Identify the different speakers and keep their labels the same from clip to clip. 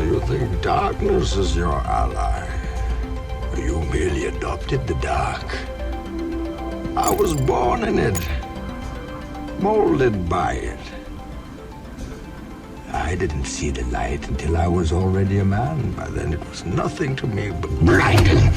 Speaker 1: You think darkness is your ally? You merely adopted the dark. I was born in it, molded by it. I didn't see the light until I was already a man. By then it was nothing to me but blinding.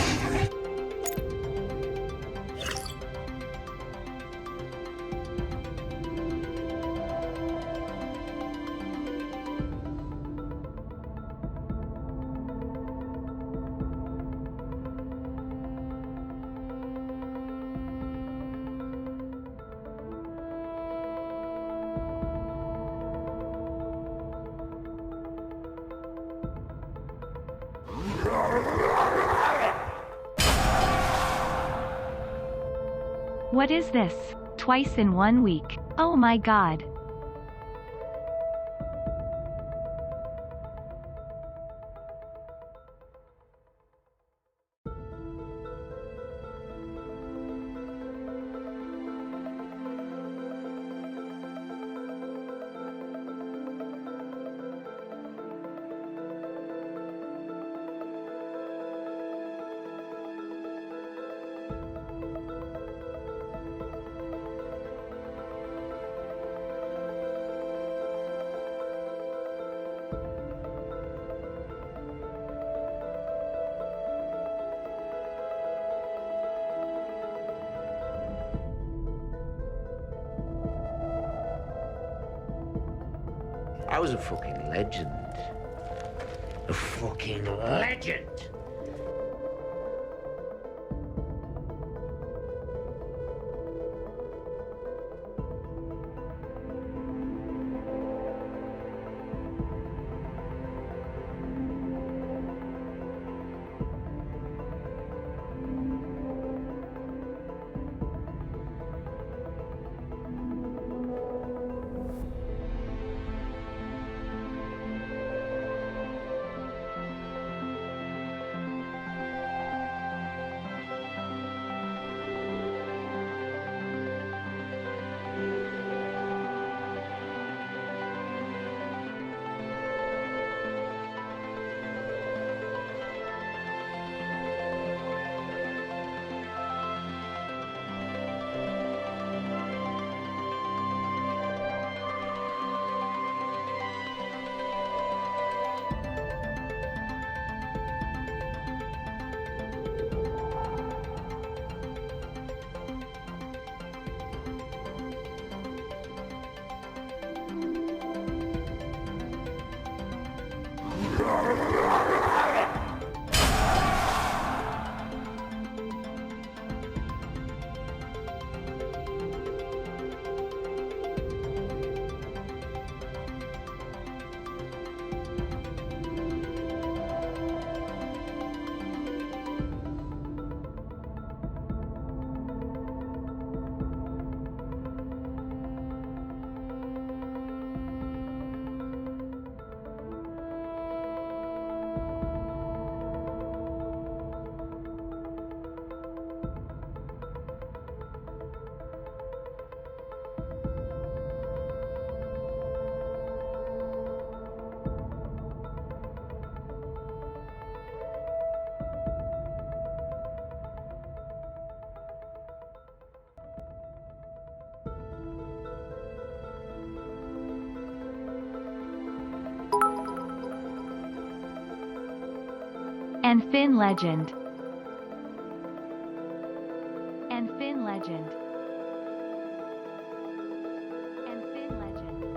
Speaker 2: What is this? Twice in 1 week. Oh my god.
Speaker 3: I was a fucking legend. A fucking legend!
Speaker 2: And Finn Legend. And Finn Legend. And Finn Legend.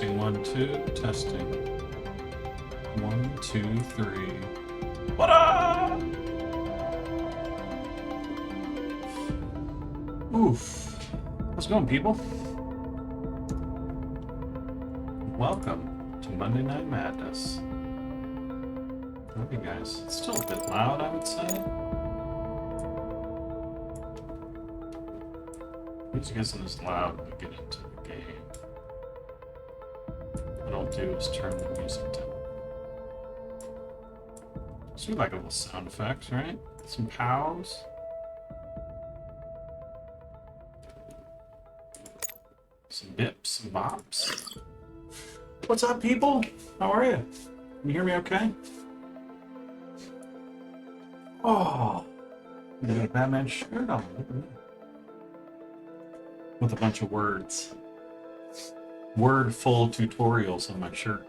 Speaker 4: Testing 1, 2, testing. 1, 2, 3. What up? Oof. How's it going, people? Welcome to Monday Night Madness. How are you guys? It's still a bit loud, I would say. Music isn't as loud when we get into the game. What I'll do is turn the music down. So we like a little sound effects, right? Some pows. Some bips, some bops. What's up, people? How are you? Can you hear me okay? Oh, you got a Batman shirt on. Look at that. With a bunch of words. Word-full tutorials on my shirt.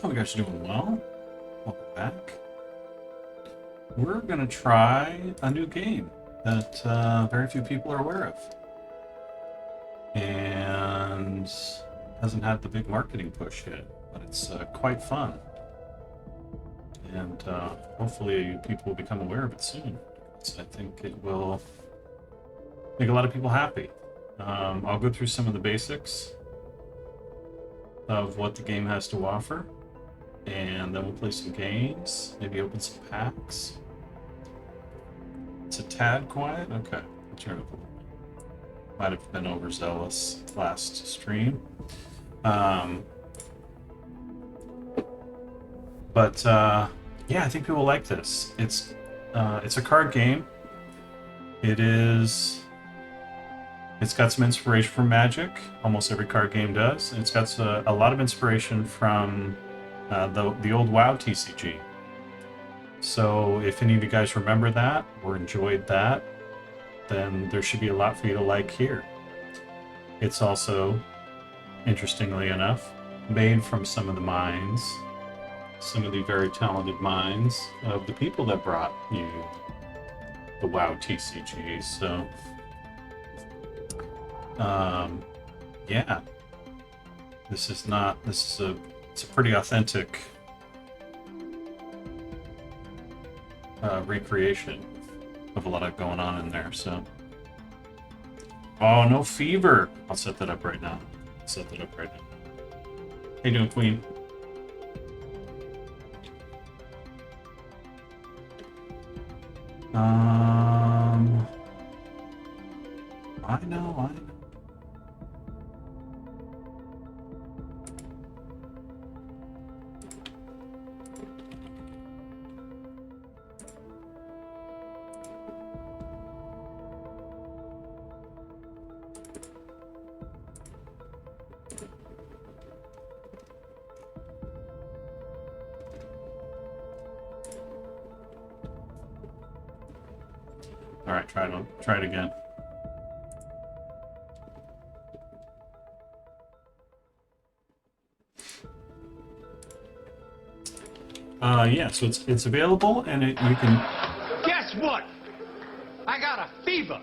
Speaker 4: Oh, you guys are doing well. Welcome back. We're gonna try a new game that very few people are aware of. And hasn't had the big marketing push yet, but it's quite fun. And hopefully people will become aware of it soon. I think it will make a lot of people happy. I'll go through some of the basics of what the game has to offer, and then we'll play some games, maybe open some packs. It's a tad quiet? Okay, I'll turn it up a little bit. Might have been overzealous last stream. But yeah, I think people like this. It's a card game. It's got some inspiration from Magic. Almost every card game does. And it's got a lot of inspiration from the old WoW TCG. So if any of you guys remember that or enjoyed that, then there should be a lot for you to like here. It's also, interestingly enough, made from some of the minds, some of the very talented minds of the people that brought you the WoW TCG. So, yeah, it's a pretty authentic recreation of a lot of going on in there. So, oh, no fever. I'll set that up right now. How you doing, Queen? I know. All right, try it again. Yeah, so it's available, and you can.
Speaker 5: Guess what? I got a fever,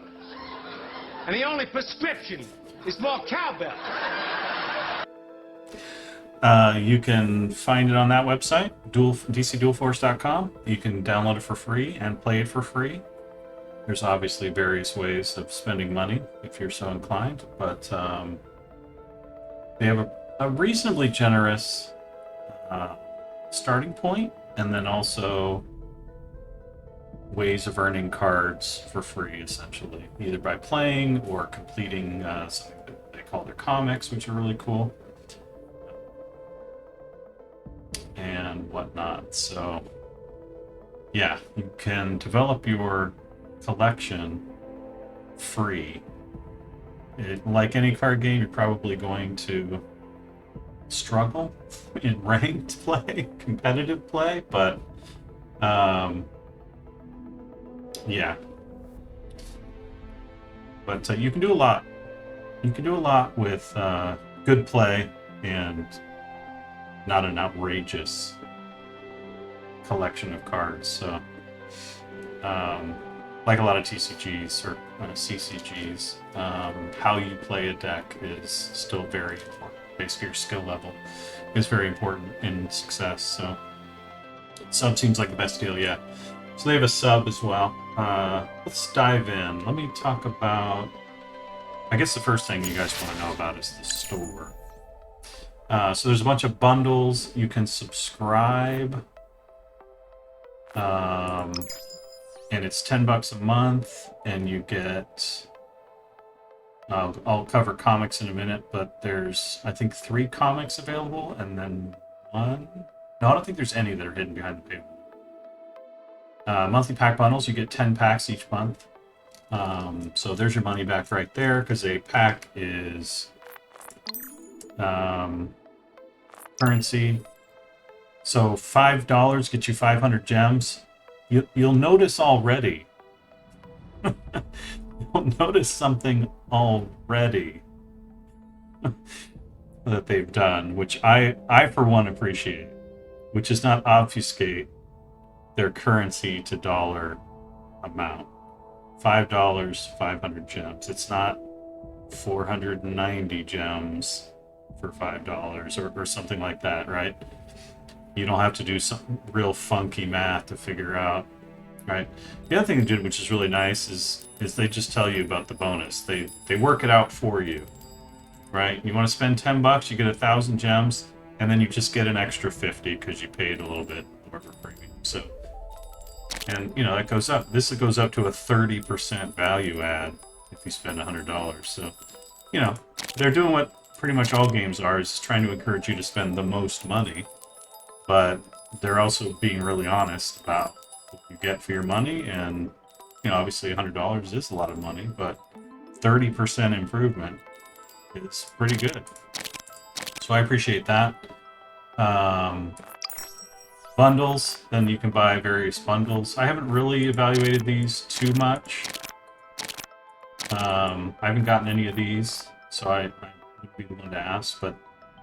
Speaker 5: and the only prescription is more cowbell.
Speaker 4: You can find it on that website, DCDualForce.com. You can download it for free and play it for free. There's obviously various ways of spending money if you're so inclined, but they have a reasonably generous starting point, and then also ways of earning cards for free, essentially, either by playing or completing something that they call their comics, which are really cool, and whatnot. So, yeah, you can develop your collection free. Like any card game, you're probably going to struggle in ranked play, competitive play, but yeah. But you can do a lot. You can do a lot with good play and not an outrageous collection of cards. So like a lot of TCGs or CCGs, how you play a deck is still very important. Basically, your skill level is very important in success. So sub seems like the best deal yet. So they have a sub as well. Let's dive in. Let me talk about... I guess the first thing you guys want to know about is the store. So there's a bunch of bundles. You can subscribe. And it's $10 a month, and you get... I'll cover comics in a minute, but there's, I think, 3 comics available, and then 1... No, I don't think there's any that are hidden behind the paywall. Monthly pack bundles, you get 10 packs each month. So there's your money back right there, because a pack is currency. So $5 gets you 500 gems. You'll notice already. You'll notice something already that they've done, which I for one appreciate, which is not obfuscate their currency to dollar amount. $5, 500 gems. It's not 490 gems for $5 or something like that, right? You don't have to do some real funky math to figure out, right? The other thing they did, which is really nice, is they just tell you about the bonus. They work it out for you, right? You want to spend $10, you get 1,000 gems, and then you just get an extra 50 because you paid a little bit more for premium. So, and you know that goes up. This goes up to a 30% value add if you spend $100. So, you know, they're doing what pretty much all games are, is trying to encourage you to spend the most money, but they're also being really honest about what you get for your money. And you know, obviously $100 is a lot of money, but 30% improvement is pretty good. So I appreciate that. Bundles, then you can buy various bundles. I haven't really evaluated these too much. I haven't gotten any of these, so I would be the one to ask, but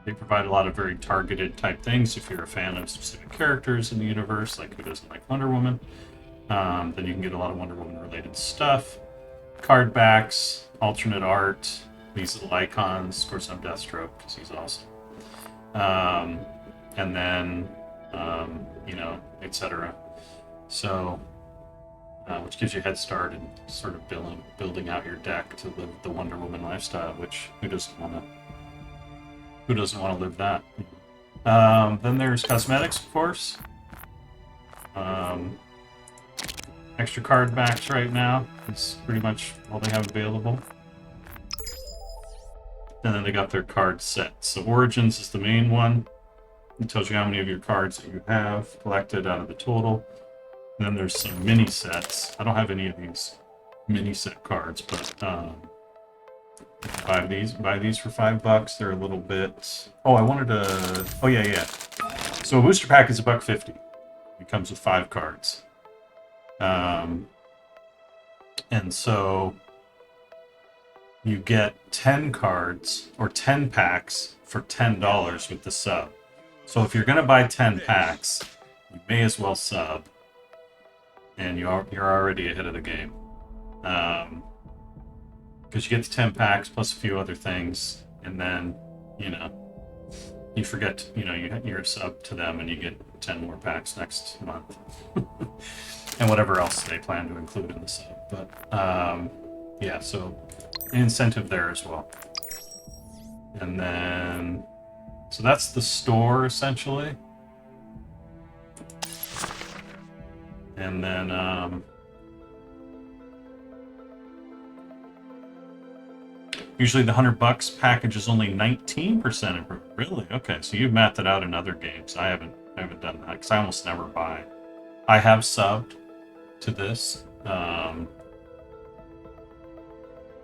Speaker 4: they provide a lot of very targeted type things. If you're a fan of specific characters in the universe, like who doesn't like Wonder Woman, then you can get a lot of Wonder Woman related stuff. Card backs, alternate art, these little icons. Of course, I'm Deathstroke because he's awesome. And then, you know, etc. So, which gives you a head start in sort of building out your deck to live the Wonder Woman lifestyle. Which who doesn't want to live that? Then there's cosmetics, of course. Extra card backs right now. It's pretty much all they have available. And then they got their card sets. So Origins is the main one. It tells you how many of your cards that you have collected out of the total. And then there's some mini sets. I don't have any of these mini set cards, but buy these for $5. They're a little bit... Oh, I wanted to... Oh, yeah. So a booster pack is $1.50. It comes with 5 cards. And so you get 10 cards or 10 packs for $10 with the sub. So if you're going to buy 10 packs, you may as well sub. And you're already ahead of the game. Because you get the 10 packs plus a few other things, and then, you know, you forget, you know, you're a sub to them and you get 10 more packs next month. And whatever else they plan to include in the sub. But, yeah, so an incentive there as well. And then, so that's the store, essentially. And then, usually the $100 package is only 19% improvement. Really? Okay, so you've mapped it out in other games. I haven't done that because I almost never buy. I have subbed to this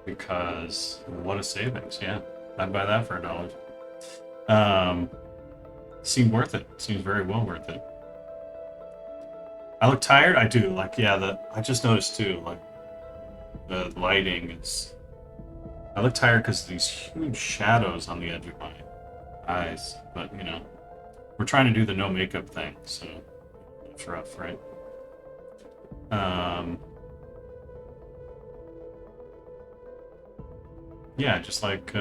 Speaker 4: because what a savings! Yeah, I'd buy that for $1. Seemed worth it. Seems very well worth it. I look tired. I do. Like, yeah. I just noticed too. Like, the lighting is. I look tired because of these huge shadows on the edge of my eyes. But you know, we're trying to do the no makeup thing, so it's rough, right? Yeah, just like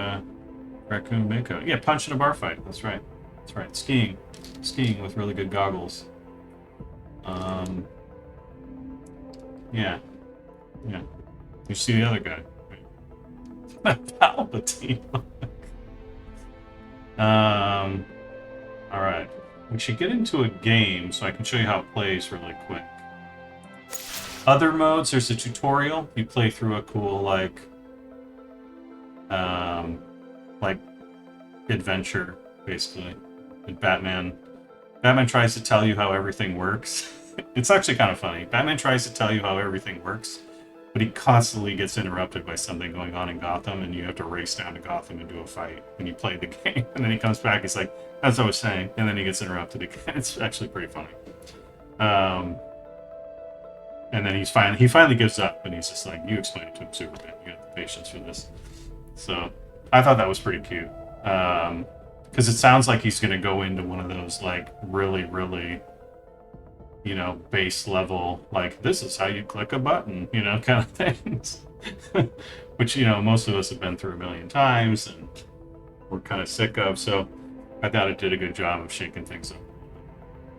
Speaker 4: Raccoon Mako. Yeah, punch in a bar fight. That's right. That's right. Skiing. Skiing with really good goggles. Yeah. Yeah. You see the other guy. Palpatine. Alright. We should get into a game so I can show you how it plays really quick. Other modes, there's a tutorial. You play through a cool, like adventure, basically. And Batman tries to tell you how everything works. It's actually kind of funny. Batman tries to tell you how everything works, but he constantly gets interrupted by something going on in Gotham, and you have to race down to Gotham and do a fight when you play the game. And then he comes back, he's like, as I was saying, and then he gets interrupted again. It's actually pretty funny. And then he finally gives up, and he's just like, you explain it to him, Superman. You got the patience for this. So I thought that was pretty cute. Because it sounds like he's going to go into one of those, like, really, really, you know, base level, like, this is how you click a button, you know, kind of things. Which, you know, most of us have been through a million times and we're kind of sick of. So I thought it did a good job of shaking things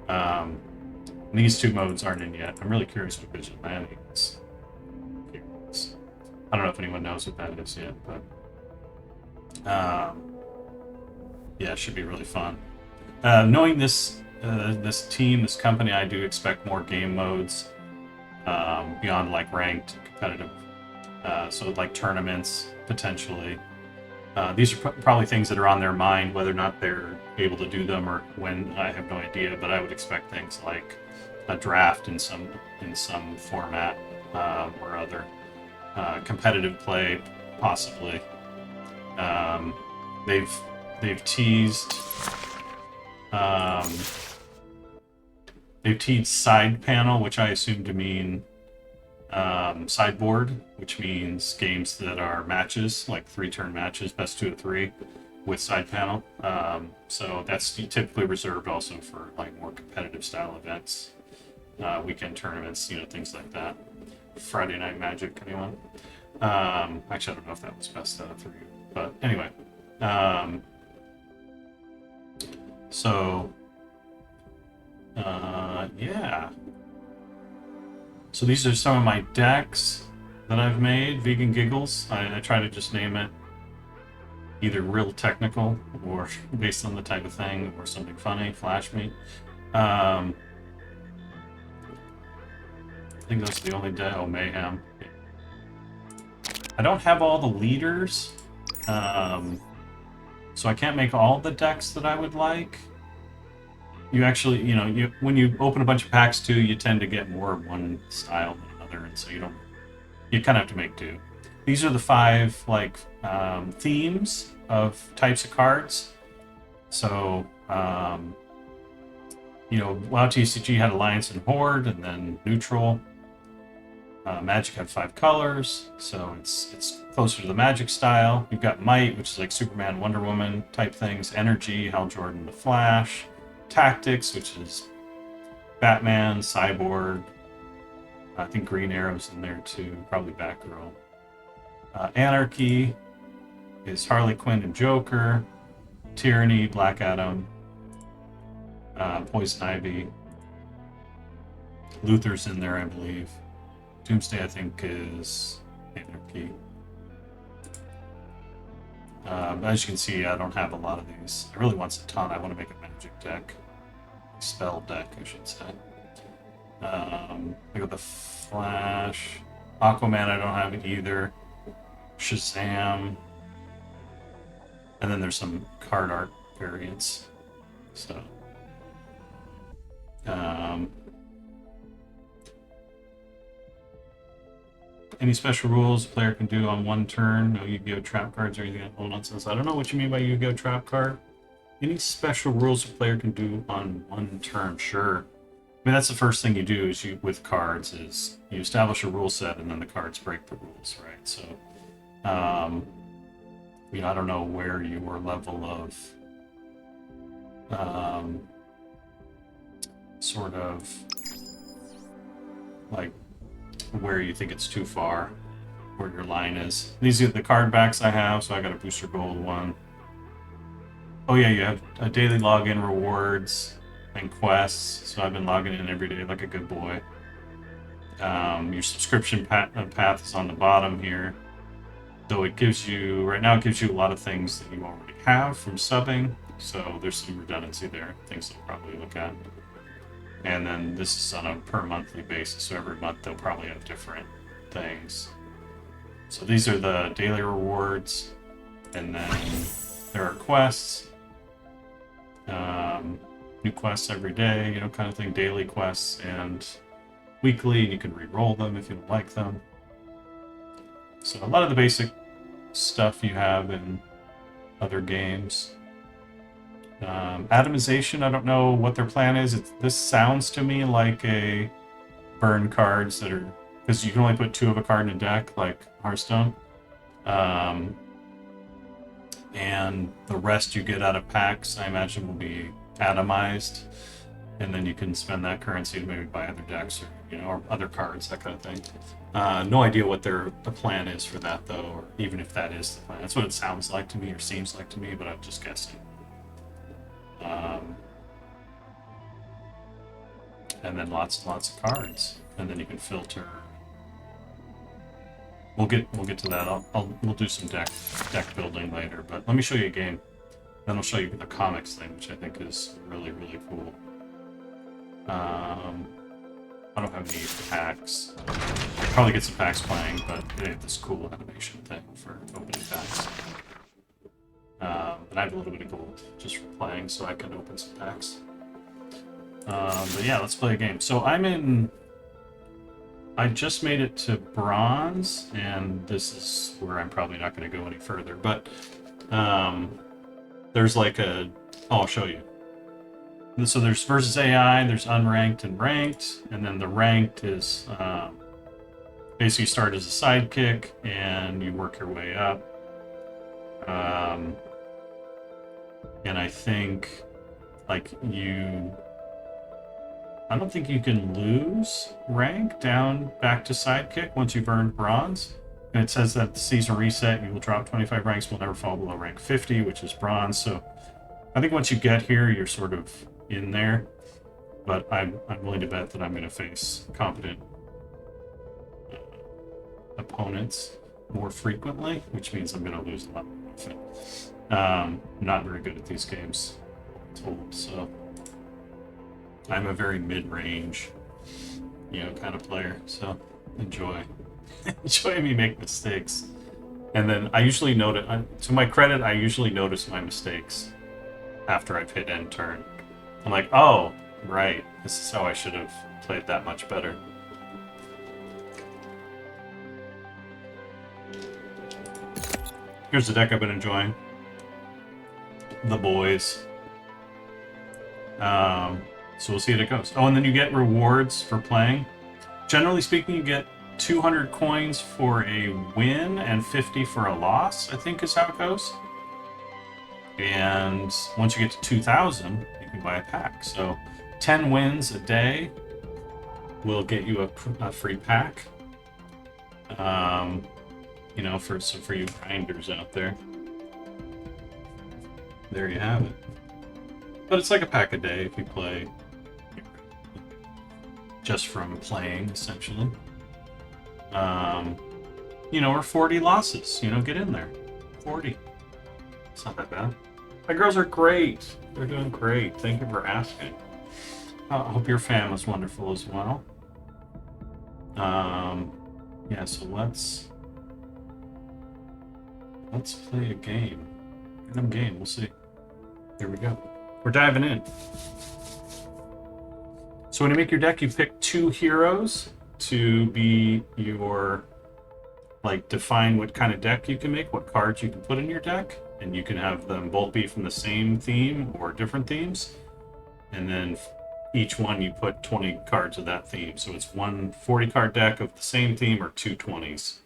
Speaker 4: up. These two modes aren't in yet. I'm really curious what Vigilante is. I don't know if anyone knows what that is yet, but yeah, it should be really fun. Knowing this this team, this company, I do expect more game modes beyond like ranked competitive. So like tournaments potentially. These are probably things that are on their mind, whether or not they're able to do them or when, I have no idea. But I would expect things like a draft in some format or other, competitive play possibly. They've teased side panel, which I assume to mean sideboard, which means games that are matches, like 3-turn matches, best 2 of 3, with side panel. So that's typically reserved also for like more competitive style events, weekend tournaments, you know, things like that. Friday Night Magic, anyone? Actually, I don't know if that was best setup for you, but anyway. Yeah. So these are some of my decks that I've made. Vegan Giggles. I try to just name it either real technical or based on the type of thing or something funny. Flash me. I think those are the only deck. Oh, Mayhem. I don't have all the leaders, so I can't make all the decks that I would like. You actually, you know, when you open a bunch of packs too, you tend to get more of one style than another, and so you kind of have to make do. These are the 5 like themes of types of cards. So, you know, WoW TCG had Alliance and Horde, and then Neutral. Magic had 5 colors, so it's closer to the Magic style. You've got Might, which is like Superman, Wonder Woman type things. Energy, Hal Jordan, The Flash. Tactics, which is Batman, Cyborg. I think Green Arrow's in there too, probably Batgirl. Anarchy is Harley Quinn and Joker. Tyranny, Black Adam. Poison Ivy. Luther's in there, I believe. Doomsday, I think, is Anarchy. As you can see, I don't have a lot of these. I really want a ton. I want to make a magic deck. Spell deck, I should say. I got the Flash. Aquaman, I don't have it either. Shazam. And then there's some card art variants. So. Any special rules a player can do on one turn? No Yu-Gi-Oh! Trap cards or anything? Oh, nonsense. I don't know what you mean by Yu-Gi-Oh! Trap card. Any special rules a player can do on one turn? Sure. I mean, that's the first thing you do is with cards is you establish a rule set and then the cards break the rules, right? So, you know, I don't know where your level of sort of like where you think it's too far where your line is. These are the card backs I have, so I got a booster gold one. Oh yeah, you have a daily login rewards and quests, so I've been logging in every day like a good boy. Your subscription path is on the bottom here. So it gives you, right now it gives you a lot of things that you already have from subbing, so there's some redundancy there, things they'll probably look at. And then this is on a per monthly basis, so every month they'll probably have different things. So these are the daily rewards, and then there are quests. New quests every day, you know, kind of thing, daily quests and weekly, and you can re-roll them if you don't like them. So a lot of the basic stuff you have in other games. Atomization, I don't know what their plan is. This sounds to me like a burn cards that are, because you can only put 2 of a card in a deck, like Hearthstone. And the rest you get out of packs, I imagine, will be atomized, and then you can spend that currency to maybe buy other decks, or you know, or other cards, that kind of thing. No idea what the plan is for that though, or even if that is the plan. That's what it sounds like to me, or seems like to me, but I'm just guessing. And then lots and lots of cards, and then you can filter. We'll get to that. We'll do some deck building later, but let me show you a game. Then I'll show you the comics thing, which I think is really, really cool. I don't have any packs. I'll probably get some packs playing, but they have this cool animation thing for opening packs. And I have a little bit of gold just for playing, so I can open some packs. But yeah, let's play a game. So I just made it to bronze, and this is where I'm probably not going to go any further, but there's like I'll show you. So there's versus AI, there's unranked and ranked, and then the ranked is basically start as a sidekick and you work your way up. And I think like I don't think you can lose rank down back to sidekick once you've earned bronze. And it says that the season reset, you will drop 25 ranks, will never fall below rank 50, which is bronze. So I think once you get here, you're sort of in there. But I'm willing to bet that I'm going to face competent opponents more frequently, which means I'm going to lose a lot more often. Not very good at these games, I'm told, so I'm a very mid-range, kind of player, so enjoy me make mistakes. And then I usually notice, to my credit, I usually notice my mistakes after I've hit end turn. I'm like, oh, right, this is how I should have played that much better. Here's the deck I've been enjoying. The Boys. So we'll see how it goes. Oh, and then you get rewards for playing. Generally speaking, you get 200 coins for a win and 50 for a loss, I think is how it goes. And once you get to 2,000, you can buy a pack. So 10 wins a day will get you a free pack. For you grinders out there. There you have it. But it's like a pack a day if you play just from playing, essentially. Or 40 losses. Get in there. 40. It's not that bad. My girls are great. They're doing great. Thank you for asking. I hope your fam was wonderful as well. Yeah, so let's play a game. Random game, we'll see. Here we go. We're diving in. So when you make your deck, you pick 2 heroes to be your, define what kind of deck you can make, what cards you can put in your deck, and you can have them both be from the same theme or different themes. And then each one you put 20 cards of that theme. So it's one 40-card deck of the same theme or 2 20s.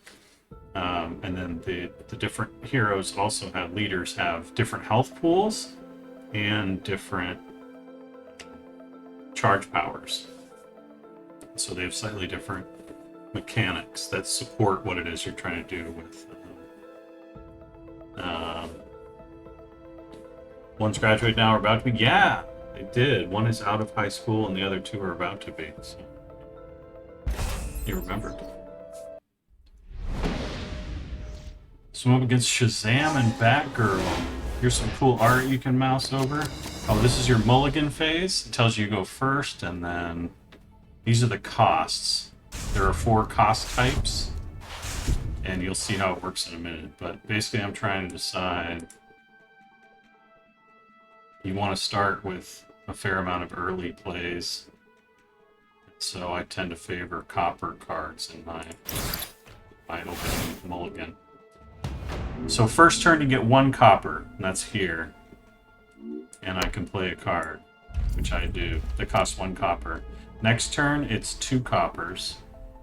Speaker 4: And then the different heroes also leaders have different health pools and different charge powers. So they have slightly different mechanics that support what it is you're trying to do with. One's graduated now or about to be. Yeah, they did. One is out of high school and the other two are about to be. So you remembered. So I'm up against Shazam and Batgirl. Here's some cool art you can mouse over. Oh, this is your mulligan phase. It tells you to go first, and then these are the costs. There are 4 cost types, and you'll see how it works in a minute. But basically, I'm trying to decide. You want to start with a fair amount of early plays. So I tend to favor copper cards in my opening mulligan. So first turn you get 1 copper, and that's here. And I can play a card, which I do, that costs 1 copper. Next turn it's 2 coppers,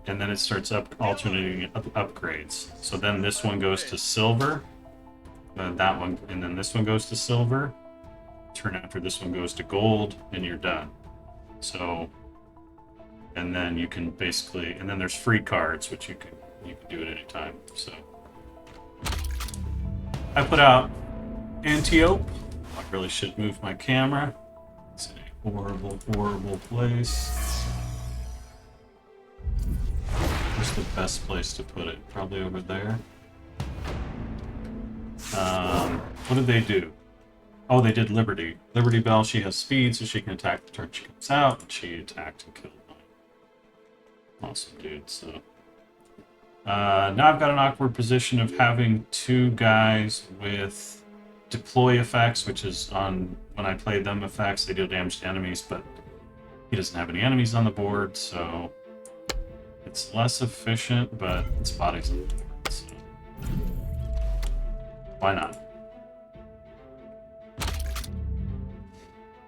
Speaker 4: and then it starts alternating upgrades. So then this one goes to silver, that one, and then this one goes to silver. Turn after this one goes to gold, and you're done. So, and then you can basically, and then there's free cards, which you can do at any time. So, I put out Antiope. I really should move my camera. It's in a horrible, horrible place. Where's the best place to put it? Probably over there. What did they do? Oh, they did Liberty. Liberty Bell, she has speed, so she can attack the turn she comes out, and she attacked and killed mine. Awesome, dude. So now I've got an awkward position of having 2 guys with deploy effects, which is on, when I play them effects, they deal damage to enemies, but he doesn't have any enemies on the board, so it's less efficient, but its body's on the board, so why not?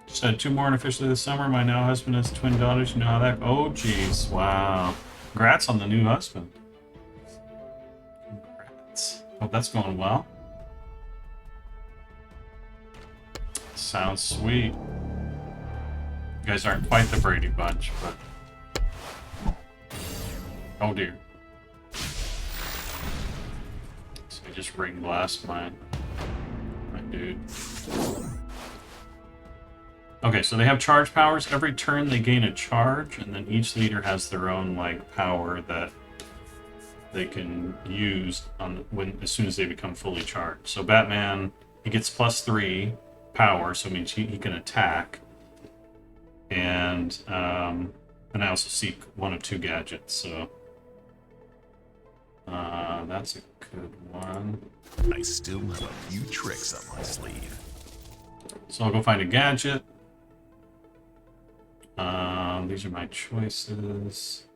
Speaker 4: Just had 2 more unofficially this summer. My now husband has twin daughters. You know how that... Oh, jeez. Wow. Congrats on the new husband. Congrats. Hope that's going well. Sounds sweet. You guys aren't quite the Brady Bunch, but... Oh, dear. So I just ring blast my dude. Okay, so they have charge powers. Every turn they gain a charge, and then each leader has their own like power that they can use on as soon as they become fully charged. So Batman, he gets +3 power, so it means he can attack. And I also seek 1 of 2 gadgets. So that's a good one.
Speaker 6: I still have a few tricks up my sleeve.
Speaker 4: So I'll go find a gadget. These are my choices.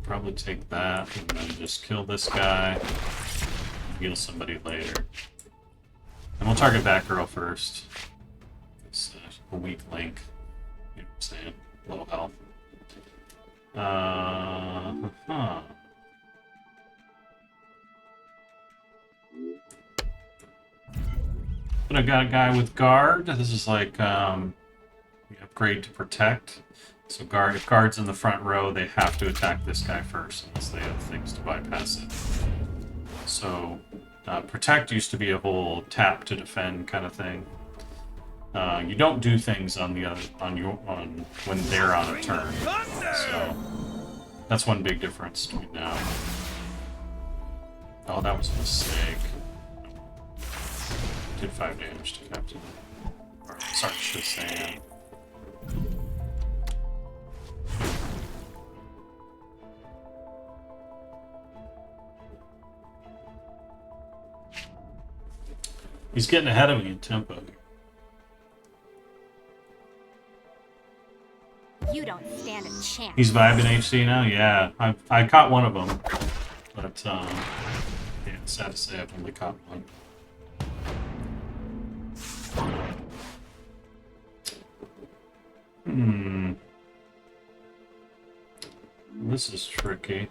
Speaker 4: Probably take that and then just kill this guy. Heal somebody later. And we'll target Batgirl first. It's a weak link. You know what I'm saying? Low health. But I got a guy with guard. This is like you upgrade to protect. So guard, if guard's in the front row, they have to attack this guy first, unless they have things to bypass it. So protect used to be a whole tap to defend kind of thing. You don't do things on when they're on a turn. So that's one big difference between now. Oh, that was a mistake. Did 5 damage to Captain. Or, sorry, Shazam. He's getting ahead of me in tempo.
Speaker 7: You don't stand a chance.
Speaker 4: He's vibing HC now? Yeah. I caught one of them. But, yeah, it's sad to say I've only caught one. This is tricky.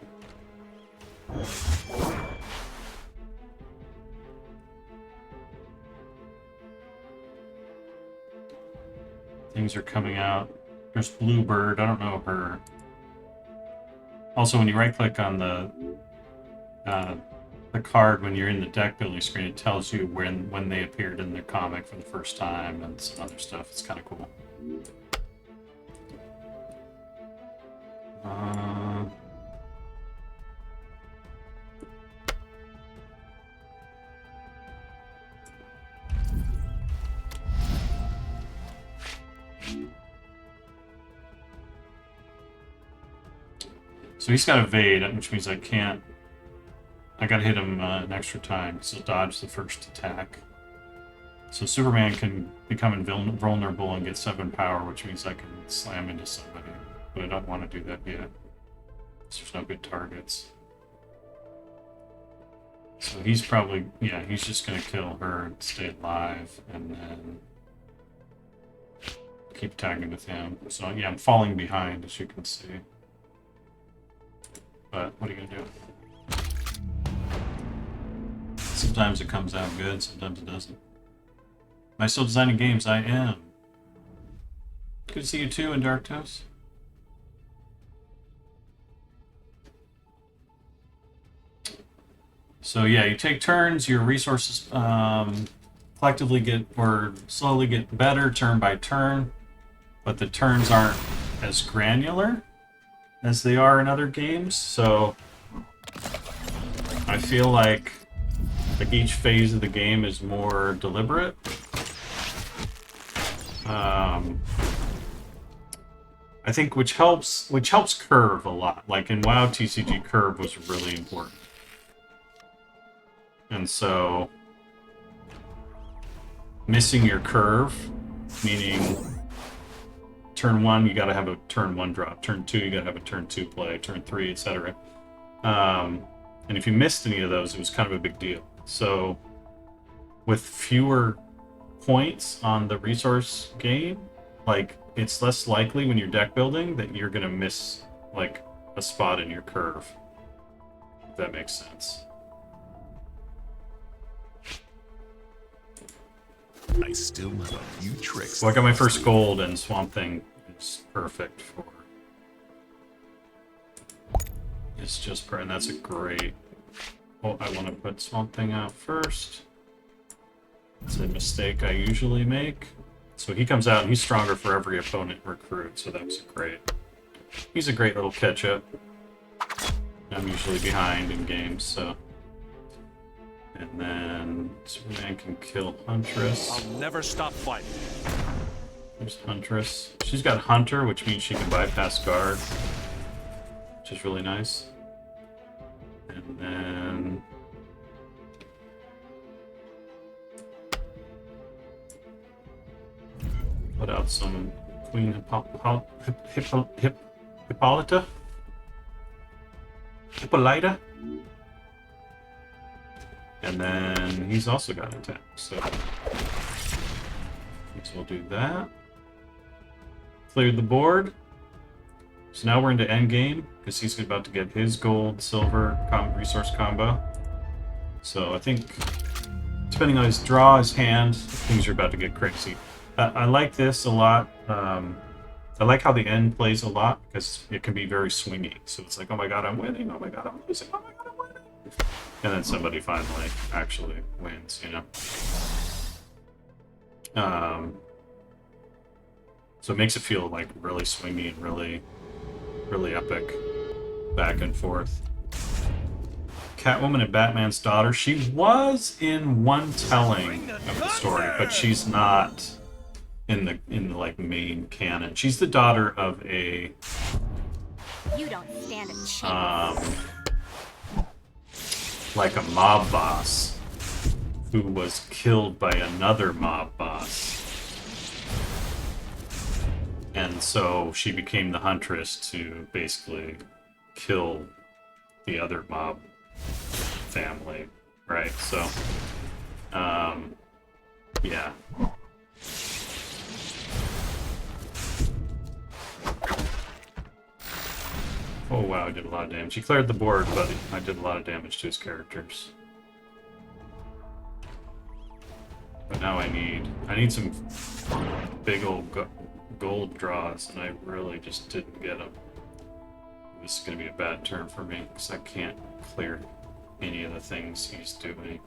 Speaker 4: Things are coming out There's Bluebird. I don't know her. Also, when you right-click on the card when you're in the deck building screen, it tells you when they appeared in the comic for the first time and some other stuff. It's kind of cool. So he's got a VoD, which means I gotta hit him an extra time because he'll dodge the first attack. So Superman can become invulnerable and get 7 power, which means I can slam into somebody. But I don't want to do that yet. There's no good targets. So he's probably, yeah, he's just gonna kill her and stay alive, and then keep tagging with him. So yeah, I'm falling behind, as you can see. But what are you gonna do? Sometimes it comes out good, sometimes it doesn't. Am I still designing games? I am. Good to see you too in Dark Toast. So yeah, you take turns, your resources collectively get, or slowly get better turn by turn, but the turns aren't as granular as they are in other games, so I feel like each phase of the game is more deliberate. I think which helps curve a lot. Like in WoW TCG, curve was really important. And so missing your curve, meaning turn 1 you gotta have a turn 1 drop, turn 2 you gotta have a turn 2 play, turn 3, etc. And if you missed any of those, it was kind of a big deal. So with fewer points on the resource gain, like it's less likely when you're deck building that you're gonna miss like a spot in your curve. If that makes sense.
Speaker 6: I still have a few tricks.
Speaker 4: So I got my first gold, and Swamp Thing is perfect for. It's just, and that's a great. Oh, I want to put Swamp Thing out first. It's a mistake I usually make. So he comes out and he's stronger for every opponent recruit, so that's great. He's a great little catch-up. I'm usually behind in games, so. And then Superman can kill Huntress.
Speaker 6: I'll never stop fighting.
Speaker 4: There's Huntress. She's got Hunter, which means she can bypass guard, which is really nice. And then put out some Queen Hippolyta? Hippolyta? And then he's also got an attack, so we'll do that. Cleared the board. So now we're into endgame, because he's about to get his gold, silver, resource combo. So I think, depending on his draw, his hand, things are about to get crazy. I like this a lot. I like how the end plays a lot, because it can be very swingy. So it's like, oh my god, I'm winning, oh my god, I'm losing, oh my god, I'm winning. And then somebody finally actually wins, you know? So it makes it feel like really swingy and really, really epic back and forth. Catwoman and Batman's daughter. She was in one telling of the story, but she's not in the like main canon. She's the daughter of a
Speaker 7: You don't stand a chance.
Speaker 4: like a mob boss who was killed by another mob boss. And so she became the Huntress to basically kill the other mob family, right? So, yeah. Oh wow, I did a lot of damage. He cleared the board, but I did a lot of damage to his characters. But now I need some big old gold draws, and I really just didn't get them. This is going to be a bad turn for me, because I can't clear any of the things he's doing.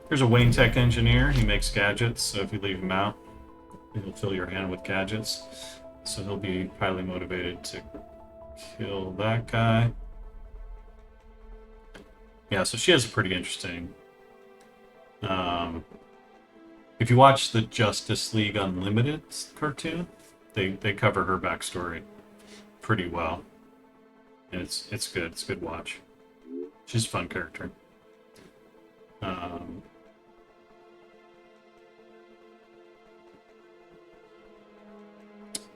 Speaker 4: Here's a Wayne Tech engineer. He makes gadgets, so if you leave him out, he'll fill your hand with gadgets. So he'll be highly motivated to kill that guy. Yeah, so she has a pretty interesting... if you watch the Justice League Unlimited cartoon, they cover her backstory pretty well. And it's good. It's a good watch. She's a fun character.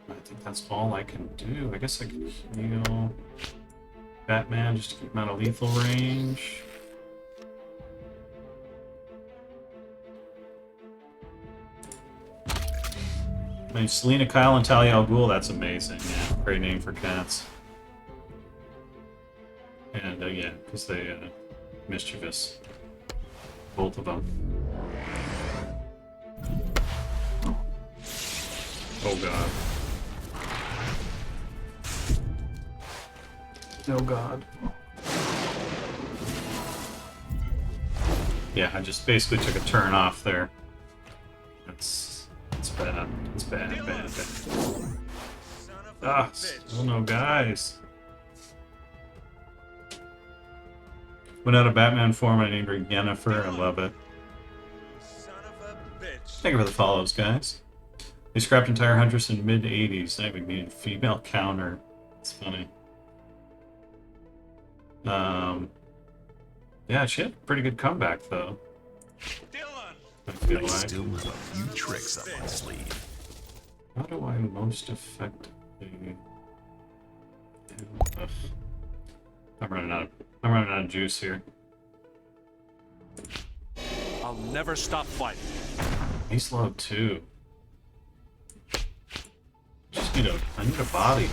Speaker 4: I think that's all I can do. I guess I can heal Batman just to keep him out of lethal range. I mean, Selena Kyle and Talia al Ghul, that's amazing. Yeah, great name for cats. And yeah, because they mischievous. Both of them. Oh god. Oh god. Yeah, I just basically took a turn off there. It's bad. It's bad, bad. Ah, oh no, guys. Went out of Batman form, I named her Yennefer. I love it. Thank you for the follows, guys. They scrapped entire Huntress in mid-80s. They even needed female counter. It's funny. Yeah, she had a pretty good comeback, though. I feel like.
Speaker 6: Still have a few tricks up my sleeve.
Speaker 4: How do I most effectively... Ugh. I'm running out of juice here.
Speaker 8: I'll never stop fighting.
Speaker 4: He's low too. I need a body.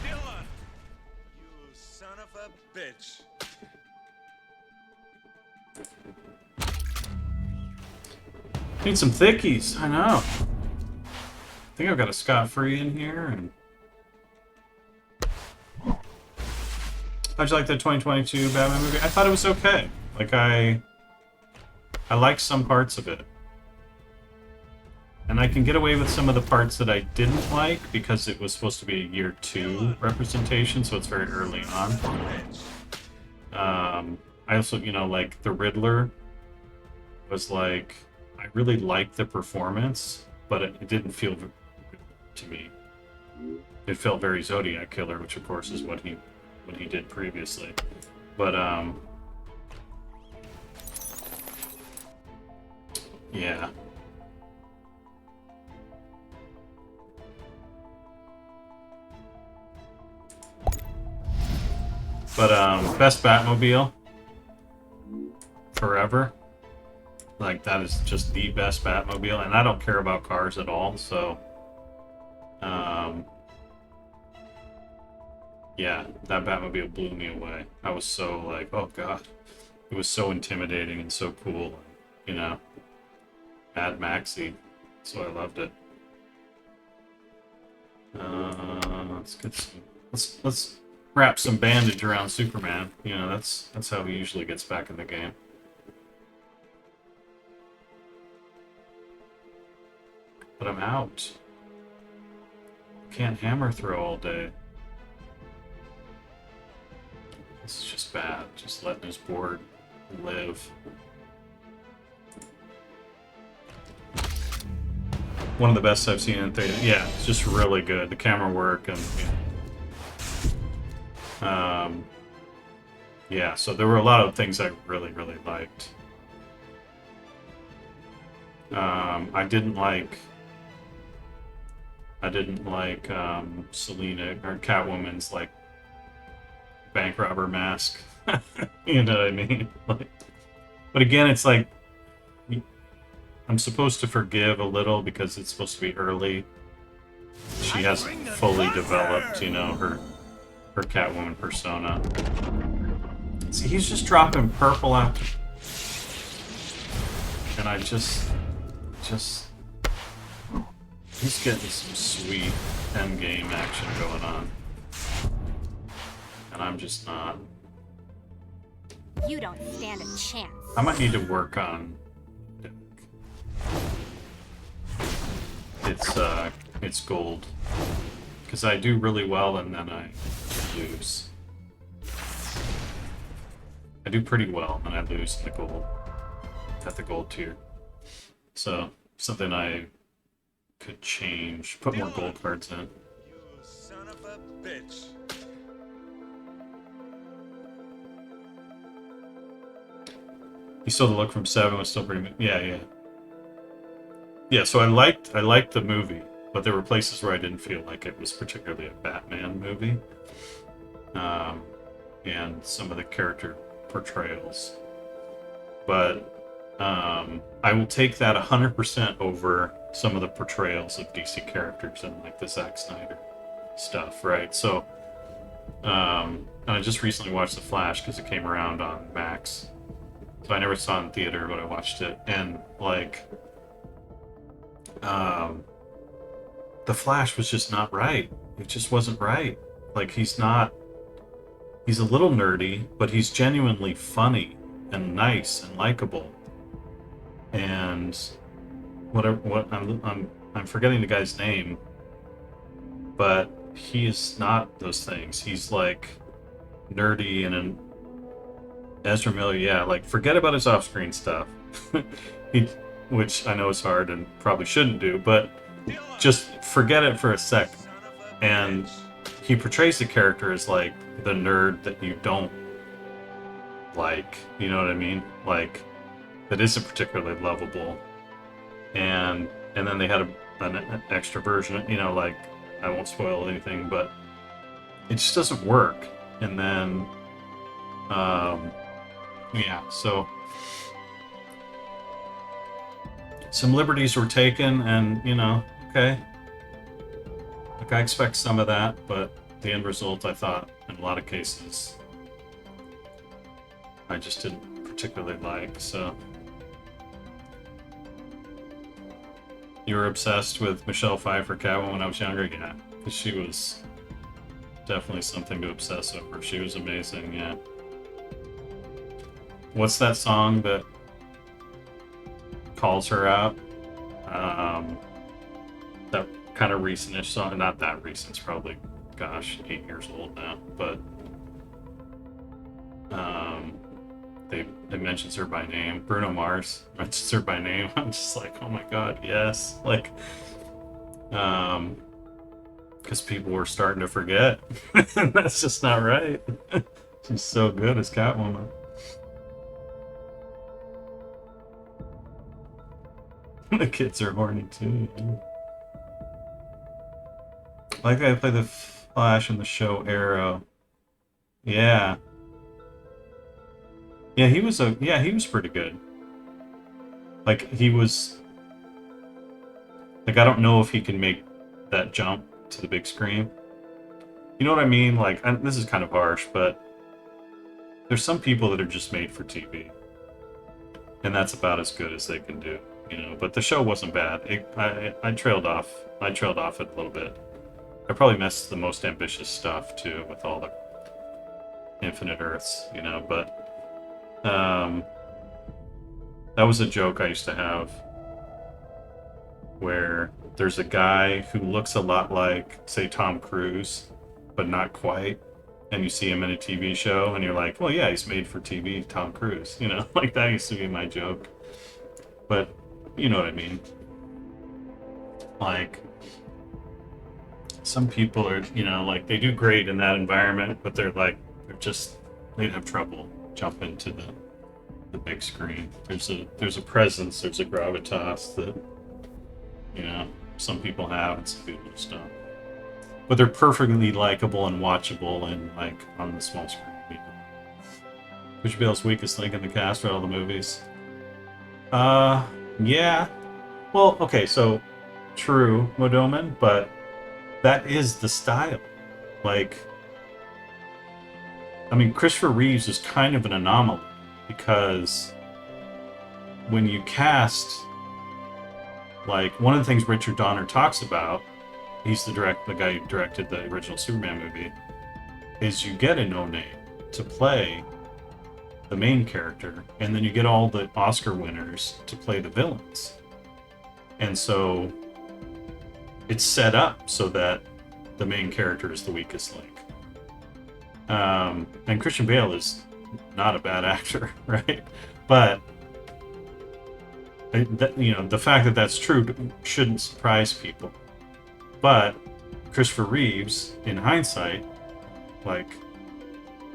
Speaker 8: Dylan! You son of a bitch.
Speaker 4: Need some thickies, I know. I think I've got a scot-free in here, and... How'd you like the 2022 Batman movie? I thought it was okay. Like, I like some parts of it. And I can get away with some of the parts that I didn't like, because it was supposed to be a year 2 representation, so it's very early on. I also, you know, like, the Riddler was like... I really liked the performance, but it didn't feel good to me. It felt very Zodiac Killer, which of course is what he did previously. But yeah. But best Batmobile forever. Like, that is just the best Batmobile, and I don't care about cars at all, so... yeah, that Batmobile blew me away. I was so, like, oh god. It was so intimidating and so cool, you know. Mad Maxi, so I loved it. Let's get some... Let's wrap some bandage around Superman. You know, that's how he usually gets back in the game. But I'm out. Can't hammer throw all day. This is just bad. Just letting his board live. One of the best I've seen in theater. Yeah, it's just really good. The camera work and yeah, so there were a lot of things I really, really liked. I didn't like Selena or Catwoman's like bank robber mask. You know what I mean? Like, but again, it's like I'm supposed to forgive a little because it's supposed to be early. She hasn't fully developed, you know, her Catwoman persona. See, he's just dropping purple after, and I just, he's getting some sweet end game action going on, and I'm just not.
Speaker 7: You don't stand a chance.
Speaker 4: I might need to work on it's gold, because I do really well and then I lose. I do pretty well and I lose the gold at the gold tier. So something I could change. Put more gold cards in.
Speaker 8: You son of a bitch.
Speaker 4: You saw the look from 7 was still pretty. Yeah. So I liked the movie, but there were places where I didn't feel like it was particularly a Batman movie, and some of the character portrayals. But I will take that 100% over some of the portrayals of DC characters and like the Zack Snyder stuff, right? So, and I just recently watched The Flash because it came around on Max. So I never saw it in theater, but I watched it, and like, the Flash was just not right. It just wasn't right. Like, he's a little nerdy, but he's genuinely funny and nice and likable. And I'm forgetting the guy's name, but he is not those things. He's like nerdy and an Ezra Miller, yeah, like forget about his off-screen stuff. Which I know is hard and probably shouldn't do, but just forget it for a second. And he portrays the character as like the nerd that you don't like, you know what I mean? Like, that isn't particularly lovable. And then they had an extra version, you know, like, I won't spoil anything, but it just doesn't work. And then, yeah, so some liberties were taken, and, you know, okay. Like, I expect some of that, but the end result, I thought, in a lot of cases, I just didn't particularly like, so. You were obsessed with Michelle Pfeiffer Catwoman when I was younger? Yeah, because she was definitely something to obsess over. She was amazing, yeah. What's that song that calls her out? That kind of recent-ish song. Not that recent. It's probably, gosh, 8 years old now. But it mentions her by name. Bruno Mars mentions her by name. I'm just like, oh my god, yes. Like, because people were starting to forget. That's just not right. She's so good as Catwoman. The kids are horny too. Like, I play the Flash in the show Arrow. Yeah. Yeah, he was pretty good. Like, he was, like, I don't know if he can make that jump to the big screen. You know what I mean? Like, this is kind of harsh, but there's some people that are just made for TV. And that's about as good as they can do. You know, but the show wasn't bad. I trailed off. I trailed off it a little bit. I probably missed the most ambitious stuff too, with all the Infinite Earths, you know. But that was a joke I used to have, where there's a guy who looks a lot like, say, Tom Cruise, but not quite, and you see him in a TV show, and you're like, well, yeah, he's made for TV, Tom Cruise, you know. Like, that used to be my joke. But you know what I mean. Like, some people are, you know, like, they do great in that environment, but they'd have trouble jumping to the big screen. There's a presence, there's a gravitas that, you know, some people have and some people just don't. But they're perfectly likable and watchable and, like, on the small screen. You know. Christian Bale's weakest link in the cast for all the movies. Yeah. Well, okay, so true, Modoman, but that is the style. Like, I mean, Christopher Reeves is kind of an anomaly because when you cast, like, one of the things Richard Donner talks about, he's the guy who directed the original Superman movie, is you get a no-name to play the main character, and then you get all the Oscar winners to play the villains. And so it's set up so that the main character is the weakest link. And Christian Bale is not a bad actor, right? But the fact that that's true shouldn't surprise people. But Christopher Reeves, in hindsight, like,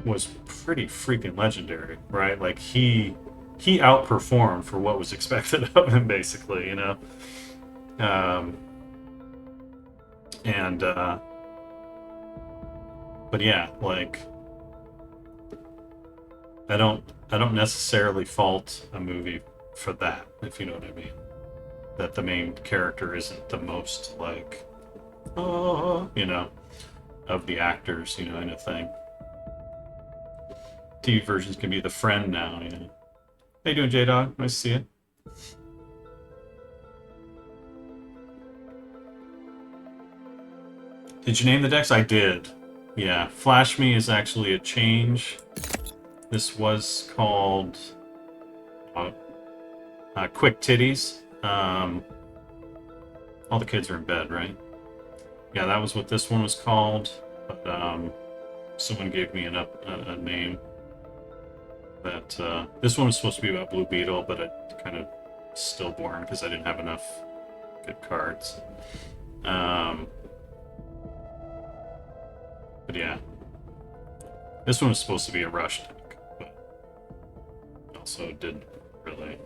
Speaker 4: was pretty freaking legendary, right? Like, he outperformed for what was expected of him, basically, you know. But yeah, like, I don't necessarily fault a movie for that, if you know what I mean. That the main character isn't the most, like, you know, of the actors, you know, in a thing. TV versions can be the friend now, you know. How you doing, J-Dog? Nice to see you. Did you name the decks? I did. Yeah, Flash Me is actually a change. This was called Quick Titties. All the kids are in bed, right? Yeah, that was what this one was called. But someone gave me a name. That this one was supposed to be about Blue Beetle, but it kind of stillborn because I didn't have enough good cards. But yeah, this one was supposed to be a rush deck, but also didn't really.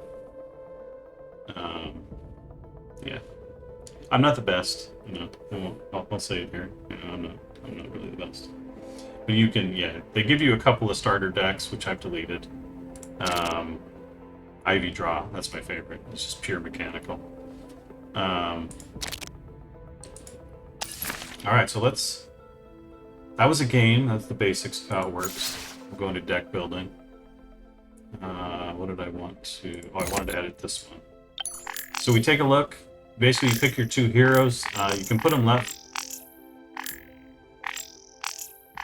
Speaker 4: Yeah, I'm not the best, you know. I'll say it here. You know, I'm not really the best. But you can, yeah. They give you a couple of starter decks, which I've deleted. Ivy Draw, that's my favorite. It's just pure mechanical. Alright, so let's... That was a game. That's the basics of how it works. We'll go into deck building. What did I want to... Oh, I wanted to edit this one. So we take a look. Basically, you pick your two heroes. You can put them left.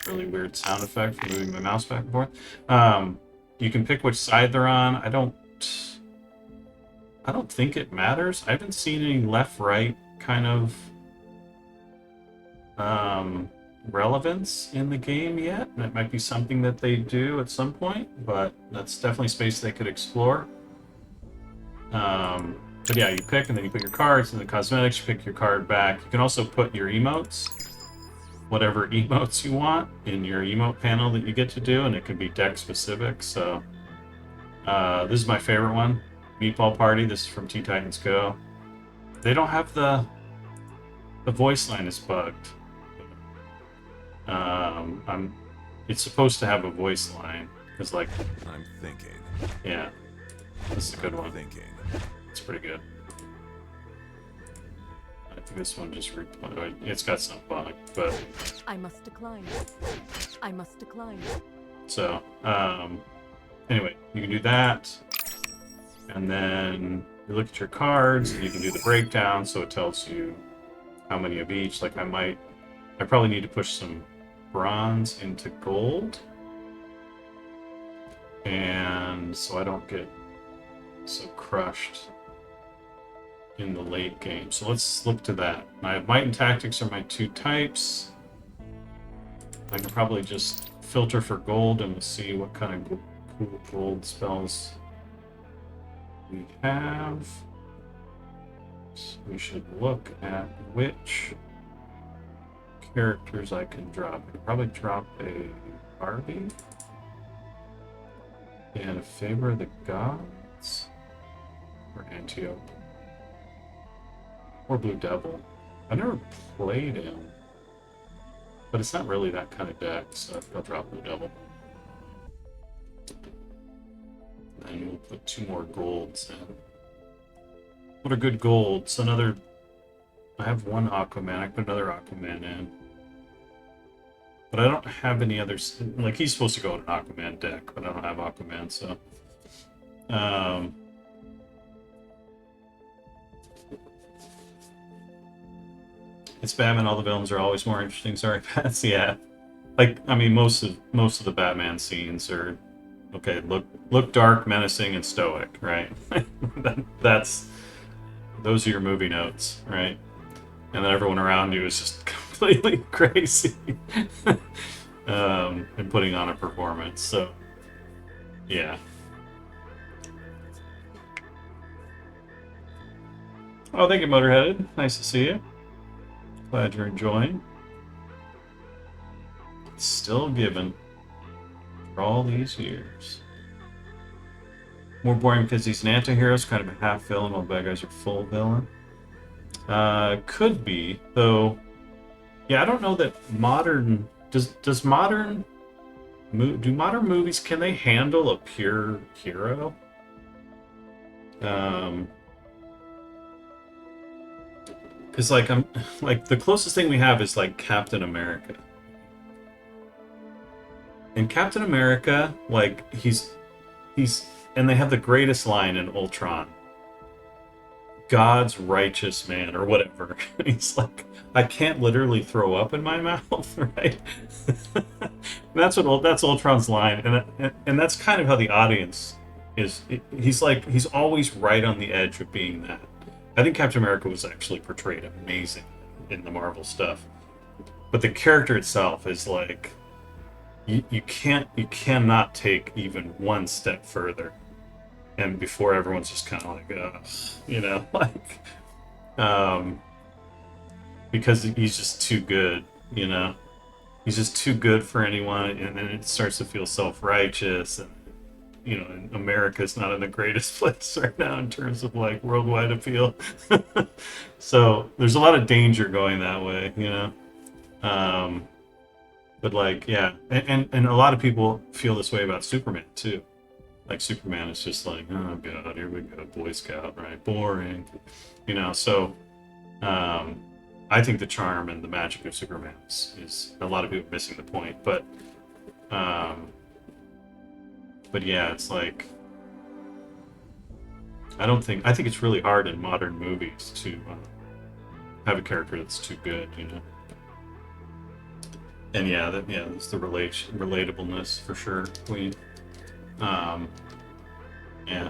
Speaker 4: Really weird sound effect for moving my mouse back and forth. You can pick which side they're on. I don't think it matters. I haven't seen any left-right kind of relevance in the game yet. And it might be something that they do at some point, but that's definitely space they could explore. But yeah, you pick, and then you put your cards, and the cosmetics, you pick your card back. You can also put your emotes, whatever emotes you want, in your emote panel that you get to do, and it can be deck specific. So this is my favorite one, Meatball Party. This is from Teen Titans Go. They don't have the voice line is bugged. It's supposed to have a voice line. It's like,
Speaker 6: I'm thinking.
Speaker 4: yeah, this is a good one.
Speaker 6: Thinking.
Speaker 4: It's pretty good. I think this one just it's got some bug, but
Speaker 9: I must decline. I must decline.
Speaker 4: so anyway, you can do that, and then you look at your cards, and you can do the breakdown, so it tells you how many of each. Like I probably need to push some bronze into gold, and so I don't get so crushed in the late game. So let's look to that. My Might and Tactics are my two types. I can probably just filter for gold and we'll see what kind of cool gold spells we have. So we should look at which characters I can drop. I can probably drop a Barbie and a Favor of the Gods or Antiope. Or Blue Devil. I never played him, but it's not really that kind of deck, so I'll drop Blue Devil. And we'll put two more golds in. What are good golds? I have one Aquaman. I can put another Aquaman in. But I don't have any others. Like, he's supposed to go in an Aquaman deck, but I don't have Aquaman, so... It's Batman, all the villains are always more interesting. Sorry, Pats, yeah. Like, I mean, most of the Batman scenes are... Okay, look dark, menacing, and stoic, right? That's... Those are your movie notes, right? And then everyone around you is just completely crazy. And putting on a performance, so... Yeah. Oh, thank you, Motorheaded. Nice to see you. Glad you're enjoying. It's still given for all these years. More boring because he's an anti-hero, it's kind of a half villain, while bad guys are full villain. Could be, though. Yeah, I don't know that modern do modern movies, can they handle a pure hero? Because like the closest thing we have is like Captain America. And Captain America, like he's and they have the greatest line in Ultron. God's righteous man, or whatever. He's like, I can't literally throw up in my mouth, right? That's Ultron's line, and that's kind of how the audience is. He's always right on the edge of being that. I think Captain America was actually portrayed amazing in the Marvel stuff, but the character itself is like, you cannot take even one step further. And before everyone's just kind of like, you know, like, because he's just too good, you know, he's just too good for anyone, and then it starts to feel self-righteous, and you know, and America's not in the greatest place right now in terms of like worldwide appeal. So there's a lot of danger going that way, you know. But like, yeah, and a lot of people feel this way about Superman too. Like, Superman is just like, oh god, here we go, Boy Scout, right? Boring, you know. So I think the charm and the magic of Superman is a lot of people missing the point, but yeah, it's like, I think it's really hard in modern movies to have a character that's too good, you know. And yeah, there's the relatableness for sure. Yeah.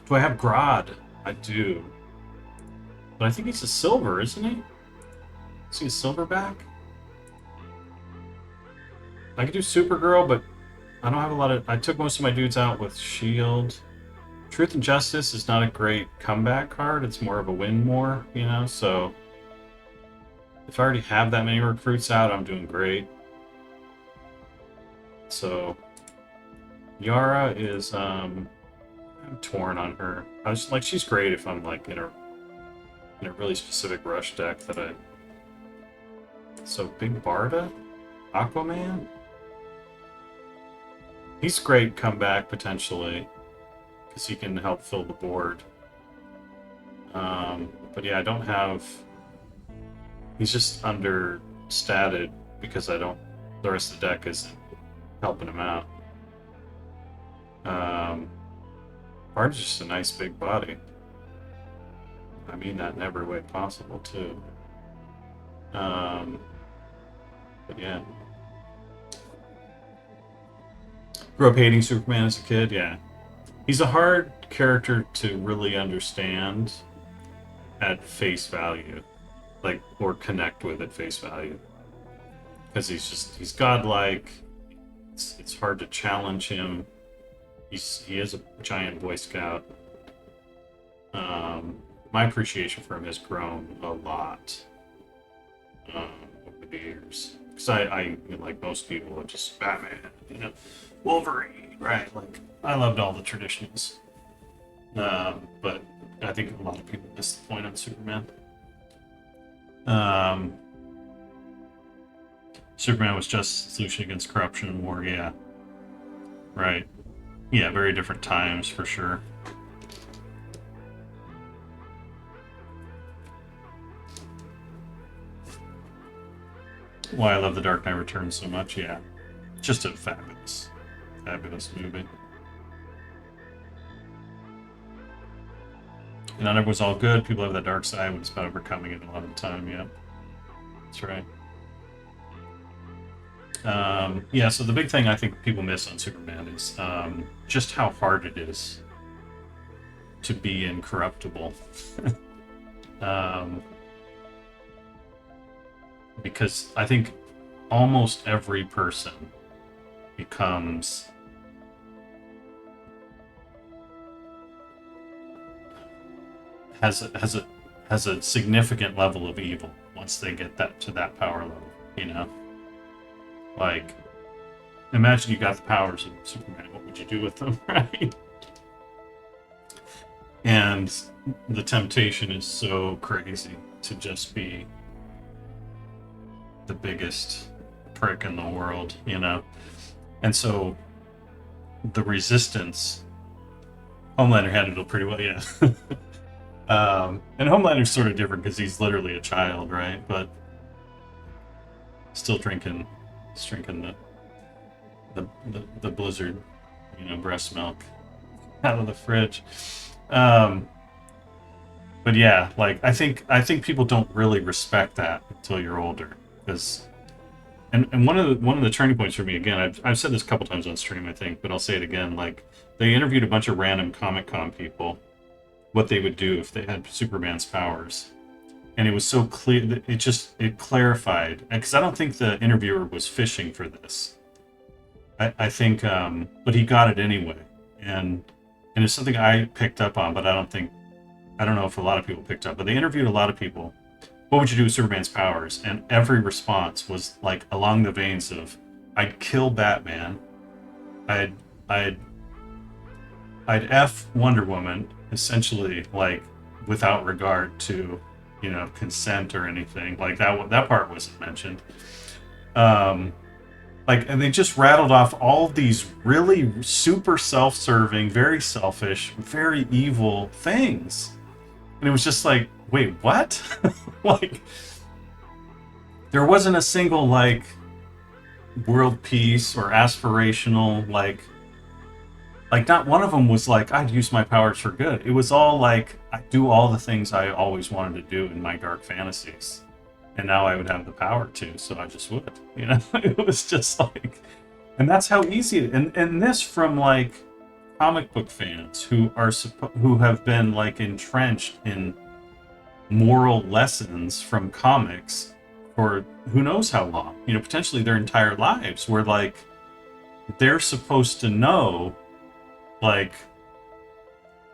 Speaker 4: Do I have Grodd? I do. But I think he's a silver, isn't he? Is he a silverback? I could do Supergirl, but I don't have a lot of... I took most of my dudes out with S.H.I.E.L.D. Truth and Justice is not a great comeback card. It's more of a win more, you know? So if I already have that many recruits out, I'm doing great. So Yara is... I'm torn on her. I was like, she's great if I'm like in a really specific rush deck that I... So Big Barda? Aquaman? He's great comeback, potentially, because he can help fill the board. But yeah, I don't have... He's just understated because I don't... The rest of the deck isn't helping him out. Barda's just a nice big body. I mean that in every way possible, too. But yeah. Grew up hating Superman as a kid, yeah. He's a hard character to really understand at face value. Like, or connect with at face value. Because he's godlike. It's hard to challenge him. He is a giant Boy Scout. My appreciation for him has grown a lot over the years. Because I like most people, are just Batman, you know, Wolverine, right? Like, I loved all the traditions. But I think a lot of people miss the point on Superman. Superman was just solution against corruption and war, yeah. Right. Yeah, very different times for sure. why I love The Dark Knight Returns so much. Yeah, just a fabulous movie. And not everyone's all good. People have that dark side, but it's about overcoming it a lot of the time. Yeah, that's right. Yeah, so the big thing I think people miss on Superman is just how hard it is to be incorruptible. Because I think almost every person becomes has a significant level of evil once they get that to that power level, you know? Like, imagine you got the powers of Superman, what would you do with them, right? And the temptation is so crazy to just be the biggest prick in the world, you know? And so the resistance, Homelander handled it pretty well, yeah. And Homelander's sort of different because he's literally a child, right? But still drinking the Blizzard, you know, breast milk out of the fridge. But yeah, like I think people don't really respect that until you're older, because and one of the turning points for me, again, I've said this a couple times on stream, I think, but I'll say it again. Like, they interviewed a bunch of random Comic-Con people what they would do if they had Superman's powers, and it was so clear that it clarified, because I don't think the interviewer was fishing for this. I think, but he got it anyway, and it's something I picked up on, but I don't know if a lot of people picked up. But they interviewed a lot of people. What would you do with Superman's powers? And every response was like along the veins of, I'd kill Batman, I'd F Wonder Woman, essentially, like, without regard to, you know, consent or anything. Like, that part wasn't mentioned. Like, and they just rattled off all of these really super self-serving, very selfish, very evil things. And it was just like, wait, what? Like, there wasn't a single, like, world peace or aspirational, like not one of them was like, I'd use my powers for good. It was all like, I do all the things I always wanted to do in my dark fantasies, and now I would have the power to, so I just would, you know? It was just like, and that's how easy it, and this from like comic book fans who have been like entrenched in moral lessons from comics for who knows how long, you know, potentially their entire lives, where like they're supposed to know like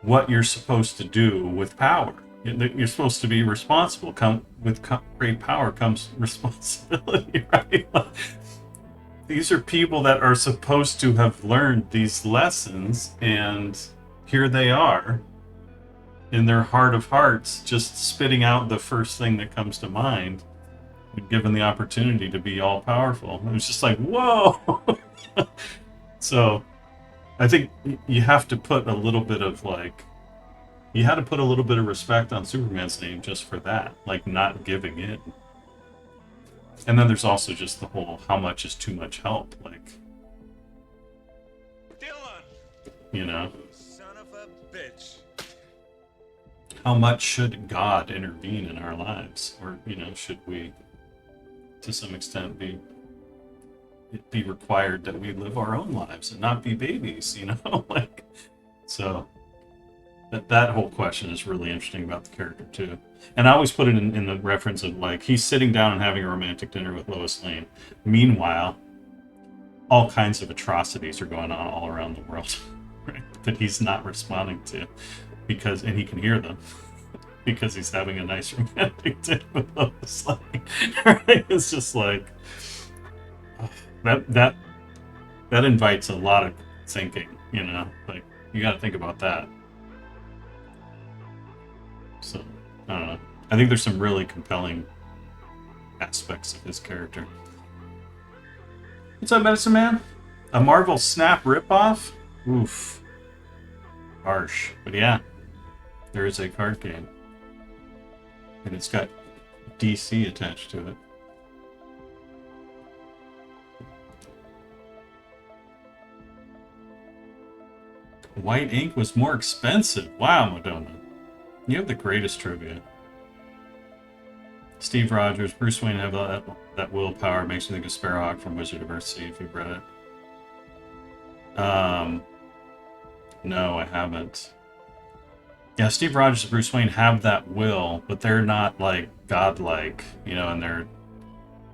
Speaker 4: what you're supposed to do with power. You're supposed to be responsible. With great power comes responsibility, right? These are people that are supposed to have learned these lessons, and here they are in their heart of hearts, just spitting out the first thing that comes to mind, given the opportunity to be all powerful. It was just like, whoa. So I think you have to put a little bit of like, you had to put a little bit of respect on Superman's name just for that, like not giving in. And then there's also just the whole, how much is too much help? Like,
Speaker 8: Dylan!
Speaker 4: you know,
Speaker 8: You son of a bitch.
Speaker 4: how much should God intervene in our lives? Or, you know, should we, to some extent, be required that we live our own lives and not be babies, you know? Like, so that whole question is really interesting about the character too. And I always put it in the reference of like, he's sitting down and having a romantic dinner with Lois Lane. Meanwhile, all kinds of atrocities are going on all around the world, right? That he's not responding to, and he can hear them because he's having a nice romantic dinner with Lois Lane. Right? It's just like, that invites a lot of thinking, you know? Like, you got to think about that. So, I don't know. I think there's some really compelling aspects of his character. What's up, Medicine Man? A Marvel Snap ripoff? Oof. Harsh. But yeah, there is a card game. And it's got DC attached to it. White ink was more expensive. Wow, Madonna. You have the greatest trivia. Steve Rogers, Bruce Wayne have that willpower makes me think of Sparrowhawk from Wizard of Earthsea, if you've read it. No, I haven't. Yeah, Steve Rogers and Bruce Wayne have that will, but they're not like godlike, you know, and they're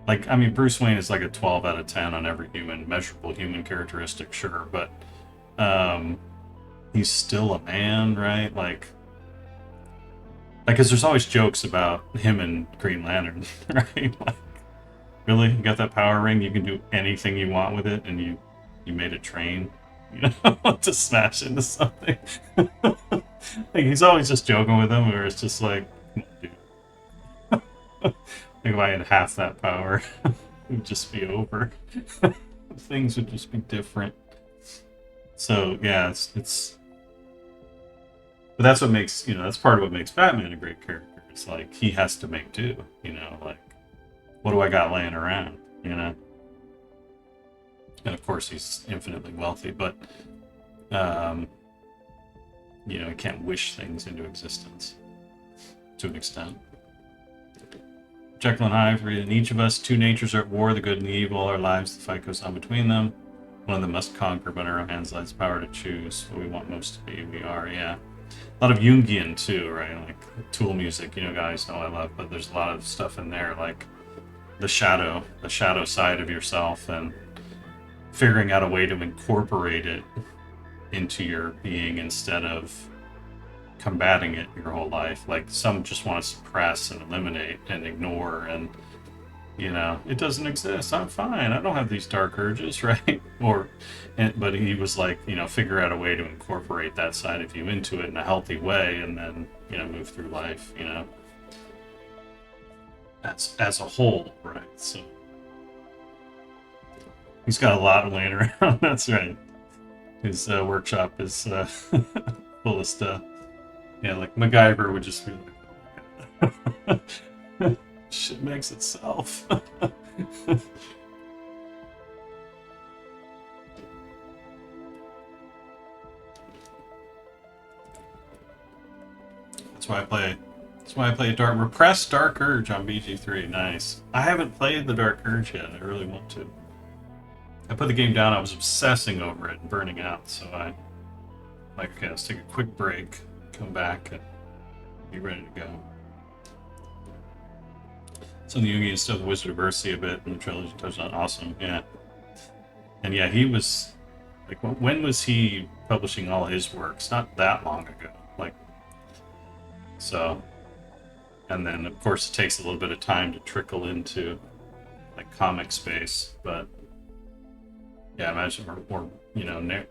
Speaker 4: like, I mean, Bruce Wayne is like a 12 out of 10 on every measurable human characteristic, sure, but he's still a man, right? Like, because there's always jokes about him and Green Lantern, right? Like, really? You got that power ring? You can do anything you want with it, and you made a train, you know, to smash into something. Like, he's always just joking with him, where it's just like, come on, dude. Like, if I had half that power, it would just be over. Things would just be different. So, yeah, it's... But that's what makes, you know, that's part of what makes Batman a great character. It's like, he has to make do, you know, like, what do I got laying around, you know? And of course, he's infinitely wealthy, but, you know, he can't wish things into existence to an extent. Jekyll and Hyde, in each of us, two natures are at war, the good and the evil. Our lives, the fight goes on between them. One of them must conquer, but in our hands lies power to choose what we want most to be. We are, yeah. A lot of Jungian too, right? Like Tool music, you know, guys know I love, but there's a lot of stuff in there, like the shadow side of yourself, and figuring out a way to incorporate it into your being instead of combating it your whole life. Like, some just want to suppress and eliminate and ignore, and, you know, it doesn't exist. I'm fine. I don't have these dark urges, right? But he was like, you know, figure out a way to incorporate that side of you into it in a healthy way, and then, you know, move through life, you know, as a whole, right? So he's got a lot laying around. That's right. His workshop is full of stuff. Yeah, like MacGyver would just be like, shit makes itself. That's why I play Dark Repressed Dark Urge on BG3. Nice. I haven't played the Dark Urge yet. I really want to. I put the game down. I was obsessing over it and burning out. So I like, okay, let's take a quick break, come back, and be ready to go. Some of the Jungian stuff, the Wizard of Earthsea a bit, and the trilogy touched on. Awesome, yeah. And yeah, he was like, when was he publishing all his works? Not that long ago. Like, so, and then of course it takes a little bit of time to trickle into like comic space, but yeah, imagine or you know,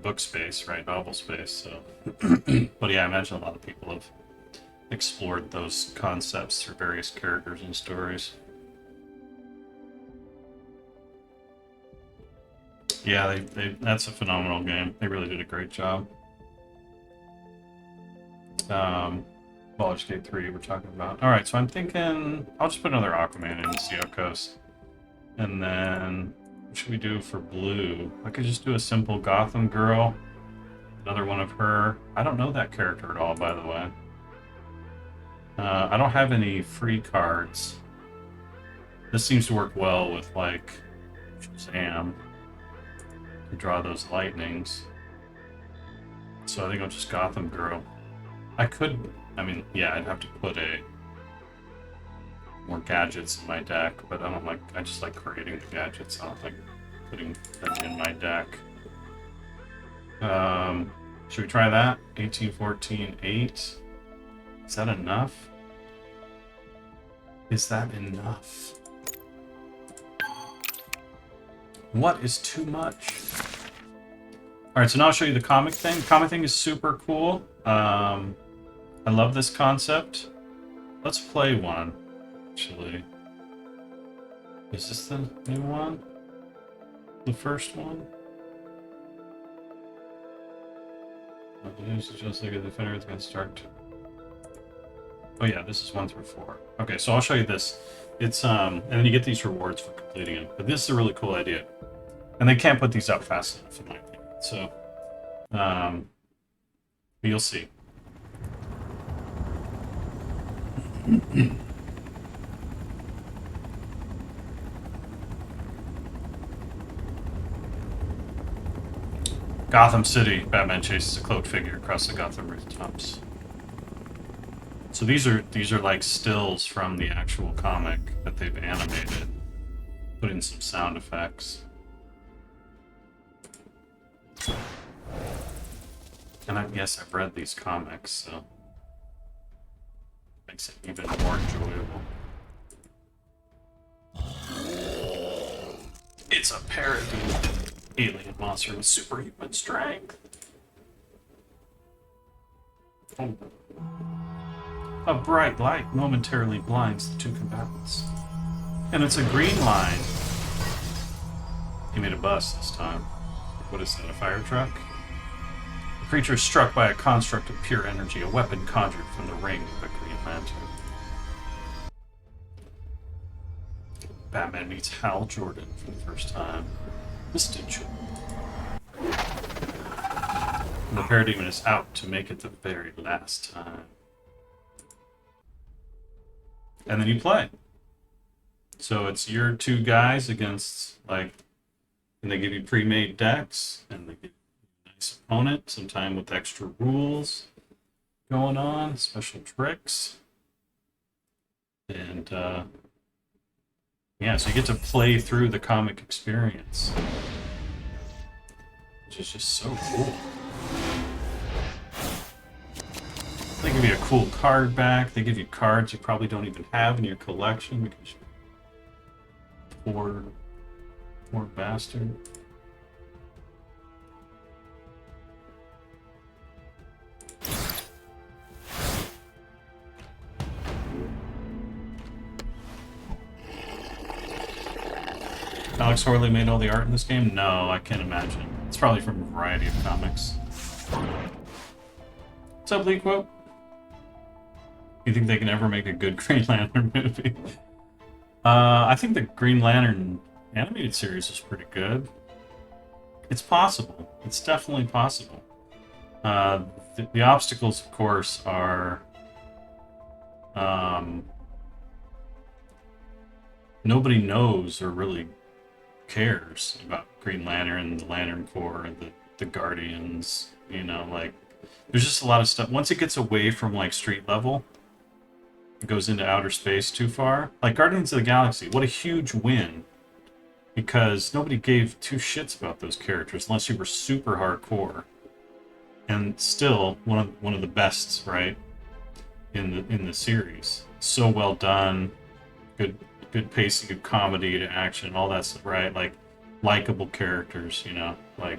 Speaker 4: book space, right? Novel space. So, but yeah, I imagine a lot of people have explored those concepts through various characters and stories. Yeah, that's a phenomenal game. They really did a great job. Baldur's Gate 3 we're talking about. Alright, so I'm thinking I'll just put another Aquaman in and see how it goes. And then what should we do for blue? I could just do a simple Gotham girl. Another one of her. I don't know that character at all, by the way. I don't have any free cards. This seems to work well with, like, Shazam to draw those lightnings. So I think I'll just Gotham Girl. I could, I mean, yeah, I'd have to put more gadgets in my deck, but I don't like, I just like creating the gadgets. I don't like putting them in my deck. Should we try that? 18, 14, 8. Is that enough? Is that enough? What is too much? Alright, so now I'll show you the comic thing. The comic thing is super cool. I love this concept. Let's play one, actually. Is this the new one? The first one? It's just like a defender against start. Oh yeah, this is 1 through 4. Okay, so I'll show you this. It's and then you get these rewards for completing it. But this is a really cool idea. And they can't put these up fast enough, in my opinion. So But you'll see. Gotham City. Batman chases a cloaked figure across the Gotham rooftops. So these are like stills from the actual comic that they've animated. Put in some sound effects. And yes, I've read these comics, so makes it even more enjoyable. It's a parody alien monster with superhuman strength. Oh. A bright light momentarily blinds the two combatants. And it's a green line. He made a bus this time. What is that, a fire truck? The creature is struck by a construct of pure energy, a weapon conjured from the ring of a Green Lantern. Batman meets Hal Jordan for the first time. Vestigial. And the Parademon is out to make it the very last time. And then you play. So it's your two guys against, like, and they give you pre-made decks, and they give you a nice opponent, sometime with extra rules going on, special tricks. And, yeah, so you get to play through the comic experience, which is just so cool. They give you a cool card back. They give you cards you probably don't even have in your collection because you're poor bastard. Alex Horley made all the art in this game? No, I can't imagine. It's probably from a variety of comics. What's up, Lee Quote? You think they can ever make a good Green Lantern movie? I think the Green Lantern animated series is pretty good. It's possible. It's definitely possible. The obstacles, of course, are... nobody knows or really cares about Green Lantern, the Lantern Corps, the Guardians, you know, like, there's just a lot of stuff. Once it gets away from, like, street level, it goes into outer space too far. Like, Guardians of the Galaxy, what a huge win, because nobody gave two shits about those characters unless you were super hardcore. And still, one of the best, right, in the series. So well done, good pacing, good comedy to action, all that stuff, right? Like, likable characters, you know, like,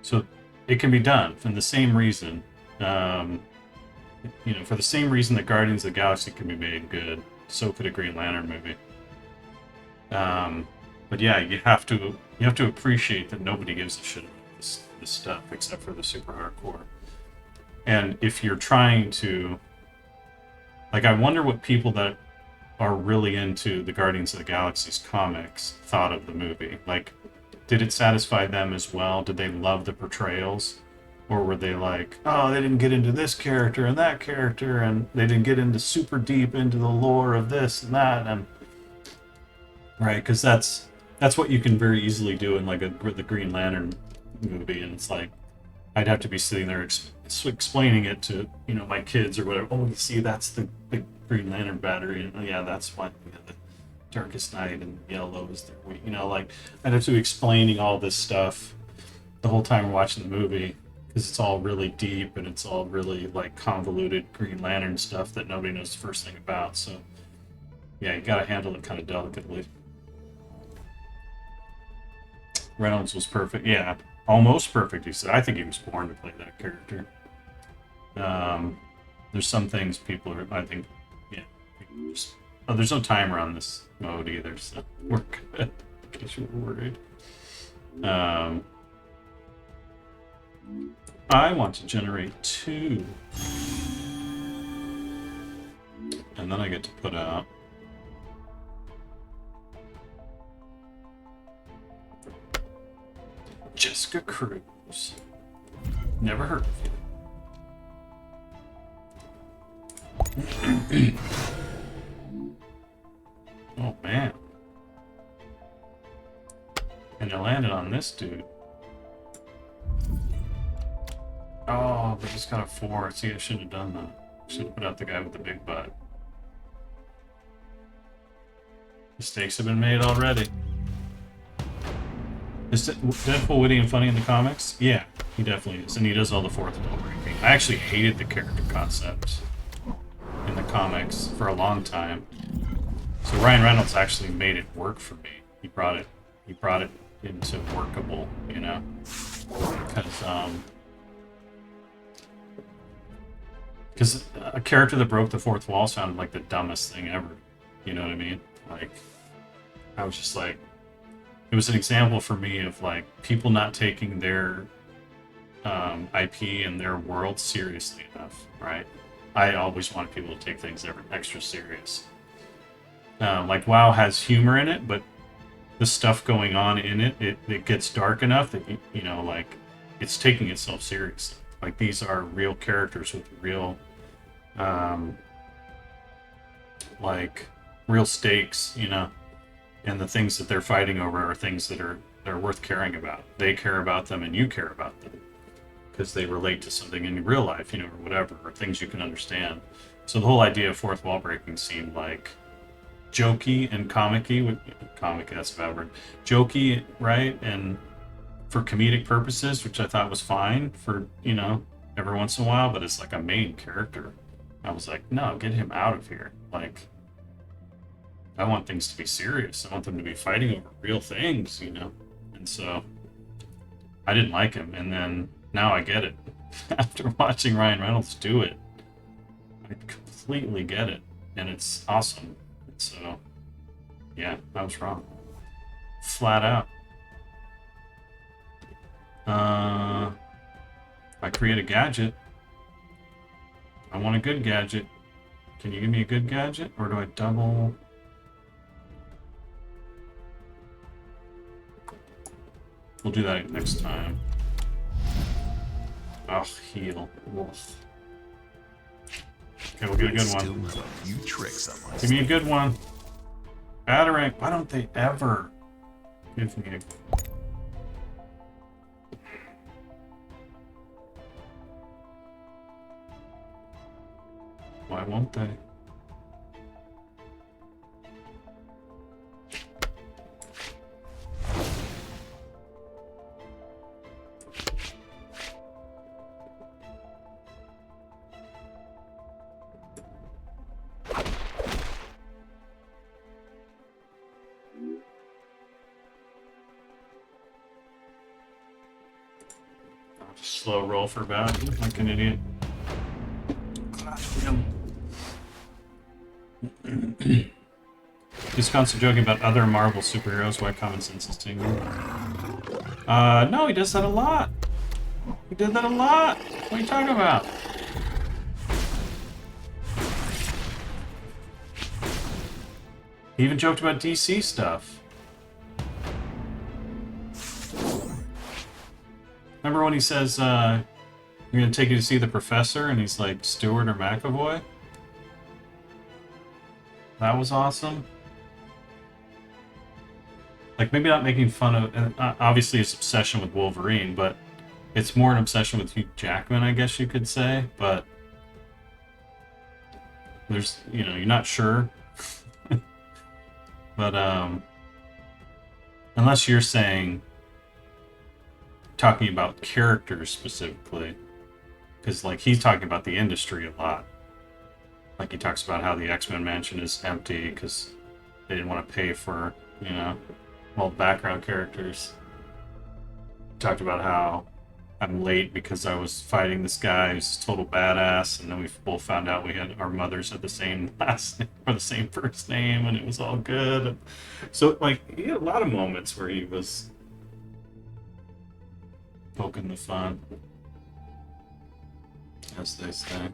Speaker 4: so it can be done for the same reason, you know, for the same reason that Guardians of the Galaxy can be made good, so could a Green Lantern movie. But yeah, you have to appreciate that nobody gives a shit about this stuff except for the super hardcore. And if you're trying to, like, I wonder what people that are really into the Guardians of the Galaxy's comics thought of the movie. Like, did it satisfy them as well? Did they love the portrayals? Or were they like, oh, they didn't get into this character and that character, and they didn't get into super deep into the lore of this and that, and right? Because that's what you can very easily do in, like, the Green Lantern movie, and it's like, I'd have to be sitting there explaining it to, you know, my kids or whatever. Oh, you see, that's the big Green Lantern battery, and oh, yeah, that's why the Darkest Night and Yellow is there. You know, like, I'd have to be explaining all this stuff the whole time we're watching the movie, because it's all really deep and it's all really, like, convoluted Green Lantern stuff that nobody knows the first thing about. So yeah, you gotta handle it kind of delicately. Reynolds was perfect. Yeah, almost perfect, he said. I think he was born to play that character. There's some things people are, I think, yeah. Just, oh, there's no timer on this mode either, so we're good, in case you were worried. I want to generate 2. And then I get to put out Jessica Cruz. Never heard of you. Oh man. And it landed on this dude. Oh, we just got a 4. See, I should have done that. Should have put out the guy with the big butt. Mistakes have been made already. Is Deadpool witty and funny in the comics? Yeah, he definitely is. And he does all the fourth wall breaking. I actually hated the character concept in the comics for a long time. So Ryan Reynolds actually made it work for me. He brought it into workable, you know? Because a character that broke the fourth wall sounded like the dumbest thing ever. You know what I mean? Like, I was just like, it was an example for me of like people not taking their IP and their world seriously enough, right? I always wanted people to take things extra serious. Like WoW has humor in it, but the stuff going on in it gets dark enough that you know, like, it's taking itself seriously. Like, these are real characters with real like real stakes, you know, and the things that they're fighting over are things that are worth caring about. They care about them and you care about them because they relate to something in real life, you know, or whatever, or things you can understand. So the whole idea of fourth wall breaking seemed like jokey and comic-y, that's a bad word, jokey, right? And for comedic purposes, which I thought was fine for, you know, every once in a while, but it's like a main character. I was like, no, get him out of here. Like, I want things to be serious. I want them to be fighting over real things, you know? And so I didn't like him. And then now I get it. After watching Ryan Reynolds do it, I completely get it. And it's awesome. And so, yeah, I was wrong. Flat out. If I create a gadget, I want a good gadget. Can you give me a good gadget? Or do I double... We'll do that next time. Oh, heal. Wolf. Okay, we'll get a good one.
Speaker 6: Still have a few tricks up my
Speaker 4: Give me a good one. Batarang. Why don't they ever give me a... Why won't they? Slow roll for about like an idiot. He's constantly joking about other Marvel superheroes. Why common sense is tingling? No, he does that a lot. He did that a lot. What are you talking about? He even joked about DC stuff. Remember when he says, "I'm gonna take you to see the professor," and he's like Stewart or McAvoy? That was awesome. Like, maybe not making fun of, and obviously his obsession with Wolverine, but it's more an obsession with Hugh Jackman, I guess you could say. But there's, you know, you're not sure. But unless you're talking about characters specifically, because like he's talking about the industry a lot. Like, he talks about how the X-Men mansion is empty because they didn't want to pay for, you know, all the background characters. Talked about how I'm late because I was fighting this guy who's a total badass, and then we both found out our mothers had the same last name or the same first name, and it was all good. So, like, he had a lot of moments where he was poking the fun, as they say.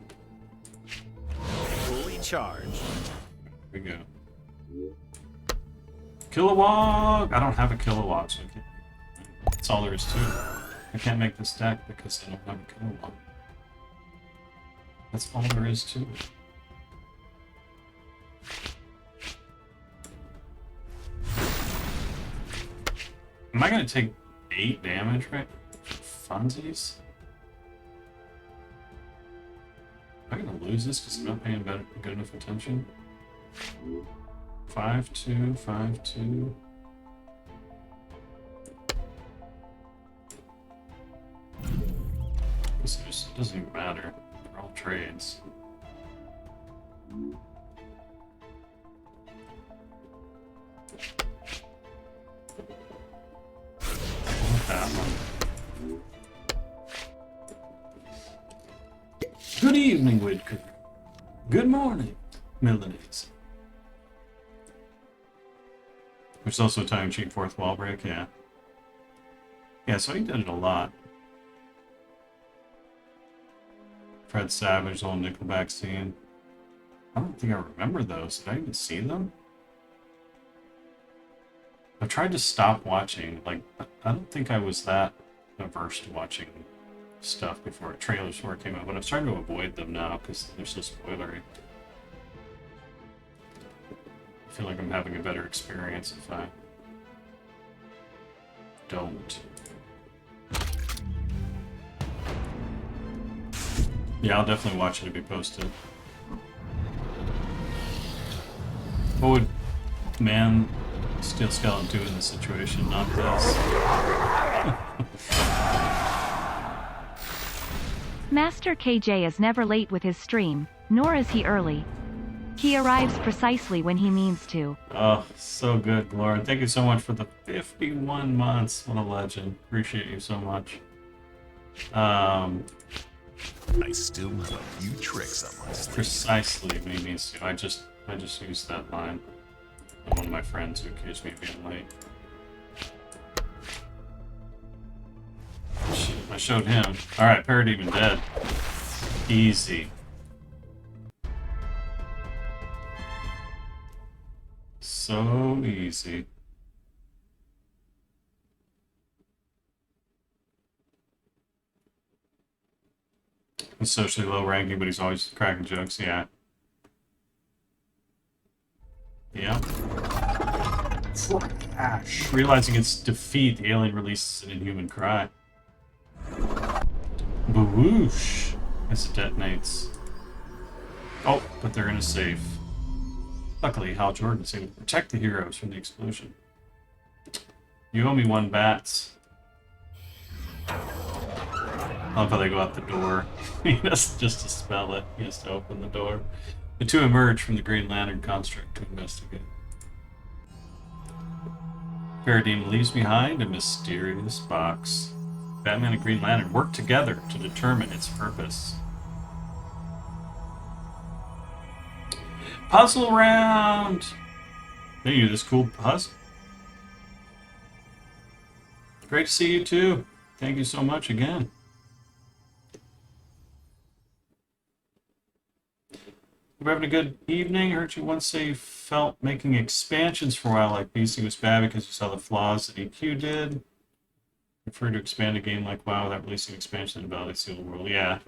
Speaker 8: Fully charged.
Speaker 4: Here we go. Kilowog! I don't have a Kilowog, so that's all there is to it. I can't make this deck because I don't have a killer one. That's all there is to it. Am I gonna take 8 damage, right? Funsies? Am I gonna lose this because I'm not paying good enough attention? 5-2, 5-2. This just doesn't even matter. They're all trades. That one. Good evening, Whitaker. Good morning, Milanese. There's also a tongue-in-cheek fourth wall break, yeah. Yeah, so he did it a lot. Fred Savage, old Nickelback scene. I don't think I remember those. Did I even see them? I've tried to stop watching. Like, I don't think I was that averse to watching stuff before trailers before it came out, but I'm starting to avoid them now because they're so spoilery. I feel like I'm having a better experience if I don't. Yeah, I'll definitely watch it to be posted. What would Man Steel Skeleton do in this situation? Not this.
Speaker 2: Master KJ is never late with his stream, nor is he early. He arrives precisely when he means to.
Speaker 4: Oh, so good, Lauren. Thank you so much for the 51 months. What a legend. Appreciate you so much.
Speaker 6: I still have a few tricks up my sleeve.
Speaker 4: Precisely when he means to. I just used that line. One of my friends who accused me of being late. I showed him. Alright, Parademon dead. Easy. So easy. He's socially low ranking, but he's always cracking jokes, yeah. Yeah. Ash. Realizing its defeat, the alien releases an inhuman cry. Bawoosh! As it detonates. Oh, but they're in a safe. Luckily, Hal Jordan's able to protect the heroes from the explosion. You owe me 1 bats. I love how they go out the door. He doesn't just to spell it, he has to open the door. The two emerge from the Green Lantern construct to investigate. Parademon leaves behind a mysterious box. Batman and Green Lantern work together to determine its purpose. Puzzle round! Thank you, this cool puzzle. Great to see you too. Thank you so much again. We're having a good evening. Heard you once say you felt making expansions for a while like PC was bad because you saw the flaws that EQ did. Prefer to expand a game like WoW without releasing expansion and validate the old world. Yeah.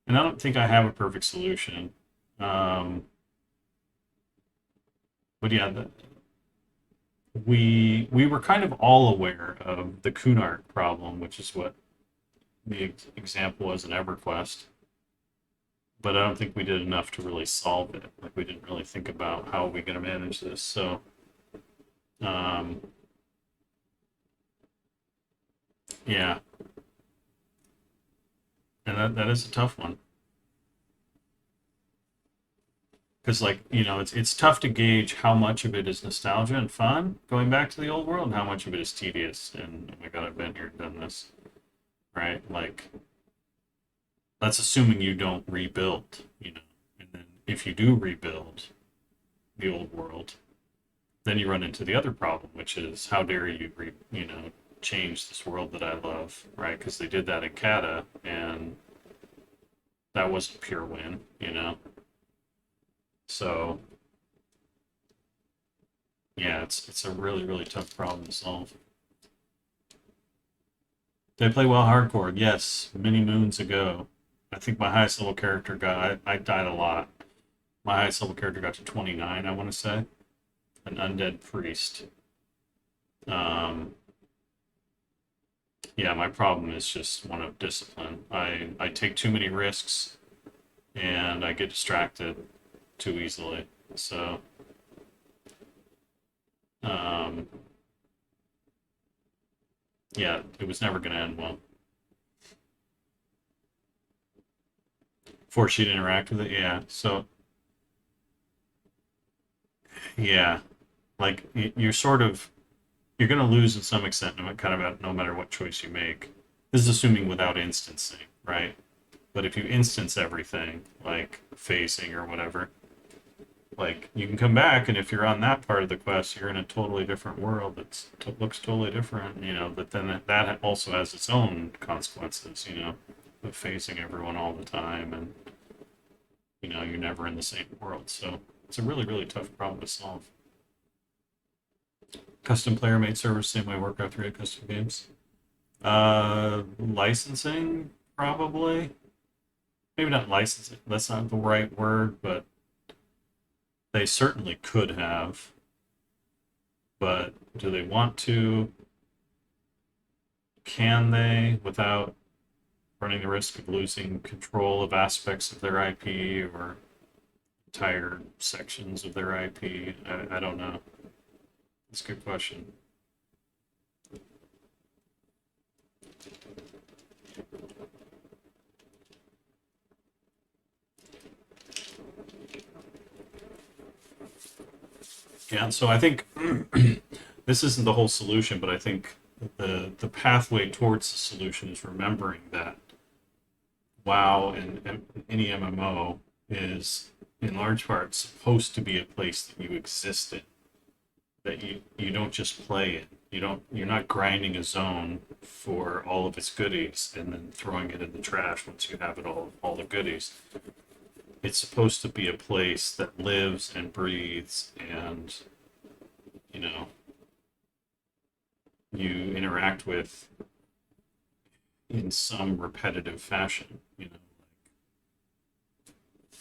Speaker 4: And I don't think I have a perfect solution. But yeah, we were kind of all aware of the Cunard problem, which is what the example was in EverQuest. But I don't think we did enough to really solve it. Like, we didn't really think about how are we going to manage this. So, yeah. And that is a tough one. Because, like, you know, it's tough to gauge how much of it is nostalgia and fun, going back to the old world, and how much of it is tedious, and, oh my god, I've been here, done this. Right? Like, that's assuming you don't rebuild, you know. And then if you do rebuild the old world, then you run into the other problem, which is how dare you, change this world that I love, right? Because they did that in Kata, and that wasn't a pure win, you know. So, yeah, it's a really, really tough problem to solve. Did I play well hardcore? Yes, many moons ago. I think my highest level character got. I died a lot. My highest level character got to 29, I want to say. An undead priest. Yeah, my problem is just one of discipline. I take too many risks and I get distracted too easily. So, um, yeah, it was never going to end well. Force you to interact with it, yeah. So, yeah, like you're sort of you're going to lose in some extent, no matter what choice you make. This is assuming without instancing, right? But if you instance everything, like phasing or whatever, like you can come back, and if you're on that part of the quest, you're in a totally different world that looks totally different, you know. But then that also has its own consequences, you know, of facing everyone all the time, and you know, you're never in the same world. So it's a really, really tough problem to solve. Custom player made servers, same way Warcraft 3 had custom games. Licensing, probably. Maybe not licensing, that's not the right word, but they certainly could have. But do they want to? Can they, without running the risk of losing control of aspects of their IP or entire sections of their IP? I don't know. That's a good question. Yeah, and so I think this isn't the whole solution, but I think the pathway towards the solution is remembering that WoW and any MMO is in large part supposed to be a place that you exist in, that you don't just play it. You're not grinding a zone for all of its goodies and then throwing it in the trash once you have it all the goodies. It's supposed to be a place that lives and breathes, and you know, you interact with in some repetitive fashion, you know.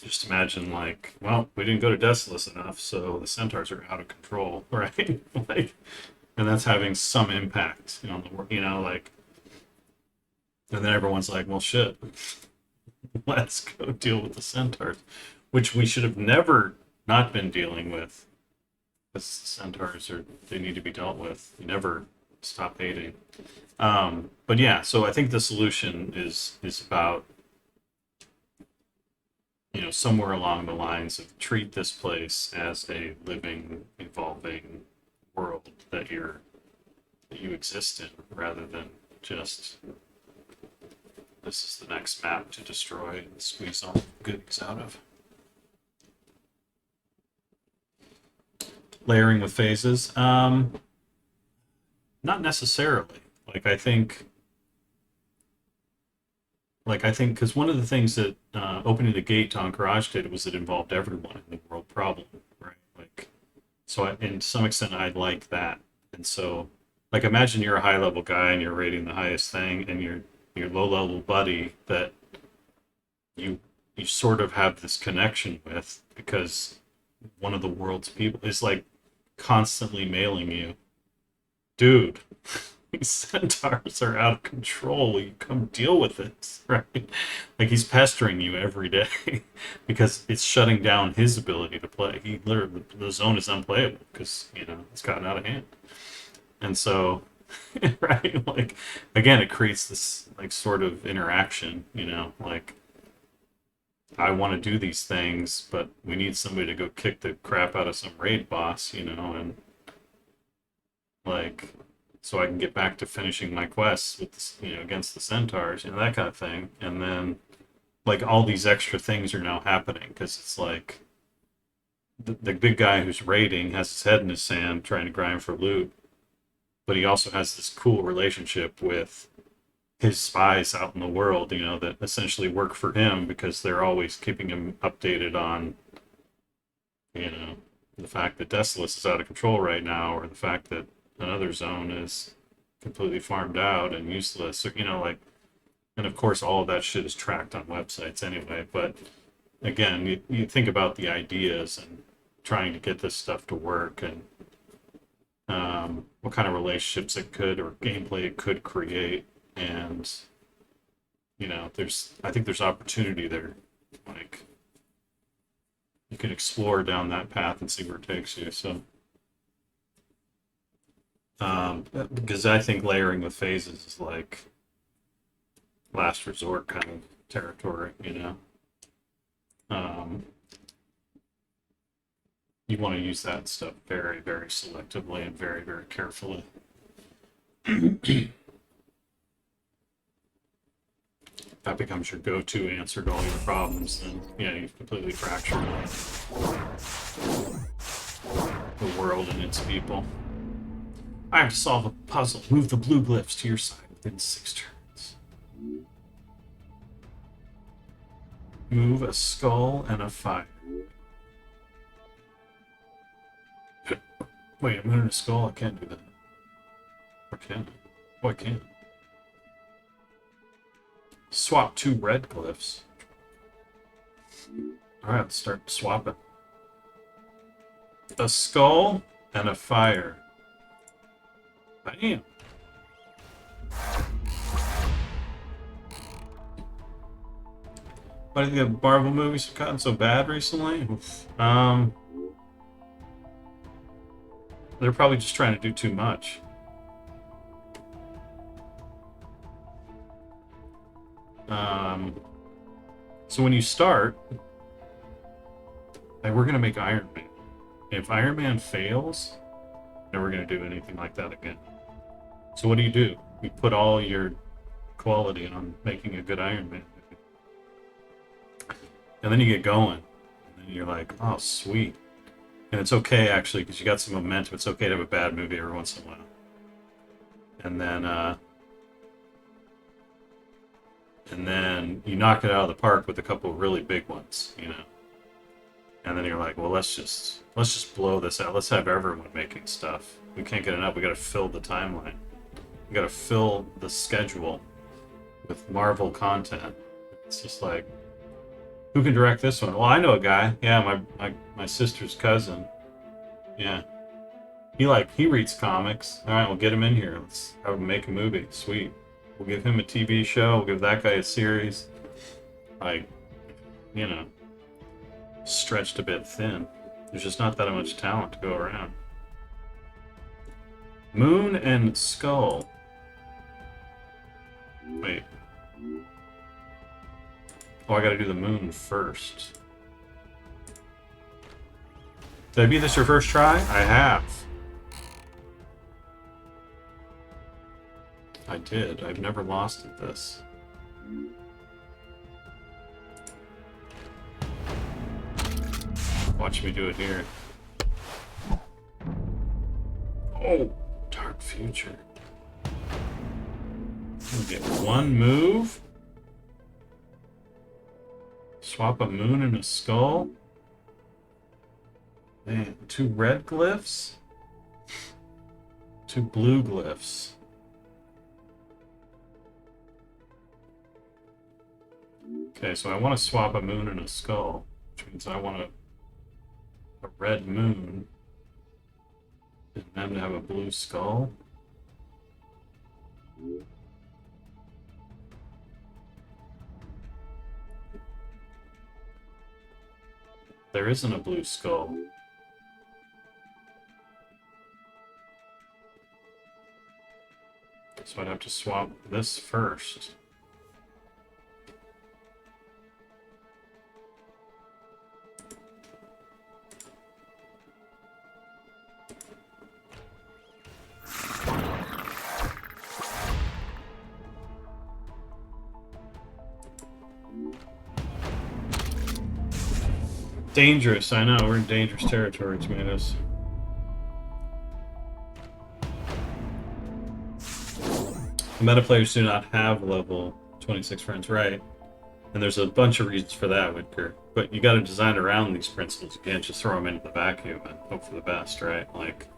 Speaker 4: Just imagine, like, well, we didn't go to Desolus enough, so the centaurs are out of control, right? Like, and that's having some impact, you know, on the world, you know, like, and then everyone's like, well, shit, let's go deal with the centaurs, which we should have never not been dealing with. Because centaurs they need to be dealt with. You never stop hating. But yeah, so I think the solution is about, you know, somewhere along the lines of treat this place as a living, evolving world that you exist in, rather than just this is the next map to destroy and squeeze all the goodies out of. Layering with phases, not necessarily. I think because one of the things that opening the gate to Encourage did was it involved everyone in the world problem, right? So in some extent, I like that. And so, imagine you're a high level guy and you're rating the highest thing, and your low level buddy that you sort of have this connection with because one of the world's people is constantly mailing you, dude, these centaurs are out of control. Will you come deal with it? Right? He's pestering you every day because it's shutting down his ability to play. He literally, the zone is unplayable because, you know, it's gotten out of hand. And so, right, again, it creates this sort of interaction, you know, I want to do these things, but we need somebody to go kick the crap out of some raid boss, you know, and so I can get back to finishing my quests with this, you know, against the centaurs, you know, that kind of thing. And then all these extra things are now happening because it's the big guy who's raiding has his head in his sand trying to grind for loot, but he also has this cool relationship with his spies out in the world, you know, that essentially work for him because they're always keeping him updated on, you know, the fact that Desolus is out of control right now, or the fact that another zone is completely farmed out and useless. So, you know, like, and of course, all of that shit is tracked on websites anyway. But again, you think about the ideas and trying to get this stuff to work and what kind of relationships it could or gameplay it could create. And, you know, I think there's opportunity there. Like, you can explore down that path and see where it takes you. So, because I think layering with phases is like last resort kind of territory, you know. You want to use that stuff very, very selectively and very, very carefully. That becomes your go-to answer to all your problems, then yeah, you've completely fractured the world and its people. I have to solve a puzzle. Move the blue glyphs to your side within 6 turns. Move a skull and a fire. Wait, I'm in a skull? I can't do that. Or can I? Oh, I can. Swap 2 red glyphs. Alright, let's start swapping. A skull and a fire. Bam! Why do you think the Marvel movies have gotten so bad recently? Oof. They're probably just trying to do too much. So when you start, like, we're gonna make Iron Man. If Iron Man fails, never gonna do anything like that again. So what do? You put all your quality on making a good Iron Man movie. And then you get going. And then you're like, oh, sweet. And it's okay, actually, because you got some momentum. It's okay to have a bad movie every once in a while. And then you knock it out of the park with a couple of really big ones, you know. And then you're like, well, let's just blow this out. Let's have everyone making stuff. We can't get enough. We got to fill the timeline. We got to fill the schedule with Marvel content. It's just like, who can direct this one? Well, I know a guy. Yeah, my sister's cousin. Yeah. He reads comics. All right, we'll get him in here. Let's have him make a movie. Sweet. We'll give him a TV show. We'll give that guy a series. Like, you know, stretched a bit thin. There's just not that much talent to go around. Moon and Skull. Wait. Oh, I gotta do the moon first. Did I beat this your first try? I have. I did. I've never lost at this. Watch me do it here. Oh, Dark Future. I'll get one move. Swap a moon and a skull. Man, 2 red glyphs. 2 blue glyphs. Okay, so I want to swap a moon and a skull, which means I want a red moon and them to have a blue skull. There isn't a blue skull. So I'd have to swap this first. Dangerous, I know, we're in dangerous territory, tomatoes. Meta players do not have level 26 friends, right? And there's a bunch of reasons for that, Whitaker. But you gotta design around these principles. You can't just throw them into the vacuum and hope for the best, right? Like,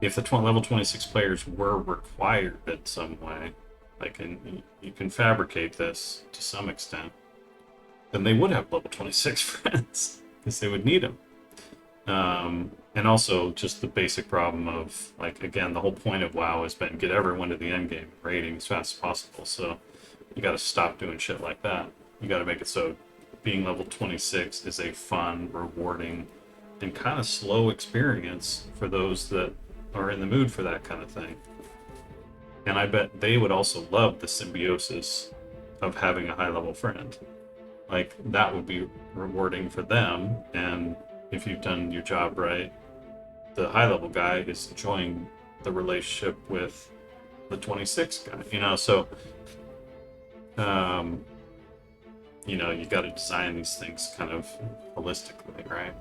Speaker 4: if the level 26 players were required in some way, like, and you can fabricate this to some extent, then they would have level 26 friends because they would need them. And also just the basic problem of, like, again, the whole point of WoW has been get everyone to the end game rating as fast as possible. So you got to stop doing shit like that. You got to make it so being level 26 is a fun, rewarding, and kind of slow experience for those that are in the mood for that kind of thing. And I bet they would also love the symbiosis of having a high level friend. Like, that would be rewarding for them, and if you've done your job right, the high level guy is enjoying the relationship with the 26 guy, you know. So you know, you got to design these things kind of holistically, right?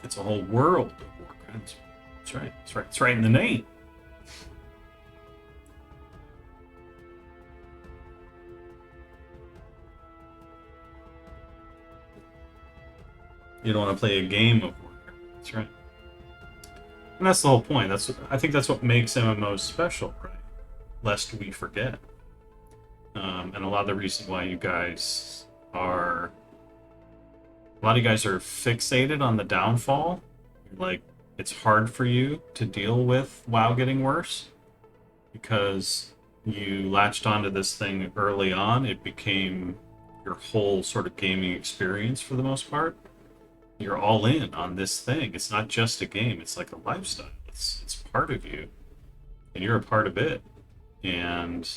Speaker 4: It's a whole world of Warcraft. That's right. That's right. It's right in the name. You don't want to play a game of Warcraft. That's right. And that's the whole point. I think that's what makes MMOs special, right? Lest we forget. And a lot of the reason why you guys are... A lot of you guys are fixated on the downfall. Like, it's hard for you to deal with WoW getting worse because you latched onto this thing early on. It became your whole sort of gaming experience for the most part. You're all in on this thing. It's not just a game. It's like a lifestyle. It's part of you, and you're a part of it. And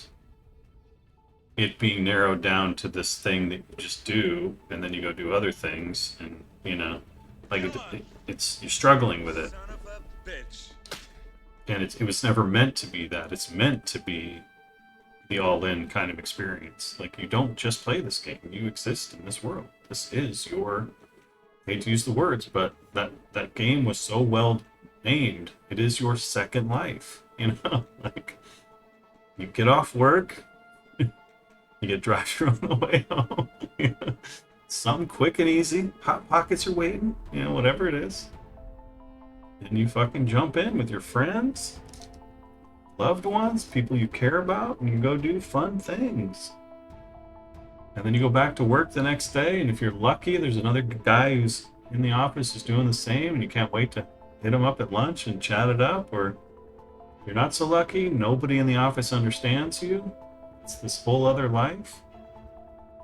Speaker 4: it being narrowed down to this thing that you just do, and then you go do other things, and you know, like it's you're struggling with it.
Speaker 8: Son of a bitch.
Speaker 4: And it was never meant to be that. It's meant to be the all-in kind of experience. Like, you don't just play this game. You exist in this world. This is your... I hate to use the words, but that game was so well named. It is your second life. You know, like, you get off work, you get drive-through on the way home. You know, something quick and easy. Hot Pockets are waiting. You know, whatever it is. And you fucking jump in with your friends, loved ones, people you care about, and you go do fun things. And then you go back to work the next day, and if you're lucky, there's another guy who's in the office who's doing the same, and you can't wait to hit him up at lunch and chat it up. Or if you're not so lucky, nobody in the office understands you. It's this whole other life.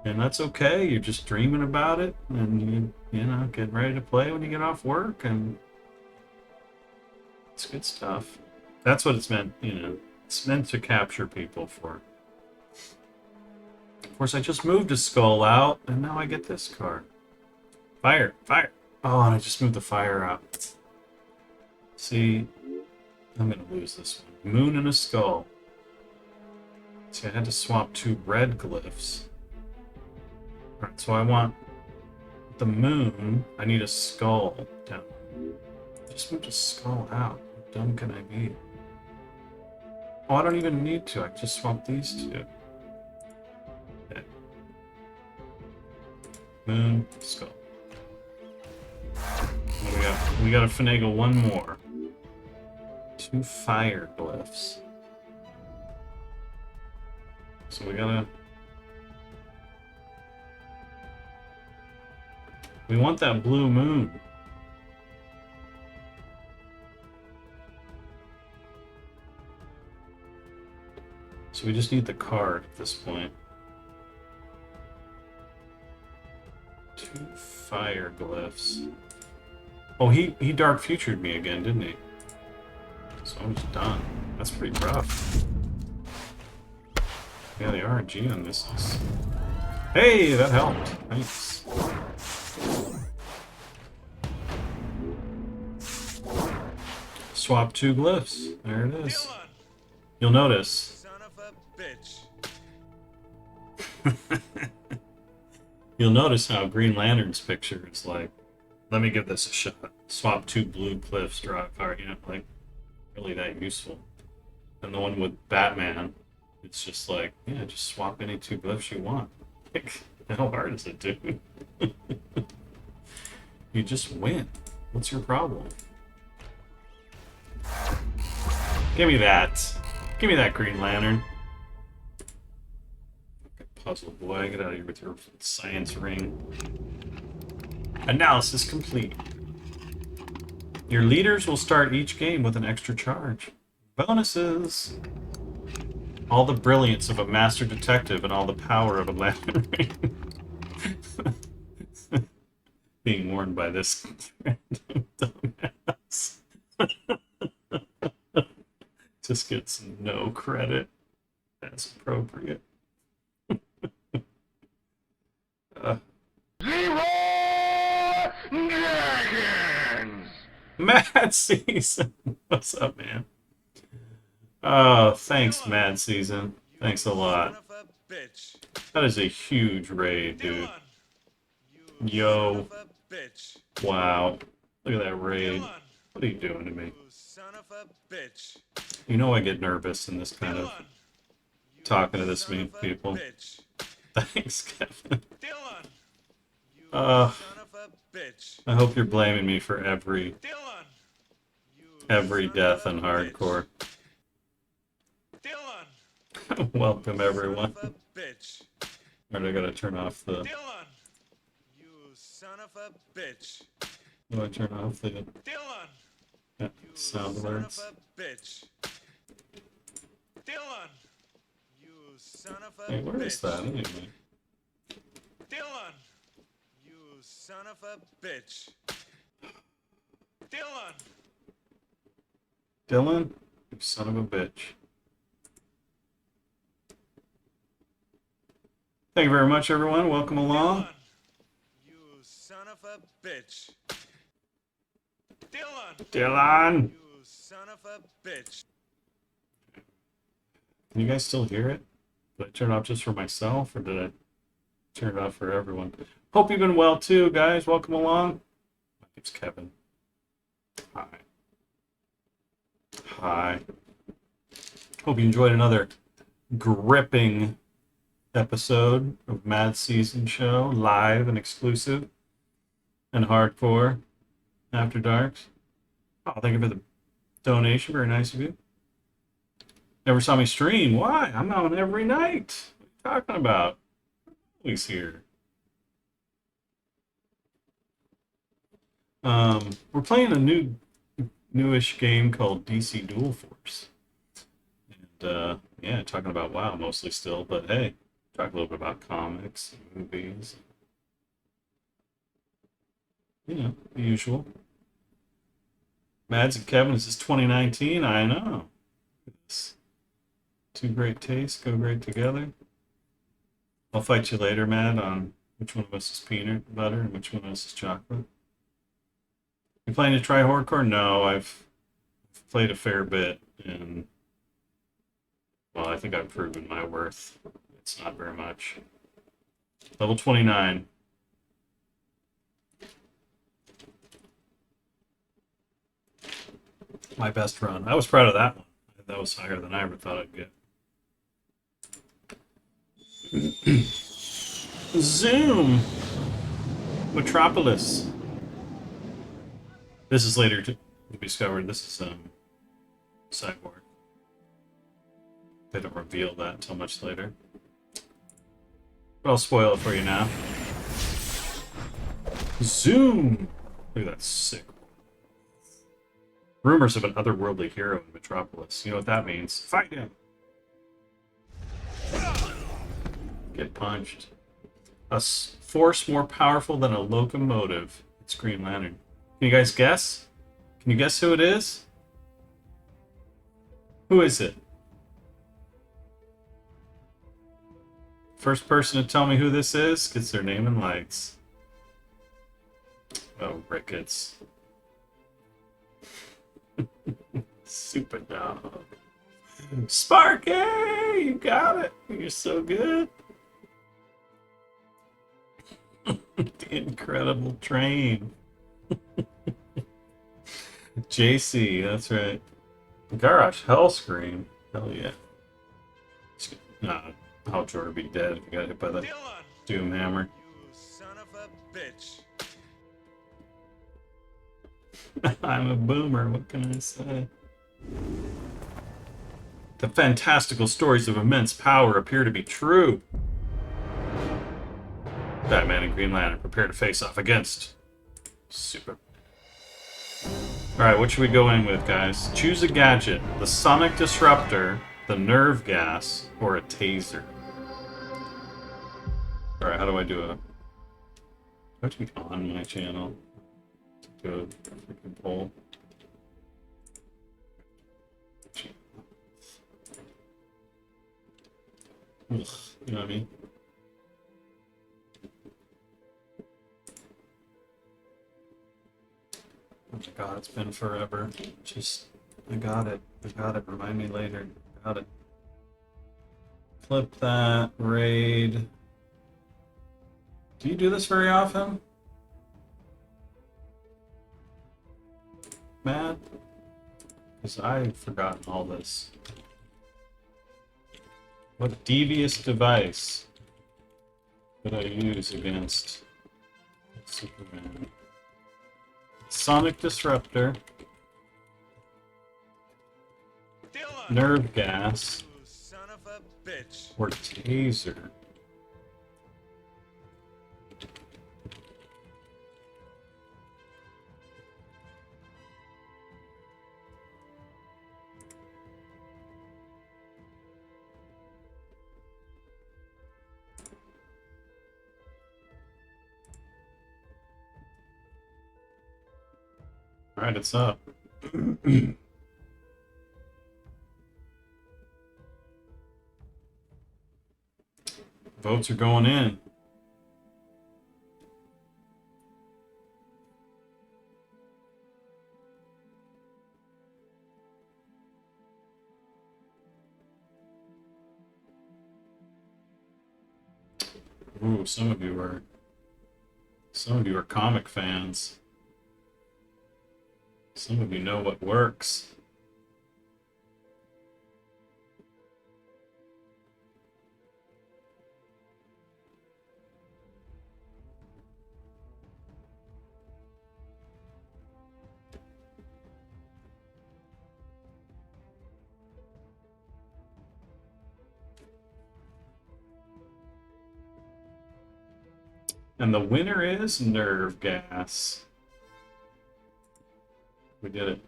Speaker 4: And that's okay. You're just dreaming about it, and you know, get ready to play when you get off work, and it's good stuff. That's what it's meant, you know. It's meant to capture people for. Of course, I just moved a skull out, and now I get this card. Fire! Fire! Oh, and I just moved the fire out. See, I'm gonna lose this one. Moon and a skull. See, I had to swap 2 red glyphs. Alright, so I want the moon. I need a skull down. Just moved a skull out. How dumb can I be? Oh, I don't even need to. I can just swap these 2. Okay. Moon, skull. What do we got? We gotta finagle one more. 2 fire glyphs. So we gotta... We want that blue moon. So we just need the card at this point. 2 fire glyphs. Oh, he dark futured me again, didn't he? So I was done. That's pretty rough. Yeah, the RNG on this is... Hey, that helped. Thanks. Swap 2 glyphs. There it is. You'll notice.
Speaker 8: Son of a bitch.
Speaker 4: You'll notice how Green Lantern's picture is like, let me give this a shot. Swap 2 blue glyphs, draw a card, you know, like, really that useful. And the one with Batman, it's just like, yeah, just swap any 2 glyphs you want. Like, How hard is it, dude? You just win. What's your problem? Give me that. Give me that Green Lantern. Puzzle boy, get out of here with your science ring. Analysis complete. Your leaders will start each game with an extra charge. Bonuses. All the brilliance of a master detective and all the power of a lantern ring. Being warned by this random dumbass. Just gets no credit. That's appropriate.
Speaker 5: Dragons!
Speaker 4: Mad Season! What's up, man? Oh, thanks, Mad Season. Thanks a lot. That is a huge raid, dude. Yo. Wow. Look at that raid. What are you doing to me? You know I get nervous in this kind of talking to this many people. Thanks, Kevin. I hope you're blaming me for every death in hardcore. Welcome, everyone. Alright, I gotta turn off the... Do I turn off the... Yeah, sound alerts? Hey, where is that anyway?
Speaker 8: Son of a bitch.
Speaker 4: Dylan? You son of a bitch. Thank you very much, everyone. Welcome along.
Speaker 8: You son of a bitch.
Speaker 4: Dylan!
Speaker 8: You son of a bitch.
Speaker 4: Can you guys still hear it? Did I turn it off just for myself, or did I turn it off for everyone? Hope you've been well, too, guys. Welcome along. My name's Kevin. Hi. Hi. Hope you enjoyed another gripping episode of Mad Season Show, live and exclusive and hardcore after darks. Oh, thank you for the donation. Very nice of you. Never saw me stream. Why? I'm on every night. What are you talking about? Always here. We're playing a newish game called DC Dual Force. And, yeah, talking about WoW mostly still, but hey, talk a little bit about comics, movies. You know, the usual. Mads and Kevin, this is 2019. I know. It's two great tastes go great together. I'll fight you later, Mad, on which one of us is peanut butter and which one of us is chocolate. You planning to try hardcore? No, I've played a fair bit, and well, I think I've proven my worth. It's not very much. Level 29. My best run. I was proud of that one. That was higher than I ever thought I'd get. Zoom! Metropolis. This is later to be discovered. This is Cyborg. They don't reveal that until much later. But I'll spoil it for you now. Zoom! Look at that sick. Rumors of an otherworldly hero in Metropolis. You know what that means. Fight him! Get punched. A force more powerful than a locomotive. It's Green Lantern. Can you guys guess? Can you guess who it is? Who is it? First person to tell me who this is gets their name and lights. Oh, Ricketts. Super dog. Sparky! You got it! You're so good. The Incredible Train. JC, that's right. Garrosh, Hellscream. Hell yeah. How Jordan be dead if you got hit by that. Doomhammer.
Speaker 8: You son of a bitch.
Speaker 4: I'm a boomer, what can I say? The fantastical stories of immense power appear to be true. Batman and Green Lantern prepare to face off against Super. Alright, what should we go in with, guys? Choose a gadget. The Sonic Disruptor, the Nerve Gas, or a Taser. Alright, how do I do it? Do I have to be on my channel? Do a freaking poll. Ugh, you know what I mean? Oh my god, it's been forever. Just, I got it. Remind me later. Got it. Flip that. Raid. Do you do this very often? Matt? Because I've forgotten all this. What devious device could I use against Superman? Sonic Disruptor,
Speaker 8: Dylan.
Speaker 4: Nerve Gas,
Speaker 8: You son of a bitch.
Speaker 4: or Taser. Alright, it's up. Votes are going in. Ooh, some of you are comic fans. Some of you know what works. And the winner is Nerve Gas. We did it.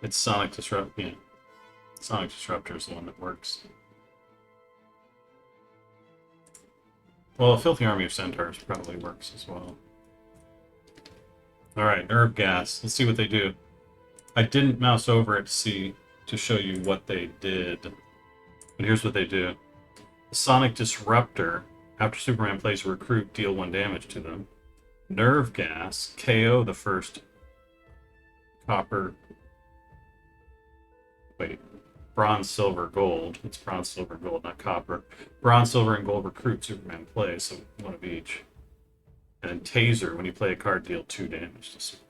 Speaker 4: It's Sonic Disruptor. Yeah. Sonic Disruptor is the one that works. Well, a Filthy Army of Centaurs probably works as well. Alright, Nerve Gas. Let's see what they do. I didn't mouse over it to show you what they did. But here's what they do. The Sonic Disruptor. After Superman plays a recruit, deal 1 damage to them. Nerve Gas. KO the first copper... Wait. Bronze, silver, gold. It's bronze, silver, gold, not copper. Bronze, silver, and gold recruit Superman plays, so 1 of each. And then Taser, when you play a card, deal 2 damage to Superman.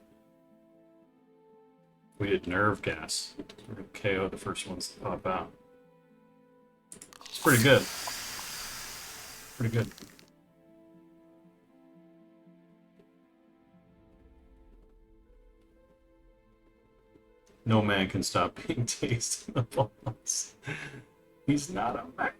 Speaker 4: We did Nerve Gas. We're going to KO the first ones that pop out. It's pretty good. Pretty good. No man can stop being tased in the balls. He's not a man.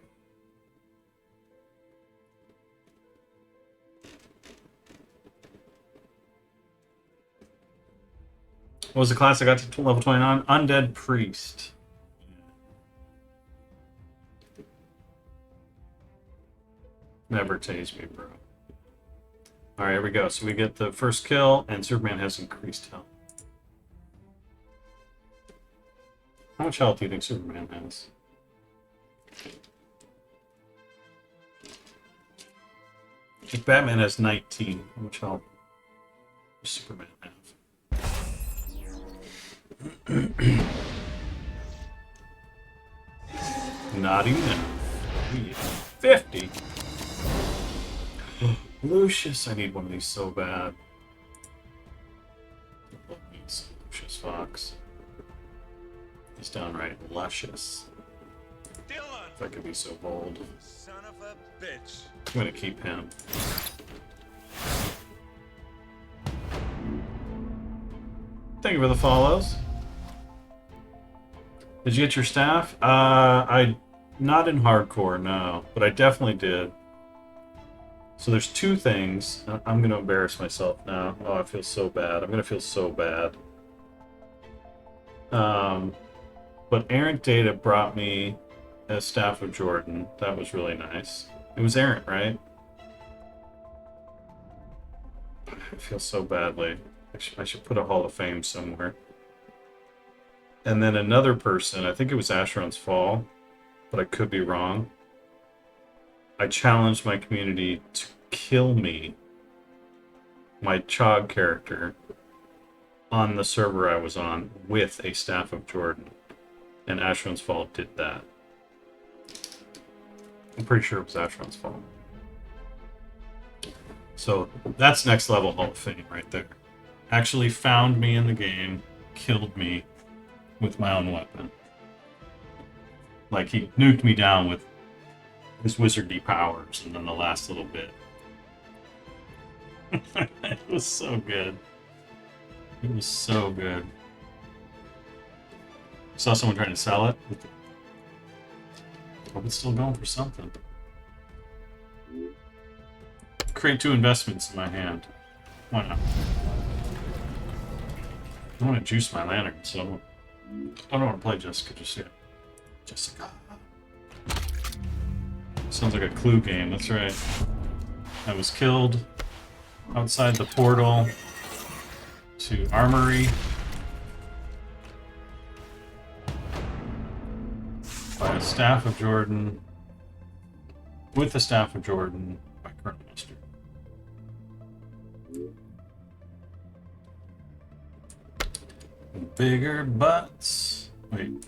Speaker 4: What was the class I got to level 29? Undead Priest. Never tase me, bro. Alright, here we go. So we get the first kill, and Superman has increased health. How much health do you think Superman has? If Batman has 19, how much health does Superman have? Not enough. We need 50. Lucius, I need one of these so bad. I love me some Lucius Fox. He's downright luscious.
Speaker 8: Dylan.
Speaker 4: If I could be so bold.
Speaker 8: Son of a bitch.
Speaker 4: I'm gonna keep him. Thank you for the follows. Did you get your staff? I not in hardcore, no, but I definitely did. So there's two things. I'm gonna embarrass myself now. Oh, I feel so bad. I'm gonna feel so bad. But Errant Data brought me a Staff of Jordan. That was really nice. It was Errant, right? I feel so badly. I should put a Hall of Fame somewhere. And then another person, I think it was Asheron's Fall, but I could be wrong. I challenged my community to kill me, my Chog character, on the server I was on with a Staff of Jordan. And Asheron's Fall did that. I'm pretty sure it was Asheron's Fall. So that's next level Hall of Fame right there. Actually found me in the game, killed me with my own weapon. Like, he nuked me down with his wizardly powers, and then the last little bit. It was so good. It was so good. Saw someone trying to sell it. Hope it's still going for something. Create 2 investments in my hand. Why not? I want to juice my lantern, so I don't want to play Jessica just yet. Jessica. Sounds like a Clue game, that's right. I was killed outside the portal to Armory by a Staff of Jordan, with the Staff of Jordan by Colonel Mustard. Bigger butts. Wait.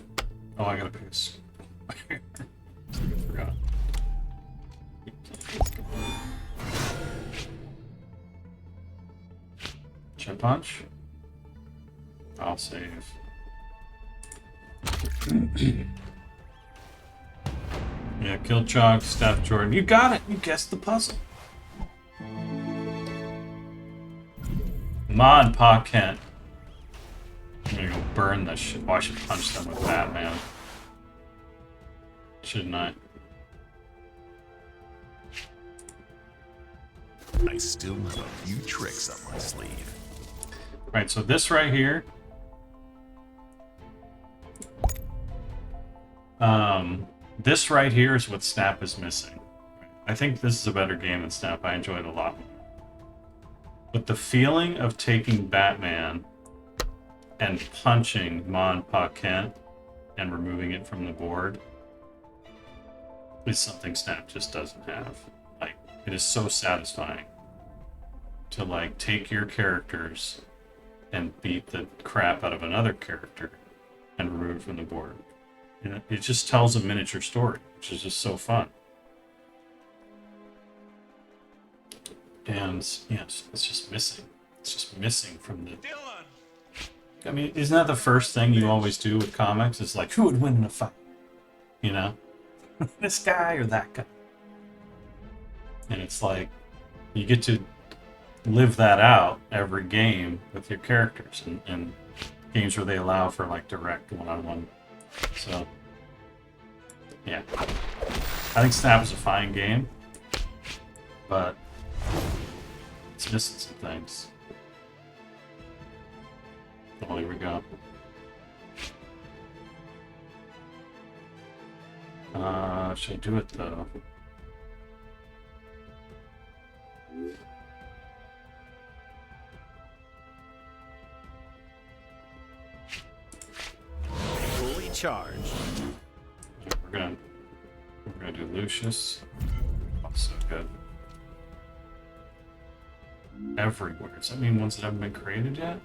Speaker 4: Oh, I gotta piss. I forgot. Should I punch? I'll save. Yeah, kill Chog, Staff Jordan. You got it! You guessed the puzzle. Ma and Pa Kent. I'm gonna go burn this shit. Oh, I should punch them with Batman. Shouldn't I?
Speaker 6: I still have a few tricks up my sleeve.
Speaker 4: Right, so this right here. This right here is what Snap is missing. I think this is a better game than Snap. I enjoyed it a lot more. But the feeling of taking Batman and punching Ma and Pa Kent and removing it from the board is something Snap just doesn't have. Like, it is so satisfying to, like, take your characters and beat the crap out of another character and remove it from the board. And it just tells a miniature story, which is just so fun. And, yeah, it's just missing. It's just missing from the...
Speaker 8: Dylan!
Speaker 4: I mean, isn't that the first thing you always do with comics? It's like, who would win in a fight? You know? This guy or that guy? And it's like, you get to live that out every game with your characters, and games where they allow for, like, direct one-on-one. So, yeah. I think Snap is a fine game, but it's missing some things. Oh, here we go. Should I do it though?
Speaker 8: Fully charged.
Speaker 4: We're gonna do Lucius. Oh, so good. Everywhere. Does that mean ones that haven't been created yet?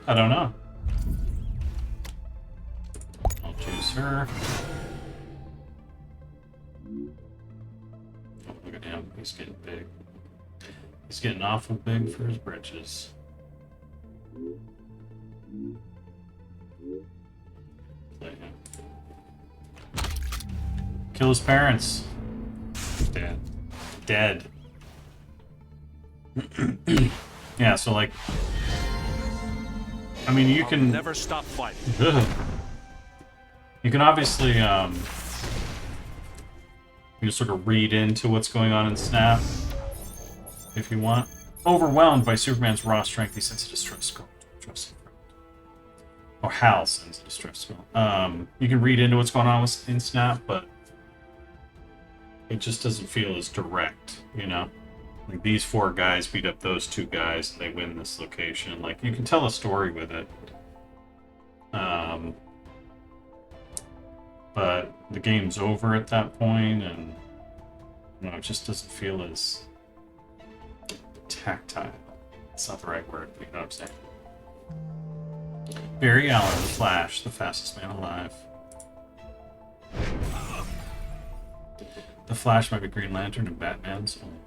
Speaker 4: I don't know. I'll choose her. Oh, look at him. He's getting big. He's getting awful big for his britches. Kill his parents. Dead. Dead. Yeah, so like, I mean, you can
Speaker 8: Never stop fighting.
Speaker 4: You can obviously you sort of read into what's going on in Snap if you want. Overwhelmed by Superman's raw strength, he sends a distress call. Or Hal sends a distress call. You can read into what's going on in Snap, but it just doesn't feel as direct, you know? Like, these 4 guys beat up those 2 guys, and they win this location. Like, you can tell a story with it. But the game's over at that point, and you know, it just doesn't feel as tactile. It's not the right word, but you know what I'm saying. Barry Allen, the Flash, the fastest man alive. The Flash might be Green Lantern and Batman's only.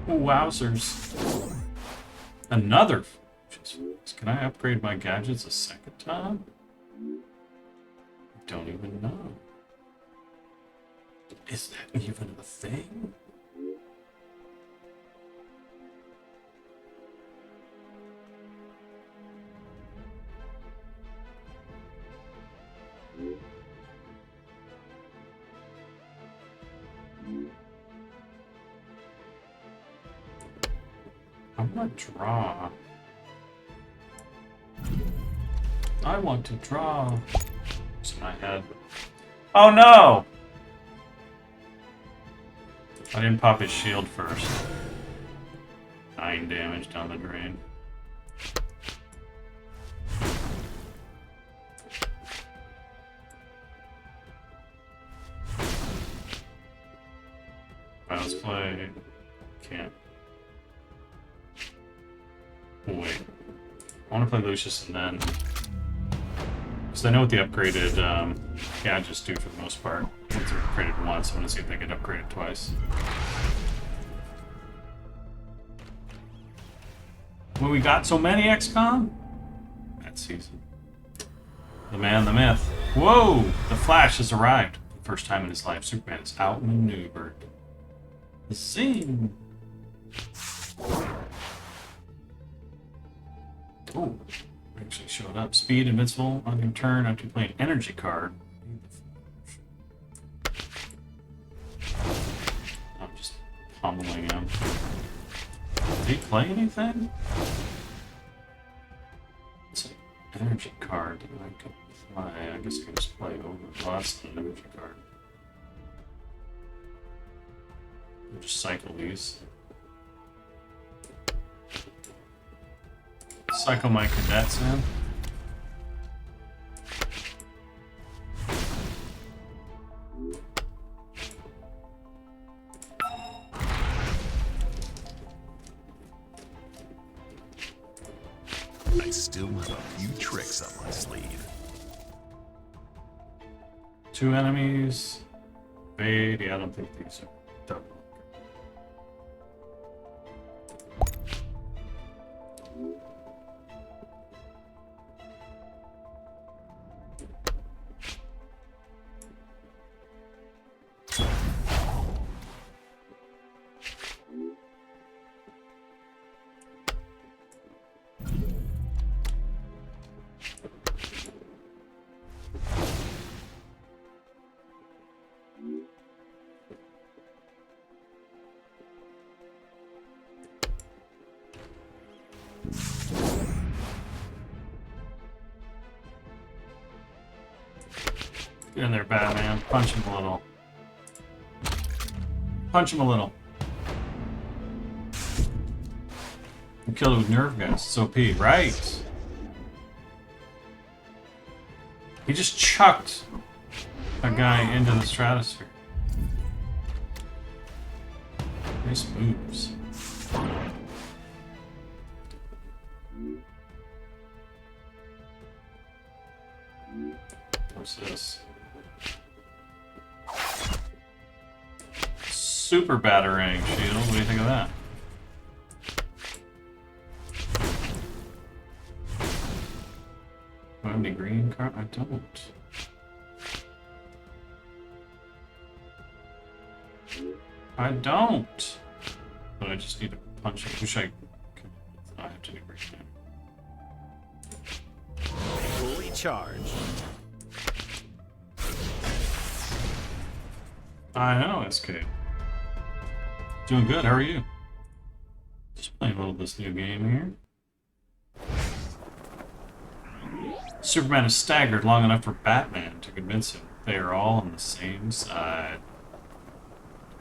Speaker 4: Oh, wowzers. Another. Can I upgrade my gadgets a second time? I don't even know. Is that even a thing? I'm gonna draw. I want to draw. It's in my head. Oh no! I didn't pop his shield first. 9 damage down the drain. Alright, let's play. Can't. Oh, wait. I want to play Lucius and then. Because I know what the upgraded gadgets do for the most part. Once they're upgraded once, I want to see if they get upgraded twice. Well, we got so many XCOM? That season. The man, the myth. Whoa! The Flash has arrived. For the first time in his life, Superman is outmaneuvered. The scene. Oh, actually showed up. Speed, invincible, on your turn after you play an energy card. I'm just pummeling him. Did he play anything? It's an energy card that I could play. I guess I can just play over. Well, that's an energy card. We'll just cycle these. Cycle my cadets in.
Speaker 6: I still have a few tricks up my sleeve.
Speaker 4: 2 enemies. Fade. Yeah, I don't think these are double. Get in there, Batman. Punch him a little. Punch him a little. You killed it with nerve gas. It's OP, right? He just chucked a guy into the stratosphere. Nice moves. What's this? Super batarang shield. What do you think of that? Well, have any green card? I don't. I don't. But I just need to punch it. Wish I could. I have to be green now.
Speaker 6: Fully charged.
Speaker 4: I know, SK. Doing good. How are you? Just playing a little of this new game here. Superman is staggered long enough for Batman to convince him they are all on the same side.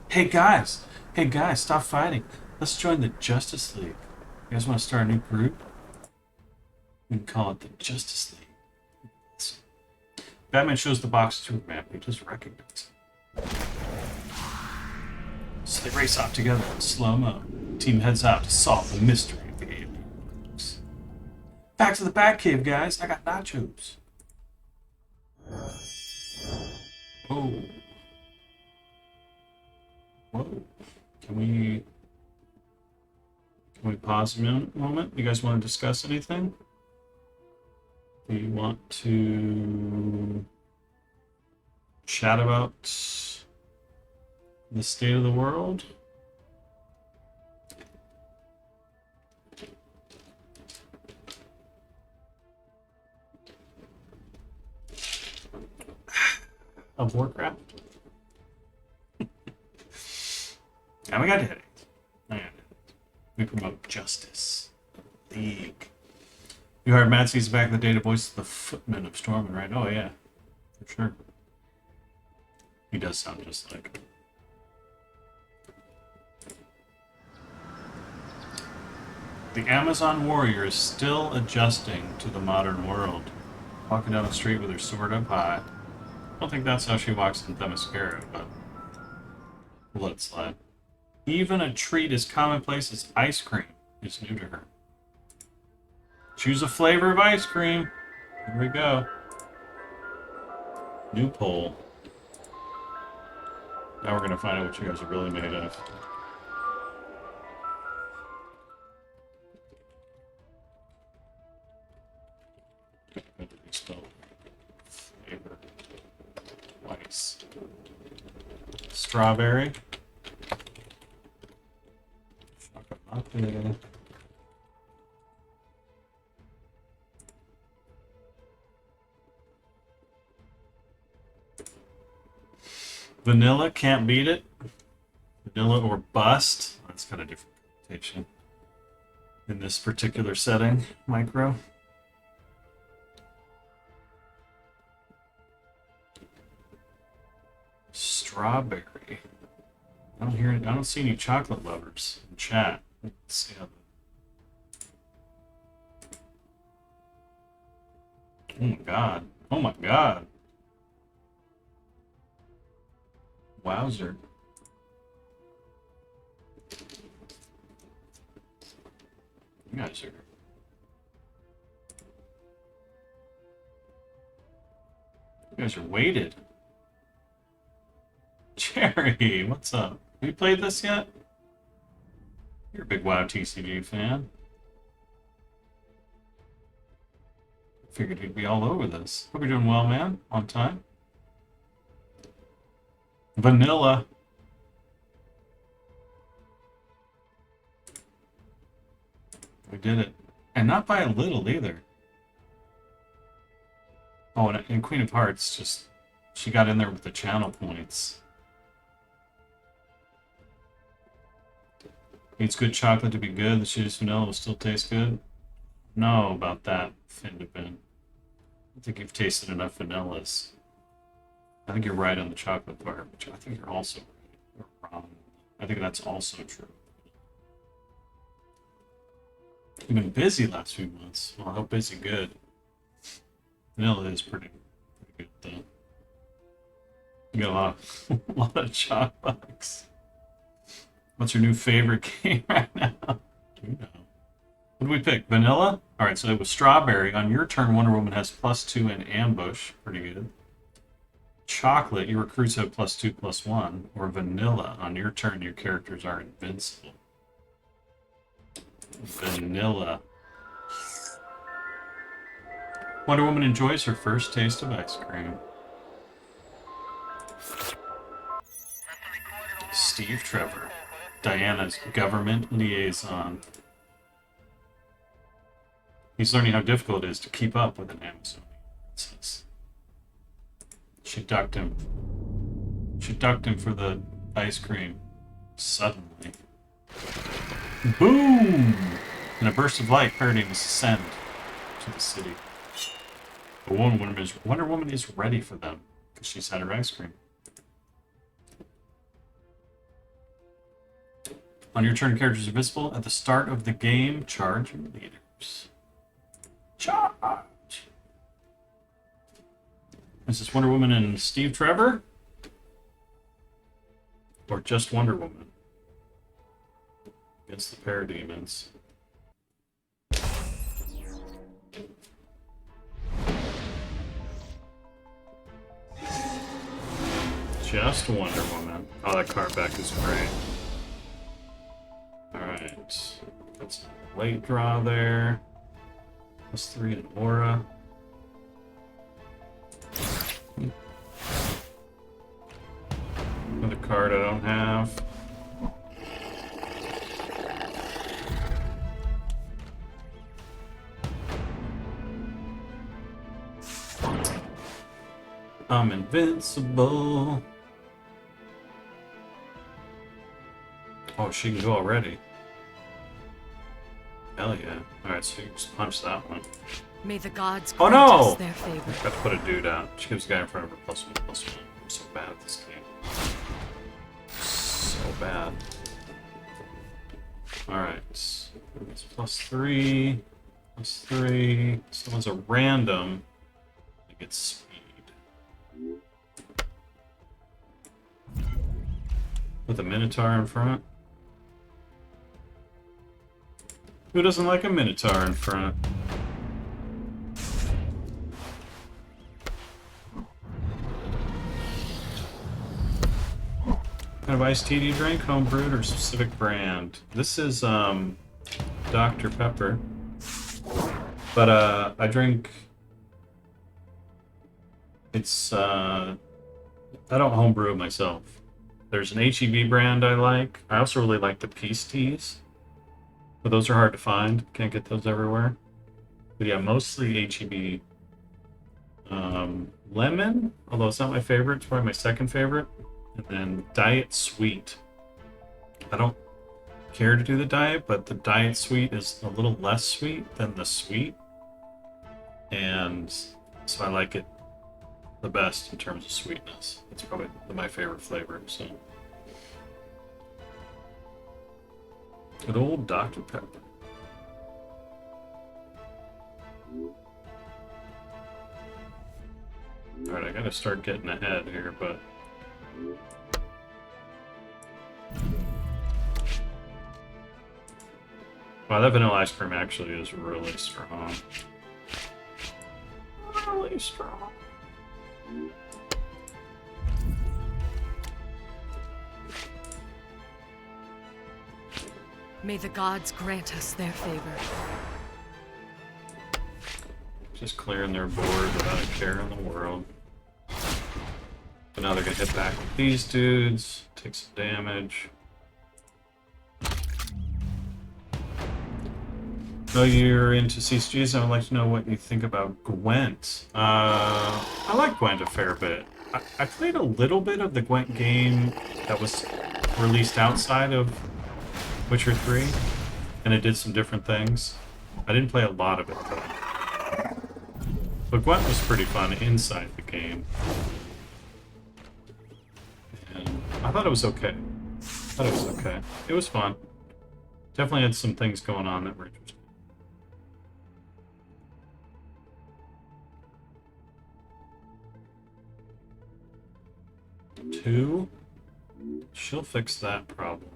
Speaker 4: Hey guys, stop fighting. Let's join the Justice League. You guys want to start a new group? We can call it the Justice League. Batman shows the box to Superman, but he doesn't recognize it. So they race off together in slow-mo. Team heads out to solve the mystery of the alien box. Back to the Batcave, guys. I got nachos. Oh. Whoa. Can we pause a moment? You guys want to discuss anything? Do you want to chat about the state of the world? Of Warcraft? And we got to hit it. We promote justice. League. You heard Matsky's back in the data voice of the footman of Stormin, right? Oh yeah. For sure. He does sound just like him. The Amazon warrior is still adjusting to the modern world. Walking down the street with her sword up high. I don't think that's how she walks in Themyscira, but we'll let it slide. Even a treat as commonplace as ice cream is new to her. Choose a flavor of ice cream. Here we go. New poll. Now we're gonna find out what you guys are really made of. What did we spell? Flavor. Ice. Strawberry. Chocolate. Vanilla, can't beat it. Vanilla or bust. That's got a different connotation in this particular setting. Micro. Strawberry. I don't see any chocolate lovers in chat. Let's see how oh my god. Oh my god. Wowzer. You guys are weighted. Jerry, what's up? Have you played this yet? You're a big WoW TCG fan. Figured you'd be all over this. Hope you're doing well, man. On time. Vanilla. We did it. And not by a little either. Oh, and Queen of Hearts just... She got in there with the channel points. Needs good chocolate to be good. The shittiest vanilla will still taste good. No about that, Findabin. I think you've tasted enough vanillas. I think you're right on the chocolate part, which I think you're also right. Or wrong. I think that's also true. You've been busy last few months. Well, how busy? Good. Vanilla is pretty good though. You got a lot of chocolates. What's your new favorite game right now? Do you know? What did we pick? Vanilla? Alright, so it was strawberry. On your turn, Wonder Woman has +2 in ambush. Pretty good. Chocolate, your recruits have +2/+1. Or vanilla. On your turn, your characters are invincible. Vanilla. Wonder Woman enjoys her first taste of ice cream. Steve Trevor, Diana's government liaison. He's learning how difficult it is to keep up with an Amazonian princess. She ducked him. She ducked him for the ice cream. Suddenly. Boom! In a burst of light, Paradis must ascend to the city. But Wonder Woman is ready for them, because she's had her ice cream. On your turn, characters are visible at the start of the game. Charge your leaders. Charge! Is this Wonder Woman and Steve Trevor? Or just Wonder Woman? Against the Parademons. Just Wonder Woman. Oh, that card back is great. Alright. That's a late draw there. +3 in Aura. Another card I don't have. I'm invincible. Oh, she can go already. Hell yeah. Alright, so you just punch that one.
Speaker 9: May the gods
Speaker 4: Oh
Speaker 9: grant
Speaker 4: no!
Speaker 9: us their favor.
Speaker 4: I forgot to put a dude out. She gives the guy in front of her +1/+1. I'm so bad at this game. So bad. Alright. It's +3. +3. This one's a random. It gets speed. With a Minotaur in front. Who doesn't like a Minotaur in front? What kind of iced tea do you drink? Homebrewed or specific brand? This is Dr. Pepper. But I drink... It's I don't homebrew it myself. There's an HEB brand I like. I also really like the peace teas. But those are hard to find. Can't get those everywhere. But yeah, mostly HEB. Lemon, although it's not my favorite. It's probably my second favorite. And then Diet Sweet. I don't care to do the diet, but the Diet Sweet is a little less sweet than the sweet. And so I like it the best in terms of sweetness. It's probably my favorite flavor, so. Good old Dr. Pepper. Alright, I gotta start getting ahead here, but... Wow, that vanilla ice cream actually is really strong. Really strong.
Speaker 9: May the gods grant us their favor.
Speaker 4: Just clearing their board without a care in the world. But now they're gonna hit back with these dudes, take some damage. So you're into CCGs, I would like to know what you think about Gwent. I like Gwent a fair bit. I played a little bit of the Gwent game that was released outside of Witcher 3, and it did some different things. I didn't play a lot of it, though. But Gwent was pretty fun inside the game. And I thought it was okay. It was fun. Definitely had some things going on that were interesting. Two? She'll fix that problem.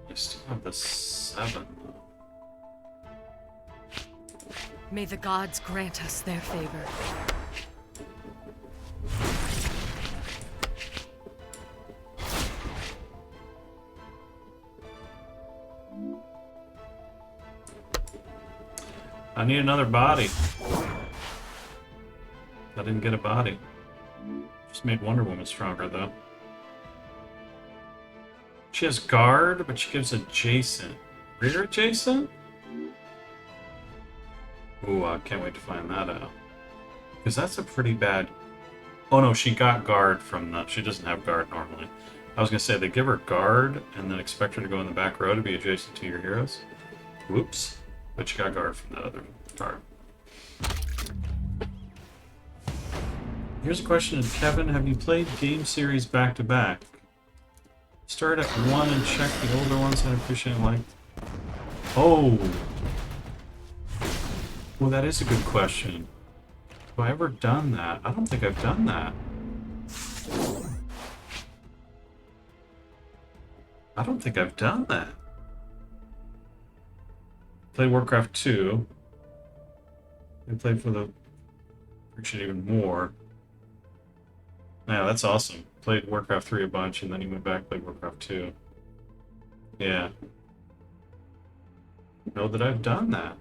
Speaker 4: I still have the 7.
Speaker 9: May the gods grant us their favor.
Speaker 4: I need another body. I didn't get a body. Just made Wonder Woman stronger, though. She has guard, but she gives adjacent. Rear adjacent? Ooh, I can't wait to find that out. Because that's a pretty bad... Oh no, she got guard from the... She doesn't have guard normally. I was going to say, they give her guard and then expect her to go in the back row to be adjacent to your heroes. Whoops. But she got guard from that other guard. Here's a question, Kevin. Have you played game series back-to-back? Start at 1 and check the older ones. I appreciate like... Oh! Well, that is a good question. Have I ever done that? I don't think I've done that. I don't think I've done that. Played Warcraft 2. I played for the... Appreciate even more. Yeah, that's awesome. Played Warcraft 3 a bunch, and then he went back played Warcraft 2. Yeah. I know that I've done that.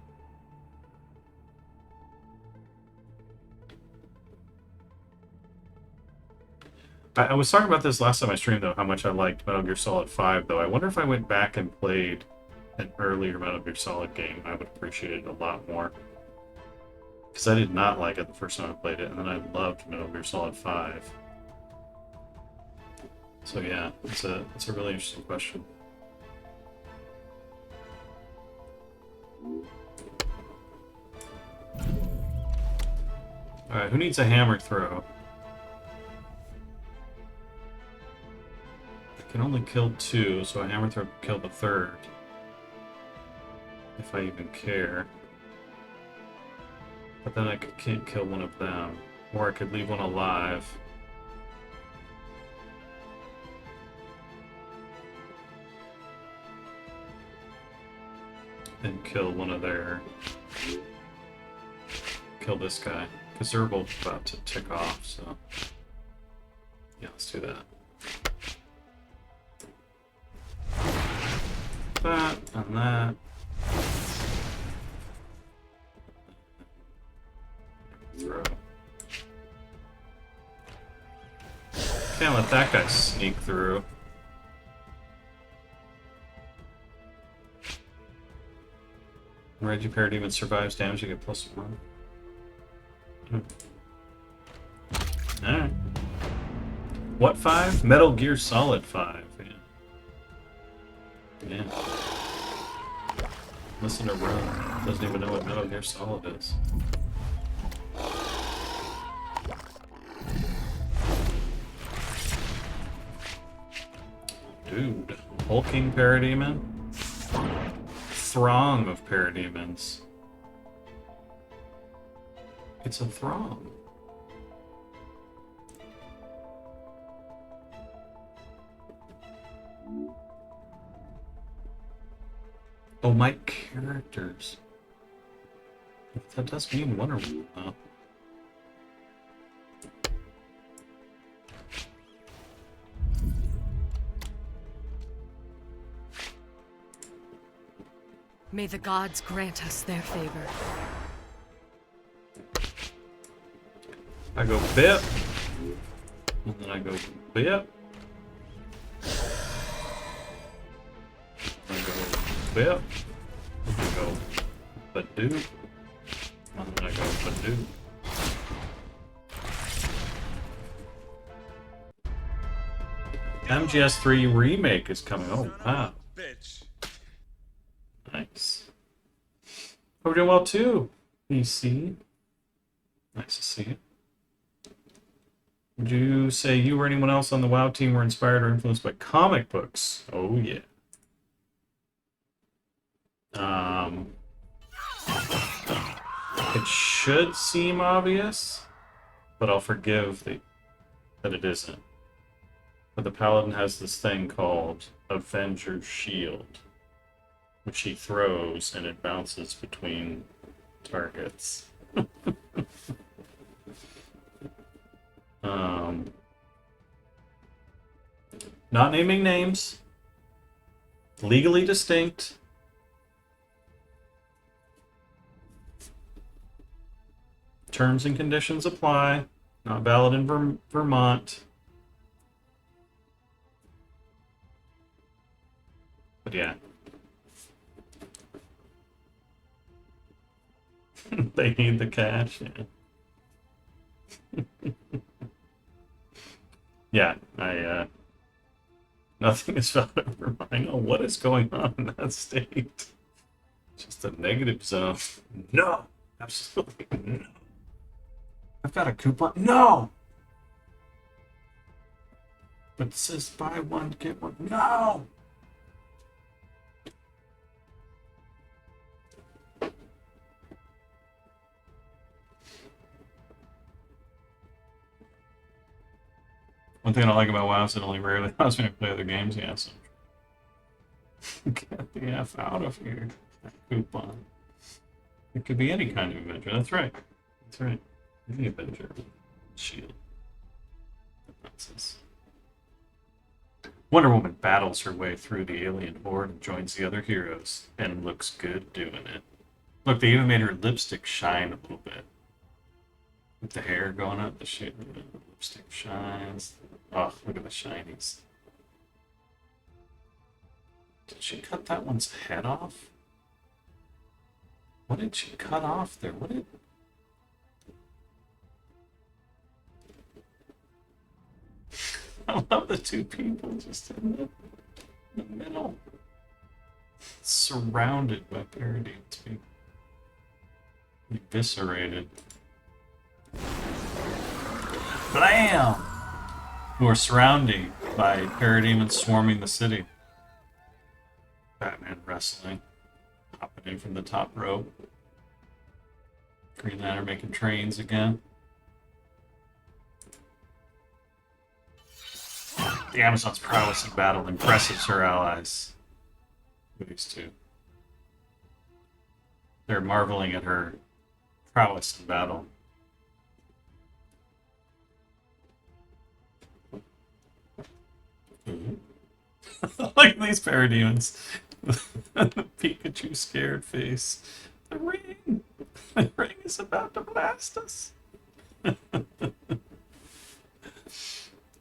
Speaker 4: I was talking about this last time I streamed, though, how much I liked Metal Gear Solid 5, though. I wonder if I went back and played an earlier Metal Gear Solid game, I would appreciate it a lot more. Because I did not like it the first time I played it, and then I loved Metal Gear Solid 5. So yeah, it's a really interesting question. Alright, who needs a hammer throw? I can only kill 2, so a hammer throw can kill the 3rd. If I even care. But then I can't kill one of them. Or I could leave one alive. And kill one of their... Kill this guy. Because they're both about to tick off, so... Yeah, let's do that. That, and that. Throw. Can't let that guy sneak through. Reggie Parademon survives damage, you get +1. Alright. What 5? Metal Gear Solid 5. Yeah. Listen to Ron. Doesn't even know what Metal Gear Solid is. Dude. Hulking Parademon? Throng of parademons. It's a throng. Oh, my characters. That does mean Wonder Woman, though.
Speaker 9: May the gods grant us their favor.
Speaker 4: I go bip. And then I go bip. I go bip. And I go badoo. And then I go badoo. MGS3 remake is coming. Oh, wow. Nice. Hope you're doing well too, BC. Nice to see you. Would you say you or anyone else on the WoW team were inspired or influenced by comic books? Oh yeah. It should seem obvious, but I'll forgive that it isn't. But the Paladin has this thing called Avenger's Shield, which he throws and it bounces between targets. Not naming names. Legally distinct. Terms and conditions apply. Not valid in Vermont. But yeah. They need the cash, yeah. Yeah, nothing is valid in Vermont. I know what is going on in that state. Just a negative zone. No! Absolutely no. I've got a coupon. No! But it says buy one, get one. No! One thing I like about WoW is it only rarely allows me to play other games. Yeah, so get the F out of here. That coupon. It could be any kind of adventure. That's right. That's right. Any adventure. Shield. Nonsense. Wonder Woman battles her way through the alien horde and joins the other heroes, and looks good doing it. Look, they even made her lipstick shine a little bit. With the hair going up, the shit, lipstick shines. Oh, look at the shinies. Did she cut that one's head off? What did she cut off there? What did... I love the two people just in the middle. Surrounded by Parademons being eviscerated. Blam! Who are surrounded by Parademons swarming the city. Batman wrestling. Hopping in from the top rope. Green Lantern making trains again. The Amazon's prowess in battle impresses her allies. These two. They're marveling at her prowess in battle. Look at these parademons. The Pikachu scared face. The ring! The ring is about to blast us.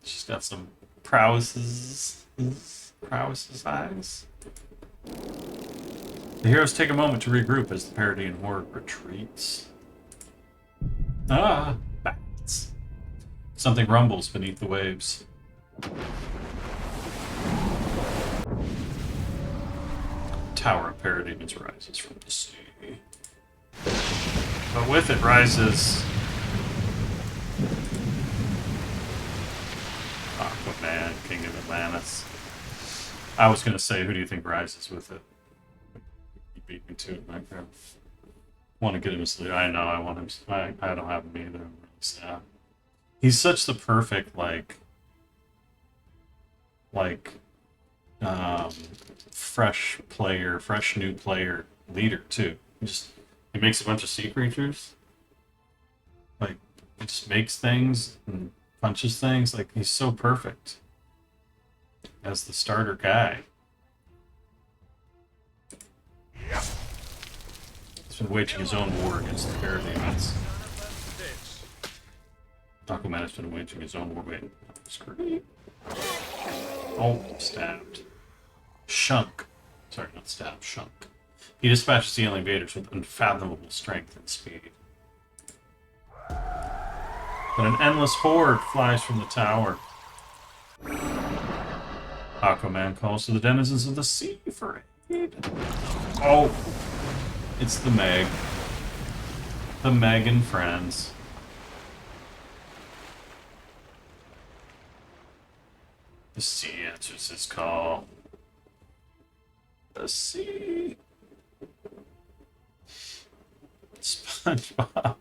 Speaker 4: She's got some prowesses eyes. The heroes take a moment to regroup as the Parademon horde retreats. Ah, bats. Something rumbles beneath the waves. Tower of Parademons rises from the sea. But with it rises Aquaman, King of Atlantis. I was gonna say, who do you think rises with it? You beat me to it, Minecraft. Want to get him as leader. I know, I want him. I don't have him either. I'm really sad. He's such the perfect, fresh player, fresh new player leader too. He makes a bunch of sea creatures. Like, he just makes things and punches things. Like, he's so perfect as the starter guy. He's been waging his own war against the Parademons. Aquaman has been waging his own war. Wait, screw. Oh, stabbed. Shunk. Sorry, not stabbed, shunk. He dispatches the alien invaders with unfathomable strength and speed. But an endless horde flies from the tower. Aquaman calls to the denizens of the sea for aid. Oh, it's the Meg. The Meg and friends. The sea answers his call. The sea. SpongeBob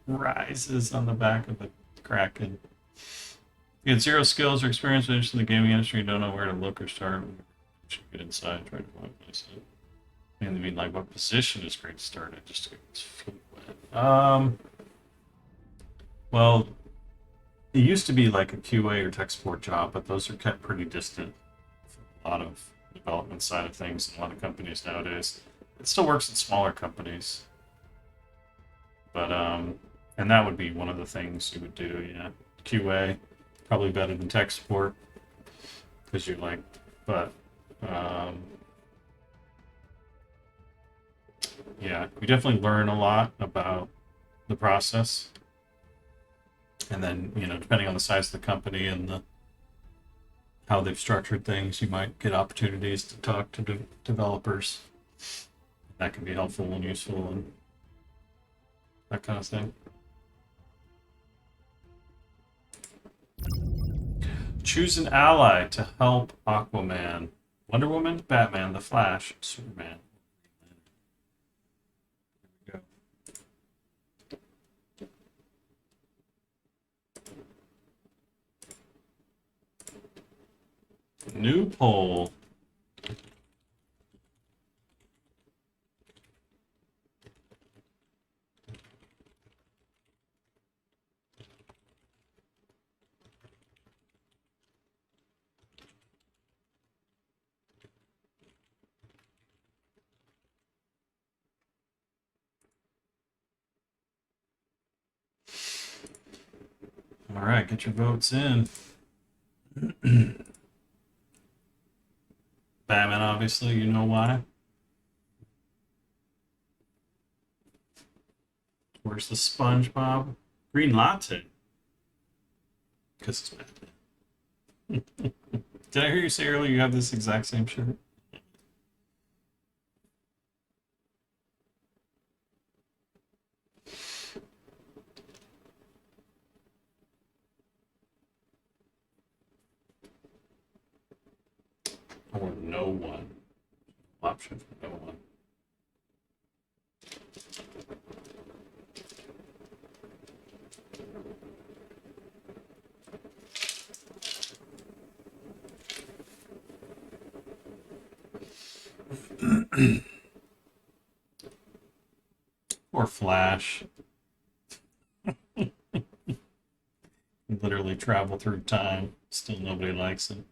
Speaker 4: rises on the back of the Kraken. You get 0 skills or experience in the gaming industry, you don't know where to look or start. You should get inside, try to find a place. Mainly mean, like, what position is great to start at, just to get his feet wet. Well, it used to be like a QA or tech support job, but those are kept pretty distant from a lot of development side of things in a lot of companies nowadays. It still works in smaller companies. But and that would be one of the things you would do. Yeah, QA probably better than tech support because you're like, but yeah, we definitely learn a lot about the process. And then, you know, depending on the size of the company and how they've structured things, you might get opportunities to talk to developers. That can be helpful and useful and that kind of thing. Choose an ally to help Aquaman, Wonder Woman, Batman, The Flash, Superman. There we go. New poll. All right, get your votes in. Batman, obviously, you know why. Where's the SpongeBob? Green latte. Because it's Batman. Did I hear you say earlier you have this exact same shirt? Or no one. Option for no one. Or Flash. Literally travel through time. Still nobody likes him.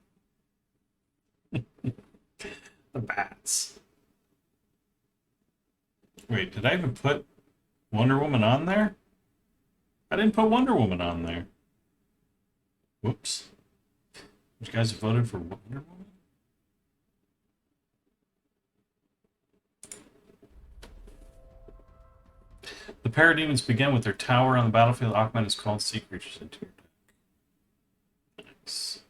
Speaker 4: The bats. Wait, did I even put Wonder Woman on there? I didn't put Wonder Woman on there. Whoops. You guys voted for Wonder Woman? The parademons begin with their tower on the battlefield. Aquaman is called sea creatures into your deck. Nice.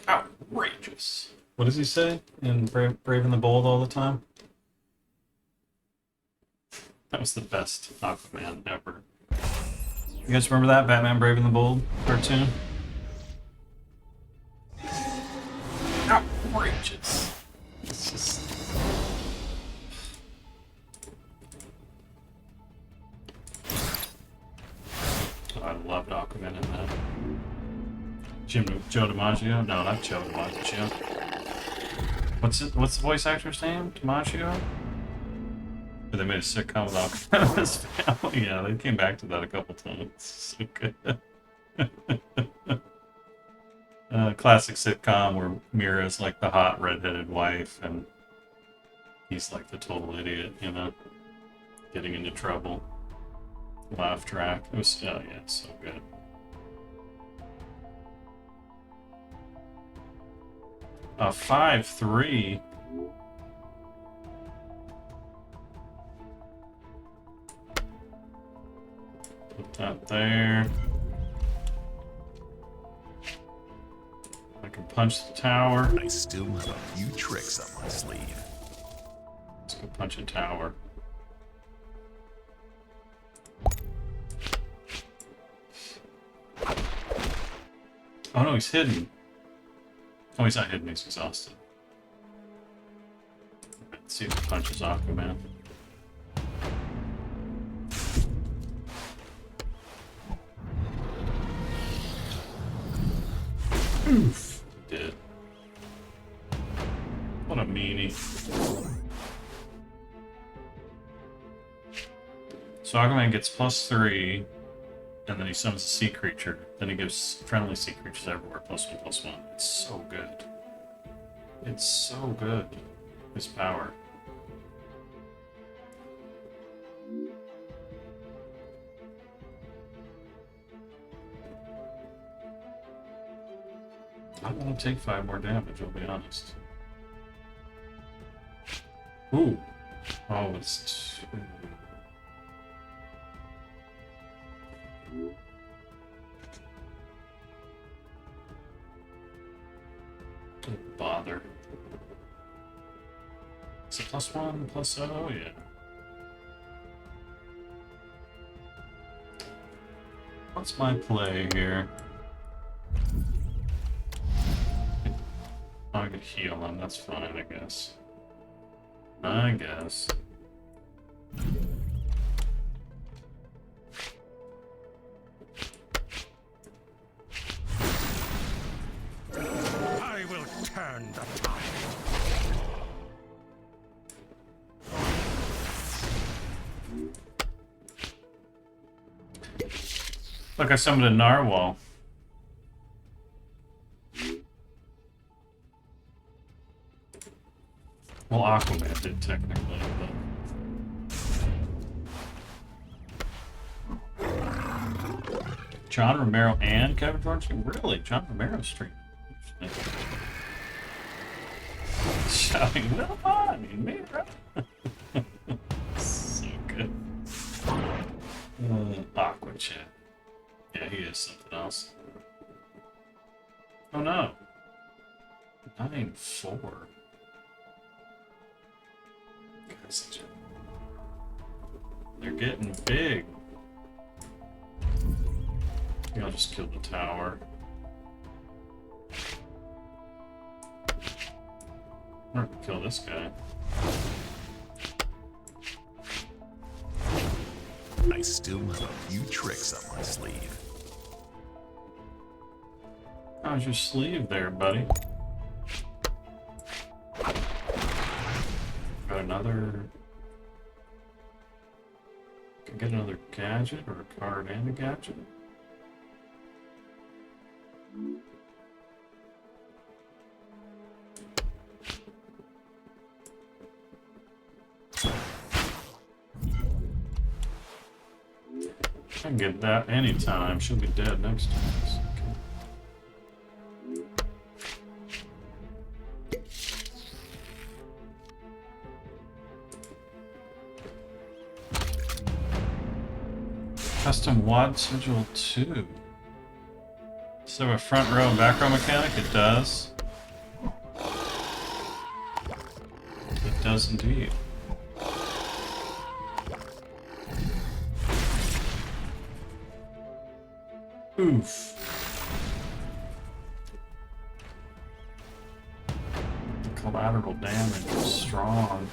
Speaker 4: Outrageous. What does he say in Brave and the Bold all the time? That was the best Aquaman ever. You guys remember that Batman Brave and the Bold cartoon? Outrageous. It's just... Oh, I loved Aquaman in that. Joe DiMaggio? No, not Joe DiMaggio. What's the voice actor's name? DiMaggio? But they made a sitcom with Aquaman and his family. Yeah, they came back to that a couple times. So good. Classic sitcom where Mira's like the hot redheaded wife and he's like the total idiot, you know, getting into trouble. Laugh track. It was, oh yeah, so good. A 5-3. Put that there. I can punch the tower.
Speaker 6: I still have a few tricks up my sleeve.
Speaker 4: Let's go punch a tower. Oh no, he's hidden. Oh, he's not hidden, he's exhausted. Let's see if he punches Aquaman. Oof. Did. What a meanie. So Aquaman gets +3, and then he summons a sea creature. Then he gives friendly sea creatures everywhere +1/+1. It's so good. It's so good. his power. I want to take 5 more damage, I'll be honest. Ooh. Oh, it's 2. Don't bother. Is it +1, +0? Oh, yeah. What's my play here? I could heal him, that's fine, I guess. I guess.
Speaker 8: I will turn the tide.
Speaker 4: Look, I summoned a narwhal. Well, Aquaman did technically, but John Romero and Kevin Thornton? Really? John Romero streaming? Shouting, "Well, I mean, me, right?" So good. Aqua chat. Yeah, he is something else. Oh no. 9-4. They're getting big. I think I'll just kill the tower. Or kill this guy.
Speaker 6: I still have a few tricks up my sleeve.
Speaker 4: How's your sleeve there, buddy? Got another... Can get another gadget or a card and a gadget? I can get that anytime. She'll be dead next time. Custom WoD Sigil 2. Does it have a front row and back row mechanic? It does. It does indeed. Oof. The collateral damage is strong.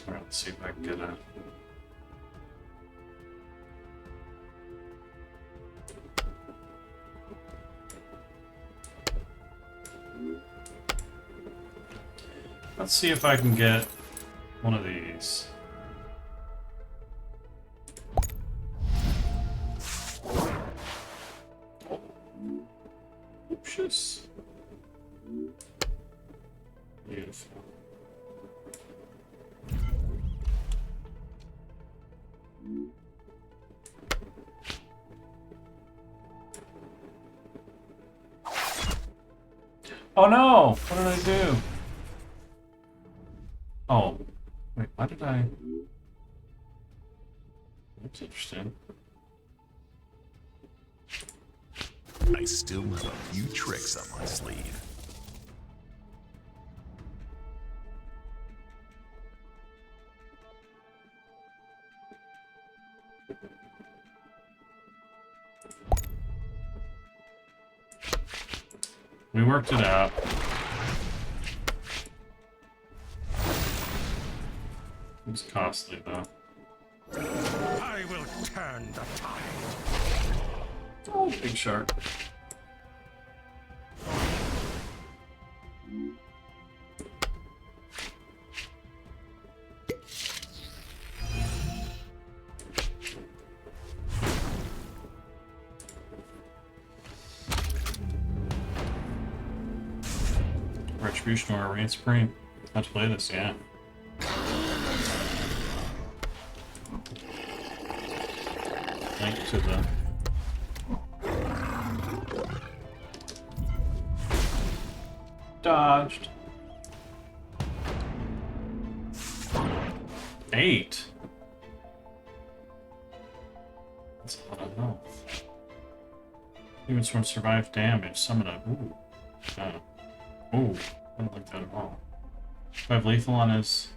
Speaker 4: Alright, let's see if I can get a... Let's see if I can get one of these. Oopsies. Beautiful. Oh no! What did I do? Oh. Wait, why did I... That's interesting.
Speaker 6: I still have a few tricks up my sleeve.
Speaker 4: We worked it out. It's costly though.
Speaker 8: I will turn the tide.
Speaker 4: Oh, big shark. contribution to our reign supreme. How to play this, yeah. Link to the dodged. 8. That's a lot of health. Humans from survive damage. Summon a. Ooh. Ooh. I don't like that at all. Do I have lethal on his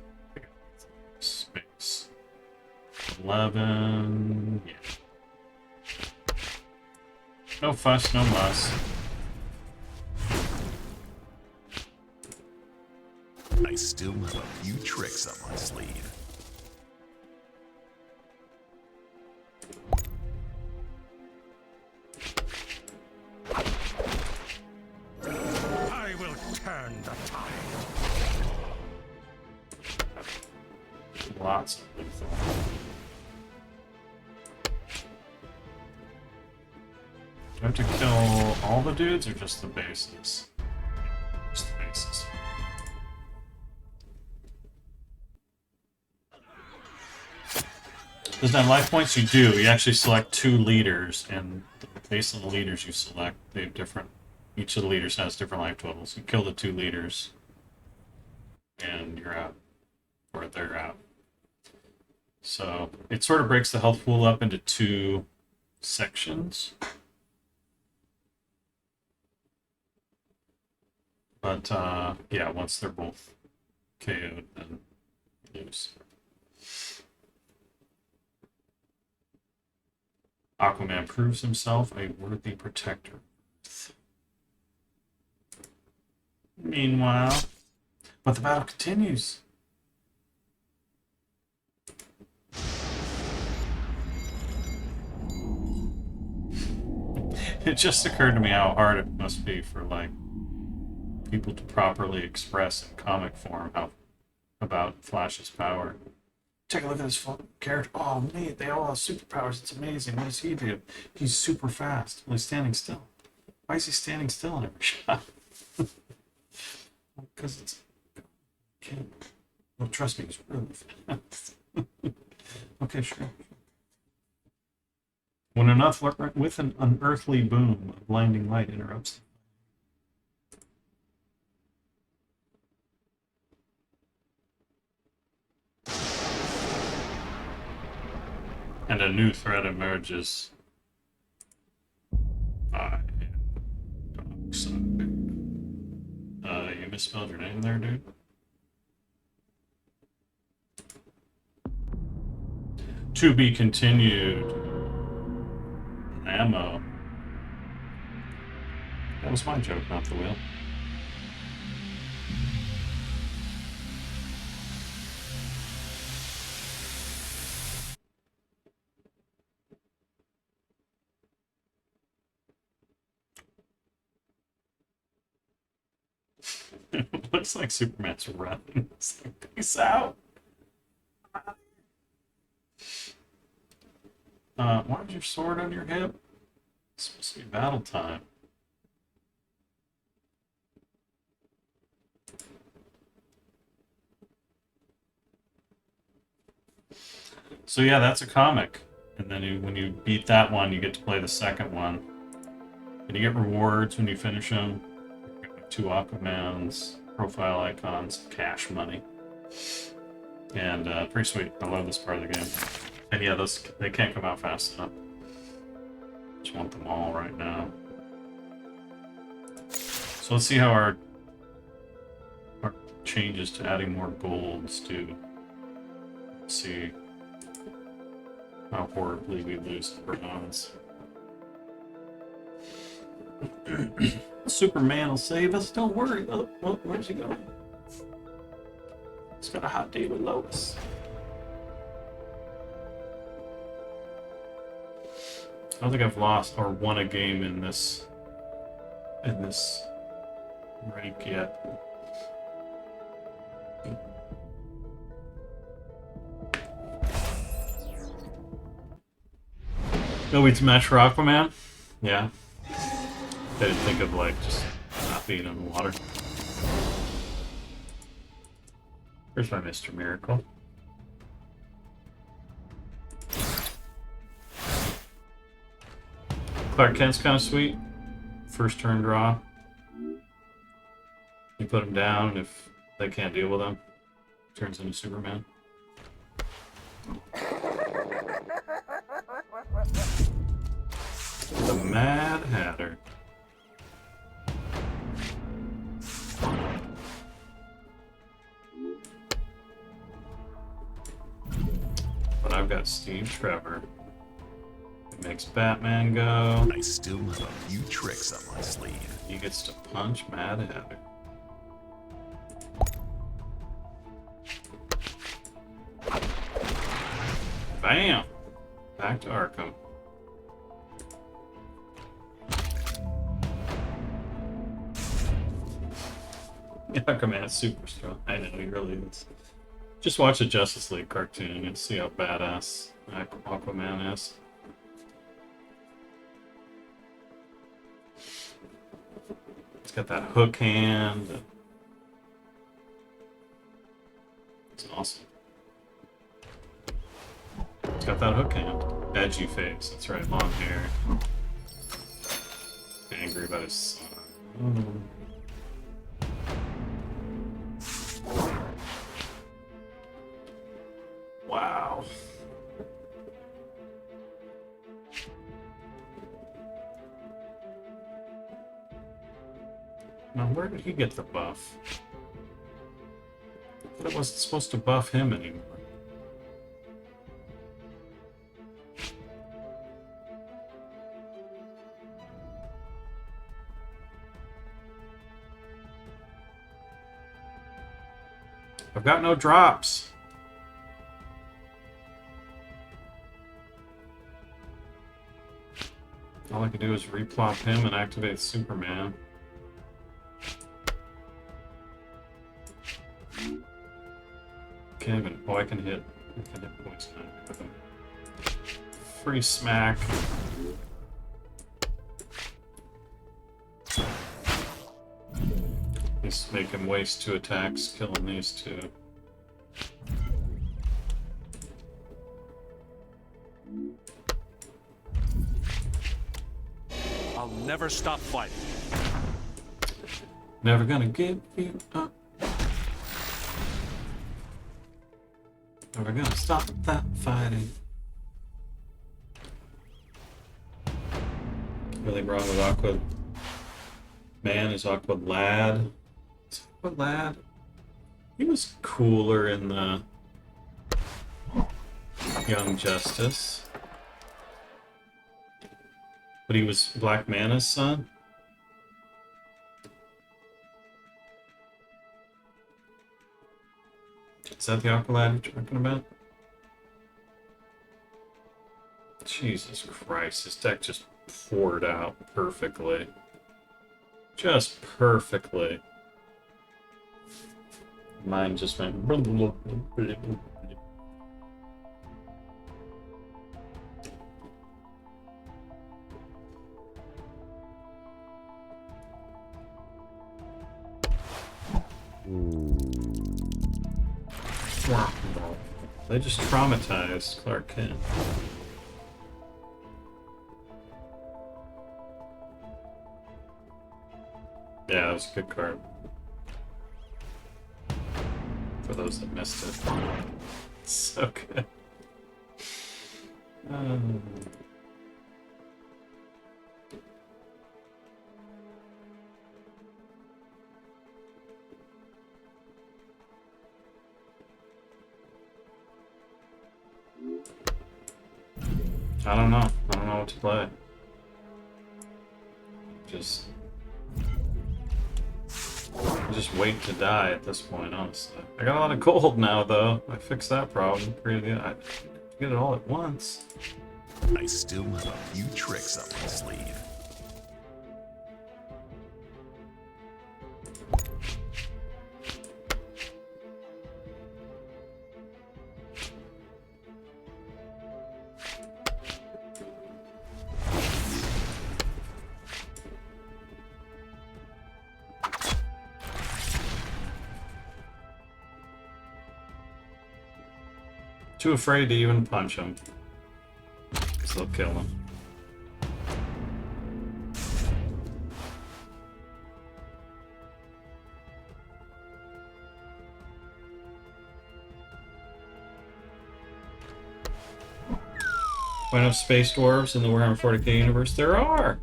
Speaker 4: space? 11. Yeah. No fuss, no muss.
Speaker 6: I still have a few tricks up my sleeve.
Speaker 8: I will turn the tide.
Speaker 4: Lots of lethal. Do I have to kill all the dudes or just the bases? Just the bases. Doesn't have life points? You do. You actually select 2 leaders, and based on the leaders you select, they have different. Each of the leaders has different life totals. You kill the 2 leaders, and you're out. Or they're out. So it sort of breaks the health pool up into 2 sections. But yeah, once they're both KO'd, then you lose. Aquaman proves himself a worthy protector. Meanwhile, but the battle continues. It just occurred to me how hard it must be for, like, people to properly express in comic form about Flash's power. Take a look at this character. Oh, man, they all have superpowers. It's amazing. What does he do? He's super fast. Well, he's standing still. Why is he standing still in every shot? Because it's... Okay. Well, trust me, he's really fast. Okay, sure. When with an unearthly boom, a blinding light interrupts. And a new threat emerges. You misspelled your name there, dude? To be continued. Ammo. That was my joke, not the wheel. Looks like Superman's running. It's like, peace out. Why is your sword on your hip? It's supposed to be battle time. So yeah, that's a comic. And then when you beat that one, you get to play the second one. And you get rewards when you finish them. 2 Aquamans, profile icons, cash money. And pretty sweet. I love this part of the game. And yeah, they can't come out fast enough. Just want them all right now. So let's see how our changes to adding more golds do. Let's see how horribly we lose the bronze. Superman will save us. Don't worry. Oh, where's he going? He's got a hot date with Lois. I don't think I've lost or won a game in this rank yet. Nobody's match for Aquaman? Yeah. I didn't think of, like, just not being in the water. Here's my Mr. Miracle. Clark Kent's kind of sweet. First turn draw. You put him down if they can't deal with him. Turns into Superman. The Mad Hatter. But I've got Steve Trevor. It makes Batman go.
Speaker 6: I still have a few tricks up my sleeve.
Speaker 4: He gets to punch Mad Hatter. Bam! Back to Arkham. Aquaman's super strong. I know, he really is. Just watch a Justice League cartoon and see how badass Aquaman is. He's got that hook hand. It's awesome. He's got that hook hand. Edgy face, that's right, long hair. Angry about his son. Wow. Now, where did he get the buff? I thought it wasn't supposed to buff him anymore. I've got no drops. All I can do is replop him and activate Superman. Can't even. Oh, I can hit poison with him. Free smack. Just make him waste 2 attacks, killing these 2.
Speaker 8: I'll never stop fighting.
Speaker 4: Never gonna give you up. Never gonna stop that fighting. Really wrong with Aqua Man is Aqua Lad. Is Aqua Lad? He was cooler in the Young Justice. But he was Black Mana's son? Is that the Aqualad you're talking about? Jesus Christ, this deck just poured out perfectly. Just perfectly. Mine just went... They just traumatized Clark Kent. Yeah, that was a good card. For those that missed it. So good. I don't know. I don't know what to play. Just wait to die at this point, honestly. I got a lot of gold now, though. I fixed that problem. I get it all at once.
Speaker 6: I still have a few tricks up my sleeve.
Speaker 4: Too afraid to even punch him. Because they'll kill him. Enough space dwarves in the Warhammer 40k universe? There are!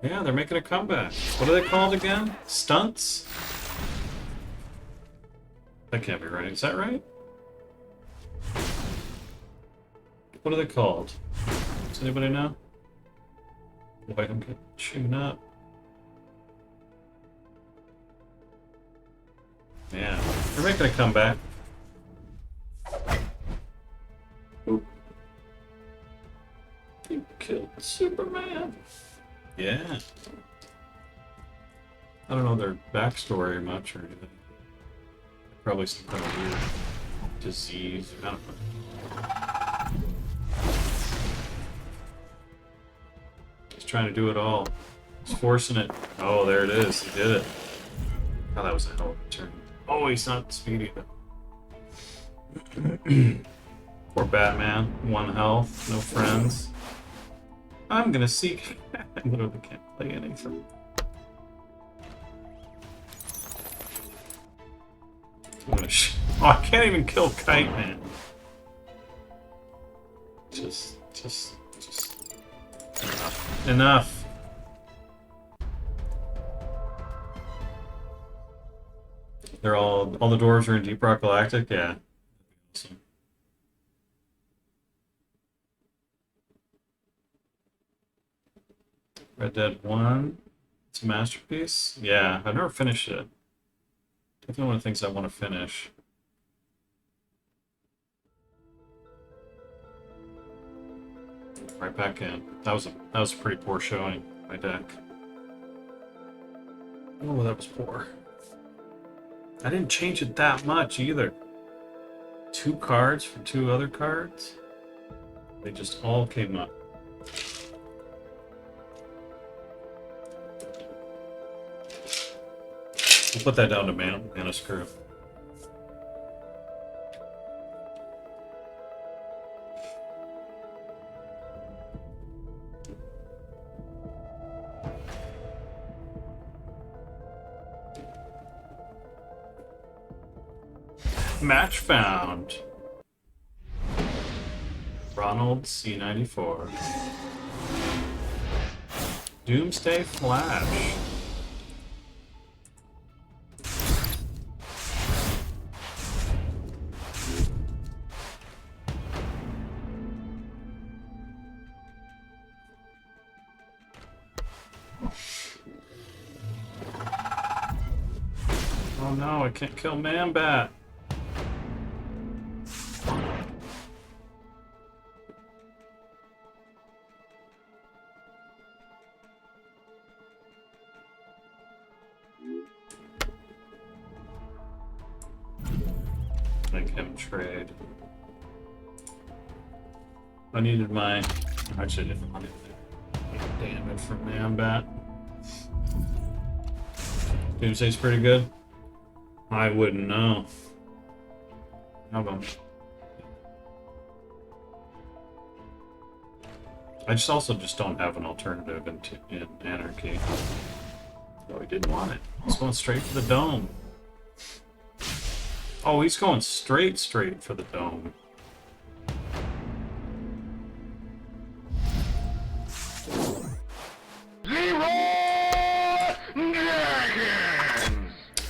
Speaker 4: Yeah, they're making a comeback. What are they called again? Stunts? That can't be right. Is that right? What are they called? Does anybody know? Boy, I'm getting chewed up. Yeah, they're making a comeback. Oop. You killed Superman. Yeah. I don't know their backstory much or anything. Probably some kind of weird disease. I don't know. He's trying to do it all. He's forcing it. Oh, there it is. He did it. Oh, that was a hell of a turn. Oh, he's not speedy though. Poor Batman. 1 health. No friends. I'm gonna seek. I literally can't play anything. I'm gonna oh, I can't even kill Kite Man. Just enough. Enough. They're all the dwarves are in Deep Rock Galactic. Yeah. Awesome. Red Dead 1. It's a masterpiece. Yeah, I've never finished it. Definitely one of the things I want to finish. Right back in. That was a pretty poor showing by deck. Oh, that was poor. I didn't change it that much either. 2 cards for 2 other cards. They just all came up. We'll put that down to mana screw. Match found. Ronald C94. Doomsday Flash. Oh no, I can't kill Man-Bat. Make him trade. I needed my... Actually, I didn't want it. Damage from Man-Bat. Doomsday's pretty good. I wouldn't know. How about? I also don't have an alternative in Anarchy. So he didn't want it. He's going straight for the dome. Oh, he's going straight for the dome.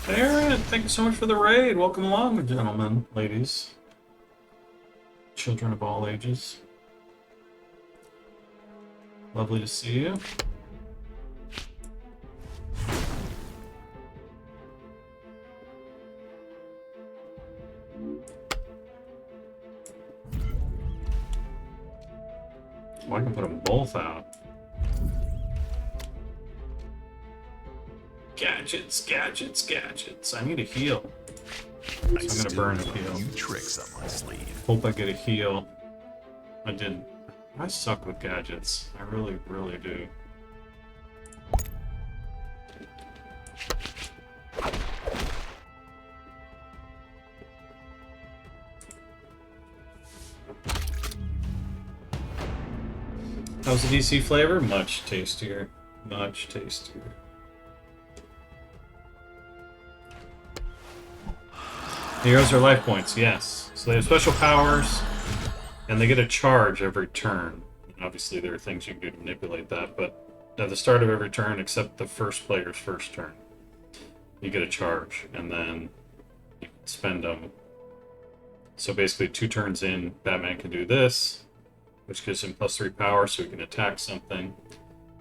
Speaker 4: Aaron, thank you so much for the raid. Welcome along, gentlemen, ladies, children of all ages. Lovely to see you. Oh, I can put them both out. Gadgets, gadgets, gadgets. I need a heal. So I'm gonna burn a heal.
Speaker 6: Few tricks up my sleeve.
Speaker 4: Hope I get a heal. I didn't. I suck with gadgets. I really, really do. How's the DC flavor? Much tastier. Much tastier. Heroes are life points, yes. So they have special powers, and they get a charge every turn. Obviously, there are things you can do to manipulate that, but at the start of every turn, except the first player's first turn, you get a charge, and then you can spend them. So basically, 2 turns in, Batman can do this, which gives him +3 power, so he can attack something,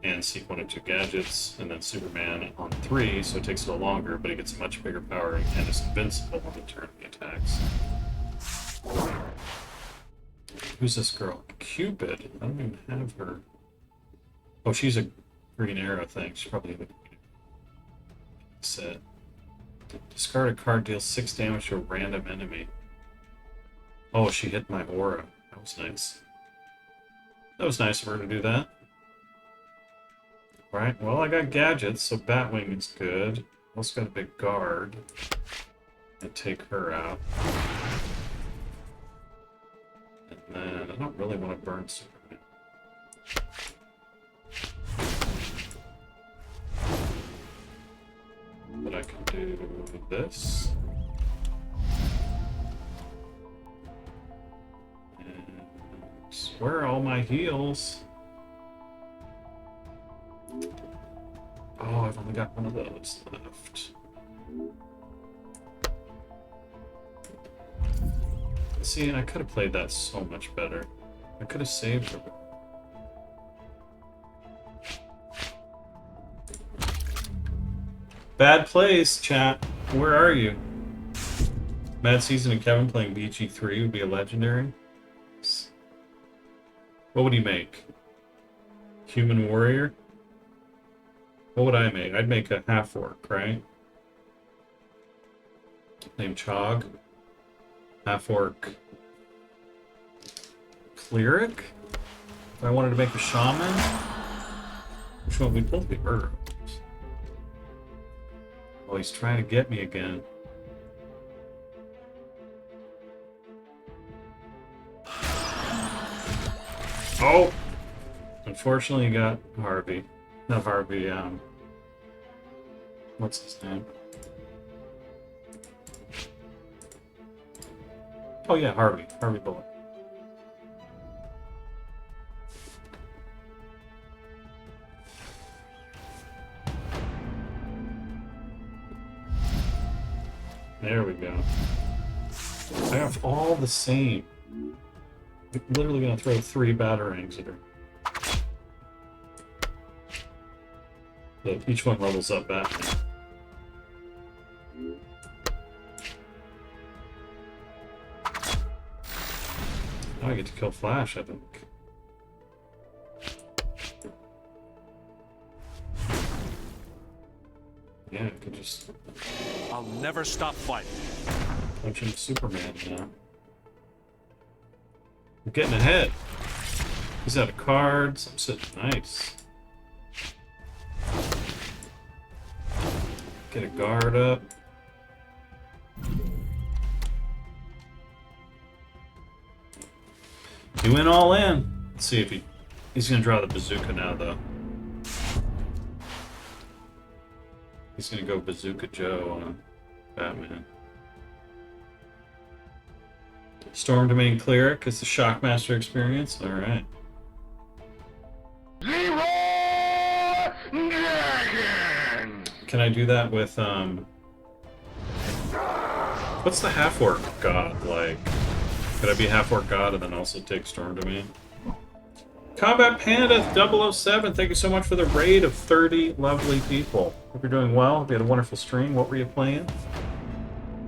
Speaker 4: and seek 1 of 2 gadgets, and then Superman on 3, so it takes a little longer, but he gets a much bigger power and is invincible on the turn he attacks. Who's this girl? Cupid? I don't even have her. Oh, she's a Green Arrow thing. She's probably the set. Discard a card, deals 6 damage to a random enemy. Oh, she hit my aura. That was nice. That was nice of her to do that. Right, well, I got gadgets, so Batwing is good. Also got a big guard. And take her out. And then I don't really want to burn Superman. But I can do this. And where are all my heals? Oh, I've only got one of those left. See, and I could have played that so much better. I could have saved her. Bad plays, chat. Where are you? Mad Season and Kevin playing BG3 would be a legendary. What would he make? Human Warrior? What would I make? I'd make a half-orc, right? Named Chog. Half-orc. Cleric? If I wanted to make a shaman? Which one? We'd both be herbs. Oh, he's trying to get me again. Oh! Unfortunately, you got Harvey. Not Harvey, what's his name? Oh yeah, Harvey. Harvey Bullock. There we go. I have all the same. I'm literally gonna throw 3 batarangs at her. But each one levels up Batman. Now I get to kill Flash, I think. Yeah, I could just
Speaker 8: I'll never stop fighting.
Speaker 4: punch into Superman now. I'm getting ahead. He's out of cards. I'm sitting nice. Get a guard up. He went all in. Let's see if he's gonna draw the bazooka now, though. He's gonna go Bazooka Joe on Batman. Storm Domain Cleric is the Shockmaster experience. All right. Can I do that with what's the half-orc god like? Could I be half-orc god and then also take Storm Domain? Combat Panda 007, thank you so much for the raid of 30 lovely people. Hope you're doing well. Hope you had a wonderful stream. What were you playing?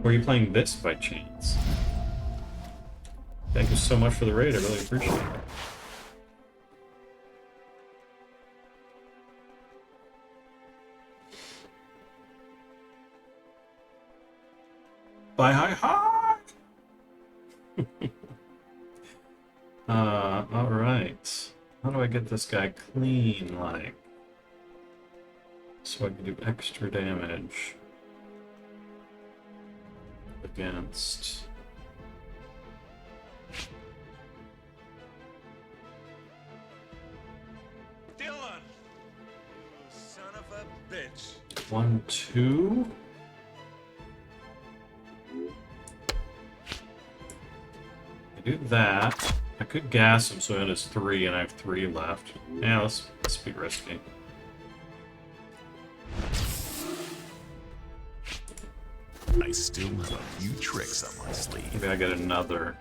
Speaker 4: Were you playing this by chance? Thank you so much for the raid. I really appreciate it. Bye, hi, hi! Alright. How do I get this guy clean, like? So I can do extra damage against...
Speaker 8: bitch.
Speaker 4: 1, 2. I do that. I could gas him so it is 3 and I have 3 left. Yeah, let's be risky.
Speaker 6: I still have a few tricks up my sleeve.
Speaker 4: Maybe I get another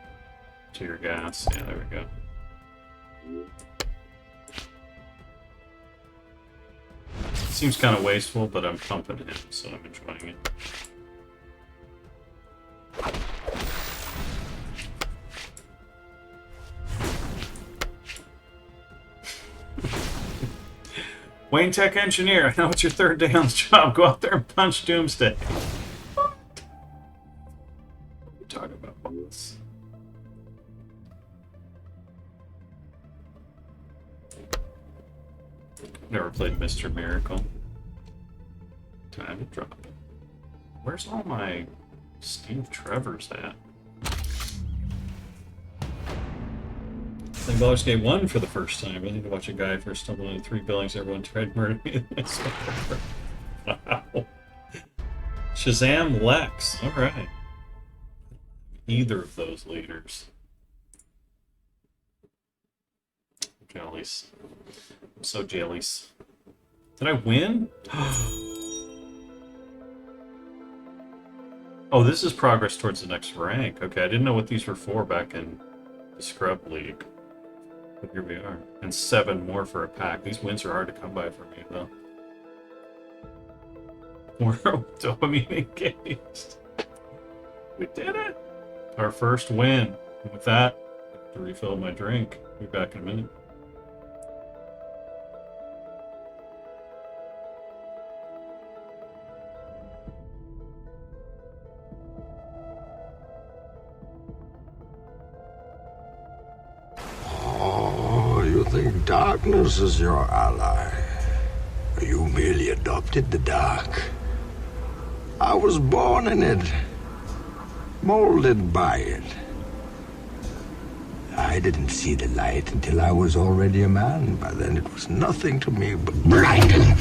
Speaker 4: tear gas. Yeah, there we go. Seems kind of wasteful, but I'm pumping him, so I'm enjoying it. Wayne Tech Engineer, I know it's your 3rd day on the job. Go out there and punch Doomsday. What? You talking about boss? Never played Mr. Miracle. Time to drop it. Where's all my Steve Trevors at? I think Baldur's Gate 1 for the first time. I need to watch a guy first stumble into 3 buildings. Everyone tried to murder me. Wow. Shazam Lex. Alright. Either of those leaders. Jellies. I'm so jellies. Did I win? Oh, this is progress towards the next rank. Okay, I didn't know what these were for back in the Scrub League. But here we are. And 7 more for a pack. These wins are hard to come by for me, though. We're dopamine engaged. We did it! Our first win. And with that, I have to refill my drink. Be back in a minute.
Speaker 1: Oh, you think darkness is your ally? You merely adopted the dark. I was born in it, molded by it. I didn't see the light until I was already a man. By then it was nothing to me but blinding.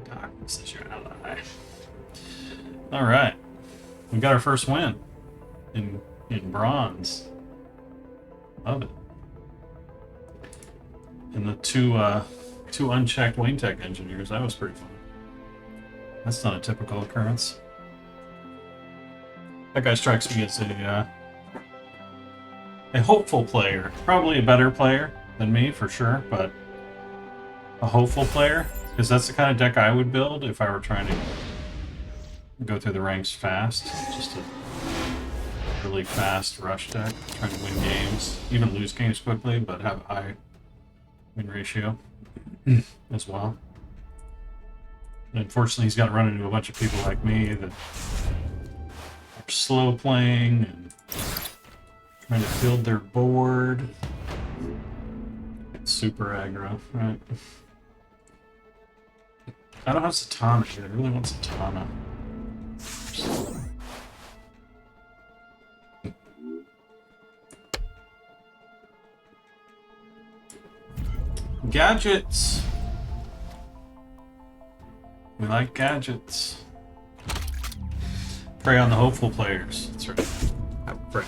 Speaker 4: Darkness is your ally. All right, we got our first win in bronze. Love it. And the two unchecked Wayne Tech engineers. That was pretty fun. That's not a typical occurrence. That guy strikes me as a hopeful player. Probably a better player than me for sure, but a hopeful player, because that's the kind of deck I would build if I were trying to go through the ranks fast. Just a really fast rush deck, trying to win games, even lose games quickly, but have a high win ratio as well. And unfortunately, he's got to run into a bunch of people like me that are slow playing and trying to build their board. Super aggro, right? I don't have Satana here. I really want Satana. Gadgets! We like gadgets. Prey on the hopeful players. That's right. I pray.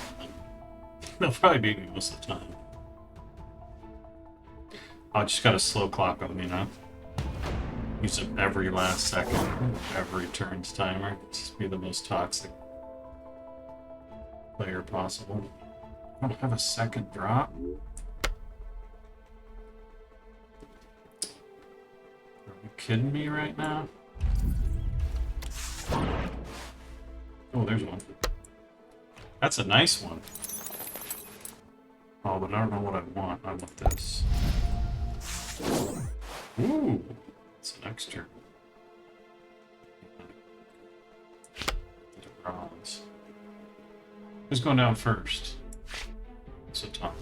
Speaker 4: They'll probably beat me most of the time. I just got a slow clock on me now. Use it every last second, every turn's timer. Just be the most toxic player possible. I don't have a second drop. Are you kidding me right now? Oh, there's one. That's a nice one. Oh, but I don't know what I want. I want this. Ooh, it's an extra. Bronze. Who's going down first? So Tom.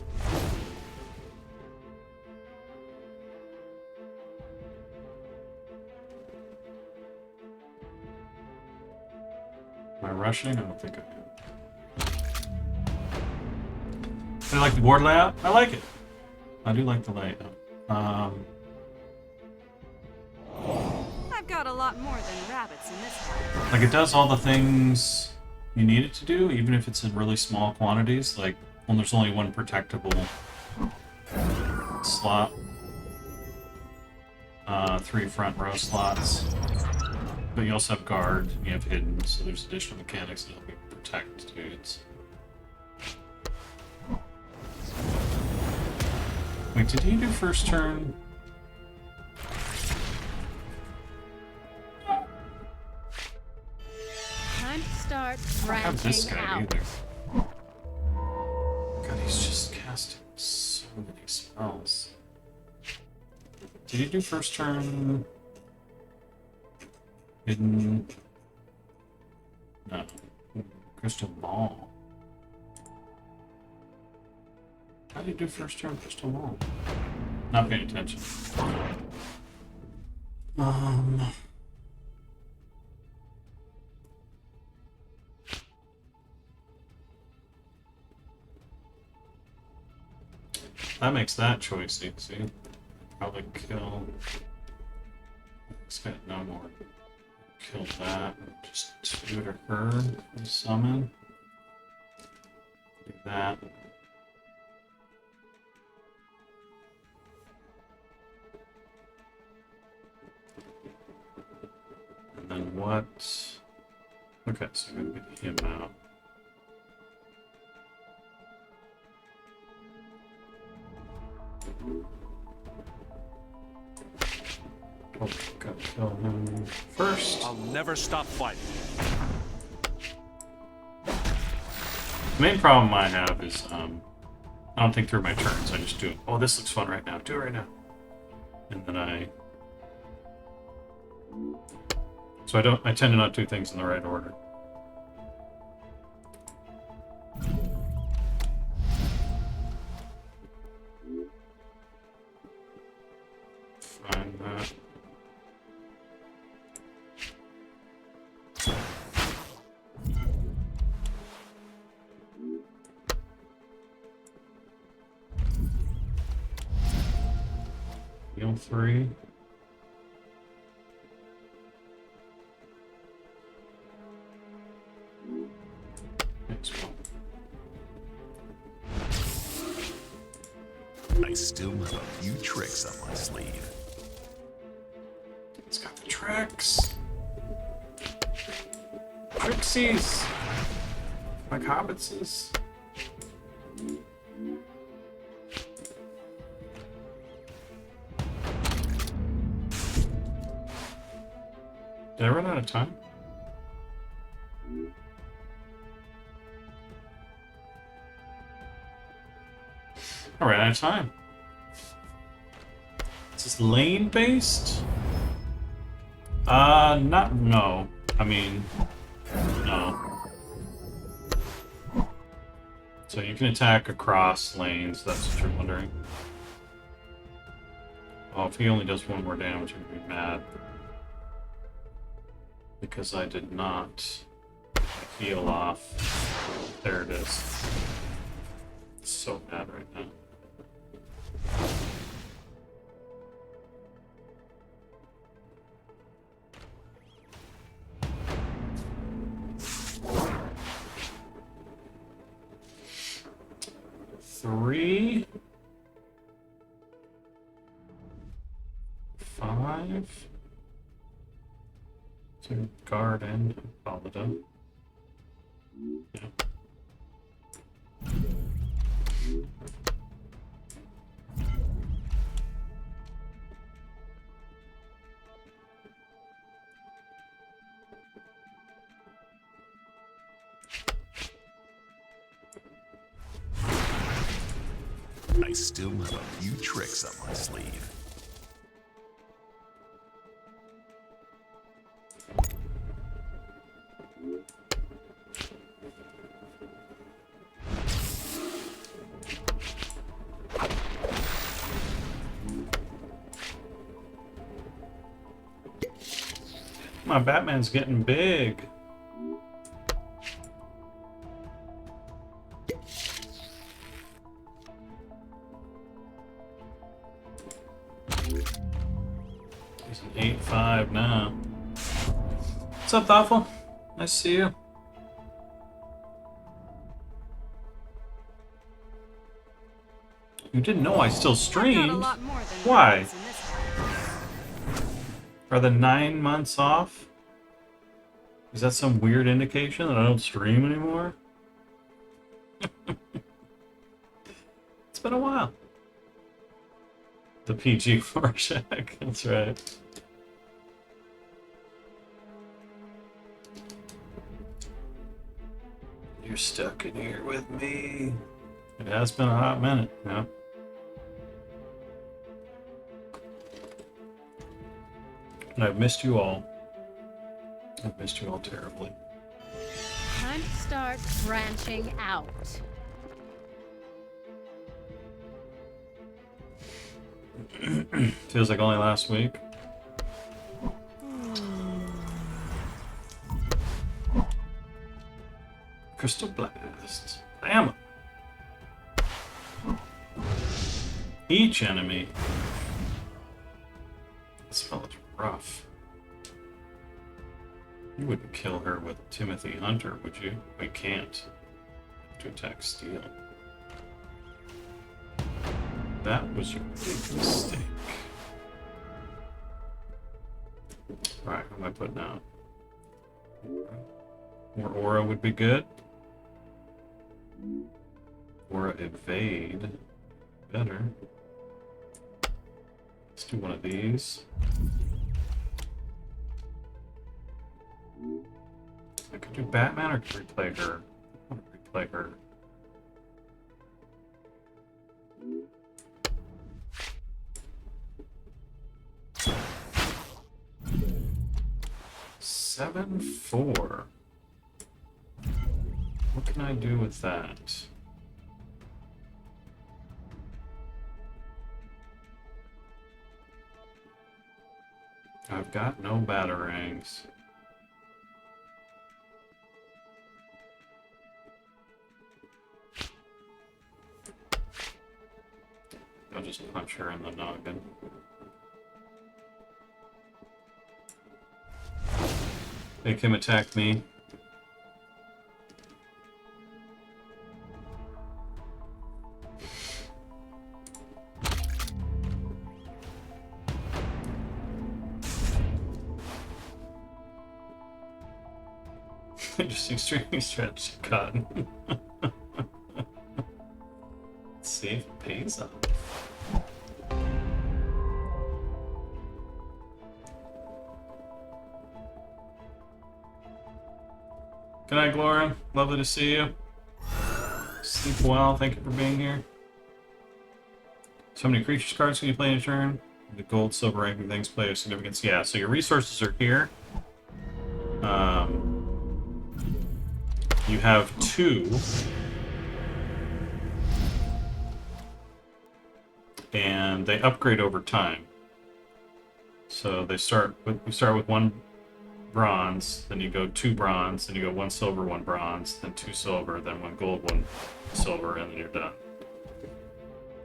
Speaker 4: Am I rushing? I don't think I am. Do you like the board layout? I like it. I do like the layout.
Speaker 7: I've got a lot more than rabbits in this house.
Speaker 4: Like, it does all the things you need it to do, even if it's in really small quantities. Like, when there's only one protectable slot. 3 front row slots. But you also have guard, and you have hidden, so there's additional mechanics that help you protect dudes. Wait, did he do first turn?
Speaker 7: Time to start
Speaker 4: I don't have this
Speaker 7: branching
Speaker 4: guy
Speaker 7: out.
Speaker 4: either. God, he's just casting so many spells. Did he do first turn? Hidden? No. Crystal Ball. How do you do first turn Crystal Ball? Not paying attention. That makes that choice easy. Probably kill. This guy no more. Kill that. Just 2 to her. And summon. Do that. And then what? Okay, so I'm gonna get him out. Oh, gotta kill him first.
Speaker 8: I'll never stop fighting.
Speaker 4: The main problem I have is I don't think through my turns. I just do it. Oh, this looks fun right now. Do it right now. And then I tend to not do things in the right order. Find that. Heal 3.
Speaker 6: I still have a few tricks up my sleeve.
Speaker 4: It's got the tricks. Trixies. Like hobbitses. Did I run out of time? I ran out of time. Is this lane based? No. I mean, no. So you can attack across lanes, that's what you're wondering. Oh, if he only does one more damage, I'm gonna be mad. Because I did not heal off. There it is. So mad right now. Three, 5 to guard and Paladin. Yeah.
Speaker 6: I still have a few tricks up my sleeve.
Speaker 4: My Batman's getting big. He's an 8-5 now. What's up, Thoughtful? Nice to see you. You didn't know I still streamed. Why? Are the 9 months off? Is that some weird indication that I don't stream anymore? It's been a while. The PG Rorschach, that's right. You're stuck in here with me. It has been a hot minute, yeah. And I've missed you all. I've missed you all terribly.
Speaker 9: Time to start branching out.
Speaker 4: Feels like only last week. Crystal Blast. Bam! Each enemy. This fella's rough. You wouldn't kill her with Timothy Hunter, would you? We can't. To attack Steel. That was your big mistake. Alright, what am I putting out? More aura would be good. Aura evade. Better. Let's do one of these. I could do Batman or could replay her. I want to replay her. Seven, 4. What can I do with that? I've got no batarangs. I'll just punch her in the noggin. Make him attack me. Interesting streaming strategy, Cotton. Let's see if it pays off. Good night, Gloria. Lovely to see you. Sleep well. Thank you for being here. So many creatures cards can you play in a turn? The gold, silver ranking things play of significance. Yeah, so your resources are here. You have 2. And they upgrade over time. So they start with, you start with 1 bronze, then you go 2 bronze, then you go 1 silver, 1 bronze, then 2 silver, then 1 gold, 1 silver, and then you're done.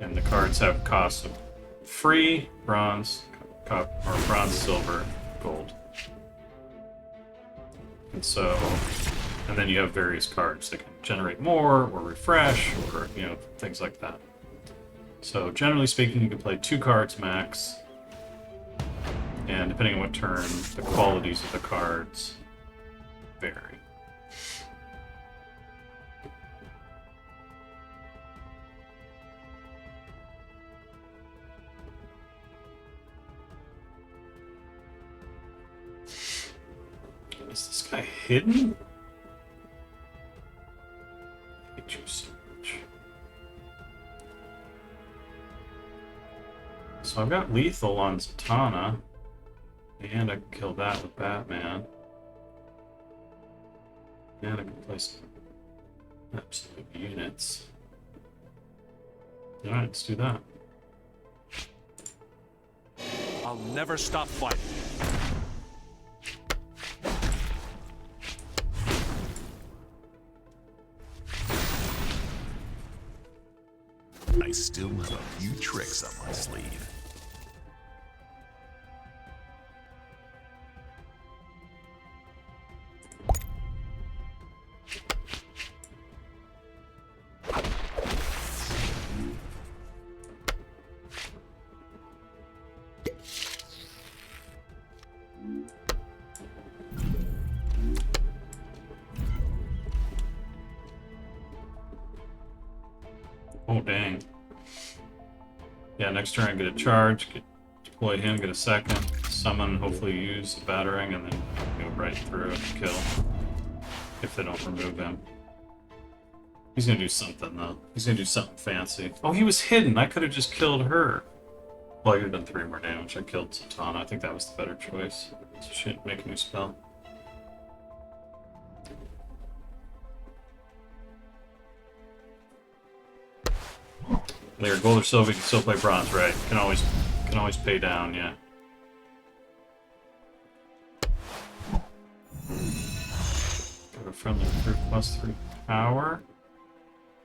Speaker 4: And the cards have costs of free, bronze, or bronze, silver, gold. And so, and then you have various cards that can generate more, or refresh, or, you know, things like that. So generally speaking, you can play 2 cards max. And depending on what turn, the qualities of the cards vary. Is this guy hidden? I hate you so much. So I've got lethal on Zatanna. And I can kill that with Batman. And I can place absolute units. Alright, let's do that.
Speaker 6: I'll never stop fighting. I still have a few tricks up my sleeve.
Speaker 4: Oh, dang. Yeah, next turn I get a charge, deploy him, get a second, summon, hopefully use the battering, and then go right through and kill. If they don't remove him. He's gonna do something, though. He's gonna do something fancy. Oh, he was hidden! I could have just killed her! Well, I could have done 3 more damage. I killed Zatanna. I think that was the better choice. So she didn't make a new spell. Layer gold or silver, you can still play bronze, right? Can always pay down, yeah. Got a friendly recruit +3 power.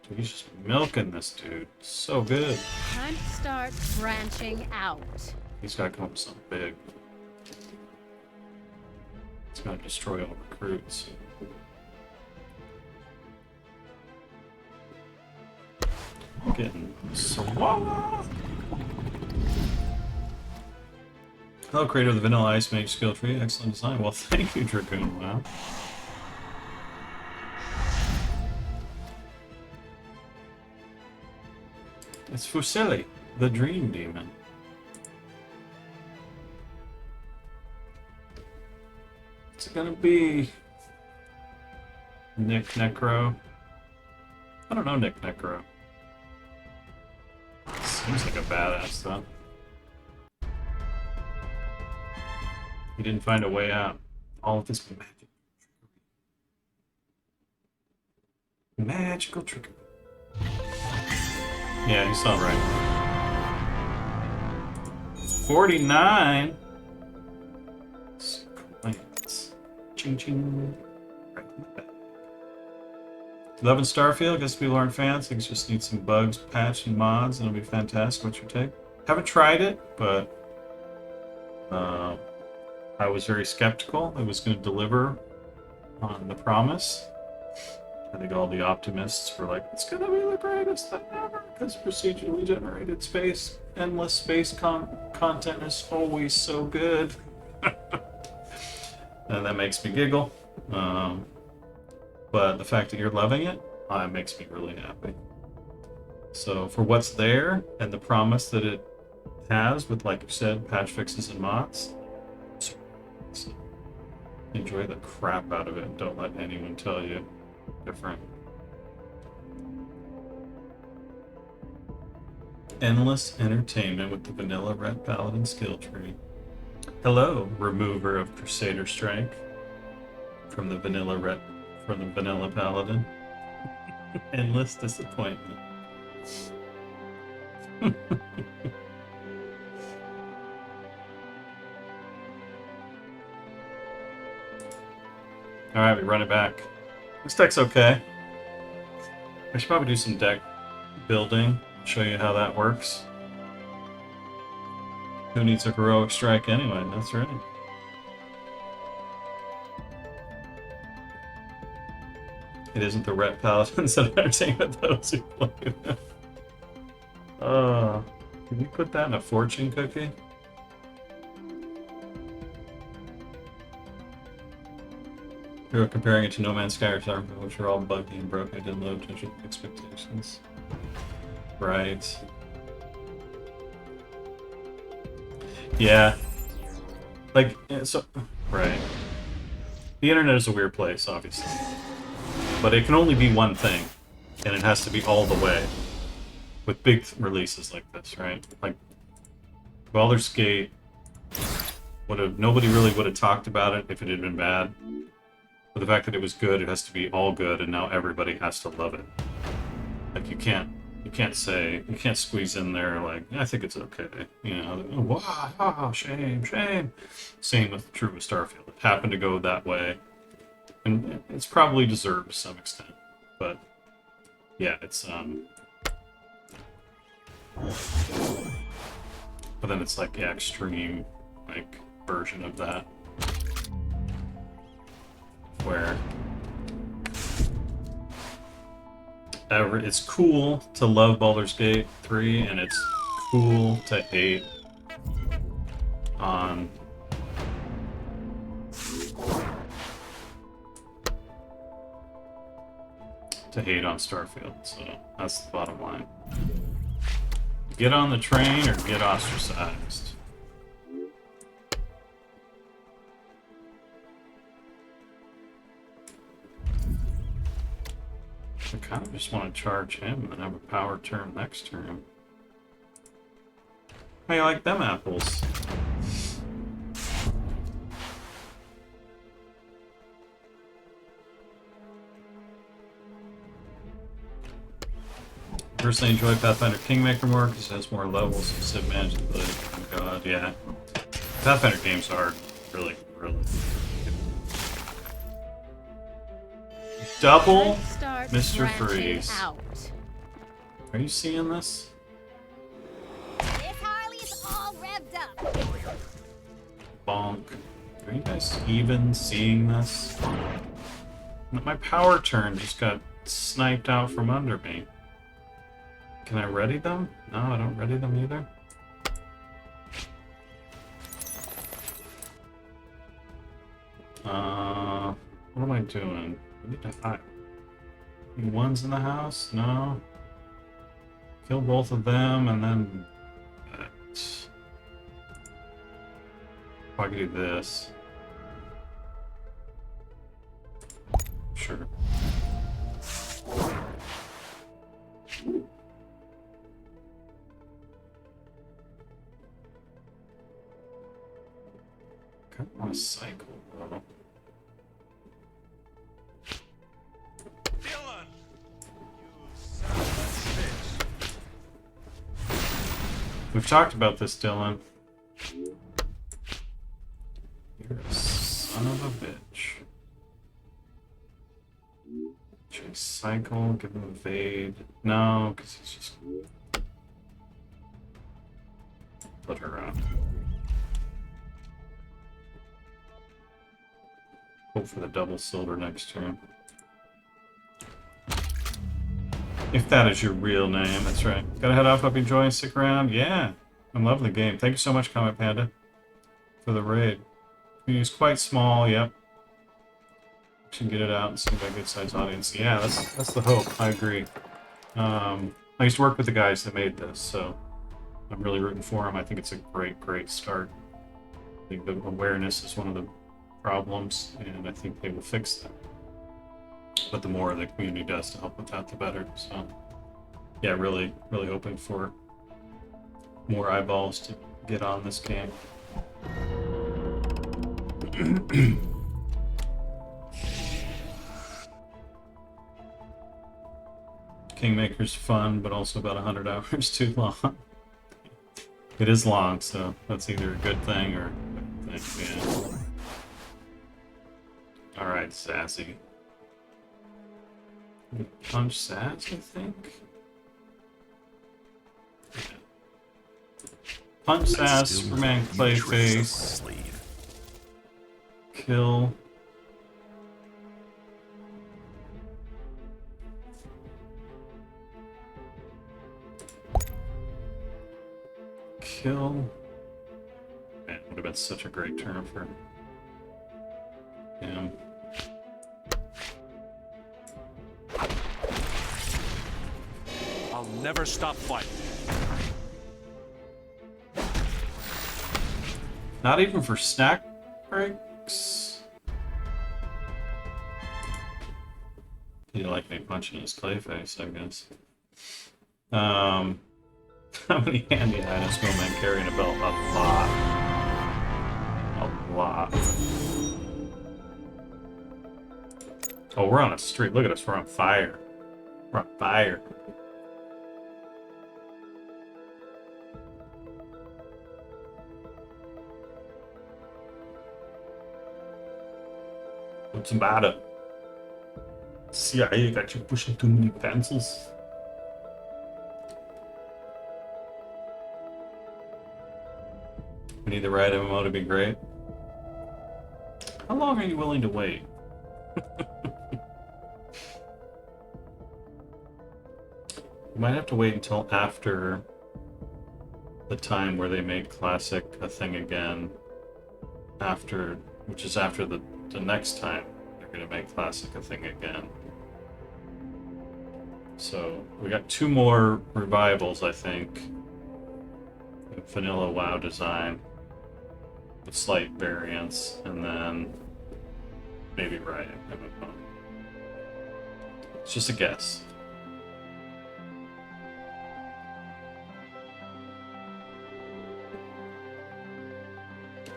Speaker 4: Dude, he's just milking this dude. So good.
Speaker 10: Time to start branching out.
Speaker 4: He's got to come up with something big. He's got to destroy all recruits. Getting swallowed. Hello, creator of the Vanilla Ice Mage skill tree. Excellent design. Well, thank you, Dragoon. Wow. It's Fuseli, the Dream Demon. It's gonna be Nick Necro. I don't know Nick Necro. Seems like a badass, though. He didn't find a way out. All of this magical trickery. Yeah, you saw it right. 49. Complaints. Ching ching. Right in the back. Loving Starfield. Guess people aren't fans. Things just need some bugs, patch, and mods, and it'll be fantastic. What's your take? Haven't tried it, but I was very skeptical it was going to deliver on the promise. I think all the optimists were like, it's going to be the greatest thing ever, because procedurally generated space, endless space content is always so good. And that makes me giggle. But the fact that you're loving it, makes me really happy. So for what's there and the promise that it has with, like you said, patch fixes and mods, so enjoy the crap out of it and don't let anyone tell you different. Endless entertainment with the vanilla Red Paladin skill tree. Hello, remover of Crusader Strike from the vanilla Paladin. Endless disappointment. Alright, we run it back. This deck's okay. I should probably do some deck building, show you how that works. Who needs a heroic strike anyway? That's right. It isn't the Ret Paladins that are entertainment, those who play them. Can you put that in a fortune cookie? We were comparing it to No Man's Sky or Starfield, which are all buggy and broken. I didn't live to expectations. Right. Yeah. Like, so... Right. The internet is a weird place, obviously. But it can only be one thing. And it has to be all the way. With big releases like this, right? Like, Baldur's Gate... nobody really would have talked about it if it had been bad. But the fact that it was good, it has to be all good, and now everybody has to love it. Like, you can't squeeze in there like, I think it's okay, you know, wow, shame. Same with true with Starfield. It happened to go that way, and it's probably deserved to some extent, but yeah, it's but then it's like the extreme like version of that, where it's cool to love Baldur's Gate 3, and it's cool to hate on Starfield. So that's the bottom line. Get on the train or get ostracized. I kind of just want to charge him and then have a power turn next turn. How you like them apples? Personally enjoy Pathfinder Kingmaker more because it has more levels of Civ management. Oh god, yeah. Pathfinder games are really good. Double Mr. Freeze. Are you seeing this?
Speaker 10: This Harley's all revved up.
Speaker 4: Bonk. Are you guys even seeing this? My power turn just got sniped out from under me. Can I ready them? No, I don't ready them either. What am I doing? I need to hide. Any ones in the house? No. Kill both of them and then... If I could do this. Sure. I want to cycle, bro.
Speaker 8: Dylan! You son of a bitch.
Speaker 4: We've talked about this, Dylan. You're a son of a bitch. Should I cycle? Give him a VoD? No, because he's just... Put her out. Hope for the double silver next turn. If that is your real name, that's right. Gotta head off, hope you enjoy and stick around. Yeah, I love the game. Thank you so much, Comet Panda, for the raid. It's quite small, yep. should get it out and see if I get a good sized audience. Yeah, that's the hope. I agree. I used to work with the guys that made this, so I'm really rooting for them. I think it's a great start. I think the awareness is one of the problems, and I think they will fix that. But the more the community does to help with that, the better. So, yeah, really hoping for more eyeballs to get on this game. Kingmaker's fun, but also about 100 hours too long. It is long, so that's either a good thing or a bad thing. Yeah. Alright, Sassy. Punch Sass, I think? Yeah. Punch Sass, Superman Clayface. Kill. Kill. Man, would have been such a great turn for him.
Speaker 8: I'll never stop fighting.
Speaker 4: Not even for snack breaks. He like me punching his Clayface, I guess. How many handy items will men carry in a belt? A lot. A lot. Oh, we're on a streak. Look at us. We're on fire. We're on fire. What's the matter? CIA got you pushing too many pencils. We need the right MMO to be great. How long are you willing to wait? You might have to wait until after the time where they make Classic a thing again. After, which is after the next time they're going to make Classic a thing again. So we got 2 more revivals, I think. Vanilla WoW design with slight variants, and then maybe Riot. I don't know. It's just a guess.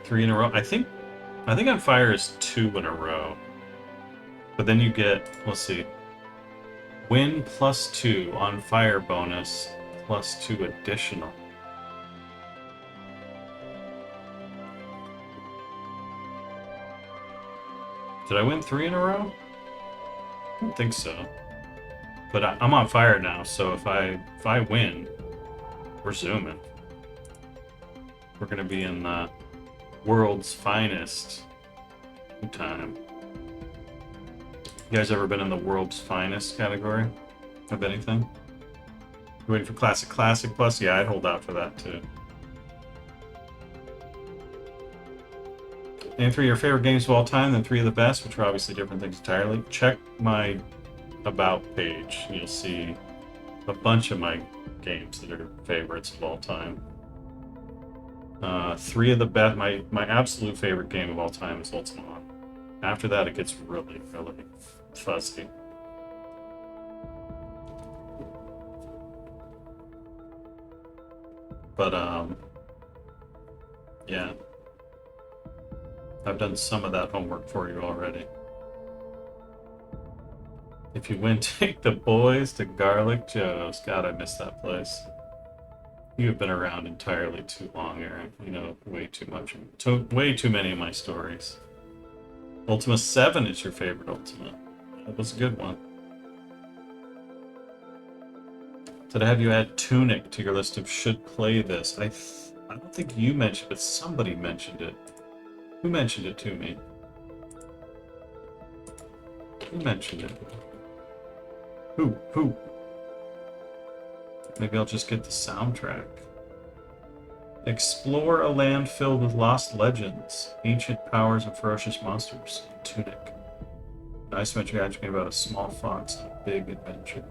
Speaker 4: Three in a row. I think on Fire is 2 in a row. But then you get, let's see, win +2 on Fire bonus +2 additional. Did I win 3 in a row? I don't think so. But I'm on Fire now, so if I win, we're zooming. We're gonna be in the world's finest time. You guys ever been in the world's finest category of anything? You waiting for Classic Plus? Yeah, I'd hold out for that too. Name 3 of your favorite games of all time, then 3 of the best, which are obviously different things entirely. Check my About page. You'll see a bunch of my games that are favorites of all time. 3 of the best. My absolute favorite game of all time is Ultima. After that, it gets really fuzzy. But yeah. I've done some of that homework for you already. If you win, take the boys to Garlic Joe's. God, I miss that place. You have been around entirely too long, Aaron. You know way too much. Way too many of my stories. Ultima 7 is your favorite Ultima. That was a good one. Did I have you add Tunic to your list of should play this? I don't think you mentioned it, but somebody mentioned it. Who mentioned it to me? Who mentioned it? Who? Maybe I'll just get the soundtrack. Explore a land filled with lost legends, ancient powers, and ferocious monsters. Tunic. Isometric action game about a small fox and a big adventure.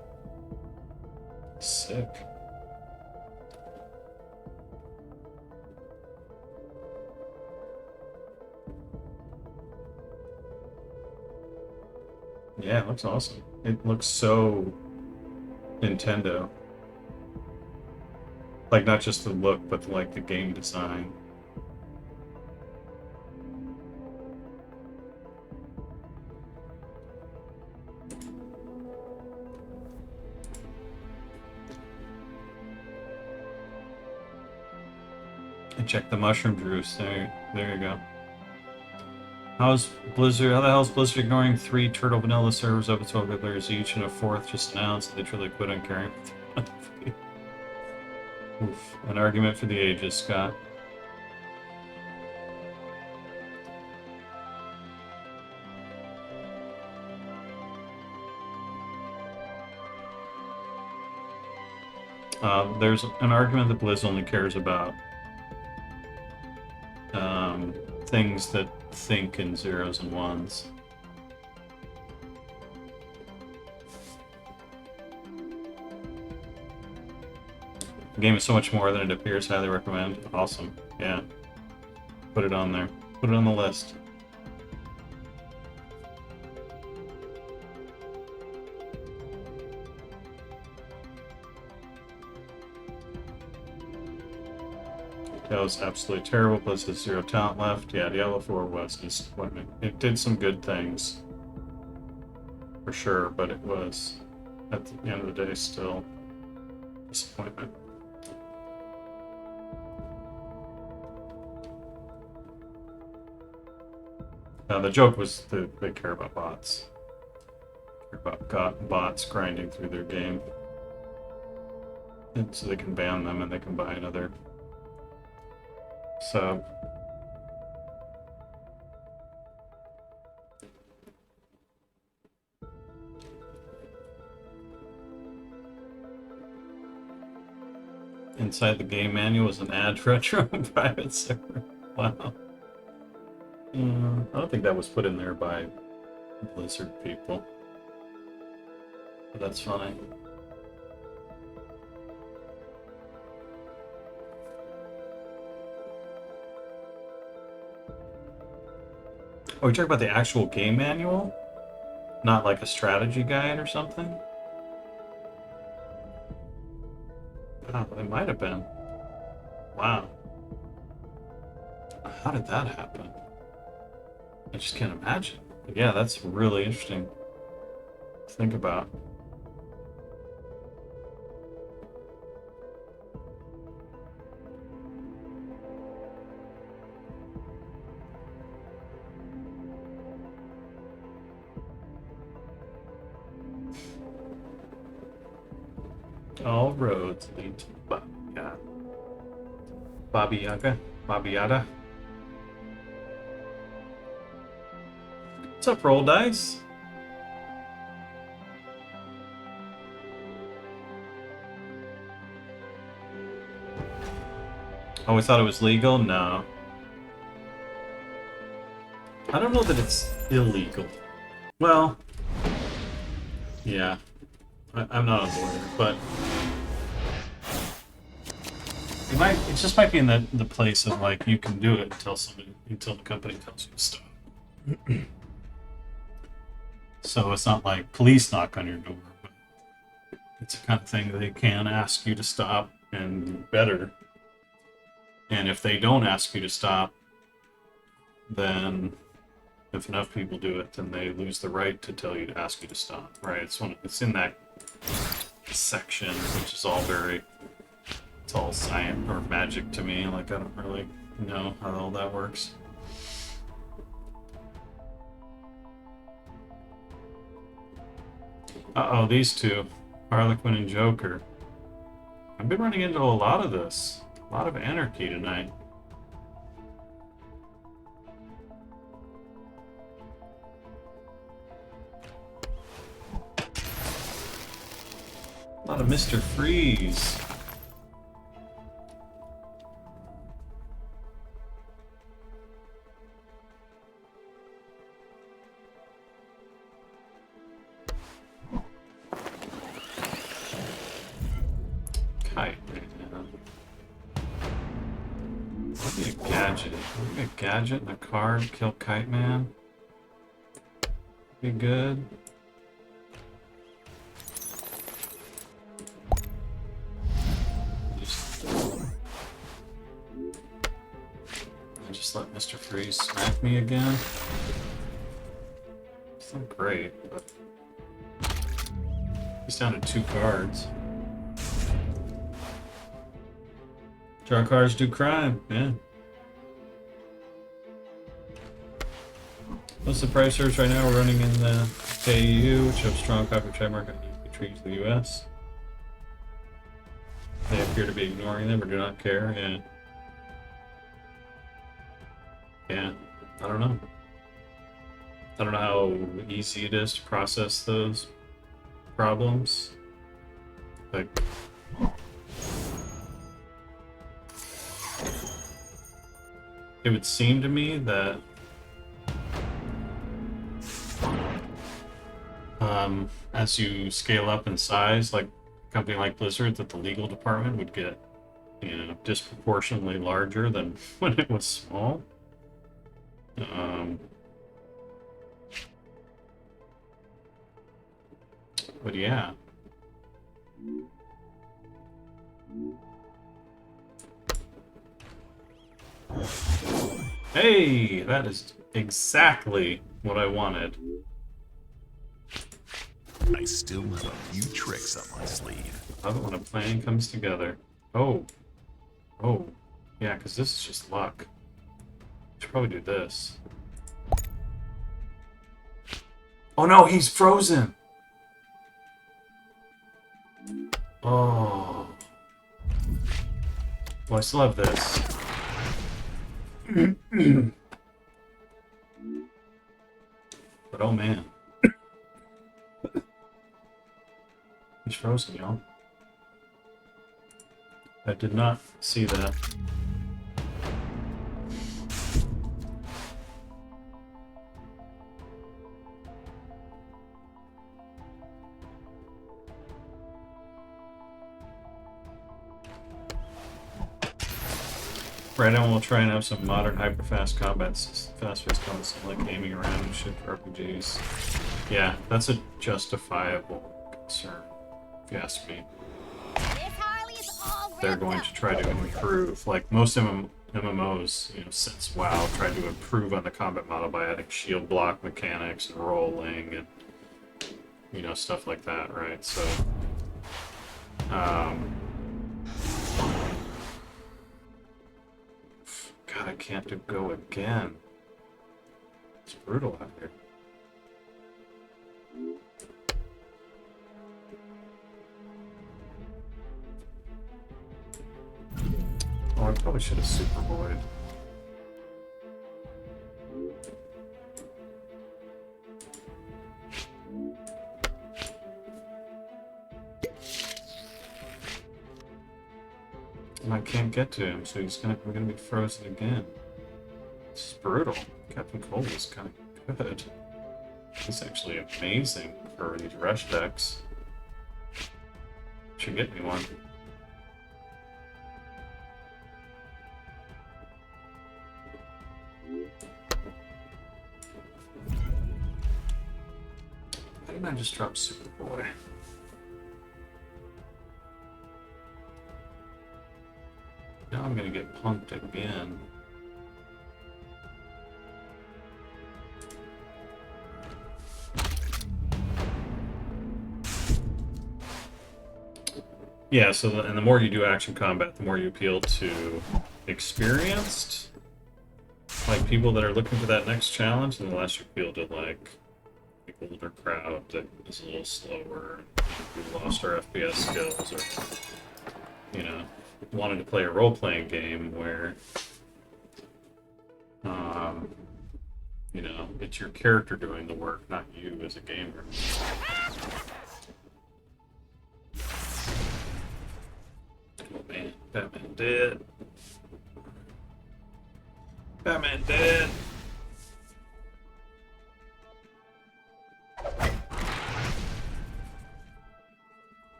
Speaker 4: Sick. Yeah, it looks awesome. It looks so Nintendo. Like, not just the look, but like the game design. And check the mushroom juice. There you go. How the hell is Blizzard ignoring 3 Turtle Vanilla servers open 12 good players each and a 4th just announced that they truly quit on caring? Oof. An argument for the ages, Scott. There's an argument that Blizz only cares about things that think in zeros and ones. The game is so much more than it appears. Highly recommend. Awesome. Yeah. Put it on there. Put it on the list. That was absolutely terrible. Plus, has 0 talent left. Yeah, Diablo 4 was a disappointment. It did some good things, for sure, but it was, at the end of the day, still disappointment. The joke was that they care about bots. Care about bots grinding through their game. And so they can ban them and they can buy another sub. Inside the game manual was an ad for Retro private server. Wow. I don't think that was put in there by Blizzard people. But that's funny. Oh, you're talking about the actual game manual? Not like a strategy guide or something? Oh, it might have been. Wow. How did that happen? I just can't imagine. But yeah, that's really interesting to think about. All roads lead to Baba Yaga. Baba Yaga? Baba Yaga? What's up, Roll Dice? Oh, we thought it was legal? No. I don't know that it's illegal. Well, yeah. I'm not a lawyer, but it just might be in the place of like you can do it until the company tells you to stop. So it's not like police knock on your door, but it's the kind of thing that they can ask you to stop and do better. And if they don't ask you to stop, then if enough people do it, then they lose the right to tell you to ask you to stop. Right? It's in that section, which is all it's all science or magic to me. Like I don't really know how all that works. Uh-oh, these two, Harlequin and Joker. I've been running into a lot of this. A lot of anarchy tonight. A lot of Mr. Freeze. gadget. A gadget and a card, kill Kite Man. Be good. Just let Mr. Freeze smack me again. It's not great, but he's down to 2 cards. Draw cards do crime, yeah. Most of the price servers right now are running in the KEU, which have strong copyright market treaty to the US. They appear to be ignoring them or do not care, yeah. Yeah, I don't know. I don't know how easy it is to process those problems. Like, it would seem to me that as you scale up in size, like a company like Blizzard, that the legal department would get, you know, disproportionately larger than when it was small. But yeah. Hey, that is exactly what I wanted.
Speaker 6: I still have a few tricks up my sleeve.
Speaker 4: Love it when a plan comes together. Oh. Oh. Yeah, because this is just luck. Should probably do this. Oh no, he's frozen! Oh. Well, I still have this. But oh man. He's frozen, y'all. I did not see that. Right now we'll try and have some modern hyper-fast combat, fast-paced combat like aiming around and shit for RPGs. Yeah, that's a justifiable concern, if you ask me. They're going to try to improve, like most MMOs, you know, since WoW, tried to improve on the combat model by adding shield block mechanics and rolling and, you know, stuff like that, right? So, God, I can't do go again. It's brutal out here. Oh, I probably should have super void. And I can't get to him, so we're gonna be frozen again. This is brutal. Captain Cold is kind of good. He's actually amazing for these rush decks. Should get me one. Why didn't I just drop Superboy? Now I'm gonna get punked again. Yeah, so and the more you do action combat, the more you appeal to experienced, like people that are looking for that next challenge, and the less you appeal to like the older crowd that is a little slower, who lost our FPS skills, or you know, wanted to play a role-playing game where, you know, it's your character doing the work, not you as a gamer. Oh man, Batman dead. Batman dead.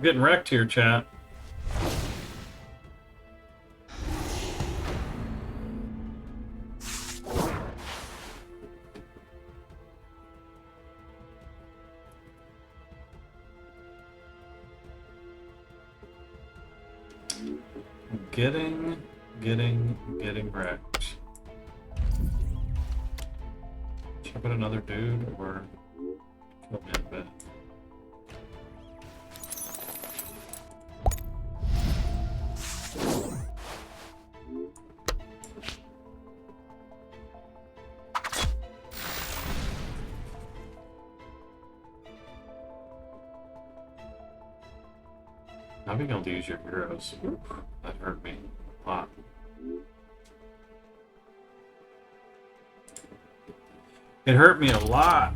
Speaker 4: Getting wrecked here, chat. Getting wrecked. Should I put another dude or kill me in bed? Not being able to use your heroes. Oof, that hurt me a lot. It hurt me a lot.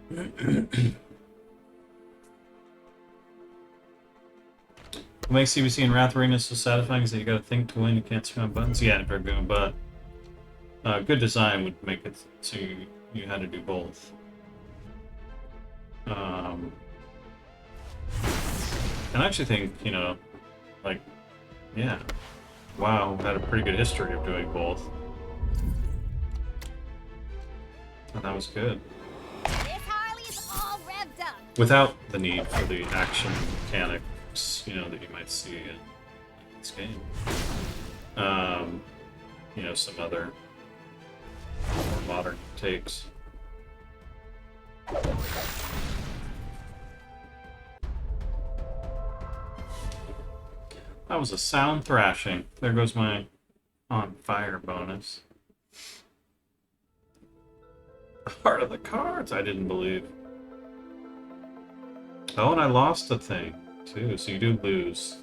Speaker 4: What makes CBC and Wrath Arena so satisfying is that you gotta think to win, you can't spam buttons. Yeah, Dragoon, but good design would make it so you had to do both. And I actually think, you know, like, yeah, WoW had a pretty good history of doing both. And that was good.
Speaker 10: This Harley is all revved up.
Speaker 4: Without the need for the action mechanics, you know, that you might see in this game. You know, some other more modern takes. That was a sound thrashing. There goes my on fire bonus. Heart of the cards, I didn't believe. Oh, and I lost a thing too, so you do lose.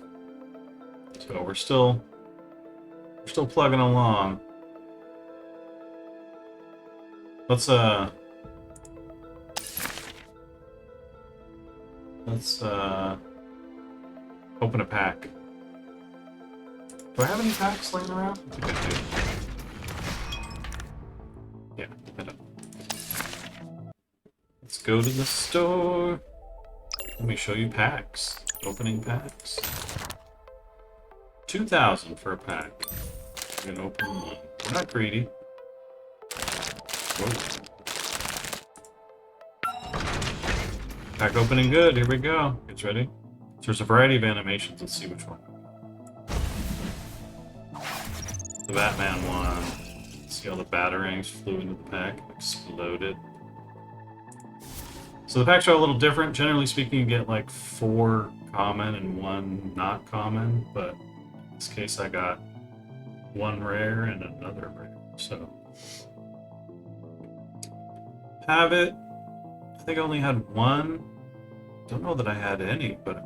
Speaker 4: So we're still plugging along. Let's open a pack. Do I have any packs laying around? I think I do. Yeah, I don't. Let's go to the store. Let me show you packs. Opening packs. 2,000 for a pack. I'm gonna open one. We're not greedy. Whoa. Pack opening good. Here we go. It's ready. So there's a variety of animations. Let's see which one. The Batman one. See all the batarangs flew into the pack, exploded. So the packs are a little different. Generally speaking, you get like 4 common and 1 not common, but in this case I got 1 rare and another rare. So have it. I think I only had 1. Don't know that I had any, but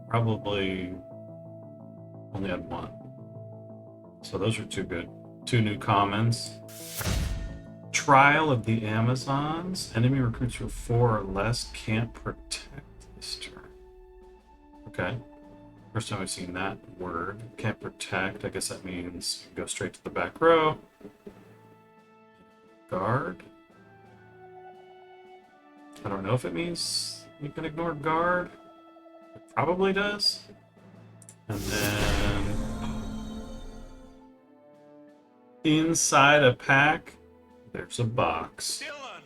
Speaker 4: probably only had 1. So those are 2 good. 2 new commons. Trial of the Amazons. Enemy recruits for 4 or less can't protect this turn. Okay. First time I've seen that word. Can't protect. I guess that means go straight to the back row. Guard. I don't know if it means you can ignore guard. It probably does. And then inside a pack, there's a box.
Speaker 8: Dylan!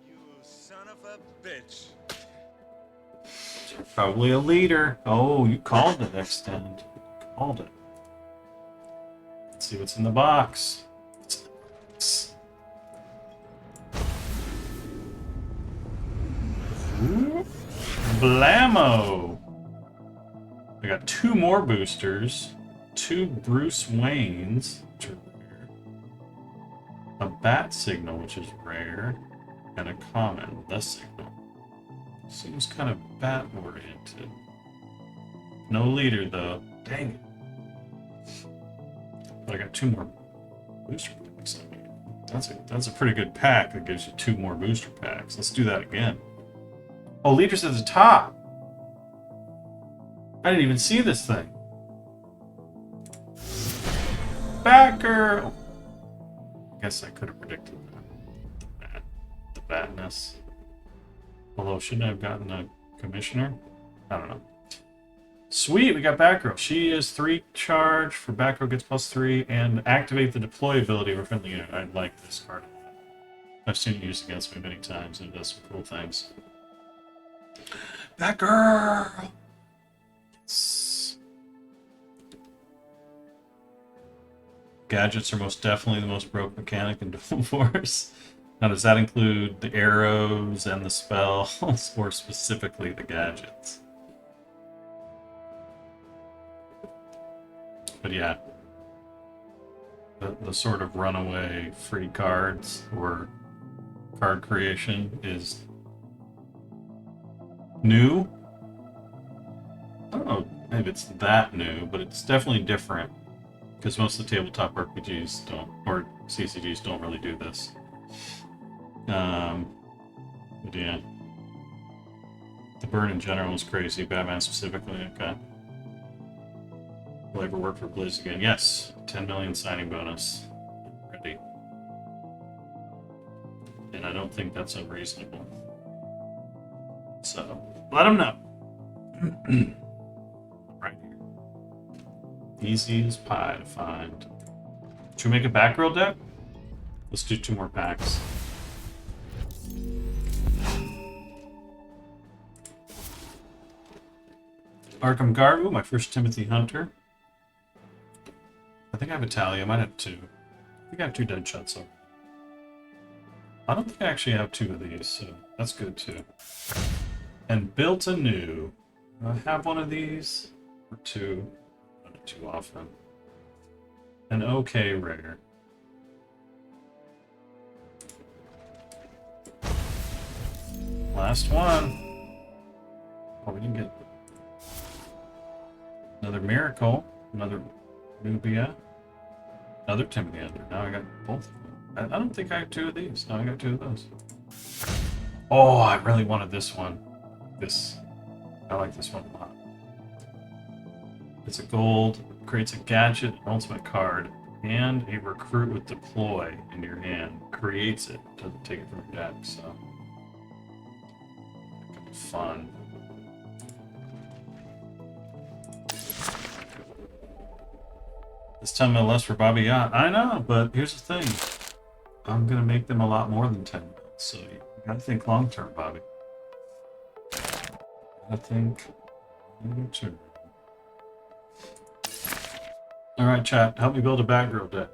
Speaker 8: You son of a bitch.
Speaker 4: Probably a leader. Oh, you called it, Extend. You called it. Let's see what's in the box. What's in the box? Ooh. Blammo! I got 2 more boosters. 2 Bruce Waynes, which are rare. A bat signal, which is rare. And a common, the signal. Seems kind of bat-oriented. No leader, though. Dang it. But I got 2 more booster packs. I mean, that's a pretty good pack that gives you 2 more booster packs. Let's do that again. Oh, leader's at the top. I didn't even see this thing. Backer. I guess I could have predicted that. The badness. Although, shouldn't I have gotten a commissioner? I don't know. Sweet, we got Batgirl. She is 3 charge for Batgirl gets +3 and activate the deploy ability of a friendly unit. I like this card. I've seen it used against me many times and it does some cool things. Batgirl! Yes. Gadgets are most definitely the most broke mechanic in Dual Force. Now, does that include the arrows and the spells, or specifically the gadgets? But yeah, the sort of runaway free cards or card creation is new. I don't know if it's that new, but it's definitely different because most of the tabletop RPGs don't, or CCGs don't really do this. But yeah, the burn in general was crazy. Batman specifically, okay. Will I ever work for Blizz again? Yes. 10 million signing bonus. Ready. And I don't think that's unreasonable. So, let them know. Right here. Easy as pie to find. Should we make a Batgirl deck? Let's do 2 more packs. Arkham Gargu, my first Timothy Hunter. I think I have a Talia. I might have 2. I think I have 2 Deadshot, so. I don't think I actually have 2 of these, so that's good too. And built anew. Do I have one of these? Or 2? Not too often. An okay rare. Last one. Oh, we didn't get another Miracle. Another Nubia. Another Timothy Hunter. Now I got both of them. I don't think I have 2 of these. Now I got 2 of those. Oh, I really wanted this one. I like this one a lot. It's a gold, creates a gadget, an ultimate card, and a recruit with deploy in your hand. Creates it, doesn't take it from your deck, so. Fun. This time no less for Bobby Yacht. I know, but here's the thing. I'm gonna make them a lot more than 10 minutes, so you gotta think long term, Bobby. I think long term. Alright, chat, help me build a Batgirl deck.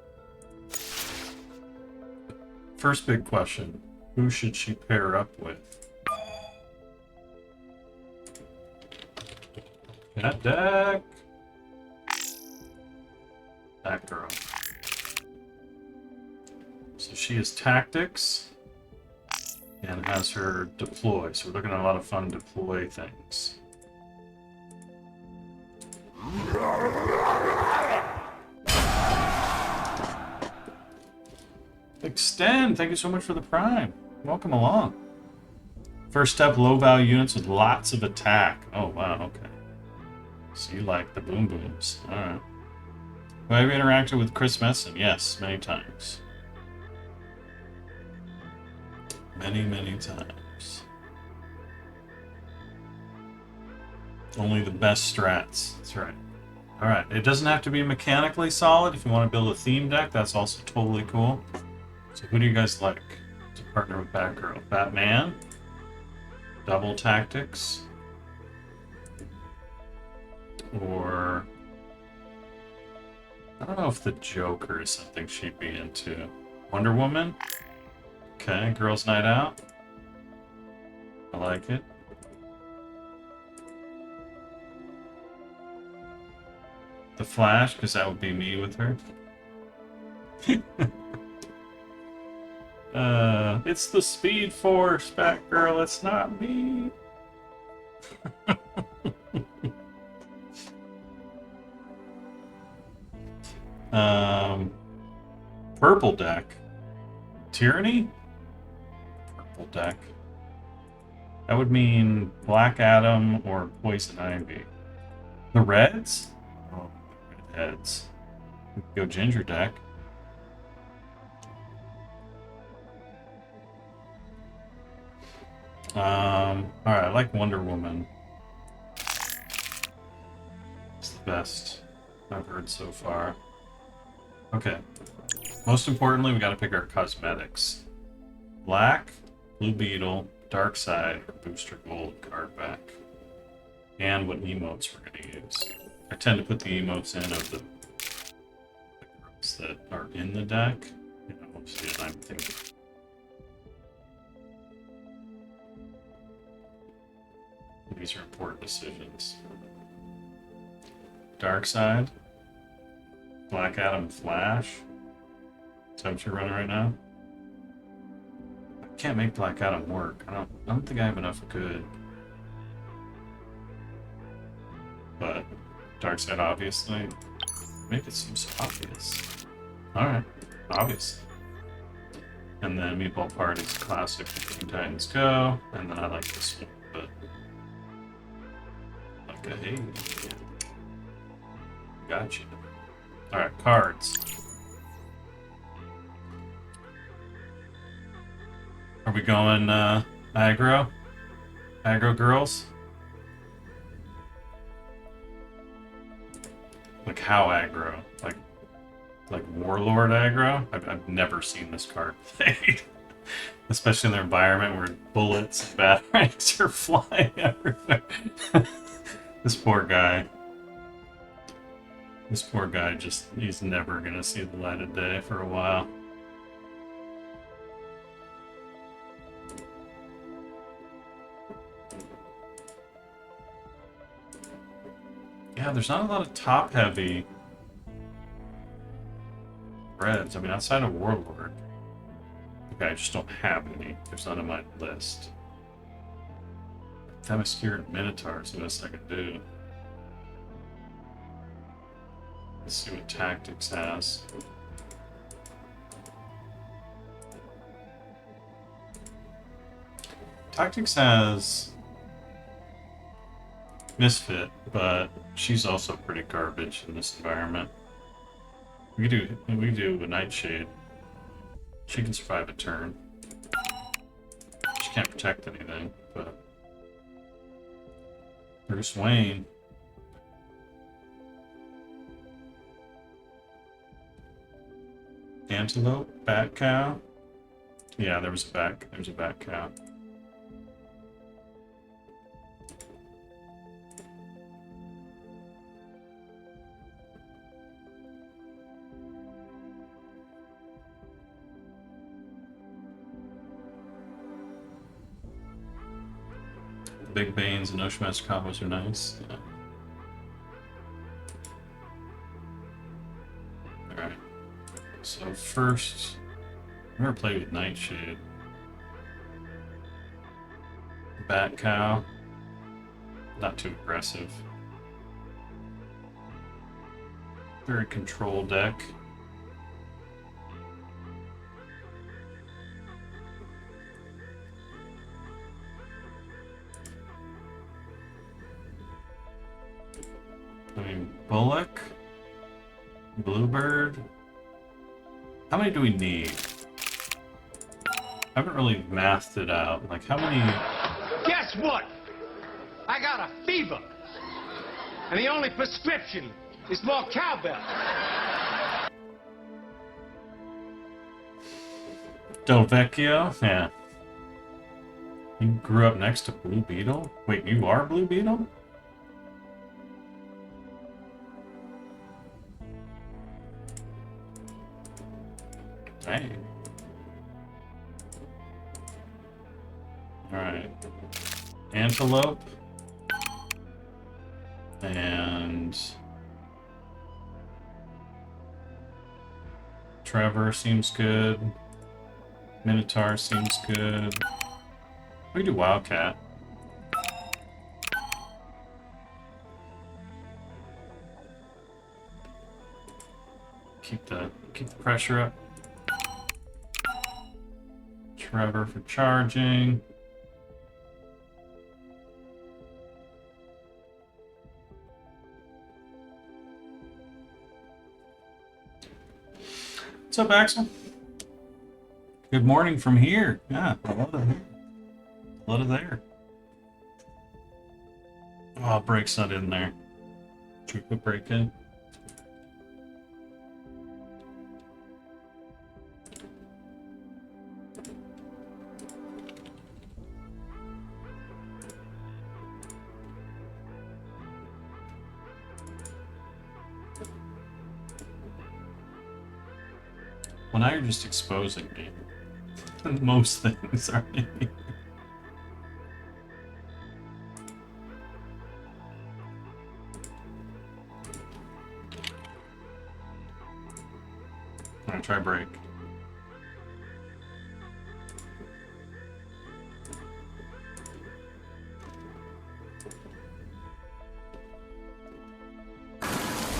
Speaker 4: First big question, who should she pair up with? That deck! Batgirl. So she is tactics and has her deploy. So we're looking at a lot of fun deploy things. Extend, thank you so much for the Prime. Welcome along. First step, low value units with lots of attack. Oh wow, okay. So you like the boom booms. Alright. Have you interacted with Chris Messon? Yes, many times. Many times. Only the best strats. That's right. Alright, it doesn't have to be mechanically solid. If you want to build a theme deck, that's also totally cool. So who do you guys like to partner with Batgirl? Batman? Double Tactics? Or... I don't know if the Joker is something she'd be into. Wonder Woman? Okay, Girls' Night Out. I like it. The Flash, because that would be me with her. It's the Speed Force, Batgirl, it's not me. Purple deck. Tyranny? Purple deck. That would mean Black Adam or Poison Ivy. The Reds? Oh, Redheads. We could go Ginger deck. Alright, I like Wonder Woman. It's the best I've heard so far. Okay. Most importantly, we gotta pick our cosmetics. Black, Blue Beetle, Dark Side, or Booster Gold card back. And what emotes we're gonna use. I tend to put the emotes in of the groups that are in the deck. You know, see what I'm thinking. These are important decisions. Dark Side, Black Adam, Flash. Is that what you're running right now? I can't make Black Adam work. I don't think I have enough good. But Dark Side, obviously. Make it seem so obvious. Alright, obvious. And then Meatball Party's classic Teen Titans Go. And then I like this one, but okay, hey. Gotcha. Alright, cards. Are we going aggro? Aggro girls? Like how aggro? Like Warlord aggro? I've never seen this card played. Especially in the environment where bullets and batarangs are flying everywhere. This poor guy. This poor guy he's never gonna see the light of day for a while. Yeah, there's not a lot of top-heavy reds. I mean, outside of Warlord. Okay, I just don't have any. There's none on my list. Themyscira Minotaur is the best I can do. Let's see what Tactics has. Tactics has Misfit, but she's also pretty garbage in this environment. We do a Nightshade. She can survive a turn. She can't protect anything, but Bruce Wayne. Antelope, Bat Cow. Yeah, there's a Bat Cow. Big Banes and Ocean Master combos are nice. Yeah. Alright. So first, I'm gonna play with Nightshade. Bat Cow. Not too aggressive. Very controlled deck. I mean, Bullock, Bluebird. How many do we need? I haven't really mathed it out. Like, how many?
Speaker 5: Guess what? I got a fever. And the only prescription is more cowbell.
Speaker 4: Del Vecchio? Yeah. You grew up next to Blue Beetle? Wait, you are Blue Beetle? Dang. Alright. Antelope. And Trevor seems good. Minotaur seems good. We can do Wildcat. Keep the pressure up. Trevor for charging. What's up, Axel? Good morning from here. Yeah, I love it. Let it there. Oh, break's not in there. Should we put break in? Well, now you're just exposing me. Most things, aren't you? Alright, try break.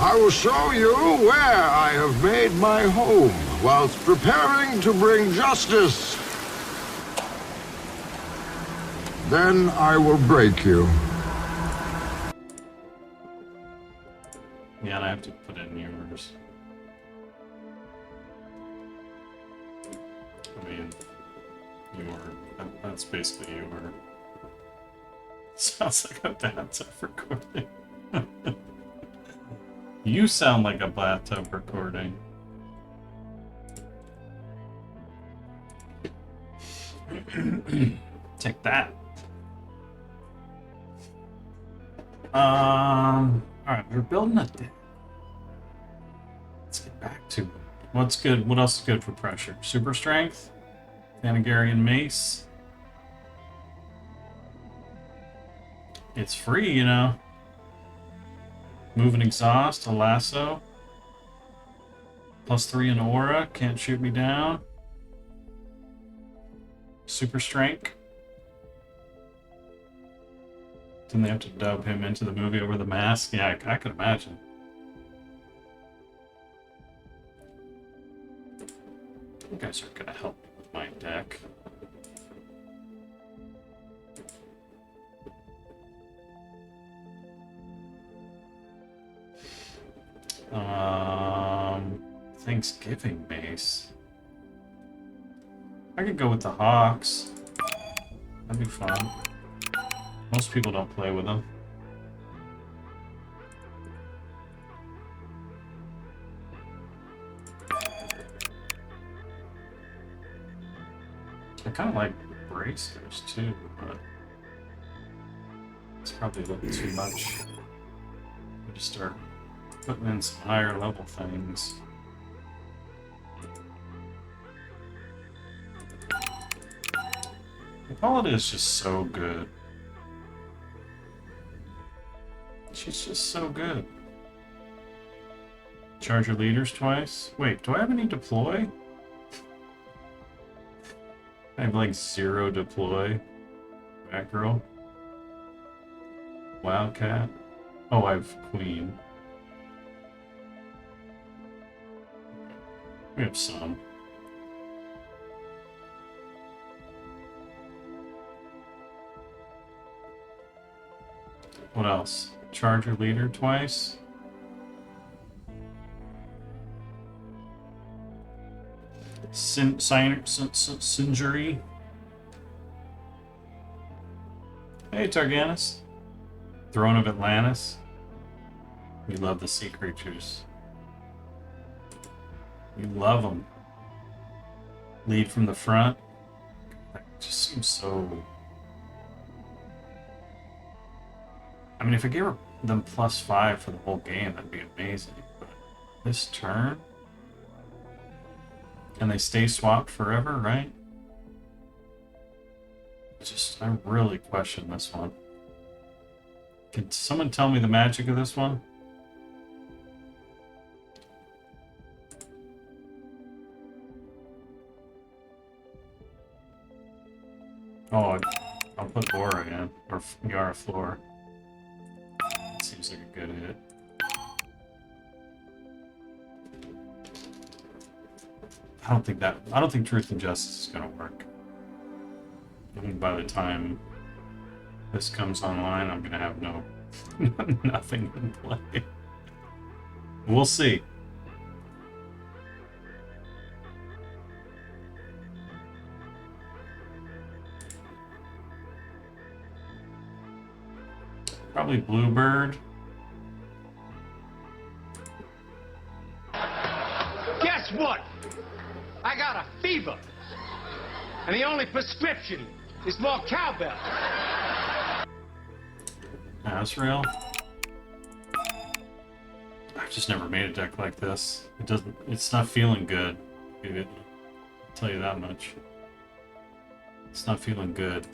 Speaker 1: I will show you where I have made my home whilst preparing to bring justice. Then I will break you.
Speaker 4: Yeah, and I have to put in yours. I mean, that's basically your. Sounds like a bathtub recording. You sound like a bathtub recording. Take that. Alright, we're building a deck. Let's get back to it. What's good? What else is good for pressure? Super strength? Thanagarian mace? It's free, you know. Move and exhaust, a lasso. +3 in aura, can't shoot me down. Super strength. Didn't they have to dub him into the movie over the mask? Yeah, I could imagine. You guys are gonna help me with my deck. Thanksgiving mace. I could go with the Hawks. That'd be fun. Most people don't play with them. I kind of like bracers too, but it's probably a little too much. We just start putting in some higher level things. Hippolyta is just so good. She's just so good. Charge your leaders twice. Wait, do I have any deploy? I have like 0 deploy. Batgirl. Wildcat. Oh, I have Queen. We have some. What else? Charge your leader twice. Singery. Hey, Targanis. Throne of Atlantis. We love the sea creatures. We love them. Lead from the front. That just seems so... I mean, if I gave them +5 for the whole game, that'd be amazing. But this turn? And they stay swapped forever, right? Just, I really question this one. Can someone tell me the magic of this one? Oh, I'll put Aura in, or Yara Floor. That seems like a good hit. I don't think Truth and Justice is gonna work. I think by the time this comes online, I'm gonna have nothing in play. We'll see. Probably Bluebird.
Speaker 5: Guess what? I got a fever. And the only prescription is more cowbell.
Speaker 4: Azrael. I've just never made a deck like this. It doesn't. It's not feeling good. I'll tell you that much. It's not feeling good.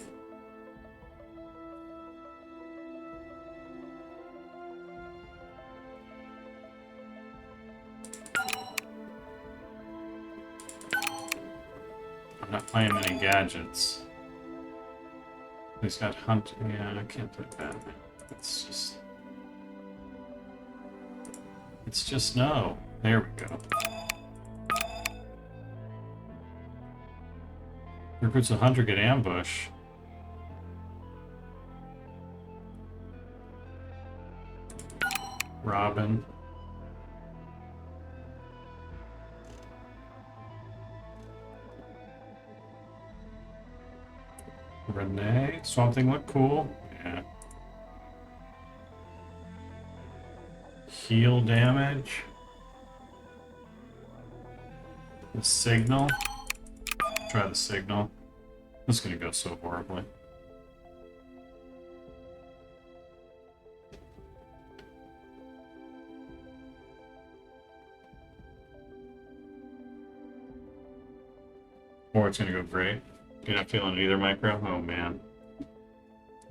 Speaker 4: I'm not playing many gadgets. He's got hunt. Yeah, I can't play Batman. It's just no. There we go. Recruits a hunter, get ambush. Robin. Renee. Swamp Thing look cool. Yeah. Heal damage. The signal. Try the signal. This is gonna go so horribly. Or it's gonna go great. You're not feeling it either, Micro? Oh man.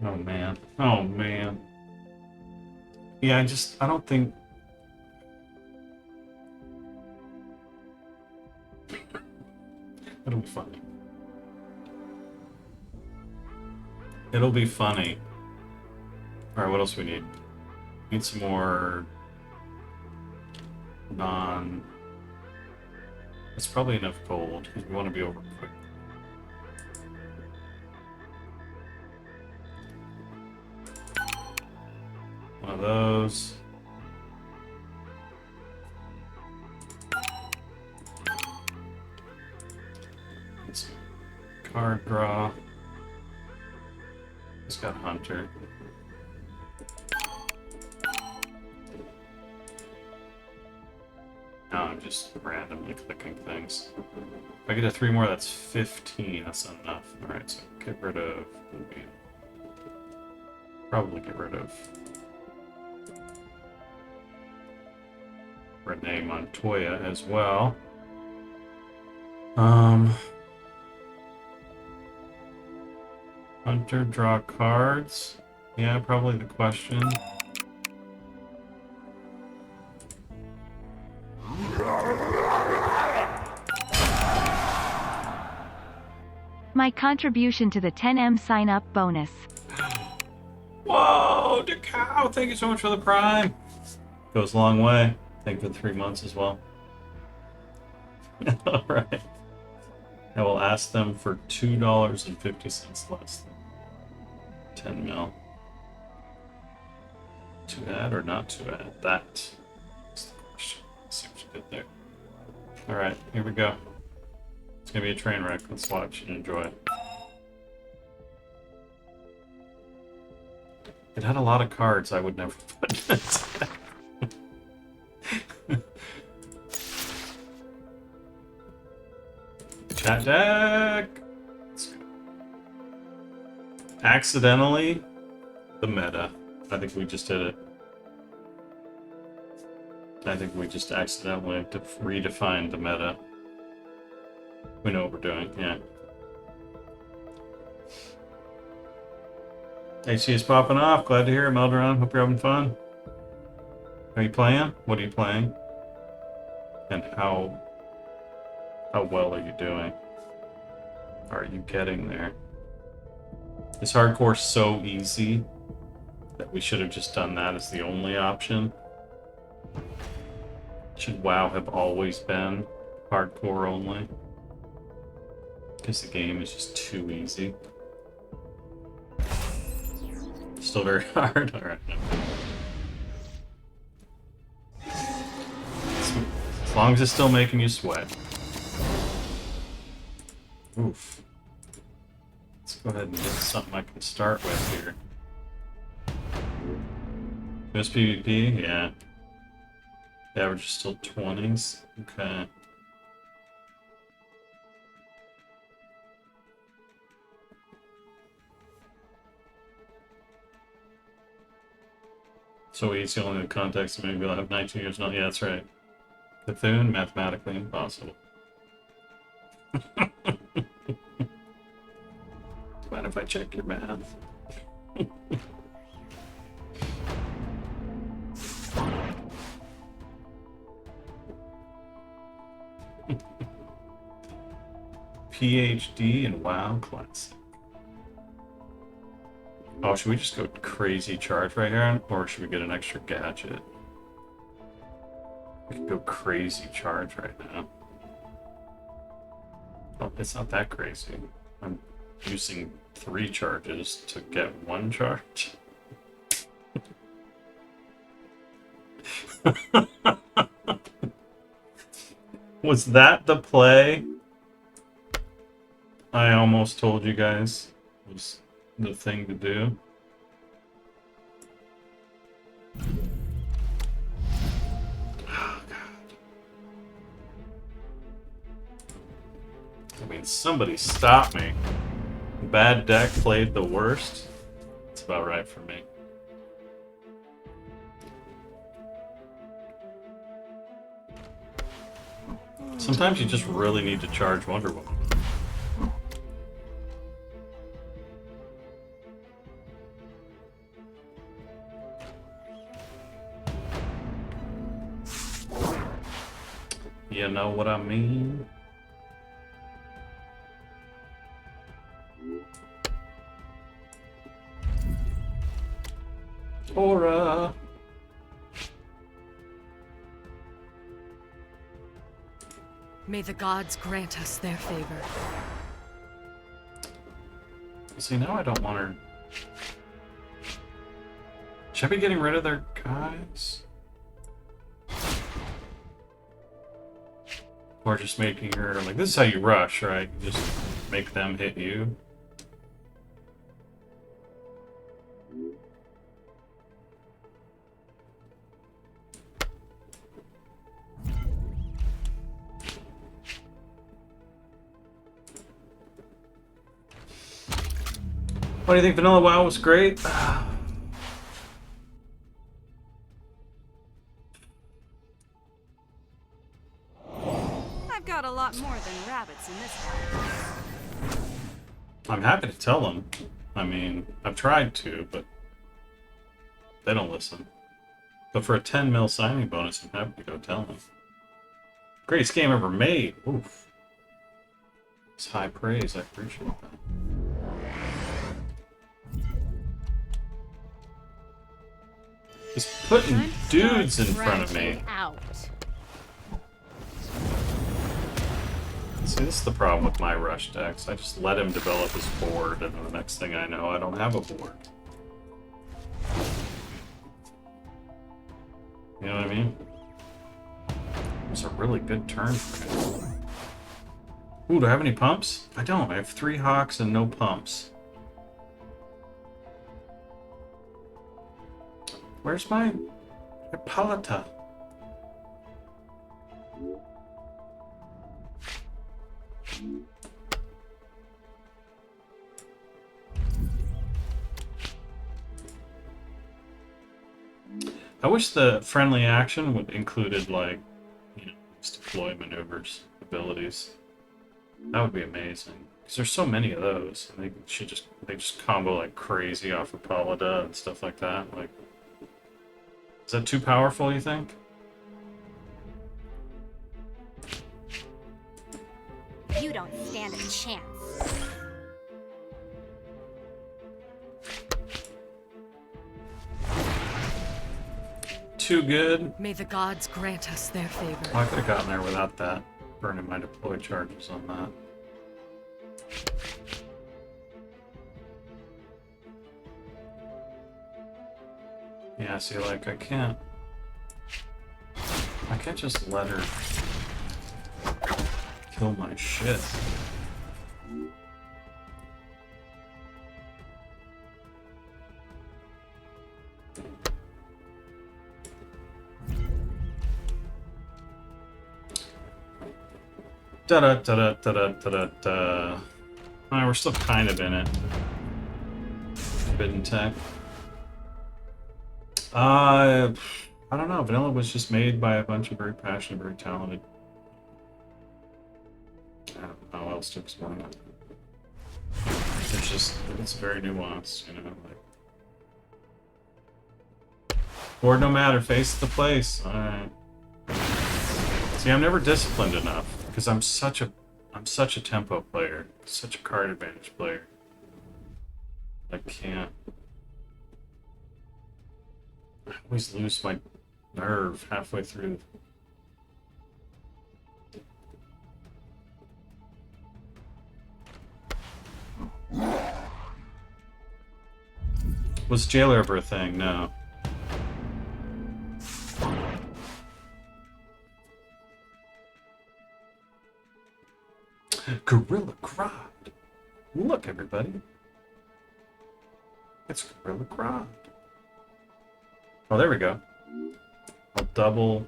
Speaker 4: Oh man. Oh man. Yeah, I don't think... It'll be funny. It'll be funny. Alright, what else we need? Need some more... non... It's probably enough gold, because we want to be over quick. One of those. Get some card draw. He's got Hunter. Now I'm just randomly clicking things. If I get a 3 more, that's 15. That's not enough. Alright, so get rid of... Probably get rid of... Renee Montoya as well. Hunter, draw cards. Yeah, probably the question.
Speaker 2: My contribution to the 10M sign-up bonus.
Speaker 4: Whoa, DeCow, thank you so much for the prime. Goes a long way. Thank you for the 3 months as well. Alright. I will ask them for $2.50 less than 10 mil. To add or not to add? That is the question. Let's see what you did there. Alright, here we go. It's gonna be a train wreck. Let's watch and enjoy. It had a lot of cards I would never put in it. Chat deck! Let's go. Accidentally, the meta. I think we just did it. I think we just accidentally redefined the meta. We know what we're doing, yeah. AC is popping off. Glad to hear it, Meldron. Hope you're having fun. Are you playing? What are you playing? And how well are you doing? Are you getting there? Is hardcore so easy that we should have just done that as the only option? Should WoW have always been hardcore only? Because the game is just too easy. Still very hard? Alright. As long as it's still making you sweat. Oof. Let's go ahead and get something I can start with here. Most PvP? Yeah. The average is still 20s. Okay. So easy, only the context, maybe I'll have 19 years now. Yeah, that's right. Cthulhu, mathematically impossible. Mind if I check your math? PhD in WoW Classic. Oh, should we just go crazy charge right here? Or should we get an extra gadget? We can go crazy charge right now. Oh, it's not that crazy. I'm using 3 charges to get 1 charge. Was that the play? I almost told you guys was the thing to do. Oh, God. I mean, somebody stop me. Bad deck played the worst. That's about right for me. Sometimes you just really need to charge Wonder Woman. You know what I mean? Aura.
Speaker 9: May the gods grant us their favor.
Speaker 4: See, now I don't want her. Should I be getting rid of their guys? Or just making her, like, this is how you rush, right? You just make them hit you. What do you think? Vanilla WoW was great?
Speaker 7: I've got a lot more than rabbits in this house.
Speaker 4: I'm happy to tell them. I mean, I've tried to, but they don't listen. But for a 10 mil signing bonus, I'm happy to go tell them. Greatest game ever made. Oof. It's high praise. I appreciate that. He's putting dudes in front of me. See, this is the problem with my rush decks. I just let him develop his board, and then the next thing I know, I don't have a board. You know what I mean? It was a really good turn for him. Ooh, do I have any pumps? I don't. I have 3 hawks and no pumps. Where's my palata? I wish the friendly action would included, like, you know, deploy maneuvers abilities. That would be amazing. Because there's so many of those, and they just combo like crazy off of Palada and stuff like that. Like, is that too powerful, you think?
Speaker 10: You don't stand a chance.
Speaker 4: Too good.
Speaker 9: May the gods grant us their favor.
Speaker 4: Oh, I could have gotten there without that. Burning my deploy charges on that. Yeah, see, like, I can't just let her kill my shit. Da da da da da da da da. We're still kind of in it. Forbidden Tech. I don't know. Vanilla was just made by a bunch of very passionate, very talented. I don't know how else to explain it. It's very nuanced, you know. Like, board no matter, face the place. All right. See, I'm never disciplined enough because I'm such a tempo player, such a card advantage player. I can't. I always lose my nerve halfway through. Was Jailer ever a thing? No. Gorilla Grodd. Look, everybody. It's Gorilla Grodd. Oh, there we go. I'll double.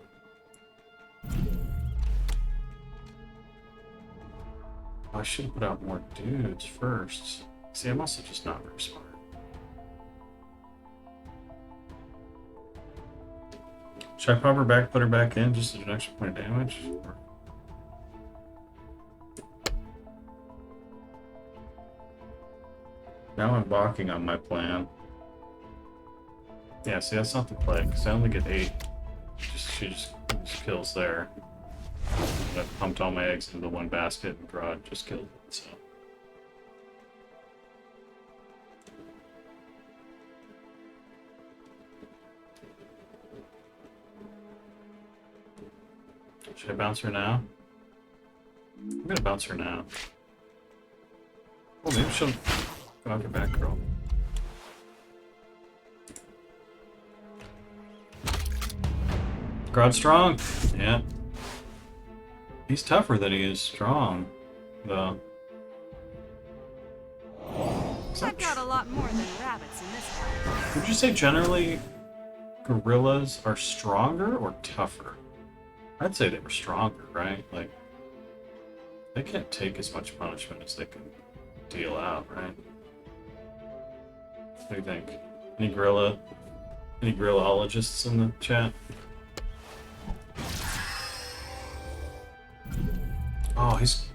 Speaker 4: I should have put out more dudes first. See, I'm also just not very smart. Should I pop her back, put her back in just to do an extra point of damage? Or... Now I'm balking on my plan. Yeah, see, that's not the play, because I only get 8. She just kills there. I pumped all my eggs into the one basket, and Grodd just killed it, so... Should I bounce her now? I'm gonna bounce her now. Oh, maybe she'll go out her back girl. Grodd strong. Yeah. He's tougher than he is strong, though.
Speaker 7: I've got a lot more than rabbits in this house.
Speaker 4: Would you say generally gorillas are stronger or tougher? I'd say they were stronger, right? Like, they can't take as much punishment as they can deal out, right? What do you think? Any gorillologists in the chat? Oh, he's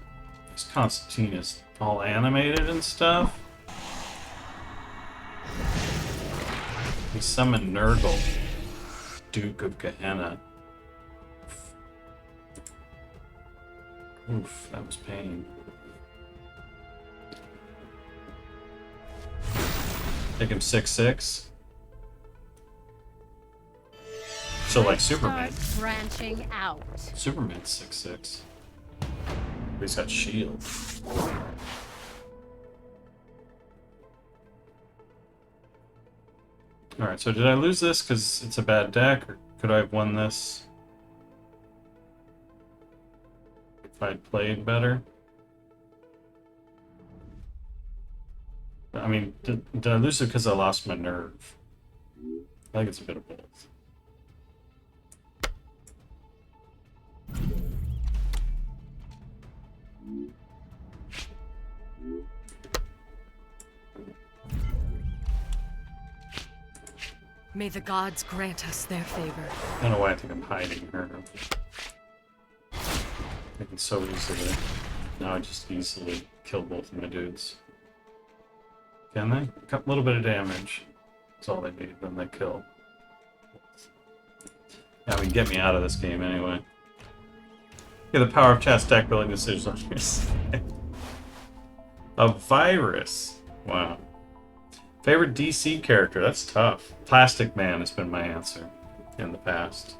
Speaker 4: Constantine is all animated and stuff. He summoned Nurgle, Duke of Gehenna. Oof, that was pain. Take him 6/6. So like Superman.
Speaker 10: Branching out.
Speaker 4: Superman's 6/6. But he's got shield. Alright, so did I lose this because it's a bad deck, or could I have won this if I'd played better? I mean, did I lose it because I lost my nerve? I think it's a bit of both.
Speaker 9: May the gods grant us their favor.
Speaker 4: I don't know why I think I'm hiding her. I can so easily. Now I just easily kill both of my dudes. Can they? A little bit of damage. That's all they need, then they kill. Yeah, I mean, get me out of this game anyway. Yeah, the power of chat's deck building decisions on your side. A virus. Wow. Favorite DC character? That's tough. Plastic Man has been my answer in the past.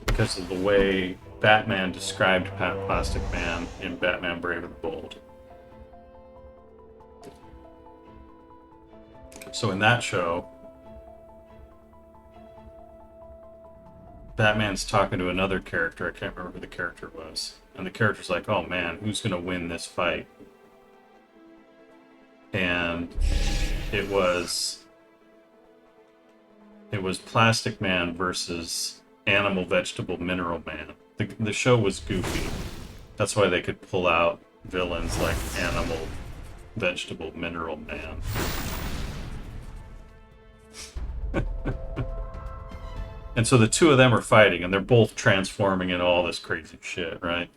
Speaker 4: Because of the way Batman described Plastic Man in Batman Brave and the Bold. So in that show, Batman's talking to another character. I can't remember who the character was. And the character's like, oh man, who's going to win this fight? And it was Plastic Man versus Animal, Vegetable, Mineral Man. The show was goofy. That's why they could pull out villains like Animal, Vegetable, Mineral Man. And so the two of them are fighting, and they're both transforming into all this crazy shit, right?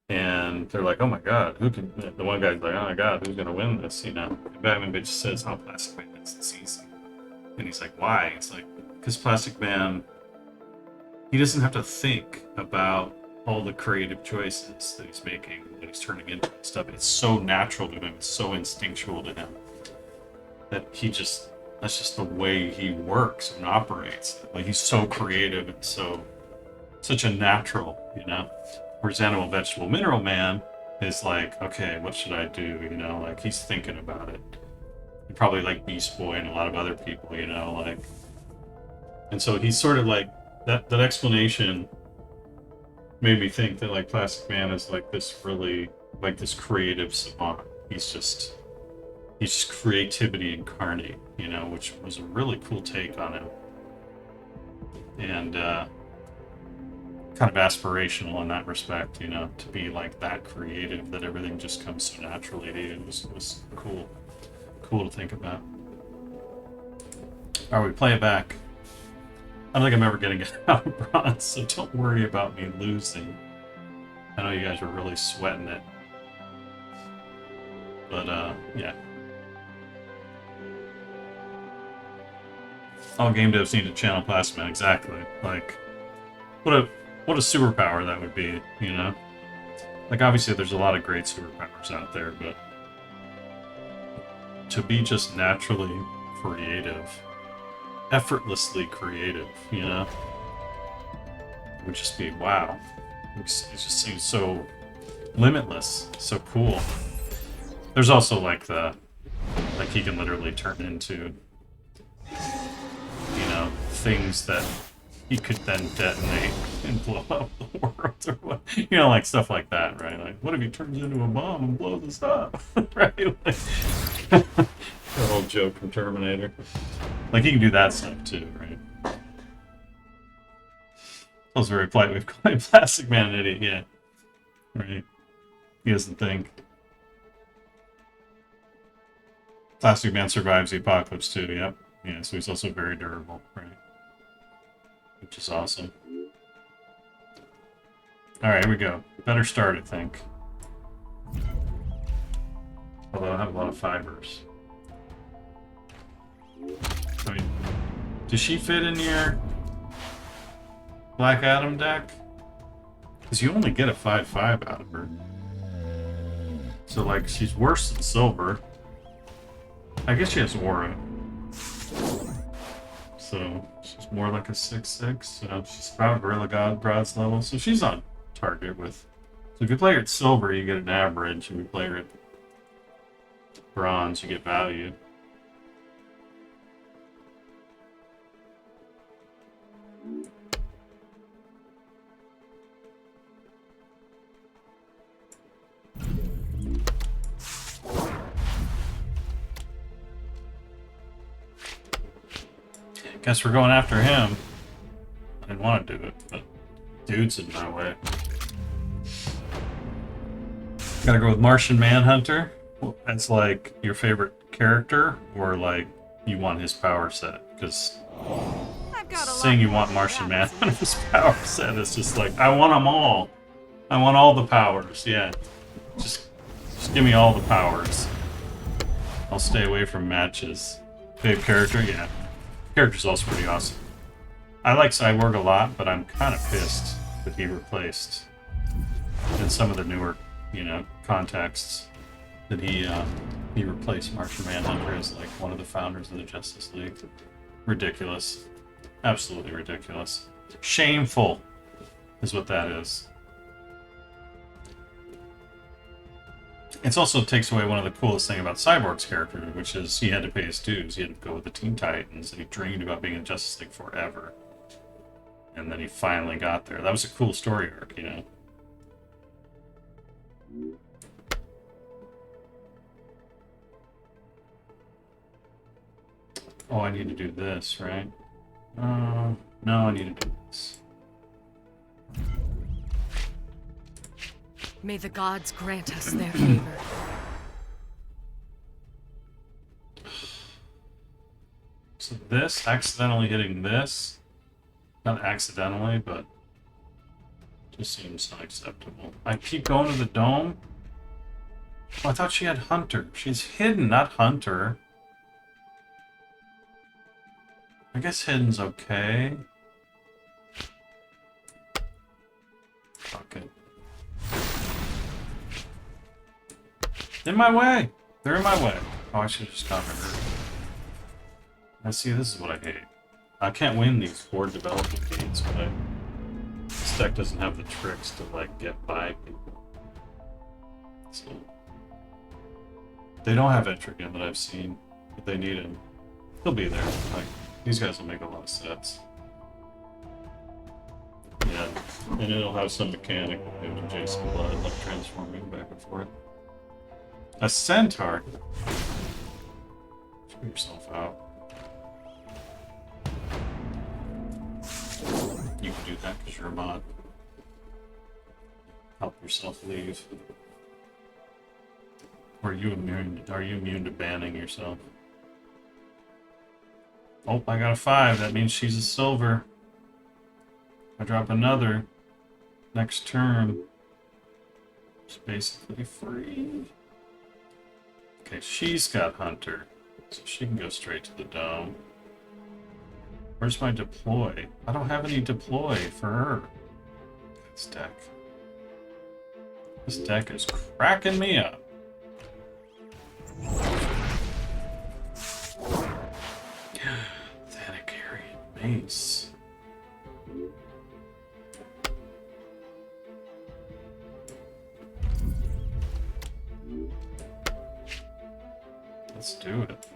Speaker 4: And they're like, oh my god, who can... The one guy's like, oh my god, who's gonna win this, you know? And Batman bitch says, oh, Plastic Man wins this season. And he's like, why? It's like, because Plastic Man, he doesn't have to think about all the creative choices that he's making, that he's turning into and stuff. It's so natural to him, it's so instinctual to him, that he just... That's just the way he works and operates. Like, he's so creative and such a natural, you know? Whereas Animal, Vegetable, Mineral Man is like, okay, what should I do? You know, like, he's thinking about it. Probably like Beast Boy and a lot of other people, you know, like... And so he's sort of like... That explanation made me think that, like, Plastic Man is like this really... Like, this creative savant. He's just creativity incarnate, you know, which was a really cool take on him. And kind of aspirational in that respect, you know, to be like that creative, that everything just comes so naturally to you. It was cool. Cool to think about. Alright, we play it back. I don't think I'm ever getting it out of bronze, so don't worry about me losing. I know you guys are really sweating it. But, yeah. All game devs need to channel Plastic Man, exactly. Like, what a superpower that would be, you know? Like, obviously there's a lot of great superpowers out there, but to be just naturally creative, effortlessly creative, you know? It would just be, wow. It just seems so limitless, so cool. There's also, like, he can literally turn into... you know, things that he could then detonate and blow up the world, or what, you know, like stuff like that, right? Like, what if he turns into a bomb and blows us up, right? Like, the old joke from Terminator. Like, he can do that stuff too, right? I was very polite. We've called him Plastic Man an idiot, yeah, right? He doesn't think. Plastic Man survives the apocalypse too, yep. Yeah, so he's also very durable, right? Which is awesome. Alright, here we go. Better start, I think. Although I have a lot of fibers. I mean, does she fit in your Black Adam deck? Because you only get a 5/5 out of her. So, like, she's worse than Silver. I guess she has Aura. So she's more like a 6/6. So she's about Gorilla Grodd's level. So she's on target with. So if you play her at Silver, you get an average. If you play her at Bronze, you get value. Guess we're going after him. I didn't want to do it, but dude's in my way. Gotta go with Martian Manhunter. That's like your favorite character, or like you want his power set? Because saying you want Martian Manhunter's power set is just like, I want them all. I want all the powers, yeah. Just give me all the powers. I'll stay away from matches. Favorite character? Yeah. Character's also pretty awesome. I like Cyborg a lot, but I'm kind of pissed that he replaced in some of the newer, you know, contexts that he replaced Martian Manhunter as like one of the founders of the Justice League. Ridiculous. Absolutely ridiculous. Shameful is what that is. It also takes away one of the coolest things about Cyborg's character, which is he had to pay his dues. He had to go with the Teen Titans, and he dreamed about being in Justice League forever. And then he finally got there. That was a cool story arc, you know? Oh, I need to do this, right? No, I need to do this.
Speaker 9: May the gods grant us their favor.
Speaker 4: So this, accidentally hitting this, not accidentally, but just seems unacceptable. I keep going to the dome. Oh, I thought she had Hunter. She's hidden, not Hunter. I guess hidden's okay. Fuck it. In my way! They're in my way. Oh, I should have just gotten her. I see, this is what I hate. I can't win these 4 development games, but this deck doesn't have the tricks to, like, get by people. So... They don't have Etrigan that I've seen, but they need him. He'll be there. Like, these guys will make a lot of sets. Yeah, and it'll have some mechanic with Jason Blood, like transforming back and forth. A centaur? Screw yourself out. You can do that because you're a mod. Help yourself leave. Or are you immune to banning yourself? Oh, I got a 5. That means she's a silver. I drop another next turn. It's basically free. Okay, she's got Hunter, so she can go straight to the dome. Where's my deploy? I don't have any deploy for her. This deck. This deck is cracking me up. Thanagarian Mace. Let's do it.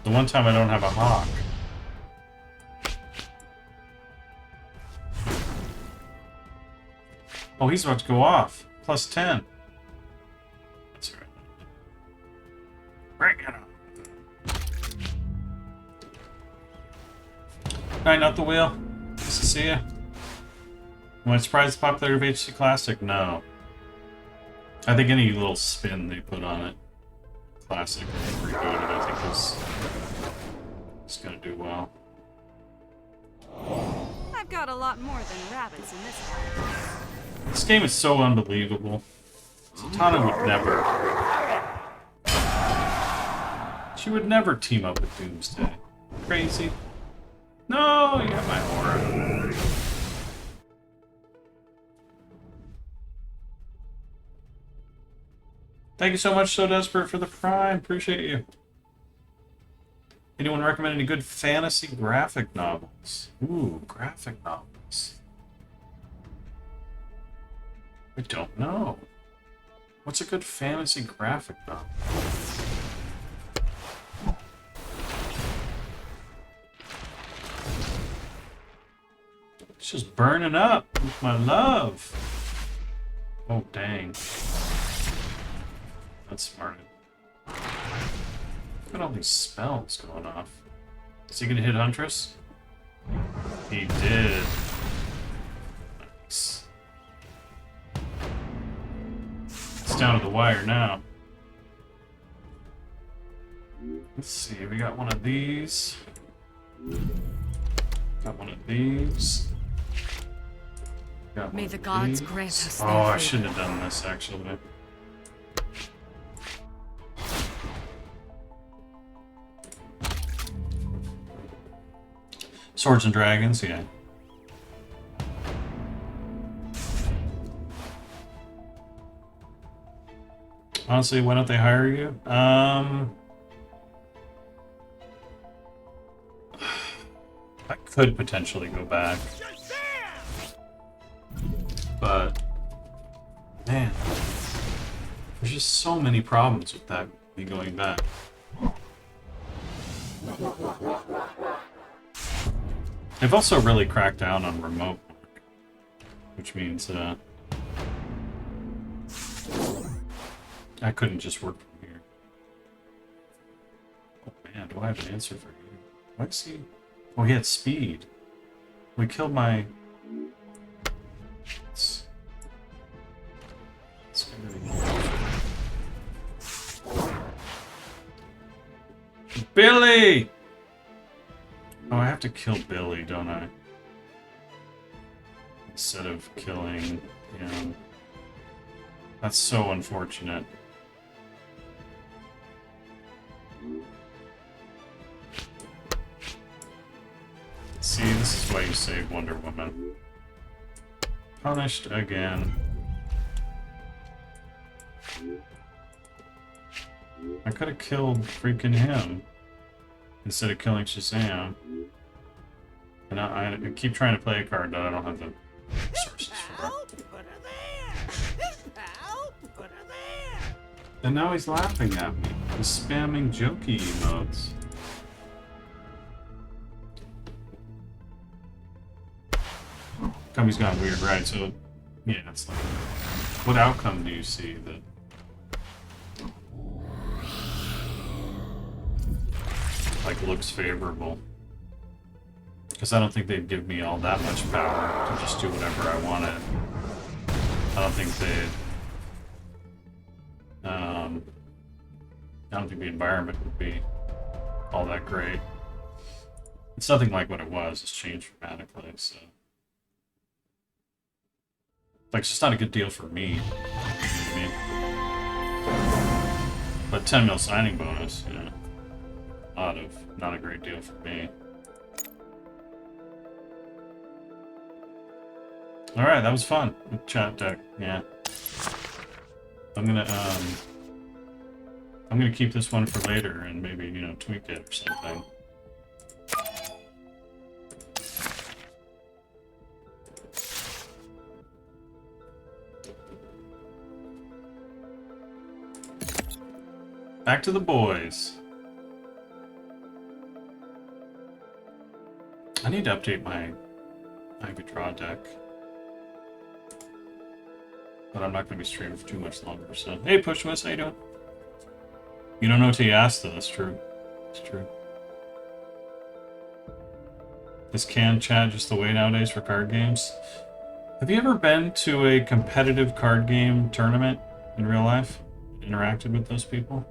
Speaker 4: The one time I don't have a hawk. Oh, he's about to go off. Plus 10. That's right. Bring it on. Alright, not the wheel. Nice to see ya. Am I surprised the popularity of HC Classic? No. I think any little spin they put on it, Classic, reboot it, I think is going to do well.
Speaker 7: I've got a lot more than rabbits in this house.
Speaker 4: This game is so unbelievable. Zatanna would never... She would never team up with Doomsday. Crazy. No, you got my aura. Thank you so much, So Desperate, for the Prime. Appreciate you. Anyone recommend any good fantasy graphic novels? Ooh, graphic novels. I don't know. What's a good fantasy graphic novel? It's just burning up with my love. Oh, dang. That's smart. Look at all these spells going off. Is he gonna hit Huntress? He did. Nice. It's down to the wire now. Let's see, we got one of these. Got one of these. Got
Speaker 9: May
Speaker 4: one
Speaker 9: the
Speaker 4: of
Speaker 9: gods
Speaker 4: these.
Speaker 9: grant us
Speaker 4: Oh,
Speaker 9: their
Speaker 4: I
Speaker 9: favor.
Speaker 4: shouldn't have done this actually. Swords and Dragons, yeah. Honestly, why don't they hire you? I could potentially go back. But, man, there's just so many problems with that, me going back. They've also really cracked down on remote work, which means I couldn't just work from here. Oh man, do I have an answer for you? Why is he? Oh, he had speed. We killed my... Billy! Oh, I have to kill Billy, don't I? Instead of killing him. That's so unfortunate. See, this is why you save Wonder Woman. Punished again. I could have killed freaking him instead of killing Shazam. And I keep trying to play a card that I don't have the resources for. And now he's laughing at me. He's spamming jokey emotes. Company's gone weird, right? So, yeah, it's like, what outcome do you see that, like, looks favorable? Because I don't think they'd give me all that much power to just do whatever I wanted. I don't think they'd, I don't think the environment would be all that great. It's nothing like what it was. It's changed dramatically, so. Like, it's just not a good deal for me. You know what I mean? But 10 mil signing bonus, you know. Not a great deal for me. Alright, that was fun. With chat deck, yeah. I'm gonna keep this one for later and maybe, you know, tweak it or something. Back to the boys. I need to update my Ivy Draw deck. But I'm not going to be streaming for too much longer, so... Hey, Pushmas, how you doing? You don't know till you ask, though. That's true. It's true. Is canned chat just the way nowadays for card games? Have you ever been to a competitive card game tournament in real life? Interacted with those people?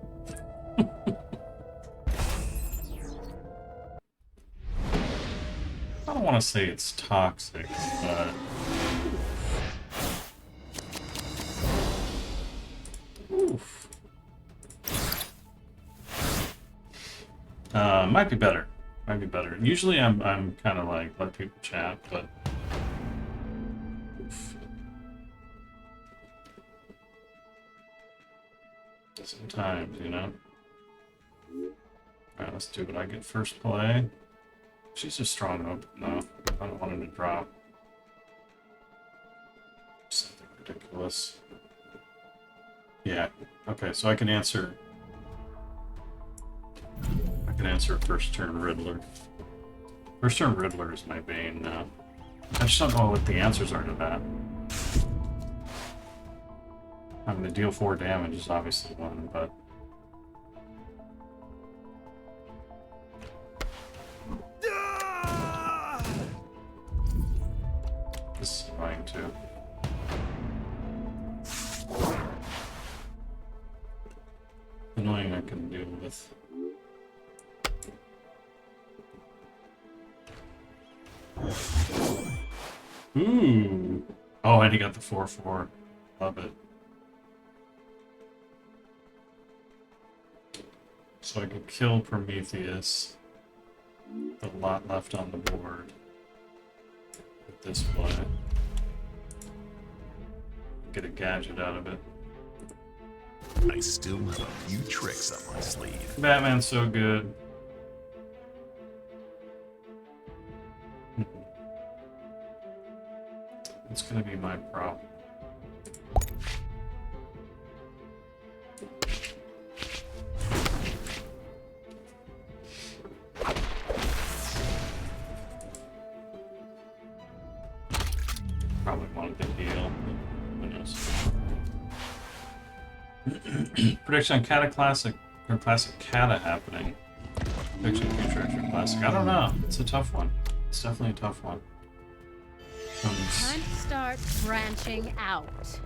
Speaker 4: I don't want to say it's toxic, but... Oof. Might be better. Might be better. Usually I'm kind of like, let people chat, but... Oof. Sometimes, you know? Alright, let's do it. I get first play. She's a strong hope. No, I don't want him to drop. Something ridiculous. Yeah, okay, so I can answer... I can answer first turn Riddler. First turn Riddler is my bane now. I just don't know what the answers are to that. I mean, the deal 4 damage is obviously one, but... This is annoying too. Annoying I can deal with. Ooh! Oh, and he got the 4/4. Love it. So I could kill Prometheus. A lot left on the board. With this play. Get a gadget out of it.
Speaker 6: I still have a few tricks up my sleeve.
Speaker 4: Batman's so good. It's gonna be my problem. Probably wanted the deal. Who knows? Prediction on Cata Classic or Classic Cata happening. Prediction Future Extra Classic. I don't know. It's a tough one. It's definitely a tough one.
Speaker 10: Time to start branching out.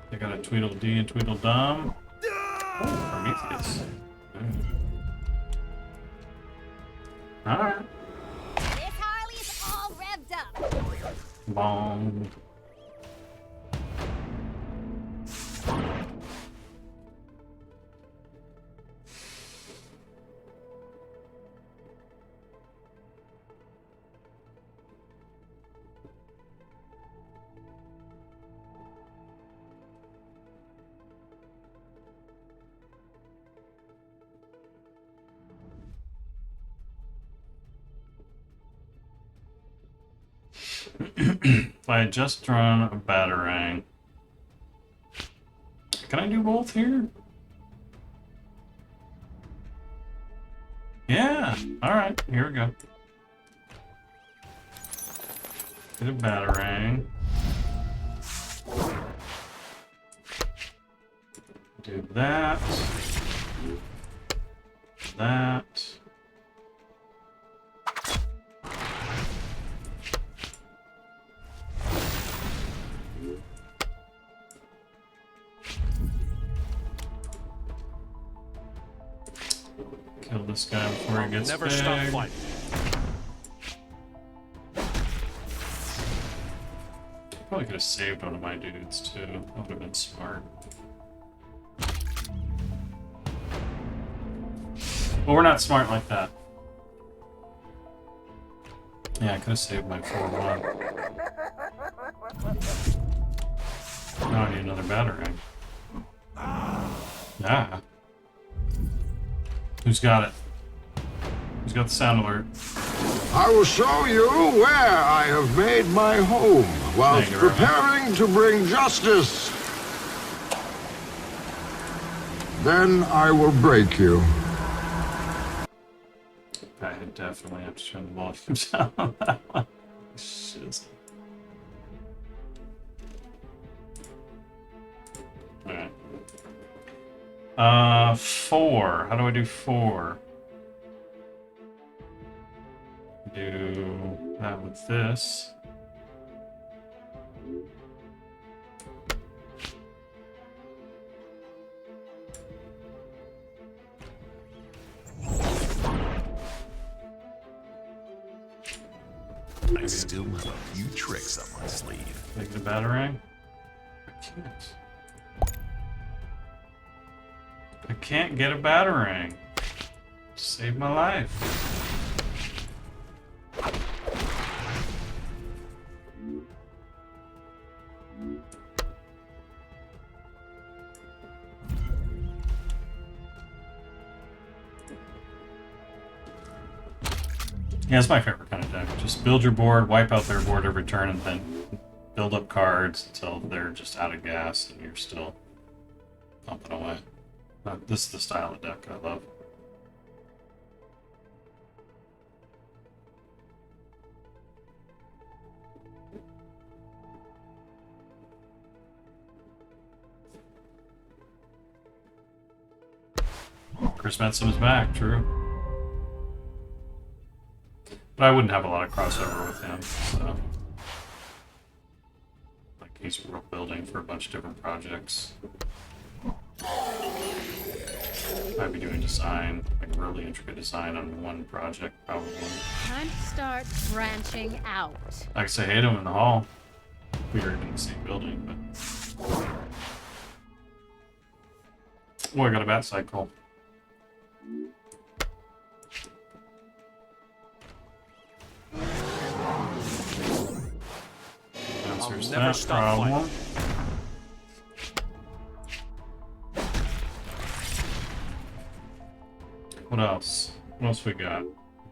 Speaker 4: They got a Tweedledee and Tweedledum. Oh, Prometheus. Alright.
Speaker 10: This Harley's all revved up.
Speaker 4: Bong. If I had just drawn a batarang. Can I do both here? Yeah. Alright, here we go. Get a batarang. Do that. That. Kill this guy before he gets
Speaker 8: Never
Speaker 4: big.
Speaker 8: stop fighting.
Speaker 4: Probably could have saved one of my dudes too. That would have been smart. Well, we're not smart like that. Yeah, I could have saved my 4-1. Now I need another batarang. Yeah. Who's got it? Who's got the sound alert?
Speaker 1: I will show you where I have made my home while
Speaker 4: Thank you very much.
Speaker 1: preparing to bring justice. Then I will break you.
Speaker 4: I definitely have to turn the volume down on that one. Shiz. Alright. 4. How do I do 4? Do that with this.
Speaker 6: I still have a few tricks up my sleeve.
Speaker 4: Make it a batarang? I can't. I can't get a batarang. Save my life. Yeah, it's my favorite kind of deck. Just build your board, wipe out their board every turn, and then build up cards until they're just out of gas and you're still pumping away. This is the style of deck I love. Chris Metzum is back, true. But I wouldn't have a lot of crossover with him, so. Like, he's building for a bunch of different projects. I'd be doing design, like really intricate design on one project, probably.
Speaker 10: Time to start branching out.
Speaker 4: I could say hate him in the hall. We were in the same building, but. Oh, I got a bat cycle. Answers
Speaker 8: never
Speaker 4: that
Speaker 8: stop
Speaker 4: problem. What else? What else we got?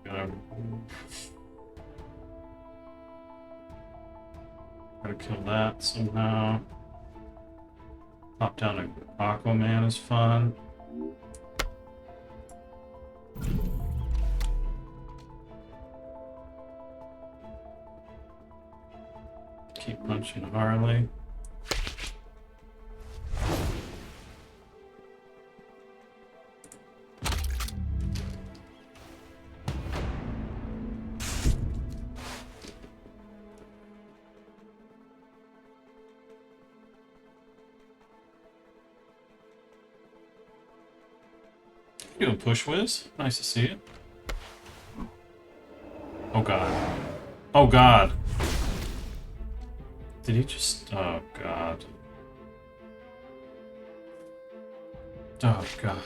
Speaker 4: Gotta kill that somehow. Pop down to Aquaman is fun. Keep punching Harley. You doing push whiz? Nice to see it. Oh god. Oh god. Did he just... Oh god. Oh god.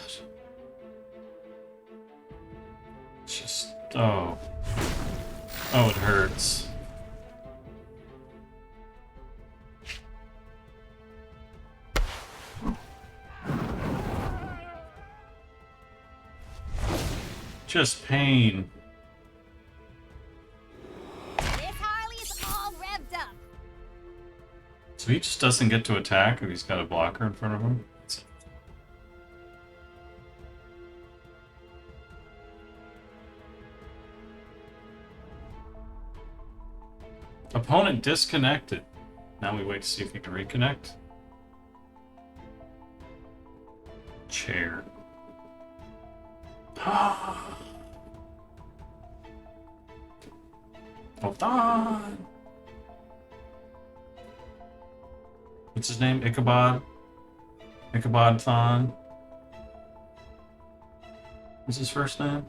Speaker 4: Just... Oh. Oh, it hurts. Just pain.
Speaker 10: This Harley is all revved up.
Speaker 4: So he just doesn't get to attack if he's got a blocker in front of him? Opponent disconnected. Now we wait to see if he can reconnect. Chair. Hold on. What's his name? Ichabod? Ichabod Thon? What's his first name?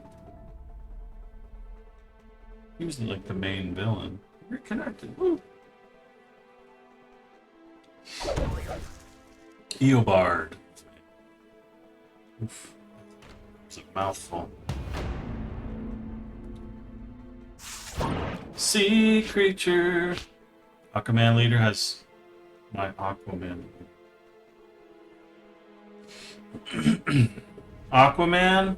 Speaker 4: He was like the main villain. Reconnected. Woo. Eobard. Oof. It's a mouthful. Sea creature. Aquaman leader has my Aquaman. Aquaman?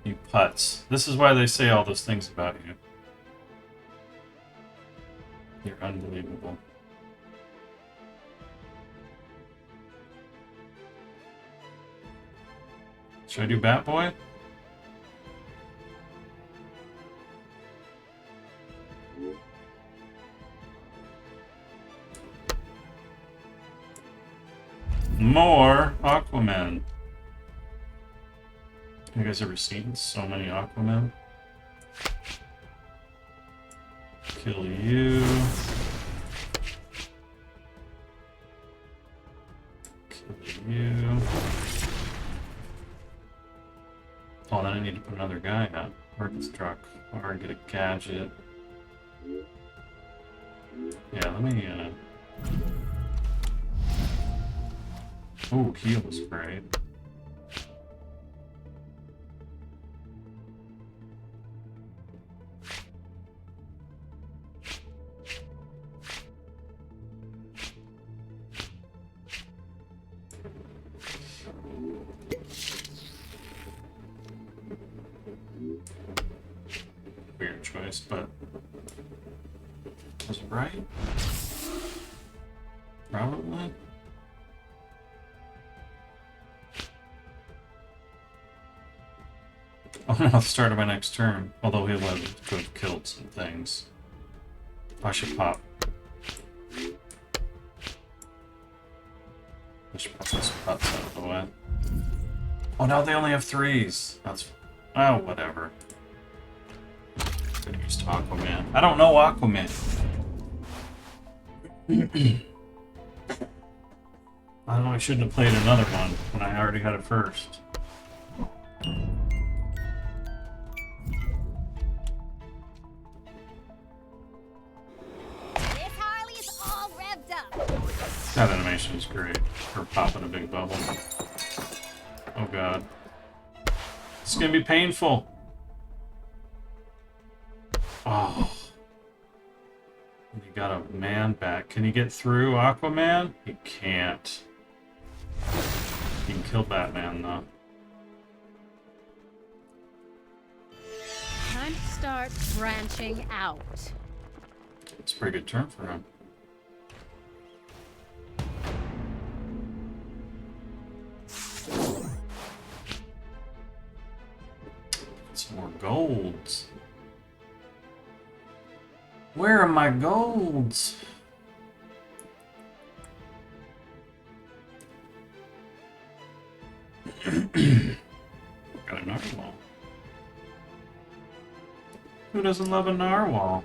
Speaker 4: You putz. This is why they say all those things about you. You're unbelievable. Should I do Batboy? More Aquaman. You guys ever seen so many Aquaman? Kill you. Kill you. Oh, then I need to put another guy out. Work this truck. Or get a gadget. Yeah, let me, Ooh, heal was great. Weird choice, but was it right? Probably. Oh no, the start of my next turn. Although he'll have killed some things. I should pop. I should pop this putz out of the way. Oh, now they only have 3s. That's... Oh, whatever. Could've used Aquaman. I don't know Aquaman. I don't know, I shouldn't have played another one when I already had it first.
Speaker 10: This Harley is all revved up.
Speaker 4: That animation is great. For popping a big bubble. Oh god. It's gonna be painful. Oh. You got a man back. Can he get through Aquaman? He can't. He can kill Batman though.
Speaker 9: Time to start branching out.
Speaker 4: It's a pretty good turn for him. Some more golds. Where are my golds? Got a narwhal. Who doesn't love a narwhal?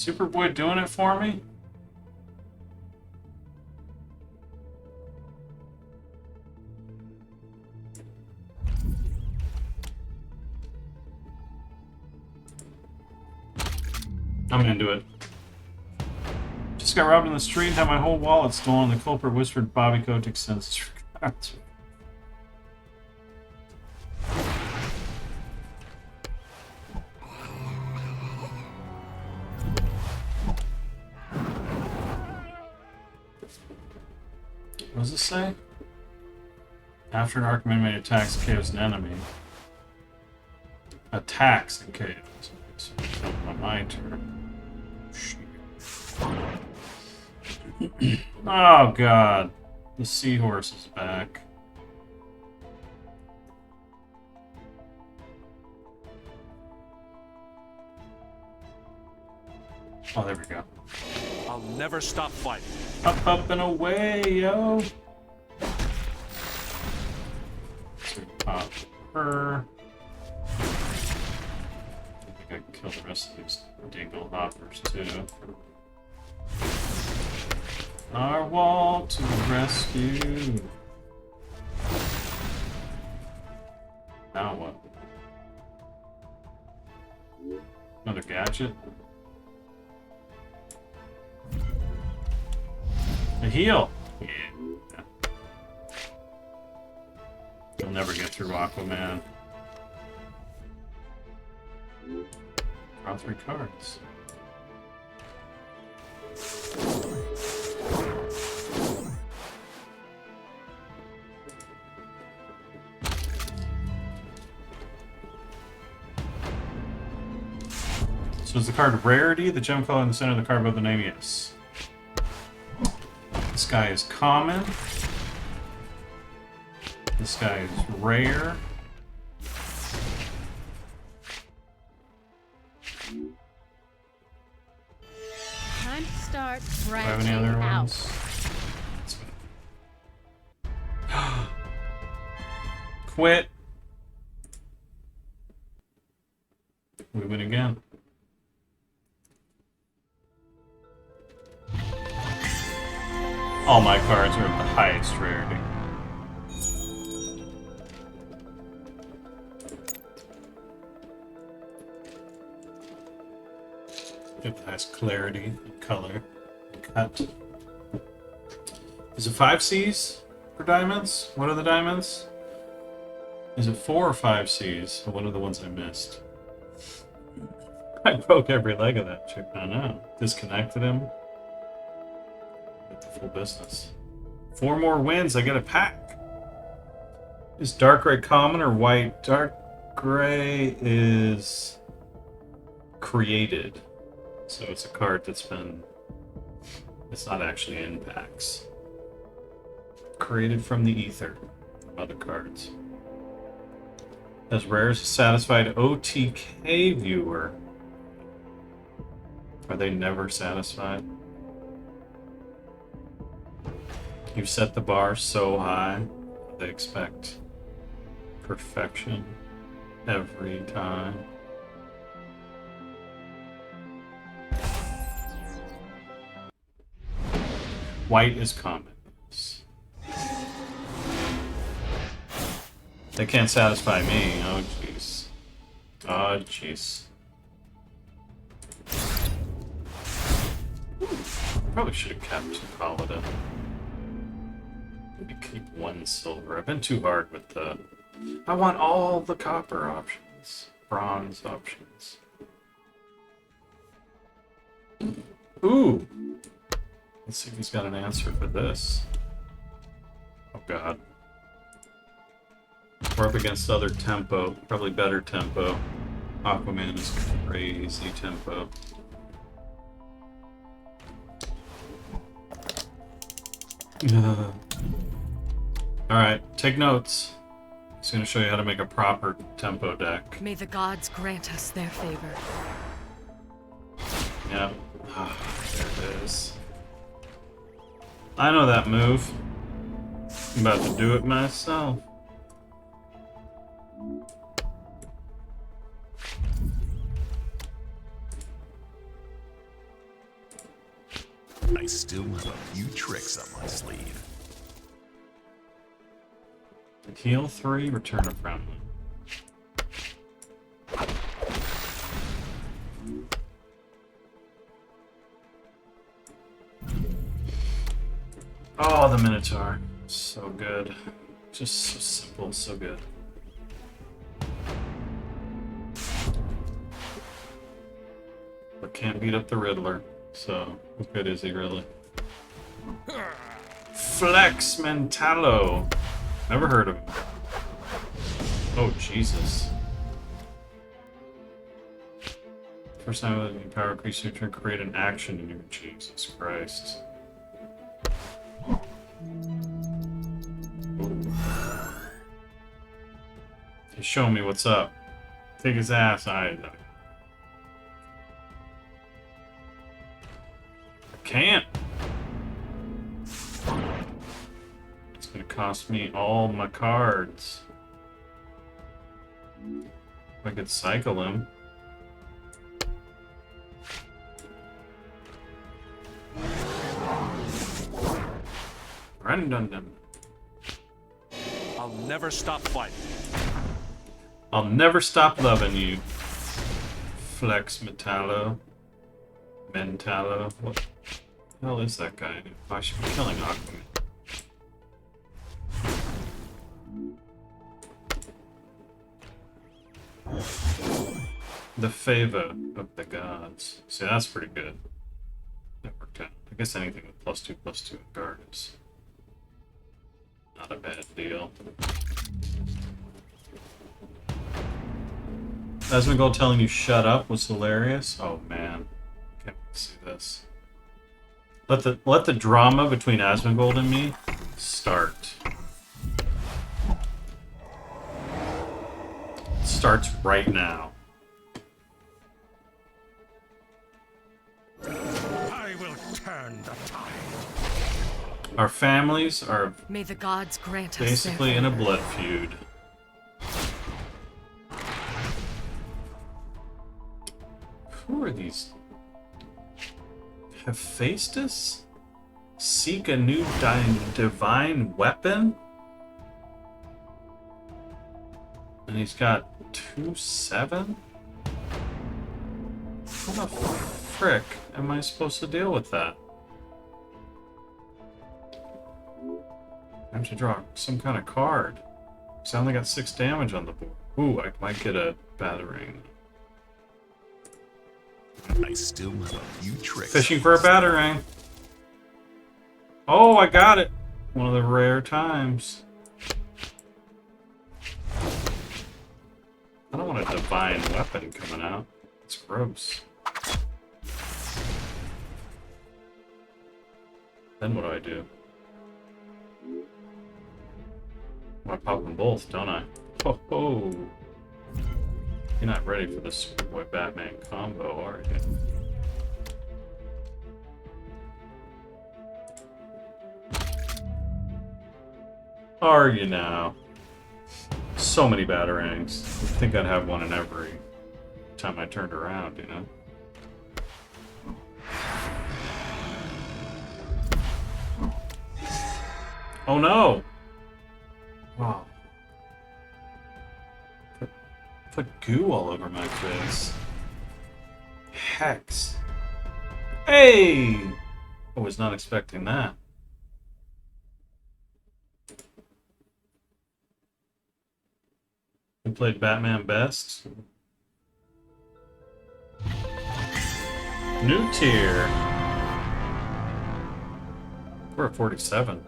Speaker 4: Superboy doing it for me? I'm into it. Just got robbed in the street, had my whole wallet stolen. The culprit whispered Bobby Kotick sends his regards. What does it say? After an Arkham inmate attacks KO's an enemy. Attacks and KOs. So it's on my turn. Oh god. The seahorse is back. Oh, there we go.
Speaker 6: I'll never stop fighting.
Speaker 4: Up, up, and away, yo! So pop her. I think I can kill the rest of these dingle hoppers too. Our wall to rescue. Now what? Another gadget? A heal! Yeah. You'll never get through Aquaman. Draw 3 cards. So is the card rarity? The gem color in the center of the card above the name? Yes. This guy is common. This guy is rare.
Speaker 10: Time to start
Speaker 4: Do I have any
Speaker 10: branching
Speaker 4: other
Speaker 10: out.
Speaker 4: ones? Quit. We win again. All my cards are of the highest rarity. It has clarity, color, cut. Is it 5 Cs for diamonds? What are the diamonds? Is it 4 or 5 Cs? What are the ones I missed? I broke every leg of that chick. I know. Disconnected him. Get the full business. 4 more wins. I get a pack. Is dark gray common or white? Dark gray is created. So it's a card that's been... It's not actually in packs. Created from the ether. From other cards. As rare as a satisfied OTK viewer. Are they never satisfied? You've set the bar so high, they expect perfection every time. White is common. They can't satisfy me. Oh, jeez. Oh, jeez. Probably should have kept Holiday. Maybe keep 1 silver. I've been too hard with the... I want all the copper options. Bronze options. Ooh! Let's see if he's got an answer for this. Oh god. We're up against other tempo. Probably better tempo. Aquaman is crazy tempo. Alright, take notes. He's going to show you how to make a proper tempo deck.
Speaker 9: May the gods grant us their favor.
Speaker 4: Yep. There it is. I know that move. I'm about to do it myself.
Speaker 6: I still have a few tricks up my sleeve.
Speaker 4: Heal 3, return a friendly. Oh, the Minotaur. So good. Just so simple, so good. But can't beat up the Riddler. So, what good is he really? Flex Mentalo. Never heard of him. Oh, Jesus. First time that you power creature to create an action in your Jesus Christ. He's showing me what's up. Take his ass. I can't. It's gonna cost me all my cards. If I could cycle him. Run.
Speaker 8: I'll never stop fighting.
Speaker 4: I'll never stop loving you. Flex Metallo. Mentalo. What the hell is that guy? I should be killing Aquaman. The favor of the gods. See, that's pretty good. That worked out. I guess anything with +2/+2 in guard is not a bad deal. Asmongold telling you shut up was hilarious. Oh man, can't wait to see this. Let the drama between Asmongold and me start. It starts right now.
Speaker 8: I will turn the tide.
Speaker 4: Our families are
Speaker 9: May the gods grant us
Speaker 4: basically in a blood feud. Who are these? Hephaestus? Seek a new divine weapon? And he's got 2/7? How the frick am I supposed to deal with that? I have to draw some kind of card. Because I only got 6 damage on the board. Ooh, I might get a battering.
Speaker 6: I still have a few tricks.
Speaker 4: Fishing for a batarang. Oh, I got it. One of the rare times. I don't want a divine weapon coming out. It's gross. Then what do I do? I pop them both, don't I? Ho ho! You're not ready for the Superboy Batman combo, are you? Are you now? So many batarangs. You'd think I'd have one in every time I turned around, you know? Oh no! Wow. Put goo all over my face. Hex. Hey! I was not expecting that. Who played Batman best? New tier. We're at 47.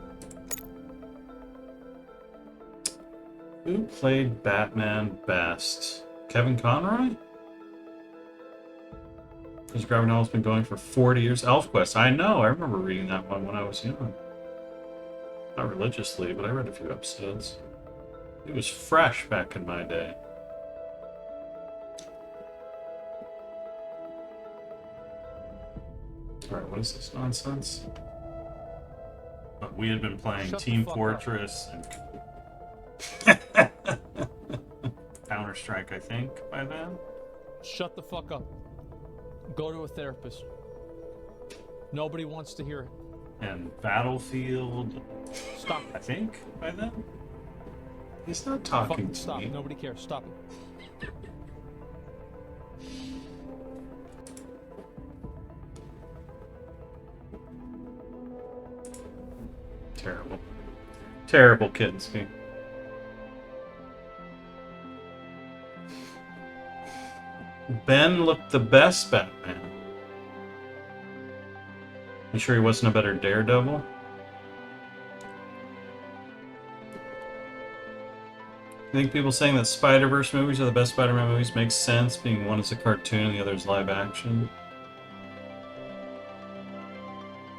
Speaker 4: Who played Batman best? Kevin Conroy? This graphic novel's been going for 40 years. ElfQuest, I know. I remember reading that one when I was young. Not religiously, but I read a few episodes. It was fresh back in my day. Alright, what is this nonsense? We had been playing Team Fortress and Counter-Strike, I think, by then.
Speaker 11: Shut the fuck up. Go to a therapist. Nobody wants to hear it.
Speaker 4: And Battlefield.
Speaker 11: Stop.
Speaker 4: I think by then. He's not talking
Speaker 11: Fucking
Speaker 4: to
Speaker 11: stop.
Speaker 4: me.
Speaker 11: Nobody cares. Stop it.
Speaker 4: Terrible. Terrible Kinsky. Ben looked the best Batman. You sure he wasn't a better Daredevil? I think people saying that Spider-Verse movies are the best Spider-Man movies makes sense, being one is a cartoon and the other is live action.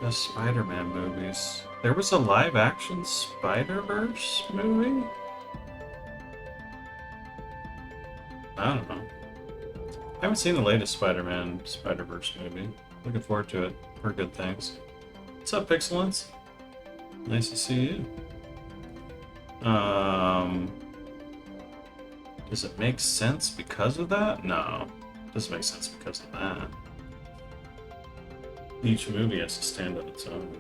Speaker 4: Best Spider-Man movies. There was a live action Spider-Verse movie? I don't know. I haven't seen the latest Spider-Man Spider-Verse movie. Looking forward to it. Heard good things. What's up, Pixelance? Nice to see you. Does it make sense because of that? No. It doesn't make sense because of that. Each movie has to stand on its own.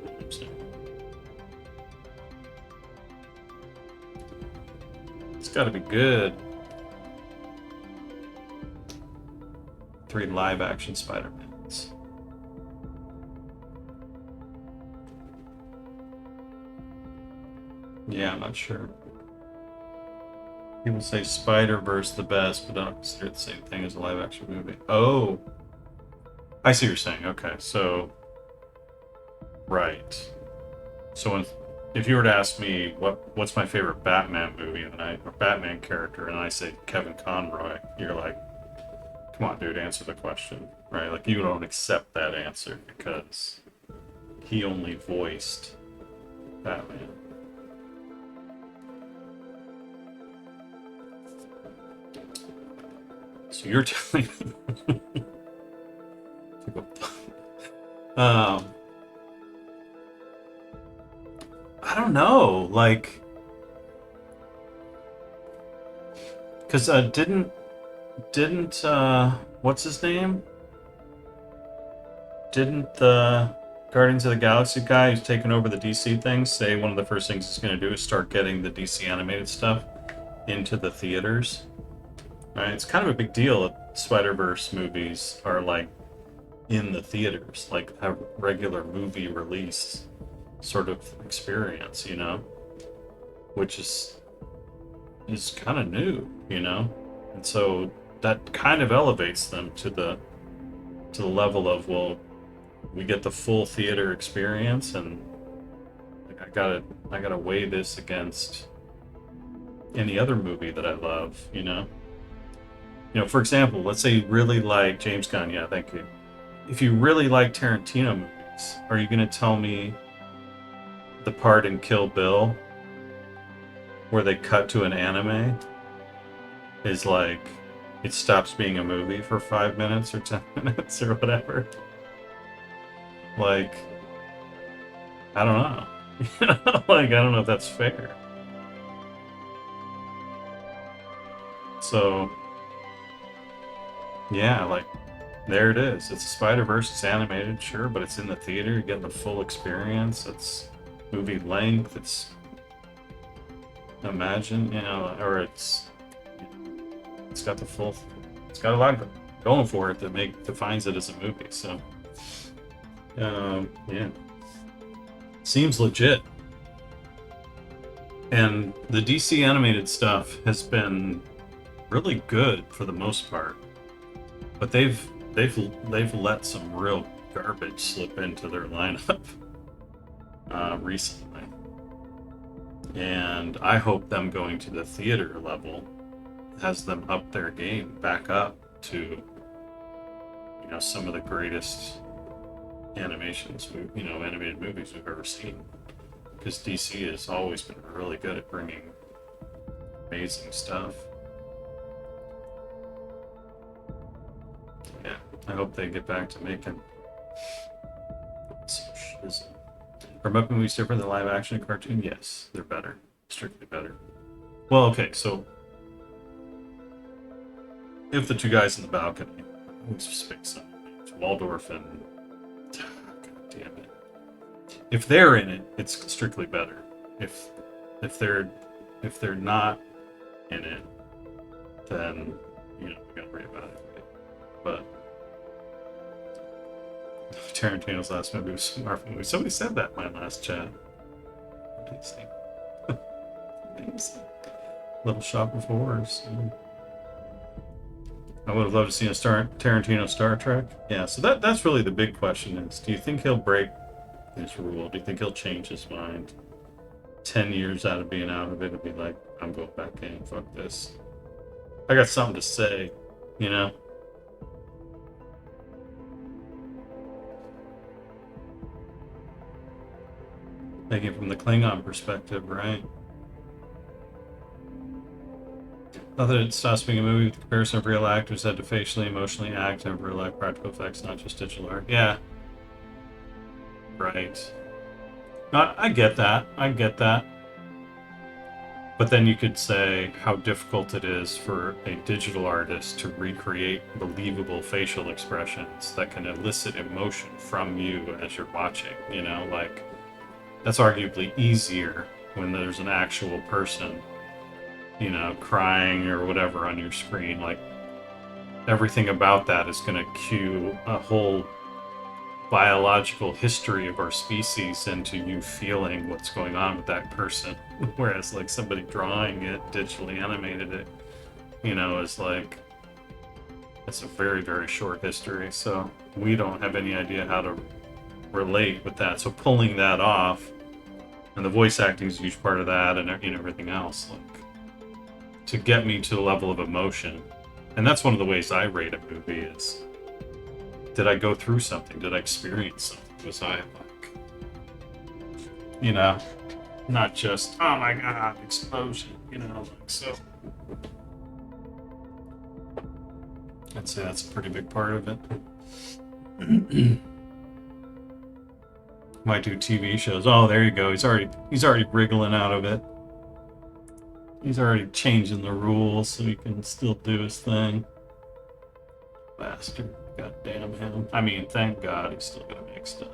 Speaker 4: It's gotta be good. 3 live action Spider-Mans. Yeah, I'm not sure. People say Spider-Verse the best, but don't consider it the same thing as a live action movie. Oh! I see what you're saying. Okay, so... Right. So if you were to ask me what's my favorite Batman movie, and or Batman character, and I say Kevin Conroy, you're like, come on, dude, answer the question, right? Like, you don't accept that answer because he only voiced Batman. So you're telling me... I don't know, like... Because, didn't, what's his name? Didn't the Guardians of the Galaxy guy who's taken over the DC thing say one of the first things he's going to do is start getting the DC animated stuff into the theaters? Right? It's kind of a big deal that Spider-Verse movies are, like, in the theaters, like a regular movie release sort of experience, you know? Which is kind of new, you know? And so that kind of elevates them to the level of, well, we get the full theater experience, and like, I gotta weigh this against any other movie that I love, you know? You know, for example, let's say you really like James Gunn. Yeah, thank you. If you really like Tarantino movies, are you gonna tell me the part in Kill Bill where they cut to an anime is like, it stops being a movie for 5 minutes or 10 minutes or whatever? Like, I don't know. Like, I don't know if that's fair. So, yeah, like, there it is. It's a Spider-Verse, it's animated, sure, but it's in the theater, you're getting the full experience, it's movie length, it's... Imagine, you know, or it's got the full... It's got a lot going for it that defines it as a movie, so... yeah. Seems legit. And the DC animated stuff has been really good for the most part, but they've let some real garbage slip into their lineup recently, and I hope them going to the theater level has them up their game back up to, you know, some of the greatest animated movies we've ever seen. Because DC has always been really good at bringing amazing stuff. Yeah, I hope they get back to making some shizzle. Are Muppet movies different than live action and cartoon? Yes, they're better. Strictly better. Well, okay, so if the two guys in the balcony, who's space on Waldorf and Damn it. If they're in it, it's strictly better. If they're not in it, then we gotta worry about it. But Tarantino's last movie was a Marvel movie. Somebody said that in my last chat. Amazing. Amazing. Little Shop of Horrors. I would have loved to see a Tarantino Star Trek. Yeah, so that's really the big question is, do you think he'll break his rule? Do you think he'll change his mind? 10 years out of being out of it, it'll be like, I'm going back in, fuck this. I got something to say, you know? Thinking from the Klingon perspective, right? Not that it stops being a movie with the comparison of real actors had to facially, emotionally act and real life practical effects, not just digital art. Yeah. Right. I get that. I get that. But then you could say how difficult it is for a digital artist to recreate believable facial expressions that can elicit emotion from you as you're watching, you know, like that's arguably easier when there's an actual person, you know, crying or whatever on your screen. Like everything about that is going to cue a whole biological history of our species into you feeling what's going on with that person. Whereas like somebody drawing it, digitally animated it, you know, is like, it's a very, very short history. So we don't have any idea how to relate with that. So pulling that off, and the voice acting is a huge part of that, and everything else, like to get me to the level of emotion. And that's one of the ways I rate a movie is, did I go through something? Did I experience something? Was I like, you know, not just, oh my god, explosion, you know, like so. I'd say that's a pretty big part of it. Might do TV shows. Oh, there you go. He's already wriggling out of it. He's already changing the rules so he can still do his thing. Bastard. God damn him. I mean, thank God he's still gonna make stuff.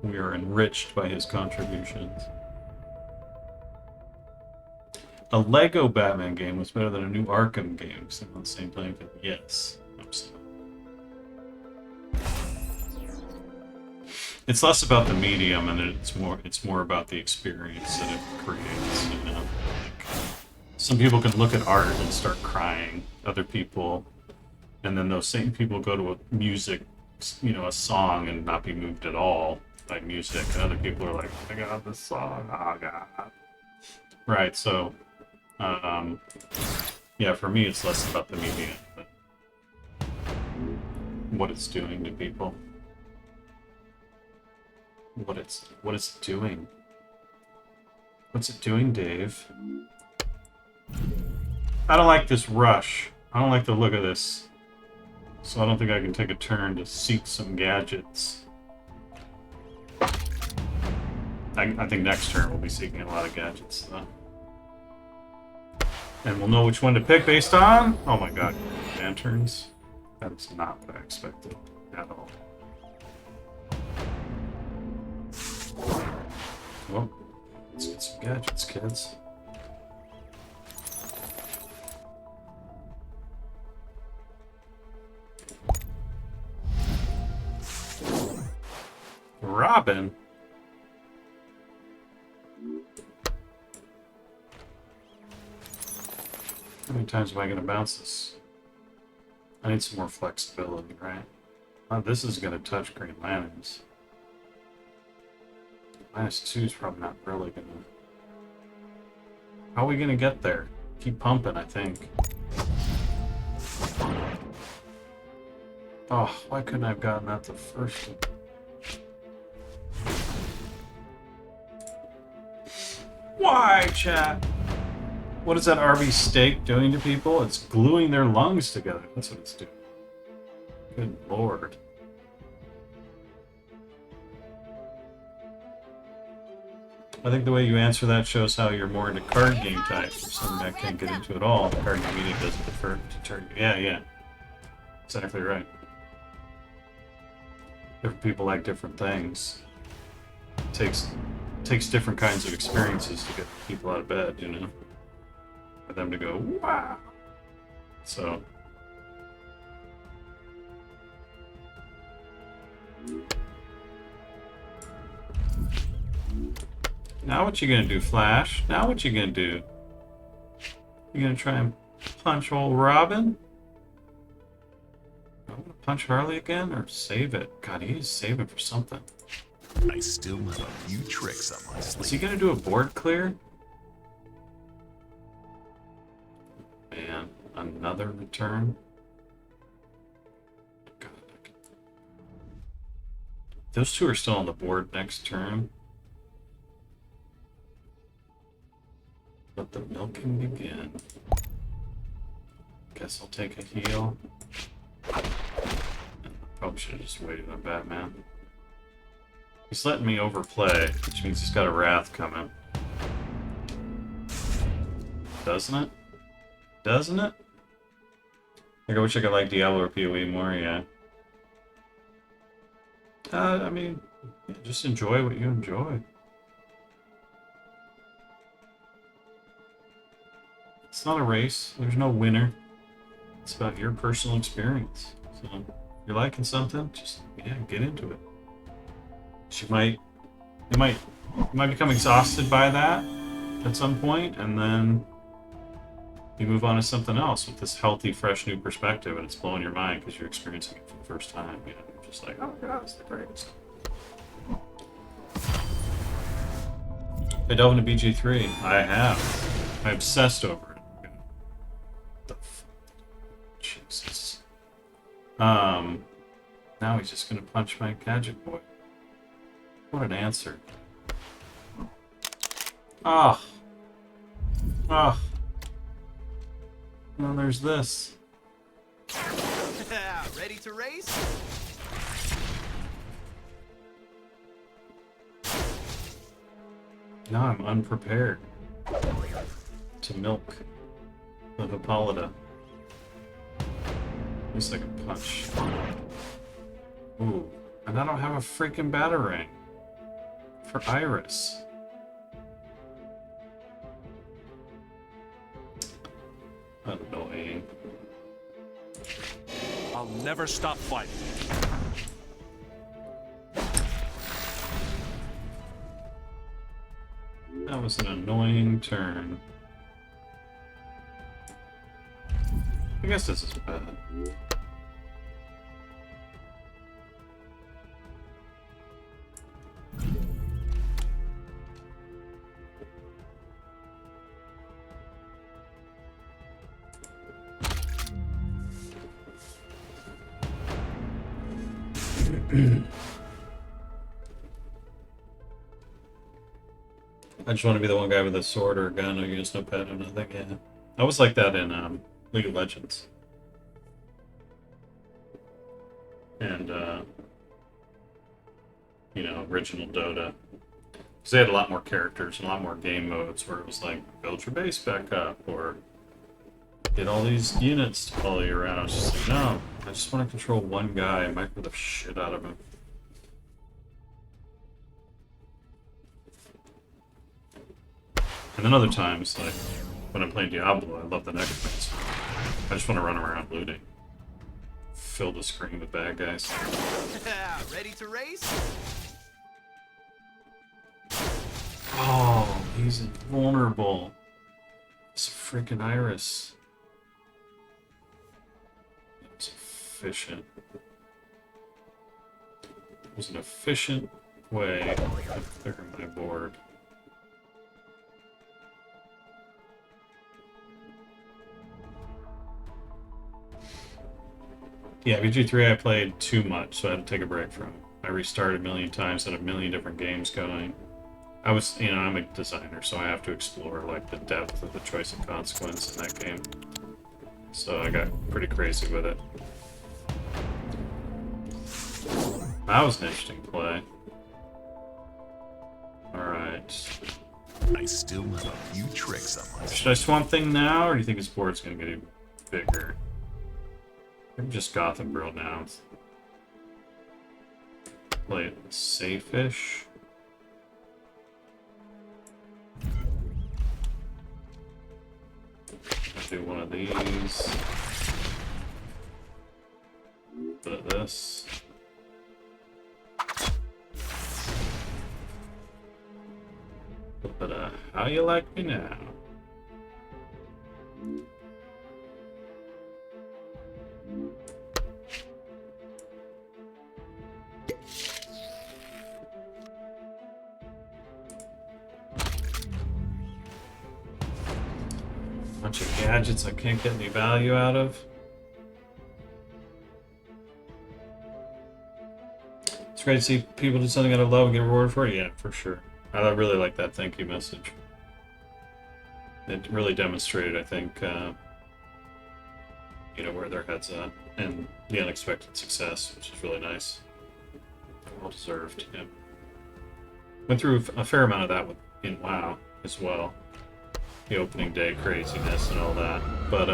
Speaker 4: We are enriched by his contributions. A Lego Batman game was better than a new Arkham game. Sitting on the same playing field. Yes. Absolutely. It's less about the medium and it's more about the experience that it creates, you know. Like, some people can look at art and start crying. Other people, and then those same people go to a music, you know, a song and not be moved at all by music. And other people are like, oh my god, this song, oh god. Right, so, yeah, for me it's less about the medium, but what it's doing to people. What it's doing. What's it doing, Dave? I don't like this rush. I don't like the look of this. So I don't think I can take a turn to seek some gadgets. I think next turn we'll be seeking a lot of gadgets, though. And we'll know which one to pick based on... Oh my god, lanterns. That is not what I expected at all. Well, let's get some gadgets, kids. Robin? How many times am I going to bounce this? I need some more flexibility, right? Oh, this is going to touch Green Lanterns. -2 is probably not really going to... How are we going to get there? Keep pumping, I think. Oh, why couldn't I have gotten that the first one? Why, chat? What is that RV steak doing to people? It's gluing their lungs together. That's what it's doing. Good lord. I think the way you answer that shows how you're more into card game types, or something I can't get into at all. The card game media doesn't defer to turn. Yeah, yeah. Exactly right. people like different things. Takes different kinds of experiences to get people out of bed, you know? For them to go, wow! So... Now what you gonna do, Flash? Now what you gonna do? You gonna try and punch old Robin? I'm gonna punch Harley again, or save it? God, he is saving for something.
Speaker 6: I still have a few tricks up my sleeve.
Speaker 4: Is he gonna do a board clear? Man, another return? God, those two are still on the board next turn. Let the milking begin. Guess I'll take a heal. Probably should have just waited on Batman. He's letting me overplay, which means he's got a Wrath coming. Doesn't it? Doesn't it? Like, I wish I could like Diablo or PoE more, yeah. I mean, yeah, just enjoy what you enjoy. It's not a race. There's no winner. It's about your personal experience. So, if you're liking something, just, yeah, get into it. You might become exhausted by that at some point, and then you move on to something else with this healthy, fresh, new perspective, and it's blowing your mind because you're experiencing it for the first time. You know, you're just like, oh my god, it's the greatest. I delved into BG3. I have. I obsessed over it. Jesus. Now he's just gonna punch my gadget boy. What an answer. Ah. Ah. Well, there's this.
Speaker 8: Ready to race?
Speaker 4: Now I'm unprepared to milk the Hippolyta. At least I can punch. Ooh, and I don't have a freaking Batarang for Iris. Annoying.
Speaker 8: I'll never stop fighting.
Speaker 4: That was an annoying turn. I guess this is bad. I just want to be the one guy with a sword or a gun, or use no pet or nothing. Yeah, I was like that in League of Legends, and you know, original Dota, because they had a lot more characters and a lot more game modes where it was like build your base back up or get all these units to follow you around. I was just like, no, I just want to control one guy and micro the shit out of him. And then other times, like, when I'm playing Diablo, I love the necromancer. I just want to run around looting. Fill the screen with bad guys.
Speaker 8: Ready to race?
Speaker 4: Oh, he's invulnerable. It's a freaking Iris. It was efficient. It was an efficient way of clearing my board. Yeah, BG3 I played too much, so I had to take a break from it. I restarted a million times, had a million different games going. I was, you know, I'm a designer, so I have to explore, like, the depth of the choice and consequence in that game. So I got pretty crazy with it. That was an interesting play. Alright.
Speaker 6: I still have a few tricks up my sleeve.
Speaker 4: Should I Swamp Thing now, or do you think his board's gonna get even bigger? I'm just Gotham Girl now. play it safe-ish. I'll do one of these. Bit of this. But how you like me now? Bunch of gadgets I can't get any value out of. It's great to see people do something out of love and get rewarded for it. Yeah, for sure. I really like that thank you message. It really demonstrated, I think, you know, where their head's at and the unexpected success, which is really nice. Well deserved. Yeah. Went through a fair amount of that in WoW as well. The opening day craziness and all that. But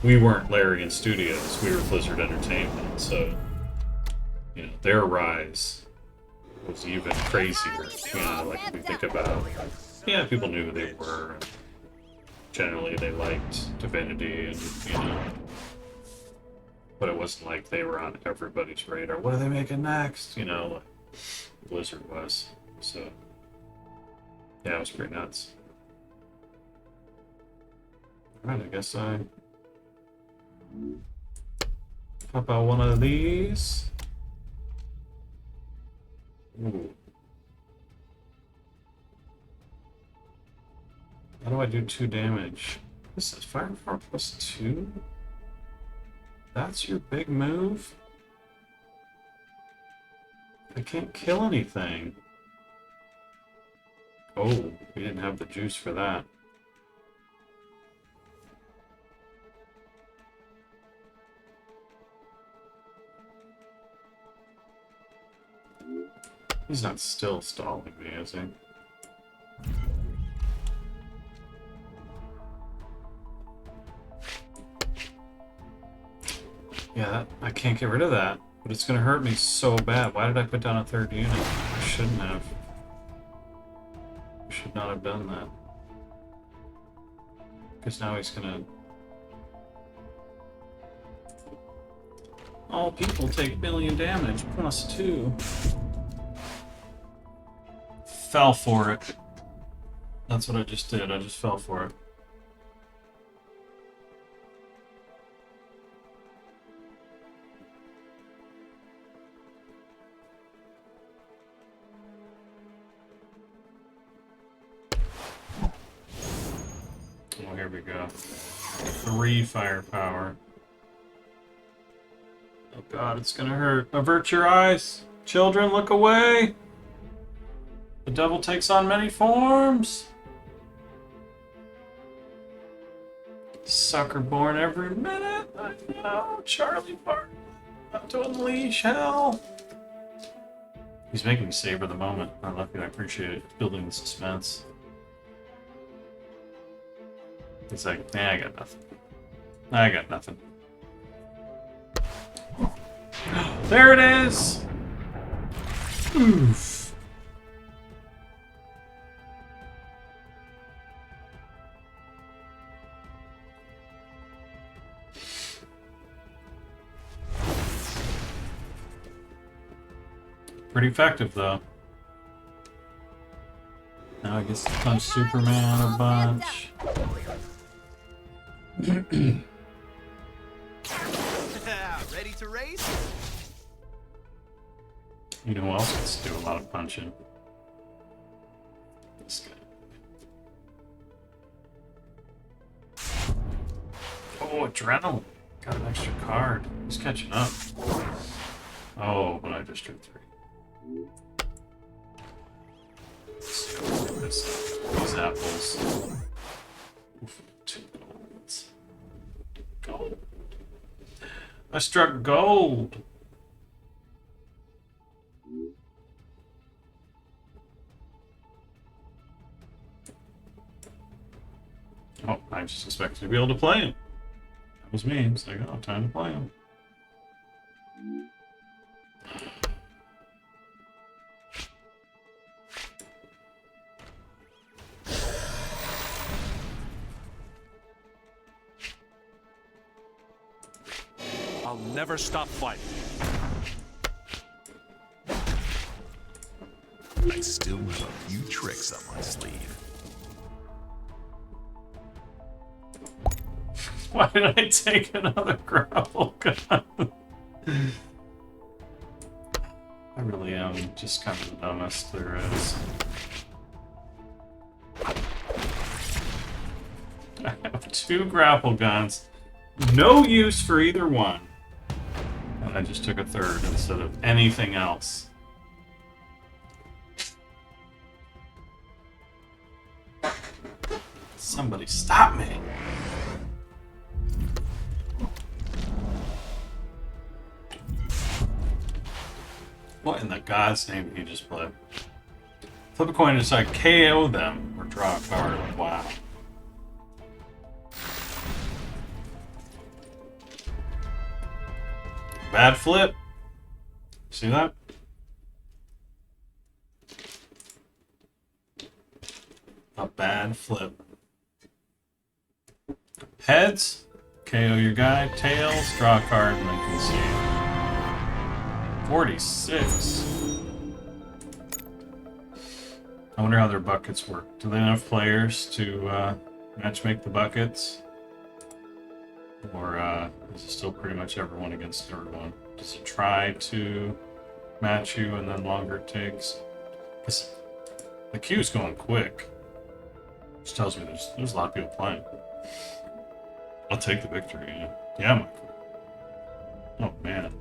Speaker 4: we weren't Larian Studios, we were Blizzard Entertainment, so you know, their rise was even crazier. You know, like if you think about, yeah, people knew who they were. And generally, they liked Divinity, and you know, but it wasn't like they were on everybody's radar. What are they making next? You know, like Blizzard was. So yeah, it was pretty nuts. Alright, I guess I pop out one of these. Ooh. How do I do 2 damage? This is Fire Power plus 2? That's your big move? I can't kill anything. Oh, we didn't have the juice for that. He's not still stalling me, is he? Yeah, I can't get rid of that, but it's gonna hurt me so bad. Why did I put down a 3rd unit? I shouldn't have. I should not have done that. Because now he's gonna... All people take million damage, plus 2. Fell for it. That's what I just did. I just fell for it. Oh, here we go. 3 firepower. Oh god, it's gonna hurt. Avert your eyes! Children, look away! The devil takes on many forms! Sucker born every minute! I know! Charlie Barton! About to unleash hell! He's making me savor the moment. I love it. I appreciate it. It's building the suspense. It's like, I got nothing. I got nothing. There it is! Oof. Pretty effective, though. Now I guess to punch Superman a bunch.
Speaker 8: Ready to race?
Speaker 4: You know who else gets to do a lot of punching? This guy. Oh, Adrenaline! Got an extra card. He's catching up. Oh, but I just drew 3. These apples. Oof, 2 golds. Gold. I struck gold. Oh, I just expected to be able to play him. That was me. It's like, oh, time to play him.
Speaker 8: I'll never stop fighting.
Speaker 6: I still have a few tricks up my sleeve.
Speaker 4: Why did I take another grapple gun? I really am just kind of the dumbest there is. I have 2 grapple guns. No use for either one. And I just took a 3rd instead of anything else. Somebody stop me! What in the God's name did he just play? Flip a coin and decide KO them or draw a card. Wow. Bad flip. See that? A bad flip. Heads, KO your guy. Tails, draw a card and then concede. 46. I wonder how their buckets work. Do they have players to matchmake the buckets? Or is it still pretty much everyone against everyone? Does it try to match you and then longer it takes? Because the queue's going quick. Which tells me there's a lot of people playing. I'll take the victory, yeah. Yeah, Michael. Oh, man.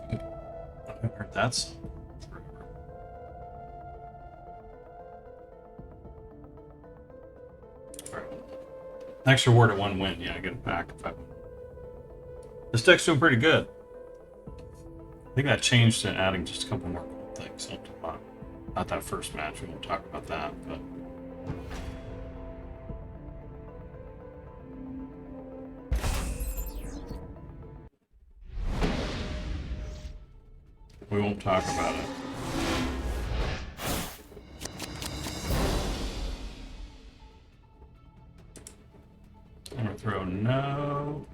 Speaker 4: I haven't heard that song forever. Alright. Next reward at 1 win. Yeah, I get it back if I win. This deck's doing pretty good. I think that changed to adding just a couple more cool things. Not that first match, we won't talk about that, but... we won't talk about it. I'm gonna throw no.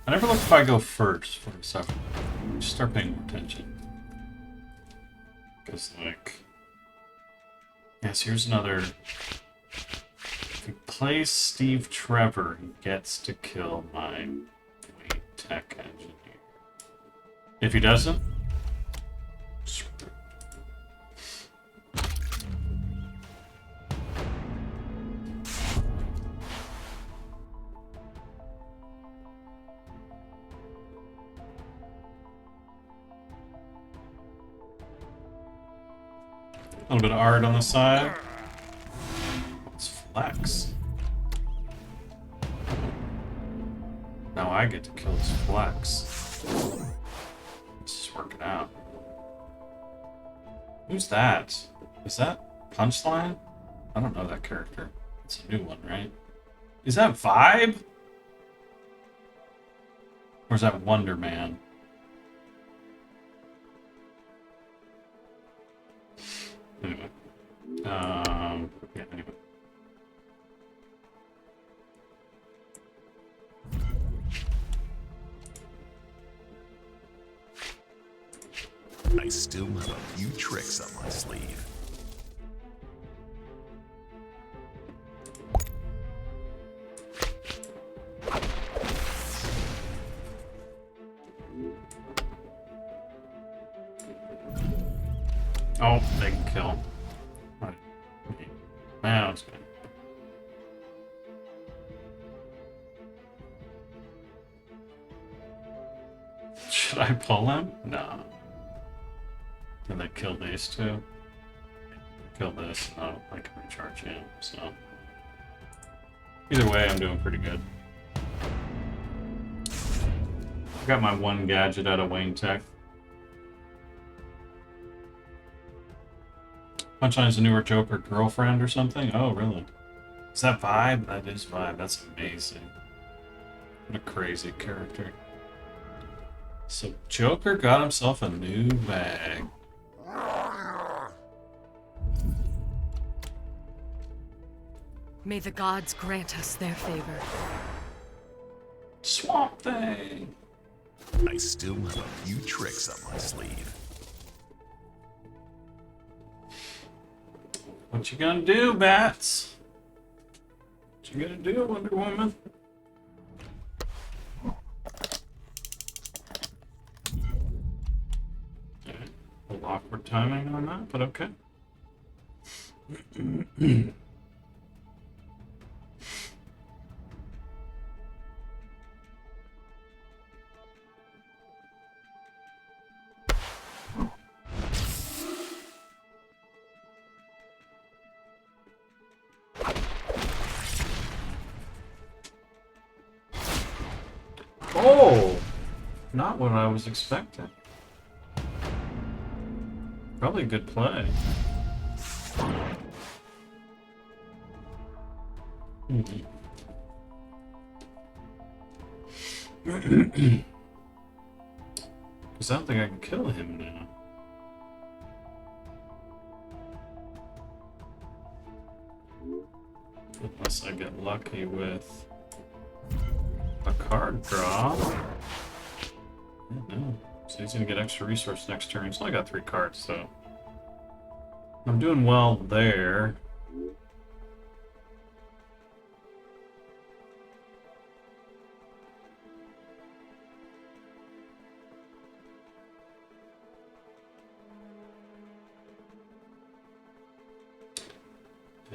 Speaker 4: I never look if I go first for stuff. Just start paying more attention. Because, like... yes, here's another... if he plays Steve Trevor, he gets to kill my Wait Tech Engineer. If he doesn't... a little bit of art on the side. It's flex. Now I get to kill his flex. This is working out. Who's that? Is that Punchline? I don't know that character. It's a new one, right? Is that Vibe? Or is that Wonder Man? Anyway. Yeah, anyway.
Speaker 6: I still have a few tricks up my sleeve.
Speaker 4: Oh, they can kill. Man, that's good. Should I pull him? No. Did they kill these two? Kill this, and I can recharge him, so. Either way, I'm doing pretty good. Got my one gadget out of Wayne Tech. Punchline's a newer Joker girlfriend or something? Oh, really? Is that Vibe? That is Vibe. That's amazing. What a crazy character. So Joker got himself a new bag.
Speaker 9: May the gods grant us their favor.
Speaker 4: Swamp Thing!
Speaker 6: I still have a few tricks up my sleeve.
Speaker 4: What you gonna do, Bats? What you gonna do, Wonder Woman? Okay. A little awkward timing on that, but okay. Oh! Not what I was expecting. Probably a good play. Because I don't think I can kill him now. Unless I get lucky with a card draw. Yeah, no. So he's gonna get extra resource next turn. He's only got 3 cards, so I'm doing well there.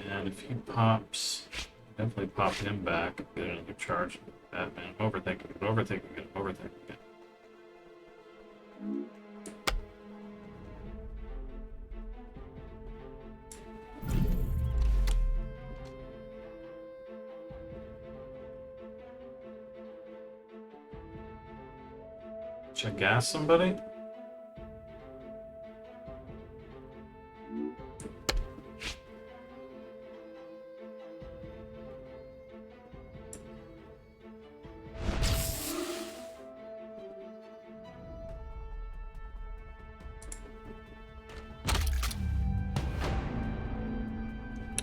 Speaker 4: And if he pops, definitely pop him back, get another charge. Batman, overthinking it, overthinking it, overthinking it. Should I gas somebody?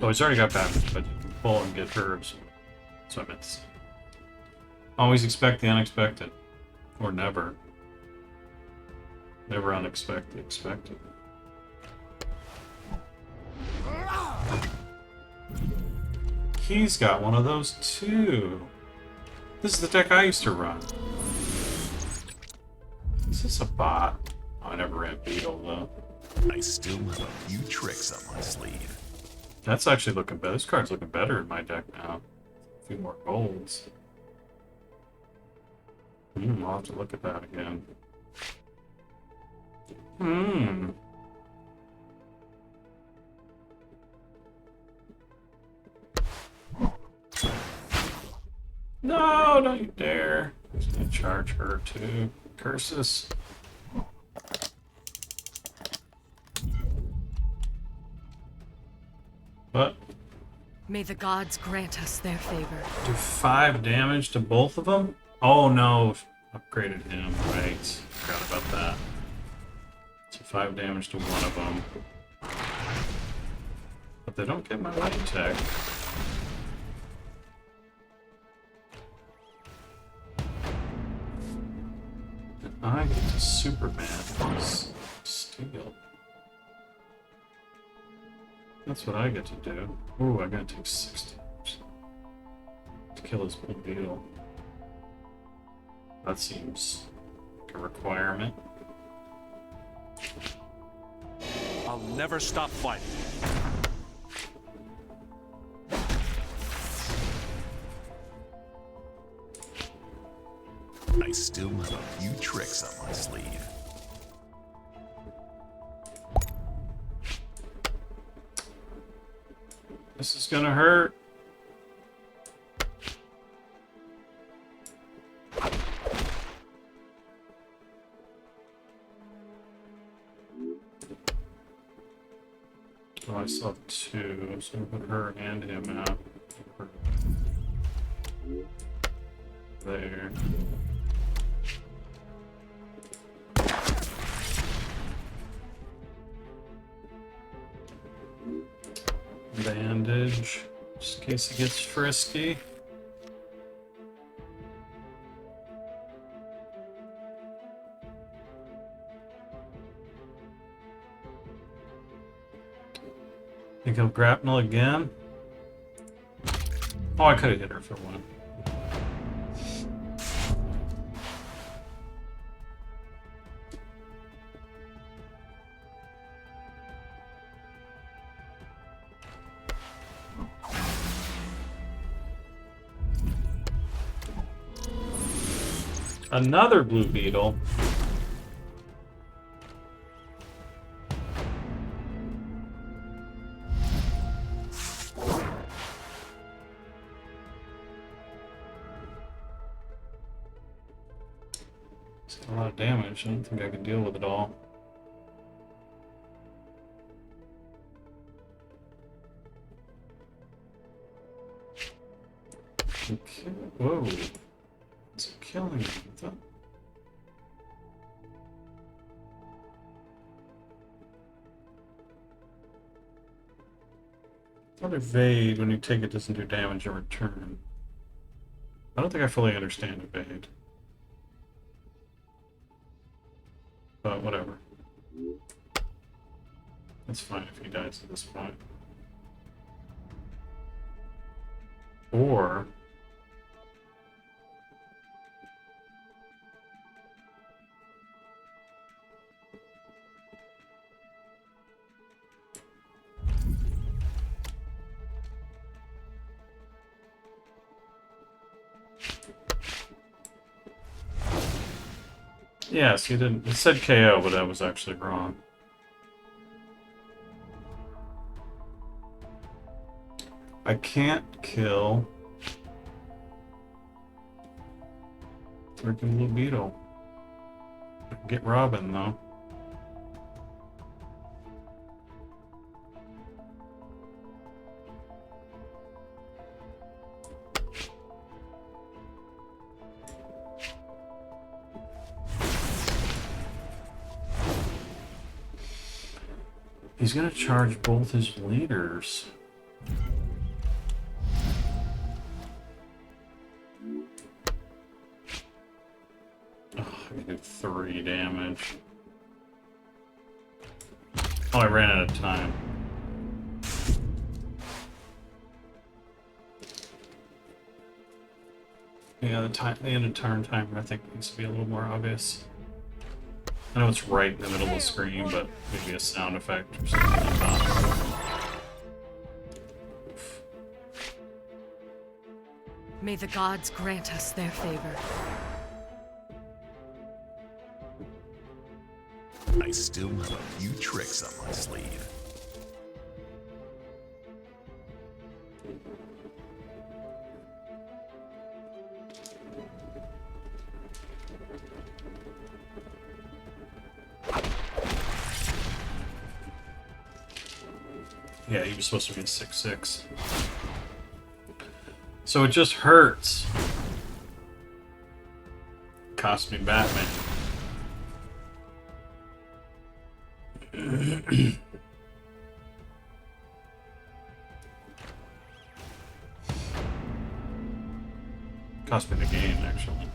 Speaker 4: Oh, he's already got Batman, but you can pull and get herbs. So I meant to say. Always expect the unexpected. Or never. Never unexpected, expected. He's got one of those too. This is the deck I used to run. Is this a bot? Oh, I never ran Beetle though.
Speaker 6: I still have a few tricks up my sleeve.
Speaker 4: That's actually looking better. This card's looking better in my deck now. A few more golds. I'll have to look at that again. No, don't you dare. I'm just gonna charge her too. Curses. But
Speaker 9: May the gods grant us their favor.
Speaker 4: do 5 damage to both of them? Oh no, upgraded him, right. Forgot about that. So 5 damage to one of them. But they don't get my light tech. And I get to Superman his steel. That's what I get to do. Ooh, I gotta take 6 damage to kill his big beetle. That seems like a requirement.
Speaker 8: I'll never stop fighting.
Speaker 6: I still have a few tricks up my sleeve.
Speaker 4: This is gonna hurt. Oh, I still have 2, so I'm gonna put her and him out. There. Bandage, just in case he gets frisky. Think he'll grapnel again? Oh, I could have hit her for one. Another blue beetle. It's got a lot of damage. I don't think I can deal with it all. Okay. Whoa. It's killing me. Thought evade when you take it doesn't do damage in return. I don't think I fully understand evade. But whatever. It's fine if he dies at this point. Or yes, you didn't. It said KO, but I was actually wrong. I can't kill freaking Blue Beetle. I can get Robin though. He's gonna charge both his leaders. Oh, I did 3 damage. Oh, I ran out of time. Yeah, the end of turn timer I think needs to be a little more obvious. I know it's right in the middle of the screen, but maybe a sound effect or something like that.
Speaker 9: May the gods grant us their favor.
Speaker 6: I still have a few tricks up my sleeve.
Speaker 4: Yeah, he was supposed to be a 6/6. So it just hurts. Cost me Batman. Cost me the game, actually.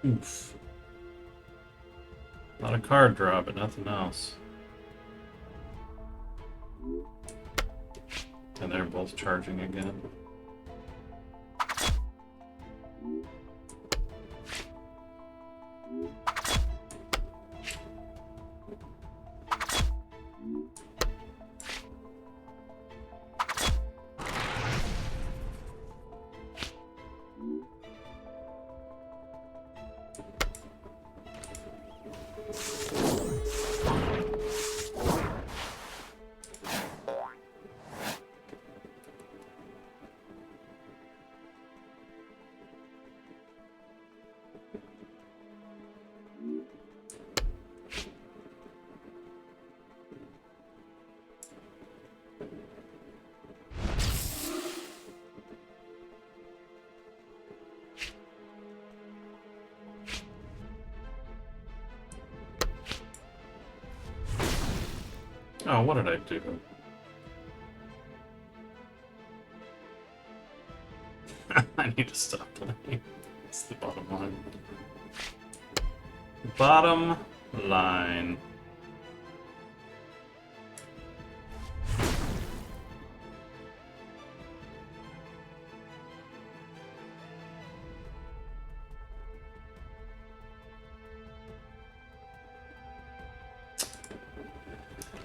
Speaker 4: Oof. Not a card draw, but nothing else. And they're both charging again. Oh, what did I do? I need to stop playing. That's the bottom line. Bottom line.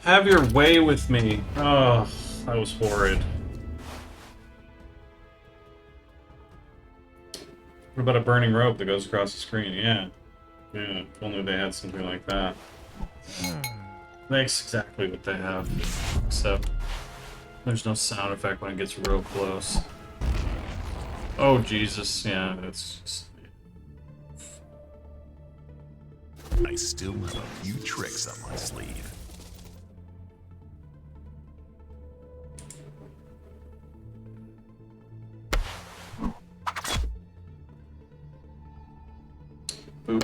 Speaker 4: Have your way with me. Oh, that was horrid. What about a burning rope that goes across the screen? Yeah. Yeah, if only they had something like that. That's exactly what they have. Except there's no sound effect when it gets real close. Oh, Jesus. Yeah, it's just...
Speaker 6: I still have a few tricks up my sleeve.
Speaker 4: Boop.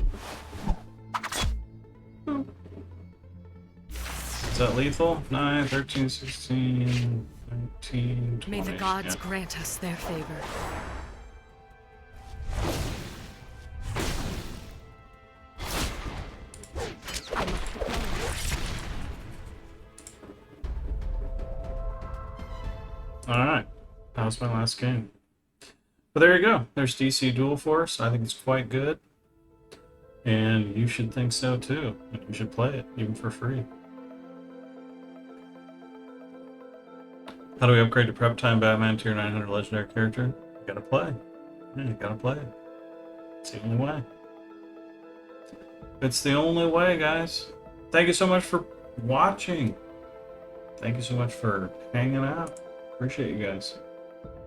Speaker 4: Boop. Is that lethal? 9, 13, 16, 19, 20.
Speaker 9: May the gods
Speaker 4: yeah.
Speaker 9: grant us their favor.
Speaker 4: Alright. That was my last game. But there you go. There's DC Dual Force. I think it's quite good. And you should think so too. And you should play it, even for free. How do we upgrade to prep time Batman tier 900 legendary character? You gotta play. Yeah, you gotta play. It's the only way. It's the only way, guys. Thank you so much for watching. Thank you so much for hanging out. Appreciate you guys.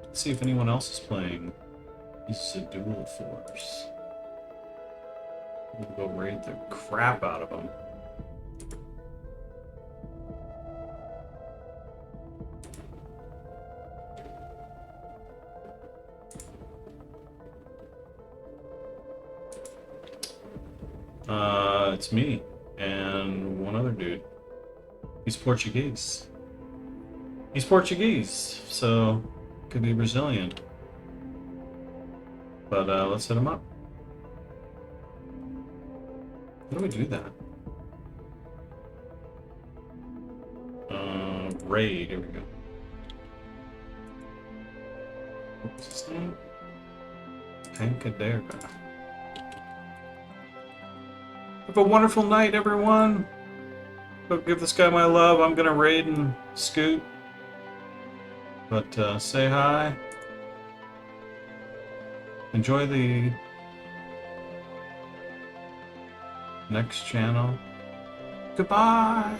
Speaker 4: Let's see if anyone else is playing. This is a Dual Force. We'll go raid the crap out of them. It's me and one other dude. He's Portuguese. He's Portuguese, so could be Brazilian. But let's hit him up. How do we do that? Raid, here we go. What's his name? Pancadera. Have a wonderful night, everyone. Go give this guy my love. I'm gonna raid and scoot. But say hi. Enjoy the next channel. Goodbye.